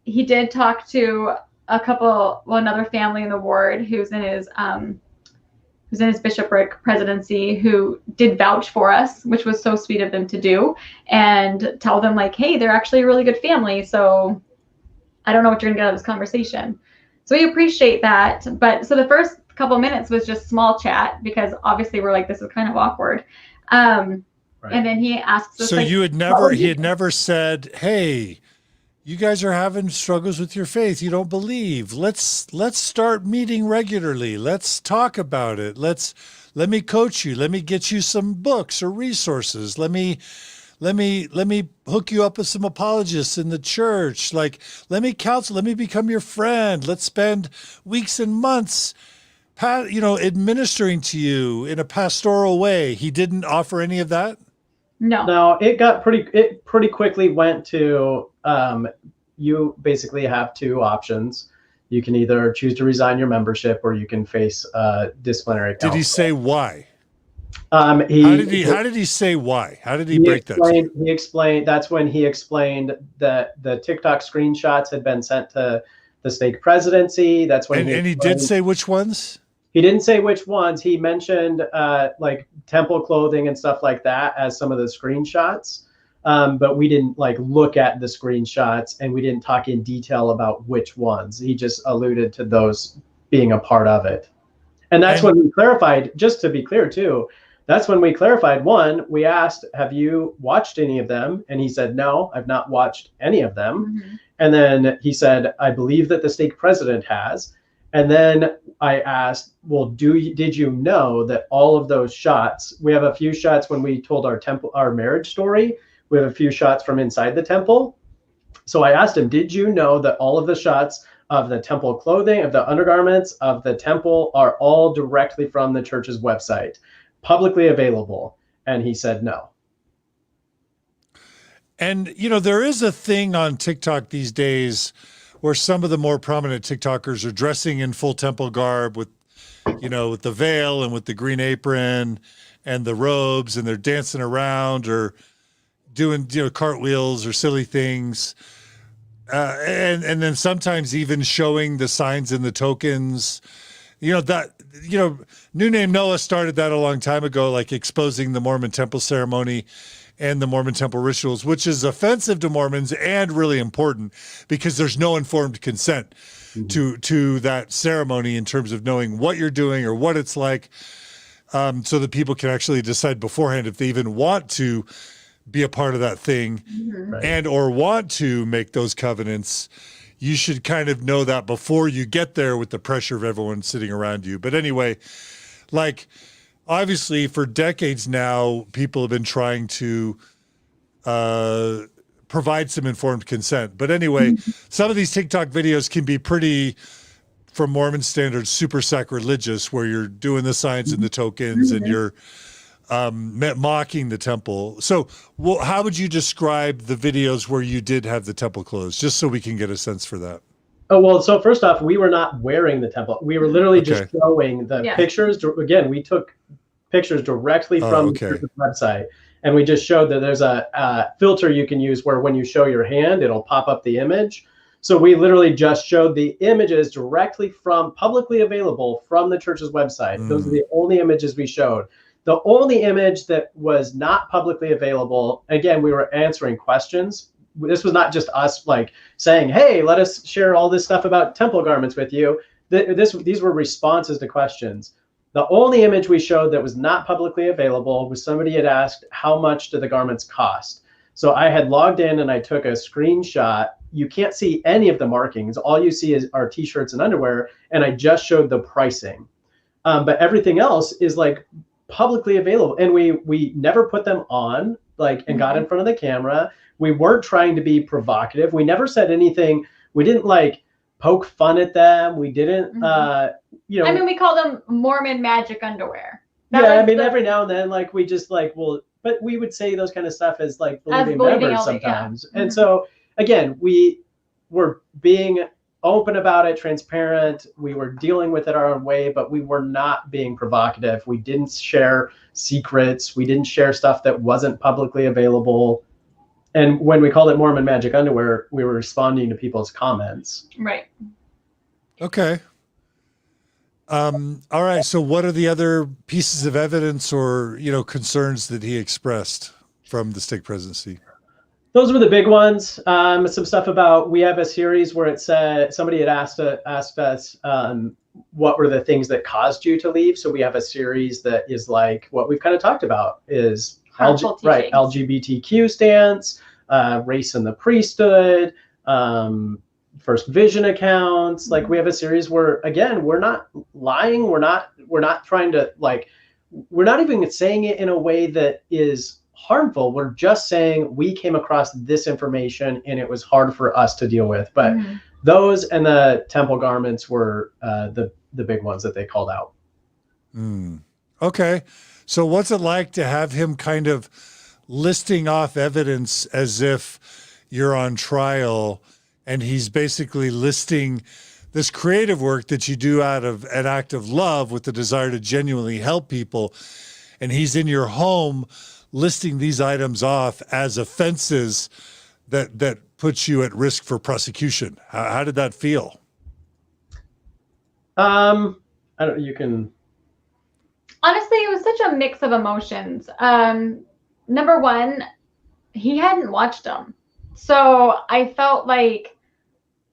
He did talk to another family in the ward who's in his bishopric presidency, who did vouch for us, which was so sweet of them to do, and tell them like, hey, they're actually a really good family. So I don't know what you're gonna get out of this conversation. So we appreciate that. But so the first couple minutes was just small chat because obviously we're like, this is kind of awkward. Right. And then he asks us, So like, he had never said, "Hey, you guys are having struggles with your faith. You don't believe. Let's start meeting regularly. Let's talk about it. Let me coach you. Let me get you some books or resources. Let me hook you up with some apologists in the church. Like, let me counsel. Let me become your friend. Let's spend weeks and months, administering to you in a pastoral way." He didn't offer any of that? no. No, it pretty quickly went to, you basically have two options. You can either choose to resign your membership or you can face disciplinary counsel. Did he say why? How How did he say why? How did he break that to you? He explained, that's when he explained that the TikTok screenshots had been sent to the stake presidency. That's when And he did say which ones? He didn't say which ones. He mentioned like temple clothing and stuff like that as some of the screenshots. But we didn't like look at the screenshots and we didn't talk in detail about which ones. He just alluded to those being a part of it. And that's when we clarified, just to be clear too, that's when we clarified, one, we asked, have you watched any of them? And he said, no, I've not watched any of them. Mm-hmm. And then he said, I believe that the stake president has. And then I asked, well, did you know that all of those shots, we have a few shots when we told our marriage story, we have a few shots from inside the temple. So I asked him, did you know that all of the shots of the temple clothing, of the undergarments of the temple are all directly from the church's website, publicly available? And he said no. And, there is a thing on TikTok these days where some of the more prominent TikTokers are dressing in full temple garb with the veil and with the green apron and the robes, and they're dancing around or doing, cartwheels or silly things. And then sometimes even showing the signs and the tokens, New Name Noah started that a long time ago, like exposing the Mormon temple ceremony and the Mormon temple rituals, which is offensive to Mormons and really important because there's no informed consent to that ceremony in terms of knowing what you're doing or what it's like, so that people can actually decide beforehand if they even want to be a part of that thing and or want to make those covenants. You should kind of know that before you get there with the pressure of everyone sitting around you. But anyway, like, obviously, for decades now, people have been trying to provide some informed consent. But anyway, some of these TikTok videos can be pretty, from Mormon standards, super sacrilegious, where you're doing the signs and the tokens and you're mocking the temple. So how would you describe the videos where you did have the temple closed, just so we can get a sense for that? Oh, well, so first off, we were not wearing the temple. We were literally just showing the pictures. Again, we took pictures directly from the website, and we just showed that there's a filter you can use where when you show your hand, it'll pop up the image. So we literally just showed the images directly from publicly available from the church's website. Those are the only images we showed. The only image that was not publicly available, again, we were answering questions. This was not just us like saying, hey, let us share all this stuff about temple garments with you. These were responses to questions. The only image we showed that was not publicly available was somebody had asked, how much do the garments cost? So I had logged in and I took a screenshot. You can't see any of the markings. All you see is our t-shirts and underwear. And I just showed the pricing. But everything else is like publicly available. And we never put them on and got in front of the camera. We weren't trying to be provocative. We never said anything. We didn't poke fun at them. We didn't, we call them Mormon magic underwear. Every now and then, we just but we would say those kind of stuff as believing members sometimes. Yeah. And so again, we were being open about it, transparent. We were dealing with it our own way, but we were not being provocative. We didn't share secrets. We didn't share stuff that wasn't publicly available. And when we called it Mormon magic underwear, we were responding to people's comments. Right. Okay. All right. So what are the other pieces of evidence or, concerns that he expressed from the stake presidency? Those were the big ones. Some stuff about, we have a series where it said, somebody had asked us what were the things that caused you to leave. So we have a series that is like what we've kind of talked about is LGBTQ stance, race in the priesthood, first vision accounts. Like we have a series where, again, we're not lying. We're not trying to, like, we're not even saying it in a way that is harmful. We're just saying we came across this information and it was hard for us to deal with. But those and the temple garments were the big ones that they called out. Okay. So what's it like to have him kind of listing off evidence as if you're on trial, and he's basically listing this creative work that you do out of an act of love with the desire to genuinely help people, and he's in your home listing these items off as offenses that puts you at risk for prosecution? How did that feel? I don't, you can. Honestly, it was such a mix of emotions. Number one, he hadn't watched them. So I felt like,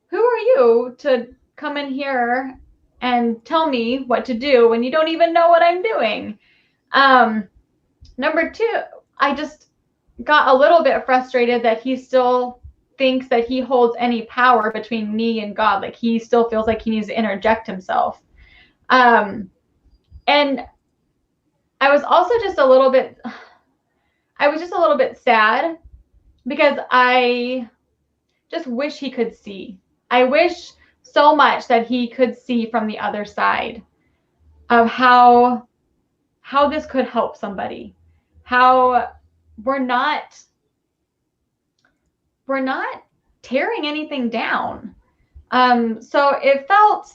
who are you to come in here and tell me what to do when you don't even know what I'm doing? Number two, I just got a little bit frustrated that he still thinks that he holds any power between me and God. Like he still feels like he needs to interject himself. And I was also just a little bit sad because I just wish he could see. I wish so much that he could see from the other side of how this could help somebody, how we're not tearing anything down. So it felt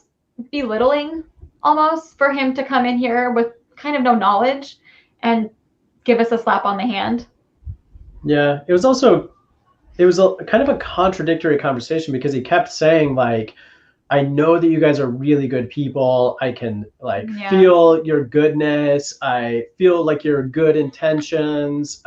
belittling almost for him to come in here with kind of no knowledge and give us a slap on the hand. Yeah, it was a kind of a contradictory conversation because he kept saying like, I know that you guys are really good people. I can feel your goodness. I feel like your good intentions.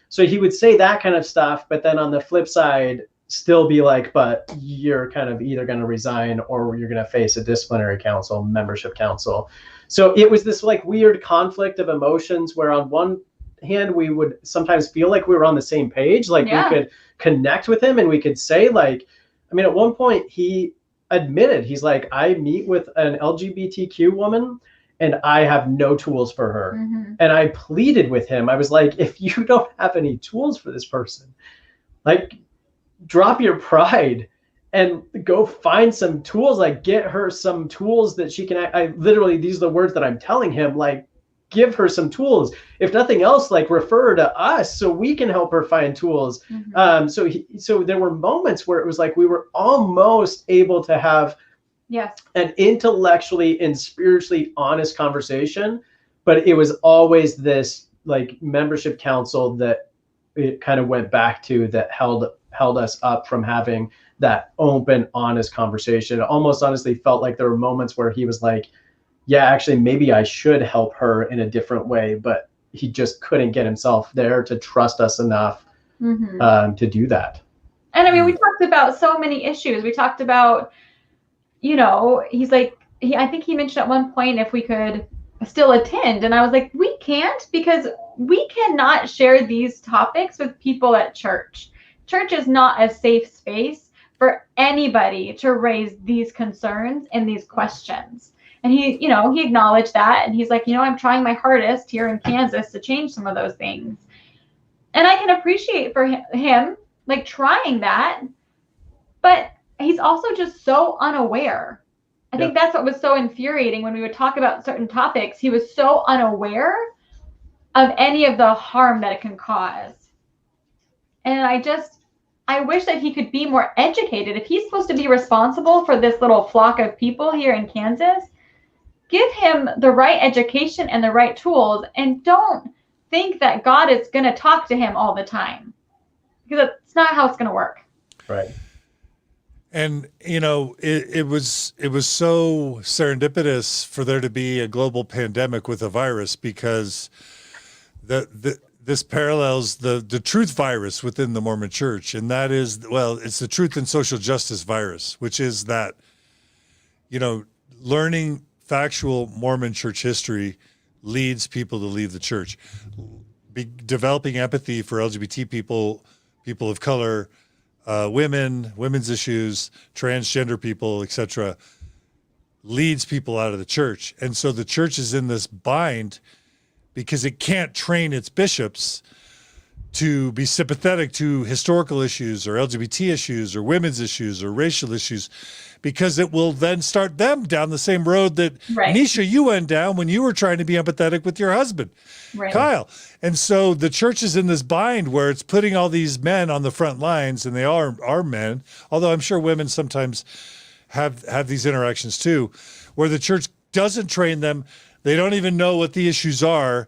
So he would say that kind of stuff, but then on the flip side, still be like, but you're kind of either going to resign or you're going to face a disciplinary council, membership council. So it was this like weird conflict of emotions where on one hand, we would sometimes feel like we were on the same page, like we could connect with him and we could say like, I mean, at one point he admitted, he's like, I meet with an LGBTQ woman and I have no tools for her. And I pleaded with him. I was like, if you don't have any tools for this person, like drop your pride and go find some tools, like get her some tools that she can, I literally, these are the words that I'm telling him, like give her some tools. If nothing else, like refer her to us so we can help her find tools. So there were moments where it was like we were almost able to have an intellectually and spiritually honest conversation, but it was always this like membership council that it kind of went back to that held us up from having that open, honest conversation. It almost honestly felt like there were moments where he was like, yeah, actually, maybe I should help her in a different way, but he just couldn't get himself there to trust us enough to do that. And I mean, we talked about so many issues. We talked about, you know, he's like, I think he mentioned at one point if we could still attend. And I was like, we can't, because we cannot share these topics with people at church. Church is not a safe space for anybody to raise these concerns and these questions. And he, you know, he acknowledged that. And he's like, you know, I'm trying my hardest here in Kansas to change some of those things. And I can appreciate for him like trying that. But he's also just so unaware. I think that's what was so infuriating when we would talk about certain topics. He was so unaware of any of the harm that it can cause. And I wish that he could be more educated. If he's supposed to be responsible for this little flock of people here in Kansas, give him the right education and the right tools, and don't think that God is going to talk to him all the time, because it's not how it's going to work. Right. And, you know, it was so serendipitous for there to be a global pandemic with a virus, because this parallels the truth virus within the Mormon Church, and that is, well, it's the truth and social justice virus, which is that, you know, learning factual Mormon church history leads people to leave the church. Developing empathy for LGBT people, people of color, women, women's issues, transgender people, etc., leads people out of the church. And so the church is in this bind because it can't train its bishops to be sympathetic to historical issues or LGBT issues or women's issues or racial issues, because it will then start them down the same road that Right. Neesha, you went down when you were trying to be empathetic with your husband, Right. Kyle. And so the church is in this bind where it's putting all these men on the front lines, and they are men, although I'm sure women sometimes have these interactions too, where the church doesn't train them. They don't even know what the issues are.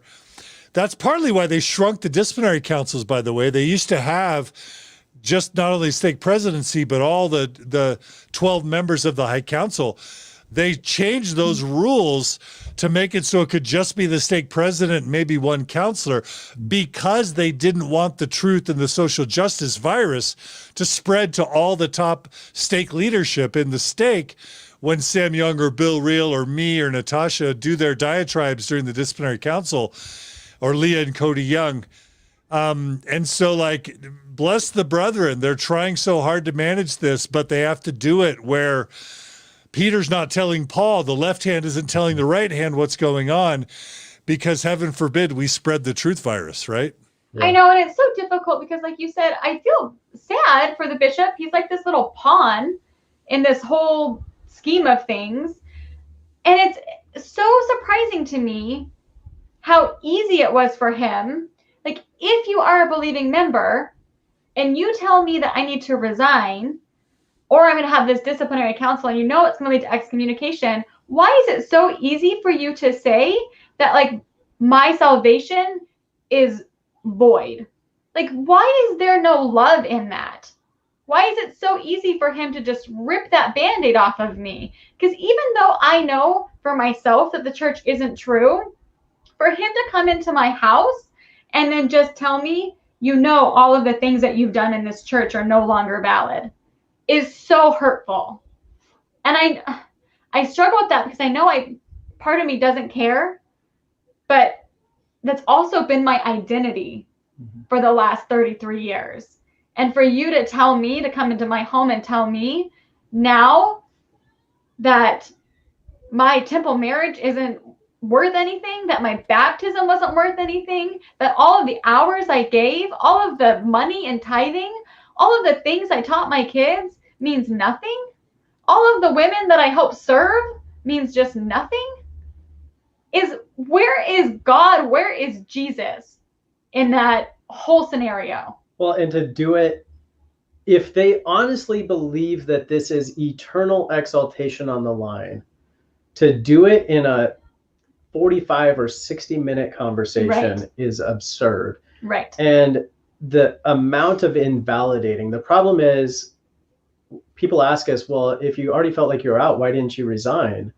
That's partly why they shrunk the disciplinary councils, by the way. They used to have just not only stake presidency, but all the 12 members of the High Council. They changed those rules to make it so it could just be the stake president, maybe one counselor, because they didn't want the truth and the social justice virus to spread to all the top stake leadership in the stake. When Sam Young or Bill Reel or me or Natasha do their diatribes during the disciplinary council, or Leah and Cody Young. And so, like, bless the brethren. They're trying so hard to manage this, but they have to do it where Peter's not telling Paul, the left hand isn't telling the right hand what's going on, because heaven forbid we spread the truth virus, right? I know, and it's so difficult because, like you said, I feel sad for the bishop. He's like this little pawn in this whole scheme of things. And it's so surprising to me how easy it was for him. Like, if you are a believing member and you tell me that I need to resign, or I'm going to have this disciplinary council, and you know it's going to lead to excommunication, why is it so easy for you to say that, like, my salvation is void? Like, why is there no love in that? Why is it so easy for him to just rip that Band-Aid off of me? Because even though I know for myself that the church isn't true, for him to come into my house and then just tell me, you know, all of the things that you've done in this church are no longer valid, is so hurtful. And I struggle with that because I know part of me doesn't care, but that's also been my identity for the last 33 years. And for you to tell me, to come into my home and tell me now that my temple marriage isn't worth anything, that my baptism wasn't worth anything, that all of the hours I gave, all of the money and tithing, all of the things I taught my kids means nothing, all of the women that I help serve means just nothing, where is God? Where is Jesus in that whole scenario? Well, and to do it, if they honestly believe that this is eternal exaltation on the line, to do it in a 45 or 60-minute conversation Right. is absurd. Right. And the amount of invalidating, the problem is, people ask us, well, if you already felt like you were out, why didn't you resign?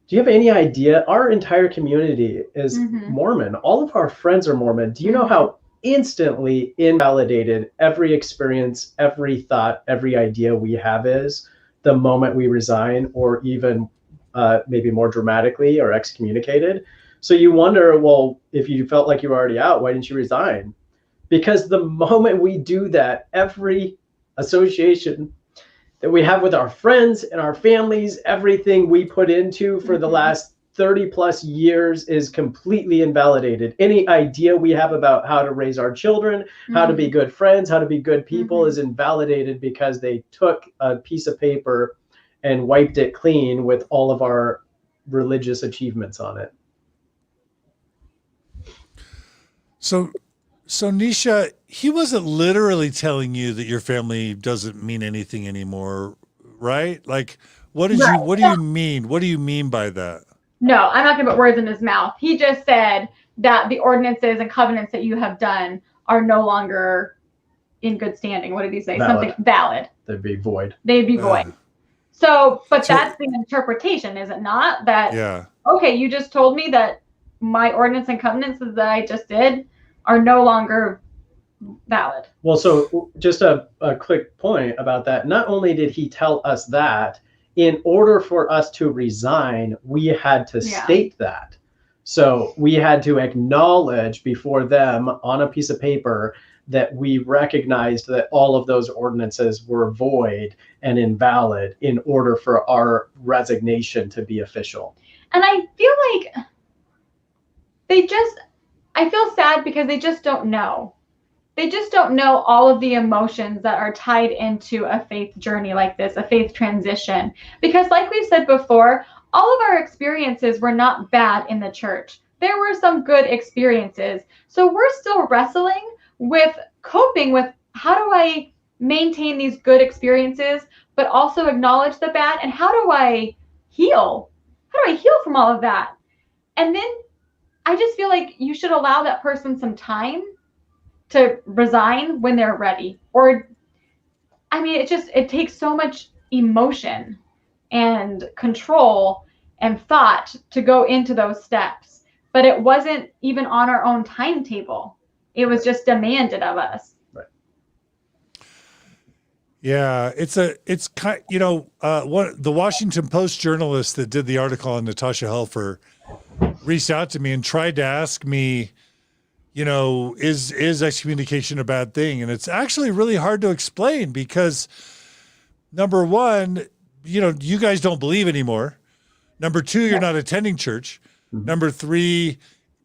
Do you have any idea? Our entire community is Mormon. All of our friends are Mormon. Do you know how instantly invalidated every experience, every thought, every idea we have is the moment we resign, or even maybe more dramatically, or excommunicated? So you wonder, well, if you felt like you were already out, why didn't you resign? Because the moment we do that, every association that we have with our friends and our families, everything we put into for the last 30 plus years is completely invalidated. Any idea we have about how to raise our children, how to be good friends, how to be good people is invalidated because they took a piece of paper and wiped it clean with all of our religious achievements on it. So Neesha, he wasn't literally telling you that your family doesn't mean anything anymore, right? Like, what do you mean? What do you mean by that? No, I'm not going to put words in his mouth. He just said that the ordinances and covenants that you have done are no longer in good standing. What did he say? Valid. Something valid. They'd be void. They'd be void. So that's the interpretation, is it not? That, yeah. Okay, you just told me that my ordinance and covenants that I just did are no longer valid. Well, so just a quick point about that. Not only did he tell us that, in order for us to resign, we had to state that. So we had to acknowledge before them on a piece of paper that we recognized that all of those ordinances were void and invalid in order for our resignation to be official. And I feel like I feel sad because they just don't know. They just don't know all of the emotions that are tied into a faith journey like this, a faith transition. Because like we've said before, all of our experiences were not bad in the church. There were some good experiences. So we're still wrestling with coping with how do I maintain these good experiences, but also acknowledge the bad, and how do I heal? How do I heal from all of that? And then I just feel like you should allow that person some time to resign when they're ready. Or, I mean, it takes so much emotion and control and thought to go into those steps. But it wasn't even on our own timetable. It was just demanded of us. Right. Yeah, it's kind, the Washington Post journalist that did the article on Natasha Helfer reached out to me and tried to ask me, is excommunication a bad thing? And it's actually really hard to explain because, number one, you guys don't believe anymore. Number two, you're not attending church. Mm-hmm. Number three,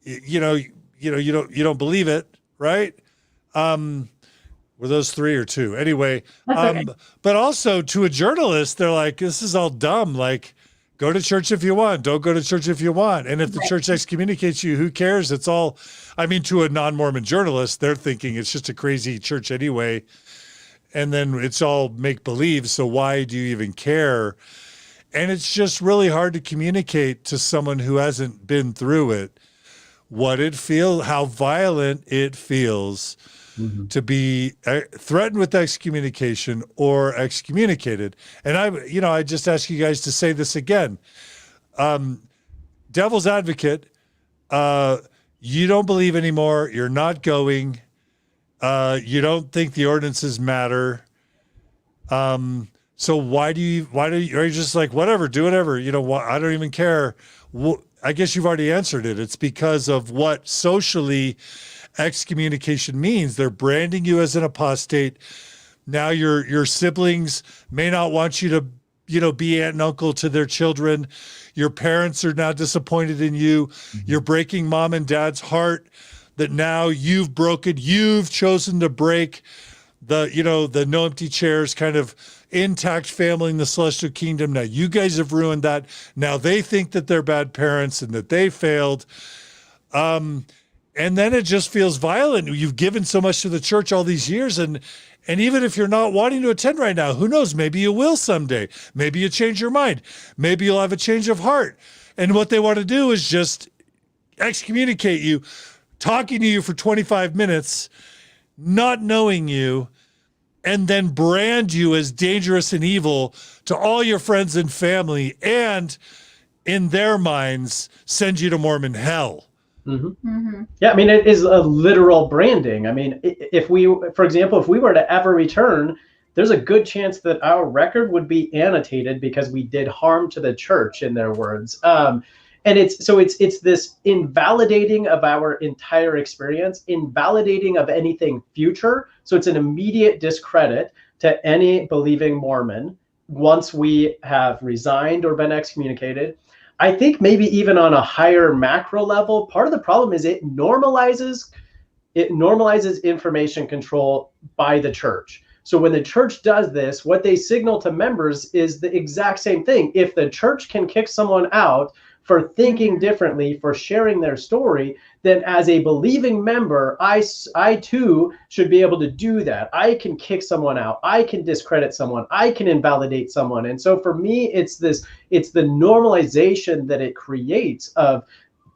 you don't believe it, right? Were those three or two? Anyway, okay. But also to a journalist, they're like, this is all dumb. Like, go to church if you want. Don't go to church if you want. And if the church excommunicates you, who cares? It's all, to a non-Mormon journalist, they're thinking it's just a crazy church anyway. And then it's all make-believe. So why do you even care? And it's just really hard to communicate to someone who hasn't been through it what it feels, how violent it feels to be threatened with excommunication or excommunicated. And I just ask you guys to say this again. Devil's advocate, you don't believe anymore. You're not going. You don't think the ordinances matter. So why do you, are you just like, whatever, do whatever, I don't even care. Well, I guess you've already answered it. It's because of what socially excommunication means. They're branding you as an apostate. Now your siblings may not want you to, be aunt and uncle to their children. Your parents are now disappointed in you. Mm-hmm. You're breaking mom and dad's heart that now you've chosen to break the no empty chairs kind of intact family in the celestial kingdom. Now you guys have ruined that. Now they think that they're bad parents and that they failed. And then it just feels violent. You've given so much to the church all these years. And even if you're not wanting to attend right now, who knows? Maybe you will someday. Maybe you change your mind. Maybe you'll have a change of heart. And what they want to do is just excommunicate you, talking to you for 25 minutes, not knowing you, and then brand you as dangerous and evil to all your friends and family, and in their minds, send you to Mormon hell. Mm-hmm. Mm-hmm. Yeah, it is a literal branding. If we were to ever return, there's a good chance that our record would be annotated because we did harm to the church, in their words. And it's this invalidating of our entire experience, invalidating of anything future. So it's an immediate discredit to any believing Mormon once we have resigned or been excommunicated. I think maybe even on a higher macro level, part of the problem is it normalizes information control by the church. So when the church does this, what they signal to members is the exact same thing. If the church can kick someone out for thinking differently, for sharing their story, then as a believing member, I too should be able to do that. I can kick someone out. I can discredit someone. I can invalidate someone. And so for me, it's the normalization that it creates of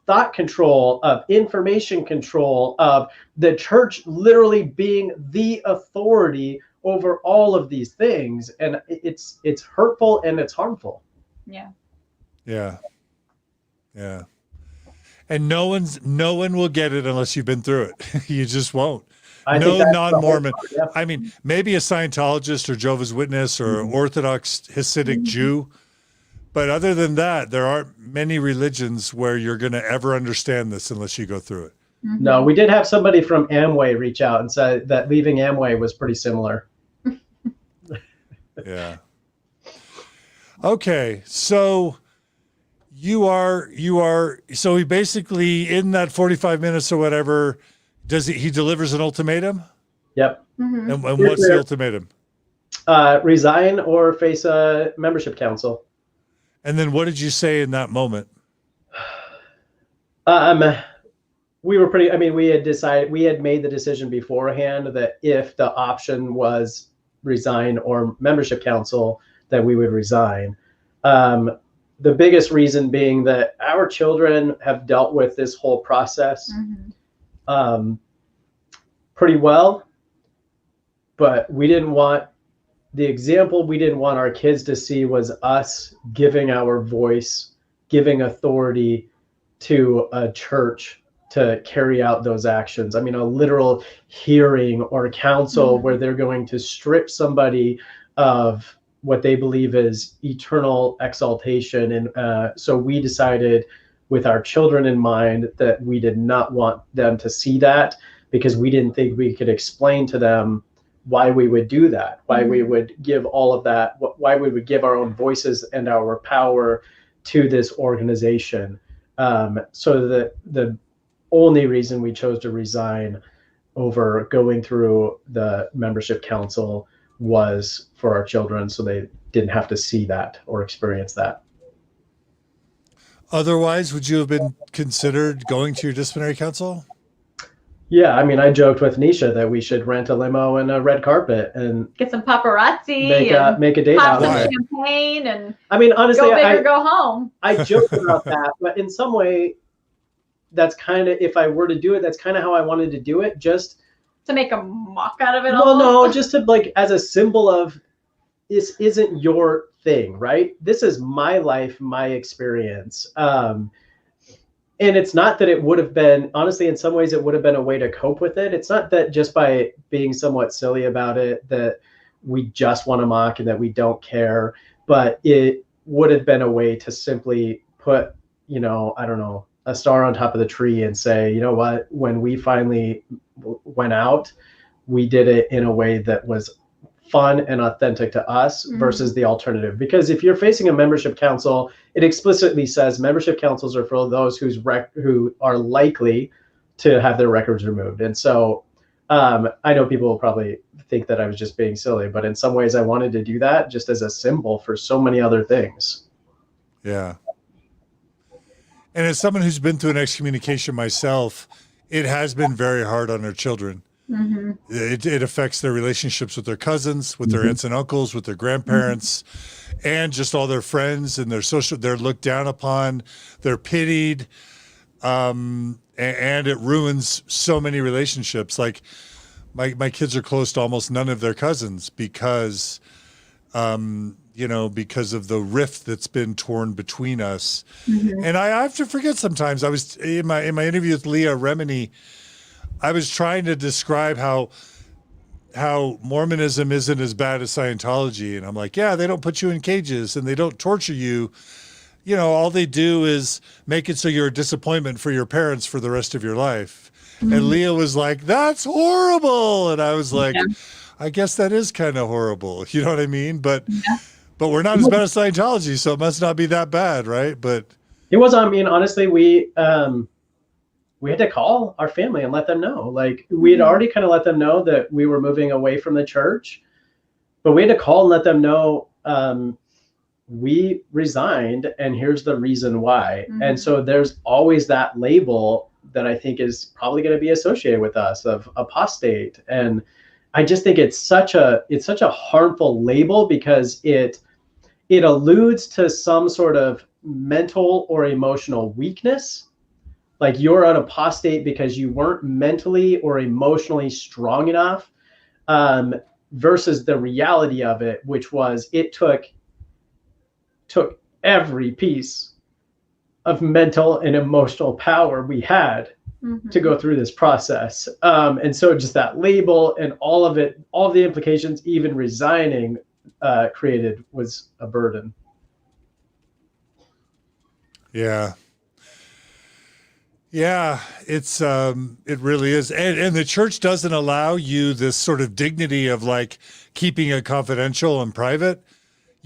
thought control, of information control, of the church literally being the authority over all of these things. And it's hurtful and it's harmful. Yeah. Yeah. Yeah. And no one will get it unless you've been through it. You just won't. I No think that's the whole non-Mormon. part, yeah. I mean, maybe a Scientologist or Jehovah's Witness or Orthodox Hasidic Jew. But other than that, there aren't many religions where you're going to ever understand this unless you go through it. No, we did have somebody from Amway reach out and say that leaving Amway was pretty similar. Yeah. Okay. So so he basically, in that 45 minutes or whatever, he delivers an ultimatum? Yep. And what's the ultimatum? Resign or face a membership council. And then what did you say in that moment? We were pretty, I mean, we had made the decision beforehand that if the option was resign or membership council, that we would resign. The biggest reason being that our children have dealt with this whole process pretty well, but we didn't want our kids to see was us giving our voice, giving authority to a church to carry out those actions. I mean, a literal hearing or council where they're going to strip somebody of what they believe is eternal exaltation. And so we decided with our children in mind that we did not want them to see that, because we didn't think we could explain to them why we would do that, why we would give all of that, why we would give our own voices and our power to this organization. So the only reason we chose to resign over going through the membership council was for our children, so they didn't have to see that or experience that. Otherwise, would you have been considered going to your disciplinary council? Yeah, I mean, I joked with Neesha that we should rent a limo and a red carpet and Get some paparazzi. make a date pop out some of it. champagne and I mean, honestly, go big or go home. I joke about that, but in some way, that's kind of, if I were to do it, that's kind of how I wanted to do it. Just To make a mock out of it well, all. no, just to like as a symbol of this isn't your thing, right? This is my life, my experience. And it's not that it would have been, honestly, in some ways, it would have been a way to cope with it. It's not that just by being somewhat silly about it, that we just want to mock and that we don't care, but it would have been a way to simply put, I don't know, a star on top of the tree and say, you know what, when we finally went out, we did it in a way that was fun and authentic to us versus the alternative. Because if you're facing a membership council, it explicitly says membership councils are for those who are likely to have their records removed. And so I know people will probably think that I was just being silly, but in some ways I wanted to do that just as a symbol for so many other things. Yeah. And as someone who's been through an excommunication myself, it has been very hard on our children. It affects their relationships with their cousins, with their aunts and uncles, with their grandparents, and just all their friends and they're looked down upon, they're pitied, and it ruins so many relationships. Like my kids are close to almost none of their cousins because because of the rift that's been torn between us. And I have to forget sometimes. I was in my interview with Leah Remini, I was trying to describe how Mormonism isn't as bad as Scientology. And I'm like, yeah, they don't put you in cages and they don't torture you. All they do is make it so you're a disappointment for your parents for the rest of your life. And Leah was like, that's horrible. And I was like, I guess that is kind of horrible. You know what I mean? But we're not as bad as Scientology, so it must not be that bad, right? But it was, honestly, we had to call our family and let them know. Like, we had already kind of let them know that we were moving away from the church, but we had to call and let them know we resigned and here's the reason why. And so there's always that label that I think is probably going to be associated with us of apostate. And I just think it's such a harmful label because it alludes to some sort of mental or emotional weakness. Like you're an apostate because you weren't mentally or emotionally strong enough, versus the reality of it, which was it took every piece of mental and emotional power we had to go through this process. And so just that label and all of it, all of the implications, even resigning, created was a burden. Yeah. Yeah, it really is. And the church doesn't allow you this sort of dignity of like keeping it confidential and private.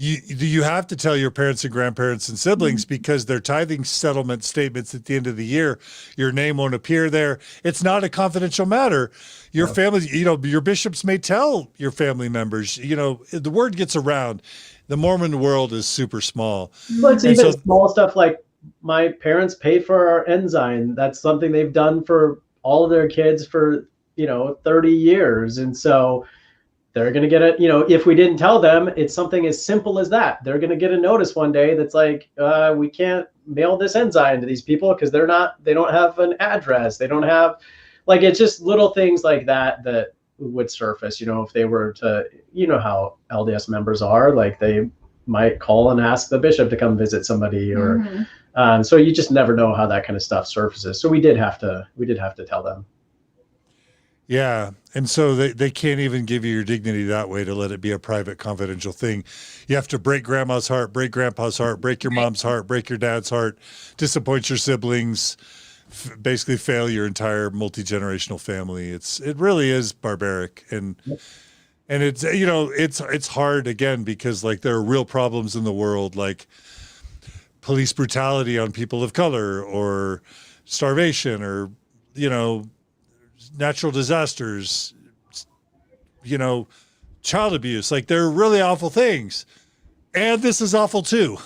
You have to tell your parents and grandparents and siblings because their tithing settlement statements at the end of the year, your name won't appear there. It's not a confidential matter. Your family, your bishops may tell your family members, the word gets around. The Mormon world is super small. Well, it's even small stuff like my parents pay for our ensign. That's something they've done for all of their kids for, 30 years. And so they're going to get it, if we didn't tell them, it's something as simple as that. They're going to get a notice one day that's like, we can't mail this ensign to these people because they don't have an address. They don't have, like, it's just little things like that that would surface, if they were to, how LDS members are, like they might call and ask the bishop to come visit somebody or, so you just never know how that kind of stuff surfaces. So we did have to tell them. Yeah. And so they can't even give you your dignity that way to let it be a private, confidential thing. You have to break grandma's heart, break grandpa's heart, break your mom's heart, break your dad's heart, disappoint your siblings, basically fail your entire multi-generational family. It really is barbaric. And it's, it's hard again, because like there are real problems in the world, like police brutality on people of color or starvation or, natural disasters, child abuse. Like there are really awful things. And this is awful too.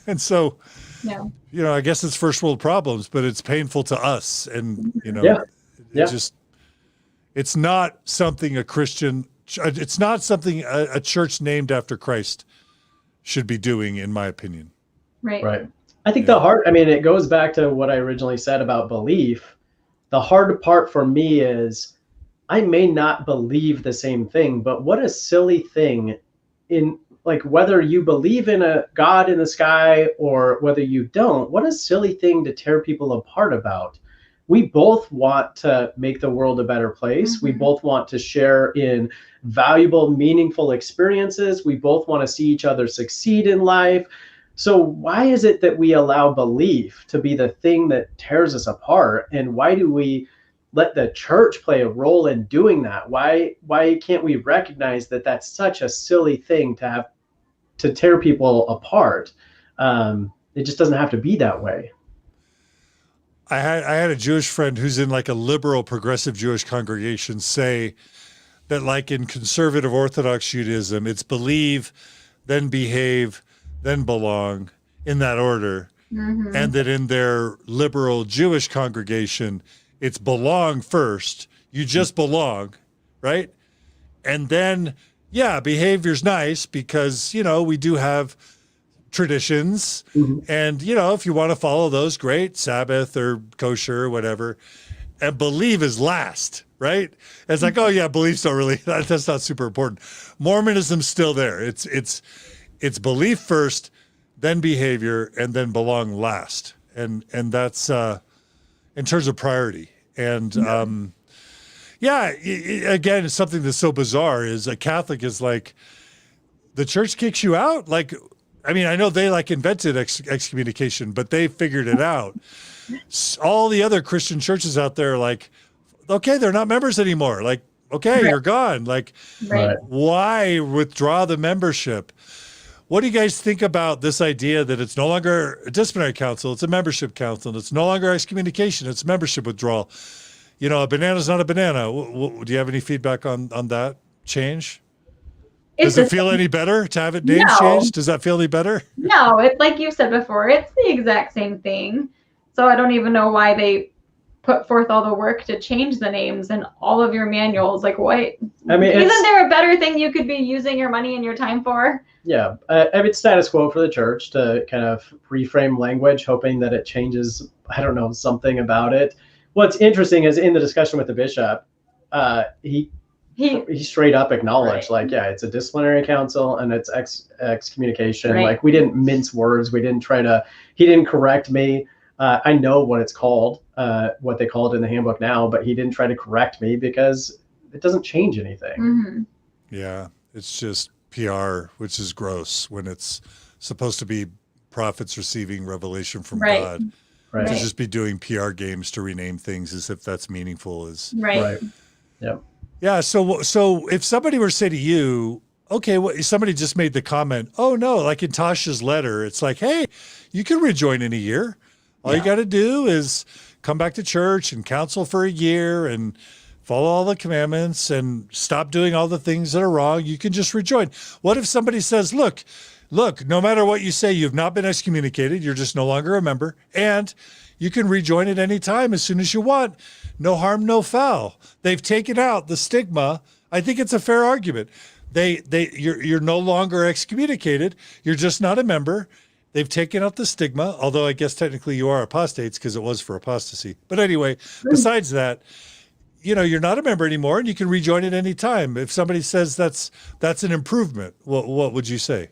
And so, I guess it's first world problems, but it's painful to us. And, it's not something it's not something a church named after Christ should be doing, in my opinion. Right. I think it goes back to what I originally said about belief. The hard part for me is I may not believe the same thing, but what a silly thing in like whether you believe in a God in the sky or whether you don't, what a silly thing to tear people apart about. We both want to make the world a better place. We both want to share in valuable, meaningful experiences. We both want to see each other succeed in life. So why is it that we allow belief to be the thing that tears us apart? And why do we let the church play a role in doing that? Why can't we recognize that that's such a silly thing to have to tear people apart? It just doesn't have to be that way. I had a Jewish friend who's in like a liberal progressive Jewish congregation say that like in conservative Orthodox Judaism, it's believe, then behave, then belong, in that order. And that in their liberal Jewish congregation, it's belong first. You just belong, right? And then, behavior's nice because, we do have traditions. And, if you want to follow those, great, Sabbath or kosher or whatever. And believe is last, right? It's like, beliefs don't really, that's not super important. Mormonism's still there. It's belief first, then behavior, and then belong last. And that's in terms of priority. And again, it's something that's so bizarre is a Catholic is like, the church kicks you out. Like, I mean, I know they like invented excommunication, but they figured it out. All the other Christian churches out there are like, okay, they're not members anymore. Like, okay, you're gone. Like, why withdraw the membership? What do you guys think about this idea that it's no longer a disciplinary council, it's a membership council, and it's no longer excommunication, it's membership withdrawal? A banana's not a banana. Do you have any feedback on that change? Does it feel any better to have it name changed? Does that feel any better? No, it's like you said before, it's the exact same thing. So I don't even know why they put forth all the work to change the names and all of your manuals. Like, what? I mean, isn't there a better thing you could be using your money and your time for? Yeah, it's status quo for the church to kind of reframe language, hoping that it changes, something about it. What's interesting is in the discussion with the bishop, he straight up acknowledged, it's a disciplinary council and it's excommunication. Like, we didn't mince words. We didn't he didn't correct me. I know what it's called, what they call it in the handbook now, but he didn't try to correct me because it doesn't change anything. Mm-hmm. Yeah, it's just PR, which is gross when it's supposed to be prophets receiving revelation from Right. God. Right. To Right. just be doing PR games to rename things as if that's meaningful is Right. Right. Yep. yeah. So if somebody were to say to you, okay, somebody just made the comment, oh no, like in Tasha's letter, it's like, hey, you can rejoin in a year. All you Yeah. got to do is come back to church and counsel for a year and follow all the commandments and stop doing all the things that are wrong. You can just rejoin. What if somebody says, look, no matter what you say, you've not been excommunicated. You're just no longer a member, and you can rejoin at any time as soon as you want. No harm, no foul. They've taken out the stigma. I think it's a fair argument. You're no longer excommunicated. You're just not a member. They've taken out the stigma, although I guess technically you are apostates because it was for apostasy. But anyway, besides that, you're not a member anymore and you can rejoin at any time. If somebody says that's an improvement, what would you say?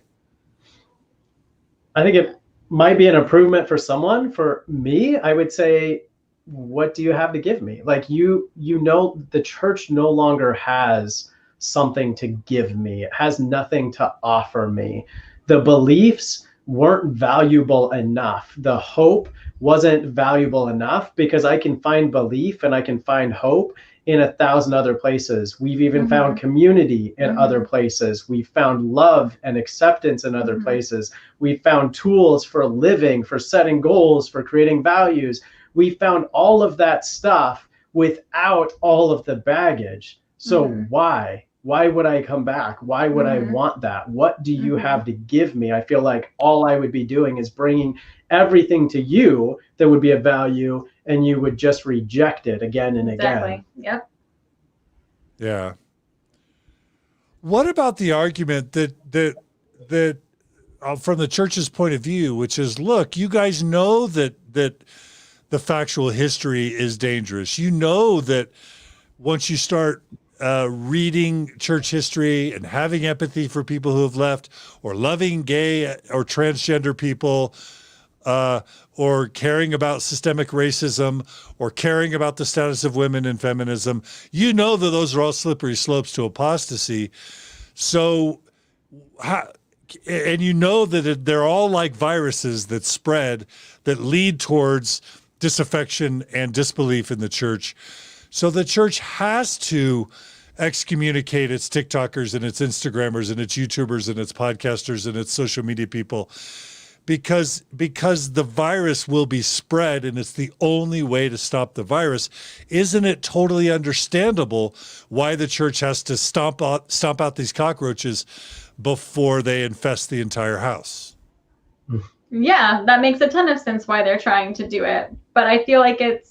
I think it might be an improvement for someone. For me, I would say, what do you have to give me? Like, the church no longer has something to give me. It has nothing to offer me. The beliefs weren't valuable enough. The hope wasn't valuable enough because I can find belief and I can find hope in 1,000 other places. We've even found community in other places. We've found love and acceptance in other places. We've found tools for living, for setting goals, for creating values. We found all of that stuff without all of the baggage. So why? Why would I come back? Why would I want that? What do you have to give me? I feel like all I would be doing is bringing everything to you that would be of value, and you would just reject it again and Exactly. again. Yep. Yeah. What about the argument that from the church's point of view, which is, look, you guys know that the factual history is dangerous. You know that once you start reading church history and having empathy for people who have left, or loving gay or transgender people, or caring about systemic racism, or caring about the status of women in feminism, you know that those are all slippery slopes to apostasy. So, and you know that they're all like viruses that spread, that lead towards disaffection and disbelief in the church. So the church has to excommunicate its TikTokers and its Instagrammers and its YouTubers and its podcasters and its social media people because the virus will be spread and it's the only way to stop the virus. Isn't it totally understandable why the church has to stomp out these cockroaches before they infest the entire house? Yeah, that makes a ton of sense why they're trying to do it. But I feel like it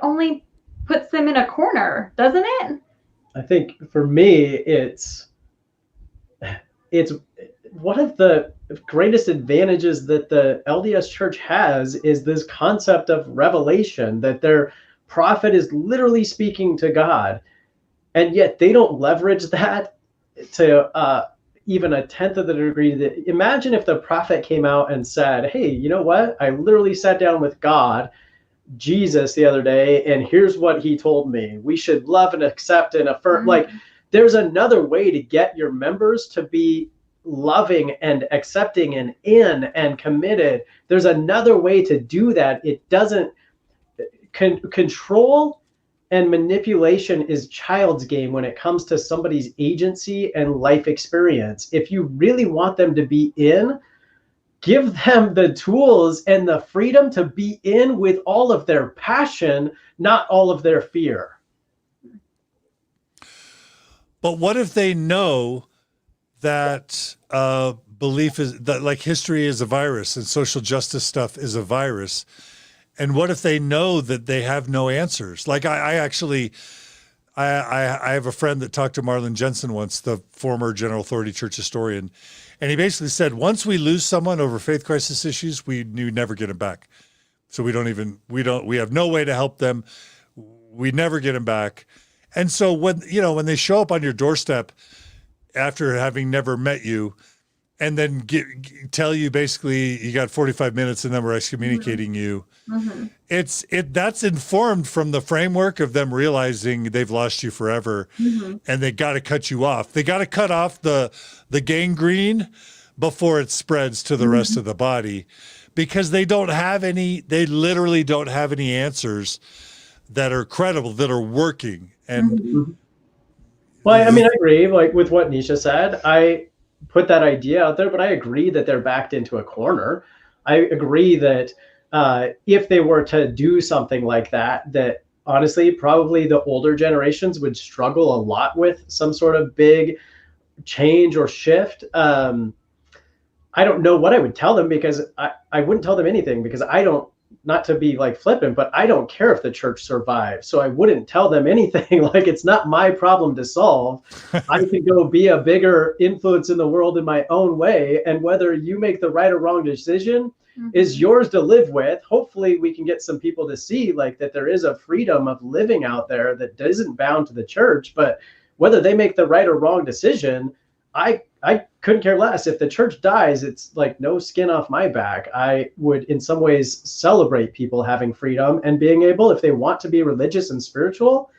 only puts them in a corner, doesn't it? I think for me, it's one of the greatest advantages that the LDS Church has is this concept of revelation, that their prophet is literally speaking to God, and yet they don't leverage that to even a tenth of the degree. That imagine if the prophet came out and said, hey, you know what? I literally sat down with God, Jesus, the other day, and here's what he told me. We should love and accept and affirm. Like, there's another way to get your members to be loving and accepting and in and committed. There's another way to do that. It doesn't control and manipulation is child's game when it comes to somebody's agency and life experience. If you really want them to be in, give them the tools and the freedom to be in with all of their passion, not all of their fear. But what if they know that belief is that, like, history is a virus and social justice stuff is a virus? And what if they know that they have no answers? Like, I have a friend that talked to Marlon Jensen once, the former General Authority Church historian. And he basically said, once we lose someone over faith crisis issues, we never get them back. So we have no way to help them. We never get them back. And so when they show up on your doorstep after having never met you and then tell you basically you got 45 minutes and then we're excommunicating you. That's informed from the framework of them realizing they've lost you forever, and they got to cut you off. They got to cut off the gangrene before it spreads to the rest of the body, because they literally don't have any answers that are credible, that are working. And well, I mean, I agree, like with what Neesha said. I put that idea out there, but I agree that they're backed into a corner. I agree that if they were to do something like that, that honestly, probably the older generations would struggle a lot with some sort of big change or shift. I don't know what I would tell them, because I wouldn't tell them anything, because I don't, not to be like flippant, but I don't care if the church survives. So I wouldn't tell them anything. Like, it's not my problem to solve. I could go be a bigger influence in the world in my own way. And whether you make the right or wrong decision is yours to live with. Hopefully we can get some people to see like that there is a freedom of living out there that isn't bound to the church. But whether they make the right or wrong decision, I couldn't care less. If the church dies, it's like no skin off my back. I would in some ways celebrate people having freedom and being able, if they want to be religious and spiritual,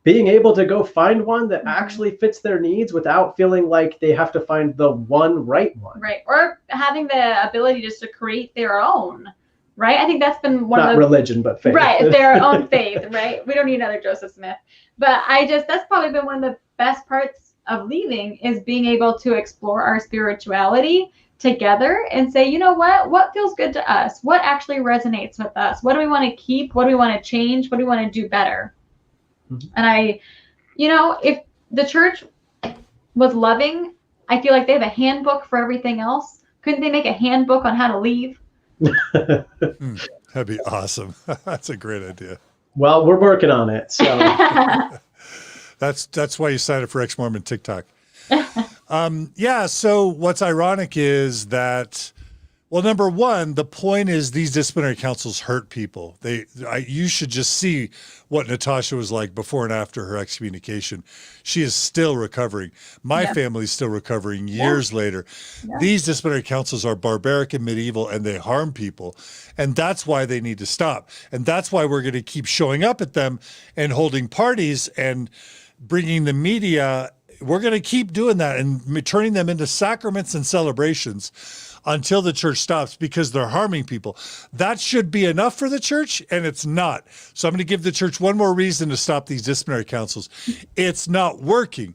being able to go find one that actually fits their needs without feeling like they have to find the one right one. Right. Or having the ability just to create their own. Right. I think that's been one Not of the religion, but faith. Right. Their own faith. Right. We don't need another Joseph Smith. But that's probably been one of the best parts of leaving, is being able to explore our spirituality together and say, you know what feels good to us? What actually resonates with us? What do we want to keep? What do we want to change? What do we want to do better? And if the church was loving, I feel like they have a handbook for everything else. Couldn't they make a handbook on how to leave? That'd be awesome. That's a great idea. Well, we're working on it. So that's why you signed up for Ex-Mormon TikTok. So what's ironic is that, well, number one, the point is these disciplinary councils hurt people. You should just see what Natasha was like before and after her excommunication. She is still recovering. My family's still recovering years later. These disciplinary councils are barbaric and medieval, and they harm people. And that's why they need to stop. And that's why we're going to keep showing up at them and holding parties and bringing the media. We're going to keep doing that and turning them into sacraments and celebrations until the church stops, because they're harming people. That should be enough for the church, and it's not. So I'm going to give the church one more reason to stop these disciplinary councils. It's not working.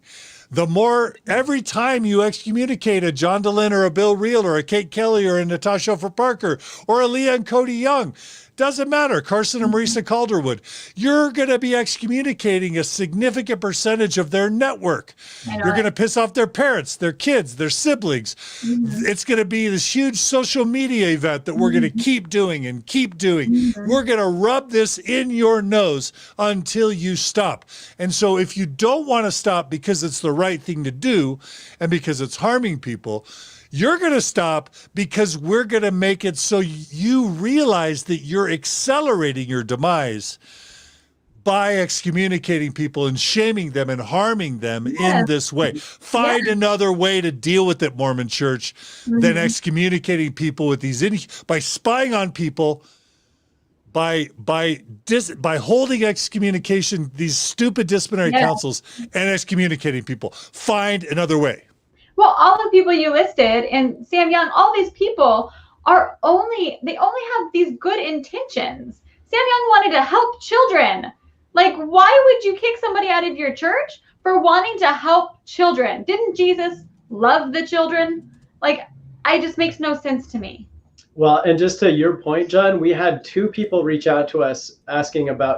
Every time you excommunicate a John Dehlin or a Bill Reel or a Kate Kelly or a Natasha Helfer Parker or a Leah and Cody Young, doesn't matter, Carson and Marisa Calderwood, you're going to be excommunicating a significant percentage of their network. You're going to piss off their parents, their kids, their siblings. It's going to be this huge social media event that we're going to keep doing and keep doing. We're going to rub this in your nose until you stop. And so if you don't want to stop because it's the right thing to do and because it's harming people, you're going to stop because we're going to make it so you realize that you're accelerating your demise by excommunicating people and shaming them and harming them in this way. Find another way to deal with it, Mormon Church, than excommunicating people with these, by spying on people, by holding excommunication, these stupid disciplinary councils, and excommunicating people. Find another way. Well, all the people you listed and Sam Young, all these people only have these good intentions. Sam Young wanted to help children. Like, why would you kick somebody out of your church for wanting to help children? Didn't Jesus love the children? Like, it just makes no sense to me. Well, and just to your point, John, we had two people reach out to us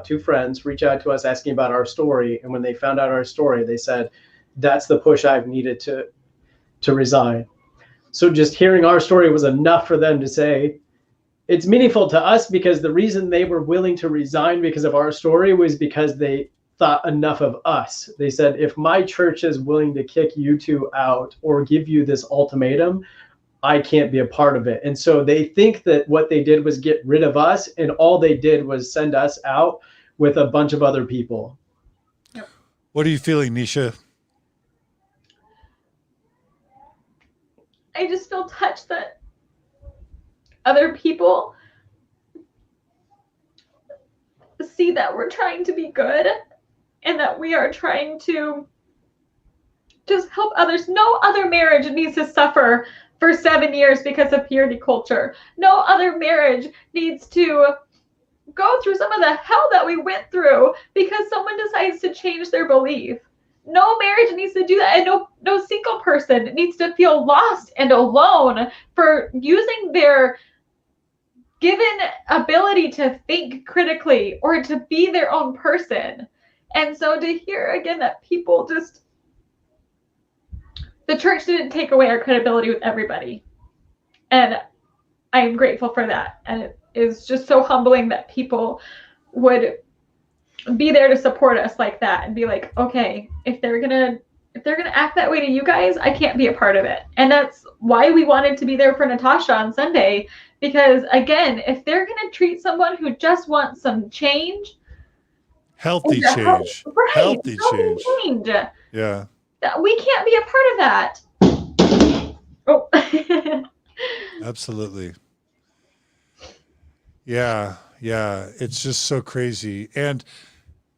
two friends reach out to us asking about our story. And when they found out our story, they said, that's the push I've needed to resign. So just hearing our story was enough for them to say, it's meaningful to us, because the reason they were willing to resign because of our story was because they thought enough of us. They said, if my church is willing to kick you two out or give you this ultimatum, I can't be a part of it. And so they think that what they did was get rid of us, and all they did was send us out with a bunch of other people. What are you feeling, Neesha? I just feel touched that other people see that we're trying to be good and that we are trying to just help others. No other marriage needs to suffer for 7 years because of purity culture. No other marriage needs to go through some of the hell that we went through because someone decides to change their belief. No marriage needs to do that, and no single person needs to feel lost and alone for using their given ability to think critically or to be their own person. And so to hear again that people just, the church didn't take away our credibility with everybody. And I'm grateful for that. And it is just so humbling that people would be there to support us like that and be like, okay, if they're gonna act that way to you guys, I can't be a part of it. And that's why we wanted to be there for Natasha on Sunday, because again, if they're gonna treat someone who just wants some change, healthy change, right, healthy change, yeah, we can't be a part of that. Oh. Absolutely. Yeah, it's just so crazy. And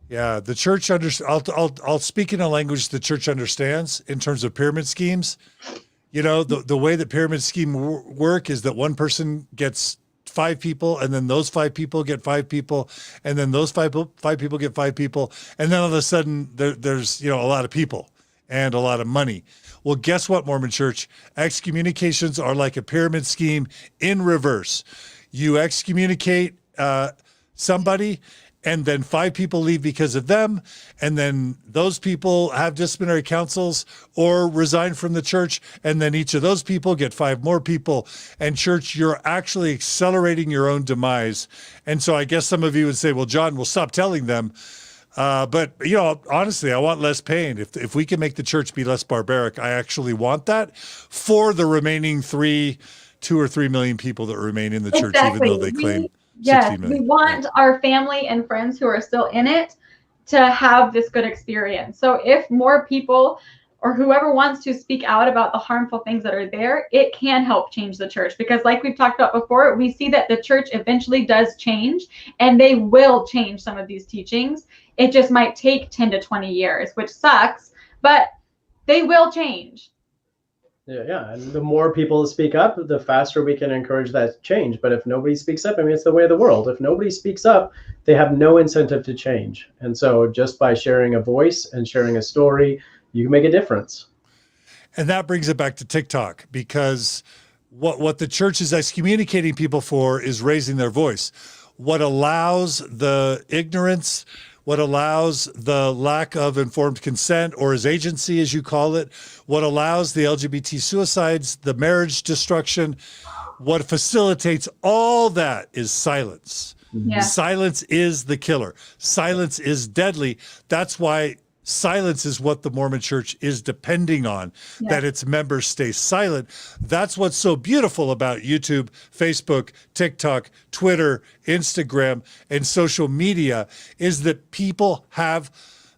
yeah, the church I'll speak in a language the church understands in terms of pyramid schemes. You know, the way that pyramid scheme work is that one person gets 5 people, and then those 5 people get 5 people, and then those 5 people get 5 people, and then all of a sudden there's a lot of people and a lot of money. Well, guess what, Mormon Church? Excommunications are like a pyramid scheme in reverse. You excommunicate somebody, and then 5 people leave because of them, and then those people have disciplinary councils or resign from the church, and then each of those people get 5 more people. And church, you're actually accelerating your own demise. And so I guess some of you would say, well, John, we'll stop telling them. But honestly, I want less pain. If we can make the church be less barbaric, I actually want that for the remaining 2 or 3 million people that remain in the church, even though they claim 60 million. We want our family and friends who are still in it to have this good experience. So if more people or whoever wants to speak out about the harmful things that are there, it can help change the church. Because like we've talked about before, we see that the church eventually does change, and they will change some of these teachings. It just might take 10 to 20 years, which sucks, but they will change. Yeah. And the more people speak up, the faster we can encourage that change. But if nobody speaks up, I mean, it's the way of the world. If nobody speaks up, they have no incentive to change. And so just by sharing a voice and sharing a story, you can make a difference. And that brings it back to TikTok, because what the church is excommunicating people for is raising their voice. What allows the ignorance, what allows the lack of informed consent, or as agency, as you call it, what allows the LGBT suicides, the marriage destruction, what facilitates all that is silence. Yeah. Silence is the killer. Silence is deadly. That's why silence is what the Mormon Church is depending on, that its members stay silent. That's what's so beautiful about YouTube, Facebook, TikTok, Twitter, Instagram, and social media, is that people have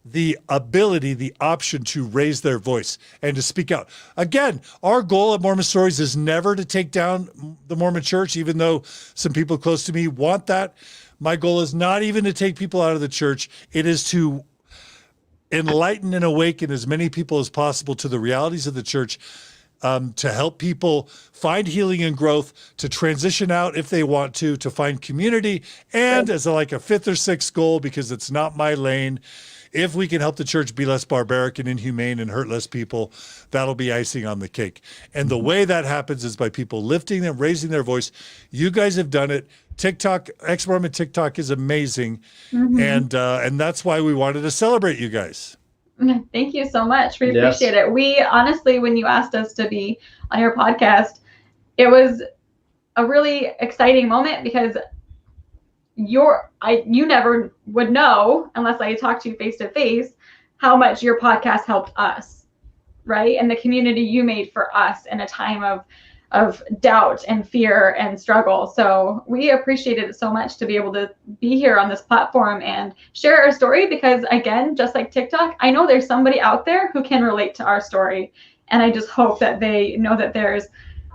the ability, the option to raise their voice and to speak out. Again, our goal at Mormon Stories is never to take down the Mormon Church, even though some people close to me want that. My goal is not even to take people out of the church. It is to enlighten and awaken as many people as possible to the realities of the church, to help people find healing and growth, to transition out if they want to find community, and as like a 5th or 6th goal, because it's not my lane, if we can help the church be less barbaric and inhumane and hurt less people, that'll be icing on the cake. And the way that happens is by people lifting and raising their voice. You guys have done it. TikTok, Ex-Mormon TikTok is amazing. And that's why we wanted to celebrate you guys. Thank you so much. We appreciate it. We honestly, when you asked us to be on your podcast, it was a really exciting moment, because you never would know unless I talked to you face to face how much your podcast helped us, right? And the community you made for us in a time of doubt and fear and struggle. So we appreciated it so much to be able to be here on this platform and share our story, because again, just like TikTok, I know there's somebody out there who can relate to our story. And I just hope that they know that there's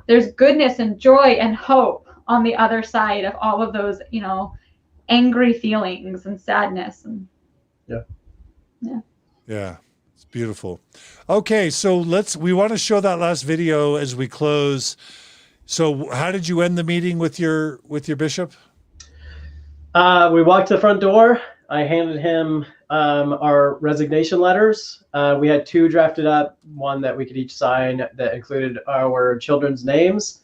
there's goodness and joy and hope on the other side of all of those, angry feelings and sadness. And Yeah, it's beautiful. Okay, so we want to show that last video as we close. So how did you end the meeting with your bishop? We walked to the front door. I handed him our resignation letters. We had 2 drafted up, one that we could each sign that included our children's names.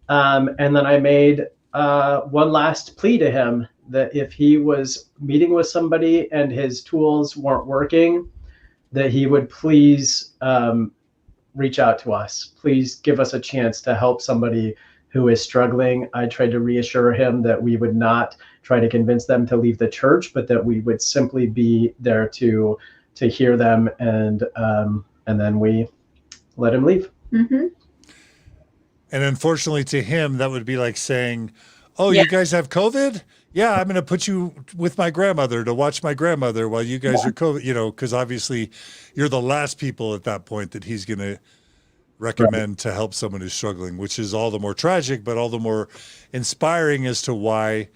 And then I made one last plea to him that if he was meeting with somebody and his tools weren't working, that he would please reach out to us. Please give us a chance to help somebody who is struggling. I tried to reassure him that we would not try to convince them to leave the church, but that we would simply be there to hear them, and then we let him leave. Mm-hmm. And unfortunately to him, that would be like saying, oh, you guys have COVID? Yeah, I'm going to put you with my grandmother to watch my grandmother while you guys are COVID, because obviously you're the last people at that point that he's going to recommend to help someone who's struggling, which is all the more tragic, but all the more inspiring as to why,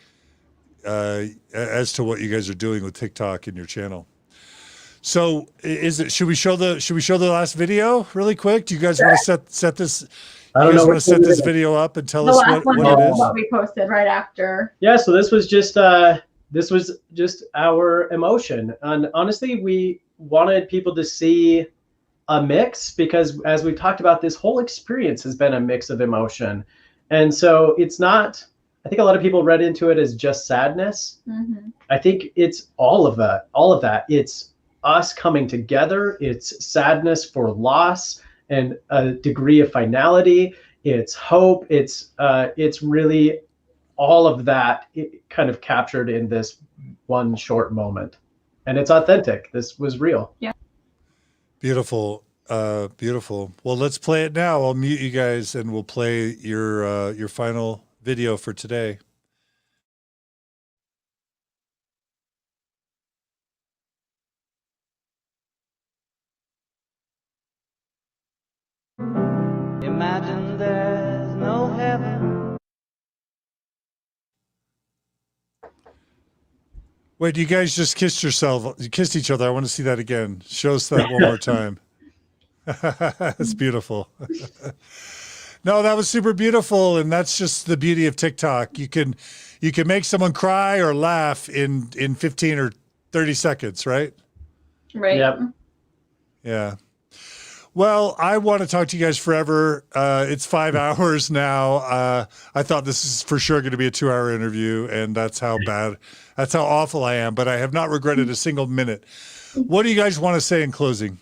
as to what you guys are doing with TikTok and your channel. So should we show the last video really quick? Do you guys want to set this? I don't know. Want to set this video up and tell us what it is? What we posted right after. Yeah, so this was just our emotion, and honestly, we wanted people to see a mix, because as we talked about, this whole experience has been a mix of emotion, and so it's not. I think a lot of people read into it as just sadness. Mm-hmm. I think it's all of that. It's us coming together. It's sadness for loss and a degree of finality. It's hope. It's really all of that kind of captured in this one short moment, and it's authentic. This was real. Yeah. Beautiful. Beautiful. Well, let's play it now. I'll mute you guys and we'll play your final video for today. Imagine there's no heaven. Wait, you guys just kissed each other. I want to see that again. Show us that one more time. That's beautiful. No, that was super beautiful. And that's just the beauty of TikTok. You can make someone cry or laugh in 15 or 30 seconds, right? Right. Yep. Yeah. Well, I want to talk to you guys forever. It's 5 hours now. I thought this is for sure going to be a 2-hour interview, and that's how awful I am, but I have not regretted a single minute. What do you guys want to say in closing?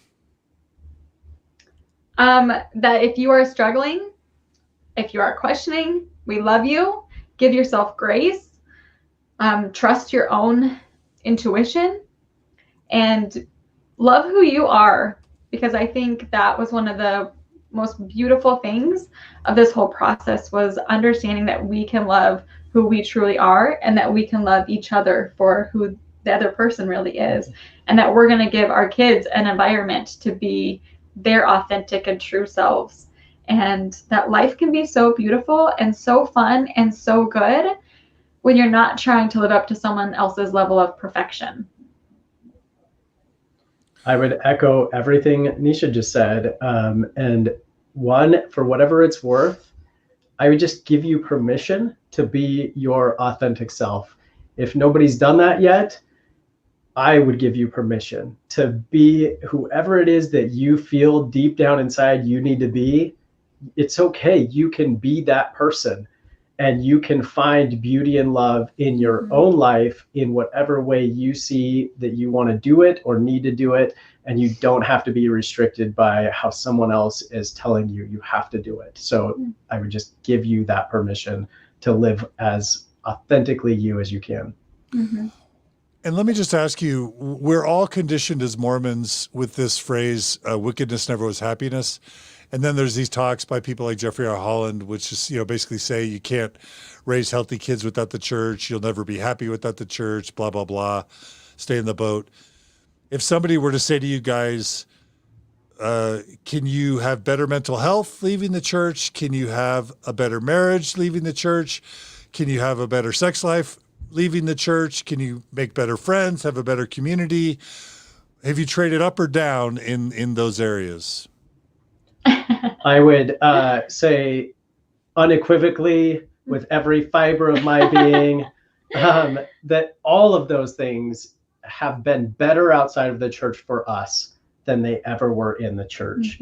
That if you are struggling, if you are questioning, we love you. Give yourself grace. Trust your own intuition and love who you are, because I think that was one of the most beautiful things of this whole process, was understanding that we can love who we truly are, and that we can love each other for who the other person really is, and that we're going to give our kids an environment to be their authentic and true selves, and that life can be so beautiful and so fun and so good when you're not trying to live up to someone else's level of perfection. I would echo everything Neesha just said. And one, for whatever it's worth, I would just give you permission to be your authentic self. If nobody's done that yet, I would give you permission to be whoever it is that you feel deep down inside you need to be. It's okay. You can be that person, and you can find beauty and love in your own life in whatever way you see that you want to do it or need to do it. And you don't have to be restricted by how someone else is telling you you have to do it. So I would just give you that permission to live as authentically you as you can. Mm-hmm. And let me just ask you, we're all conditioned as Mormons with this phrase, wickedness never was happiness. And then there's these talks by people like Jeffrey R. Holland, which is, basically say you can't raise healthy kids without the church. You'll never be happy without the church, blah, blah, blah. Stay in the boat. If somebody were to say to you guys, can you have better mental health leaving the church? Can you have a better marriage leaving the church? Can you have a better sex life leaving the church? Can you make better friends, have a better community? Have you traded up or down in those areas? I would say unequivocally, with every fiber of my being, that all of those things have been better outside of the church for us than they ever were in the church.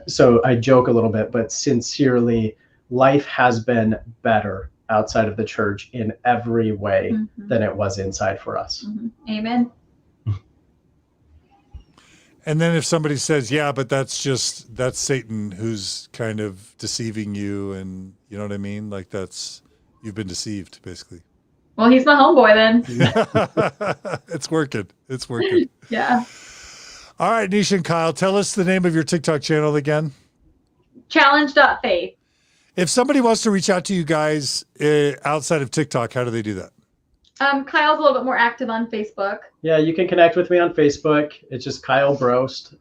So I joke a little bit, but sincerely, life has been better outside of the church in every way than it was inside for us. Amen. And then if somebody says, yeah, but that's Satan who's kind of deceiving you, and you know what I mean? Like you've been deceived, basically. Well, he's my homeboy then. It's working. It's working. Yeah. All right, Neesha and Kyle, tell us the name of your TikTok channel again. Challenge.faith. If somebody wants to reach out to you guys outside of TikTok, how do they do that? Kyle's a little bit more active on Facebook. Yeah, you can connect with me on Facebook. It's just Kyle Brost,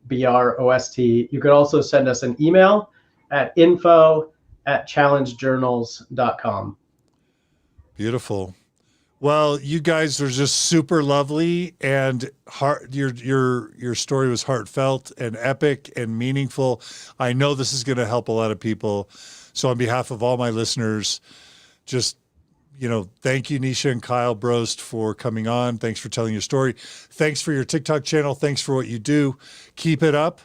BROST. You could also send us an email at info@challengejournals.com. Beautiful. Well, you guys are just super lovely, and your story was heartfelt and epic and meaningful. I know this is going to help a lot of people. So on behalf of all my listeners, just, thank you, Neesha and Kyle Brost, for coming on. Thanks for telling your story. Thanks for your TikTok channel. Thanks for what you do. Keep it up.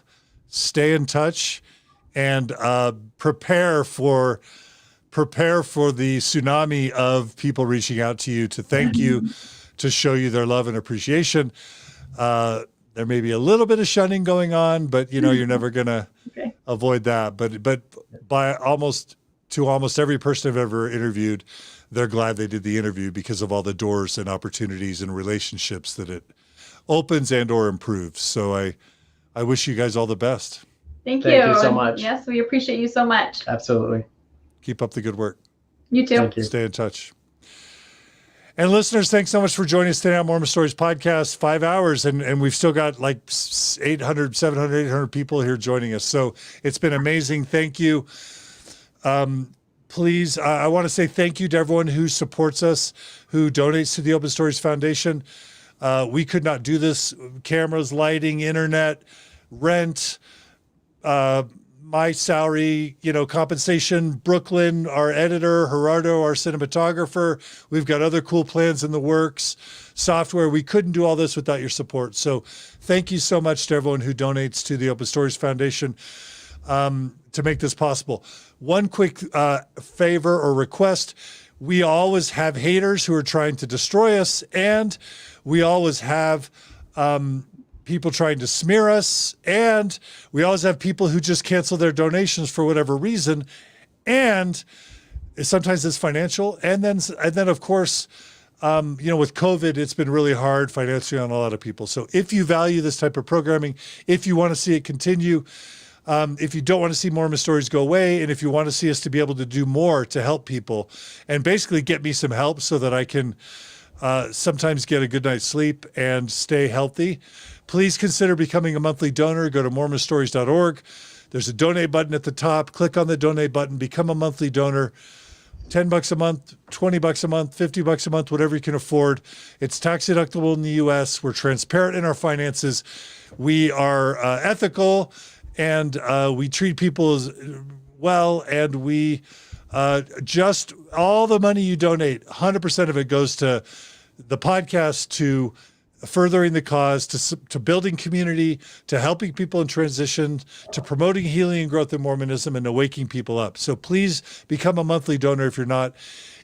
Stay in touch, and prepare for the tsunami of people reaching out to you to thank you, to show you their love and appreciation. There may be a little bit of shunning going on, but you're never going to avoid that. But by almost every person I've ever interviewed, they're glad they did the interview because of all the doors and opportunities and relationships that it opens and or improves. So I wish you guys all the best. Thank you. Thank you so much. Yes, we appreciate you so much. Absolutely. Keep up the good work. You too. Thank you. Stay in touch. And listeners, thanks so much for joining us today on Mormon Stories Podcast. 5 hours, and we've still got like 700, 800 people here joining us. So it's been amazing. Thank you. Please, I want to say thank you to everyone who supports us, who donates to the Open Stories Foundation. We could not do this. Cameras, lighting, internet, rent, my salary, compensation, Brooklyn, our editor, Gerardo, our cinematographer. We've got other cool plans in the works, software. We couldn't do all this without your support. So thank you so much to everyone who donates to the Open Stories Foundation to make this possible. One quick favor or request. We always have haters who are trying to destroy us, and we always have people trying to smear us, and we always have people who just cancel their donations for whatever reason, and sometimes it's financial, and then of course, with COVID, it's been really hard financially on a lot of people. So if you value this type of programming, if you want to see it continue, if you don't want to see Mormon Stories go away, and if you want to see us to be able to do more to help people and basically get me some help so that I can sometimes get a good night's sleep and stay healthy, please consider becoming a monthly donor. Go to mormonstories.org. There's a donate button at the top. Click on the donate button, become a monthly donor. $10 a month, $20 a month, $50 a month, whatever you can afford. It's tax deductible in the US. We're transparent in our finances. We are ethical, and we treat people as well. And we just all the money you donate, 100% of it goes to the podcast, to furthering the cause, to building community, to helping people in transition, to promoting healing and growth in Mormonism, and to waking people up. So please become a monthly donor if you're not.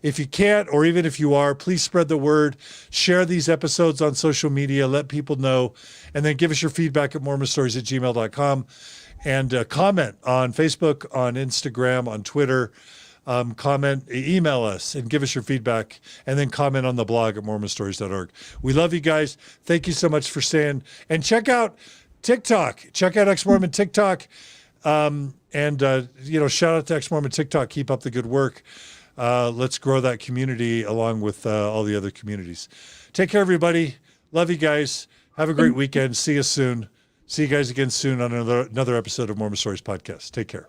If you can't, or even if you are, please spread the word. Share these episodes on social media. Let people know. And then give us your feedback at mormonstories@gmail.com. And comment on Facebook, on Instagram, on Twitter. Email us and give us your feedback, and then comment on the blog at mormonstories.org. We love you guys. Thank you so much for staying. And check out TikTok. Check out Ex-Mormon TikTok. Shout out to Ex-Mormon TikTok. Keep up the good work. Let's grow that community along with all the other communities. Take care, everybody. Love you guys. Have a great weekend. See you soon. See you guys again soon on another episode of Mormon Stories Podcast. Take care.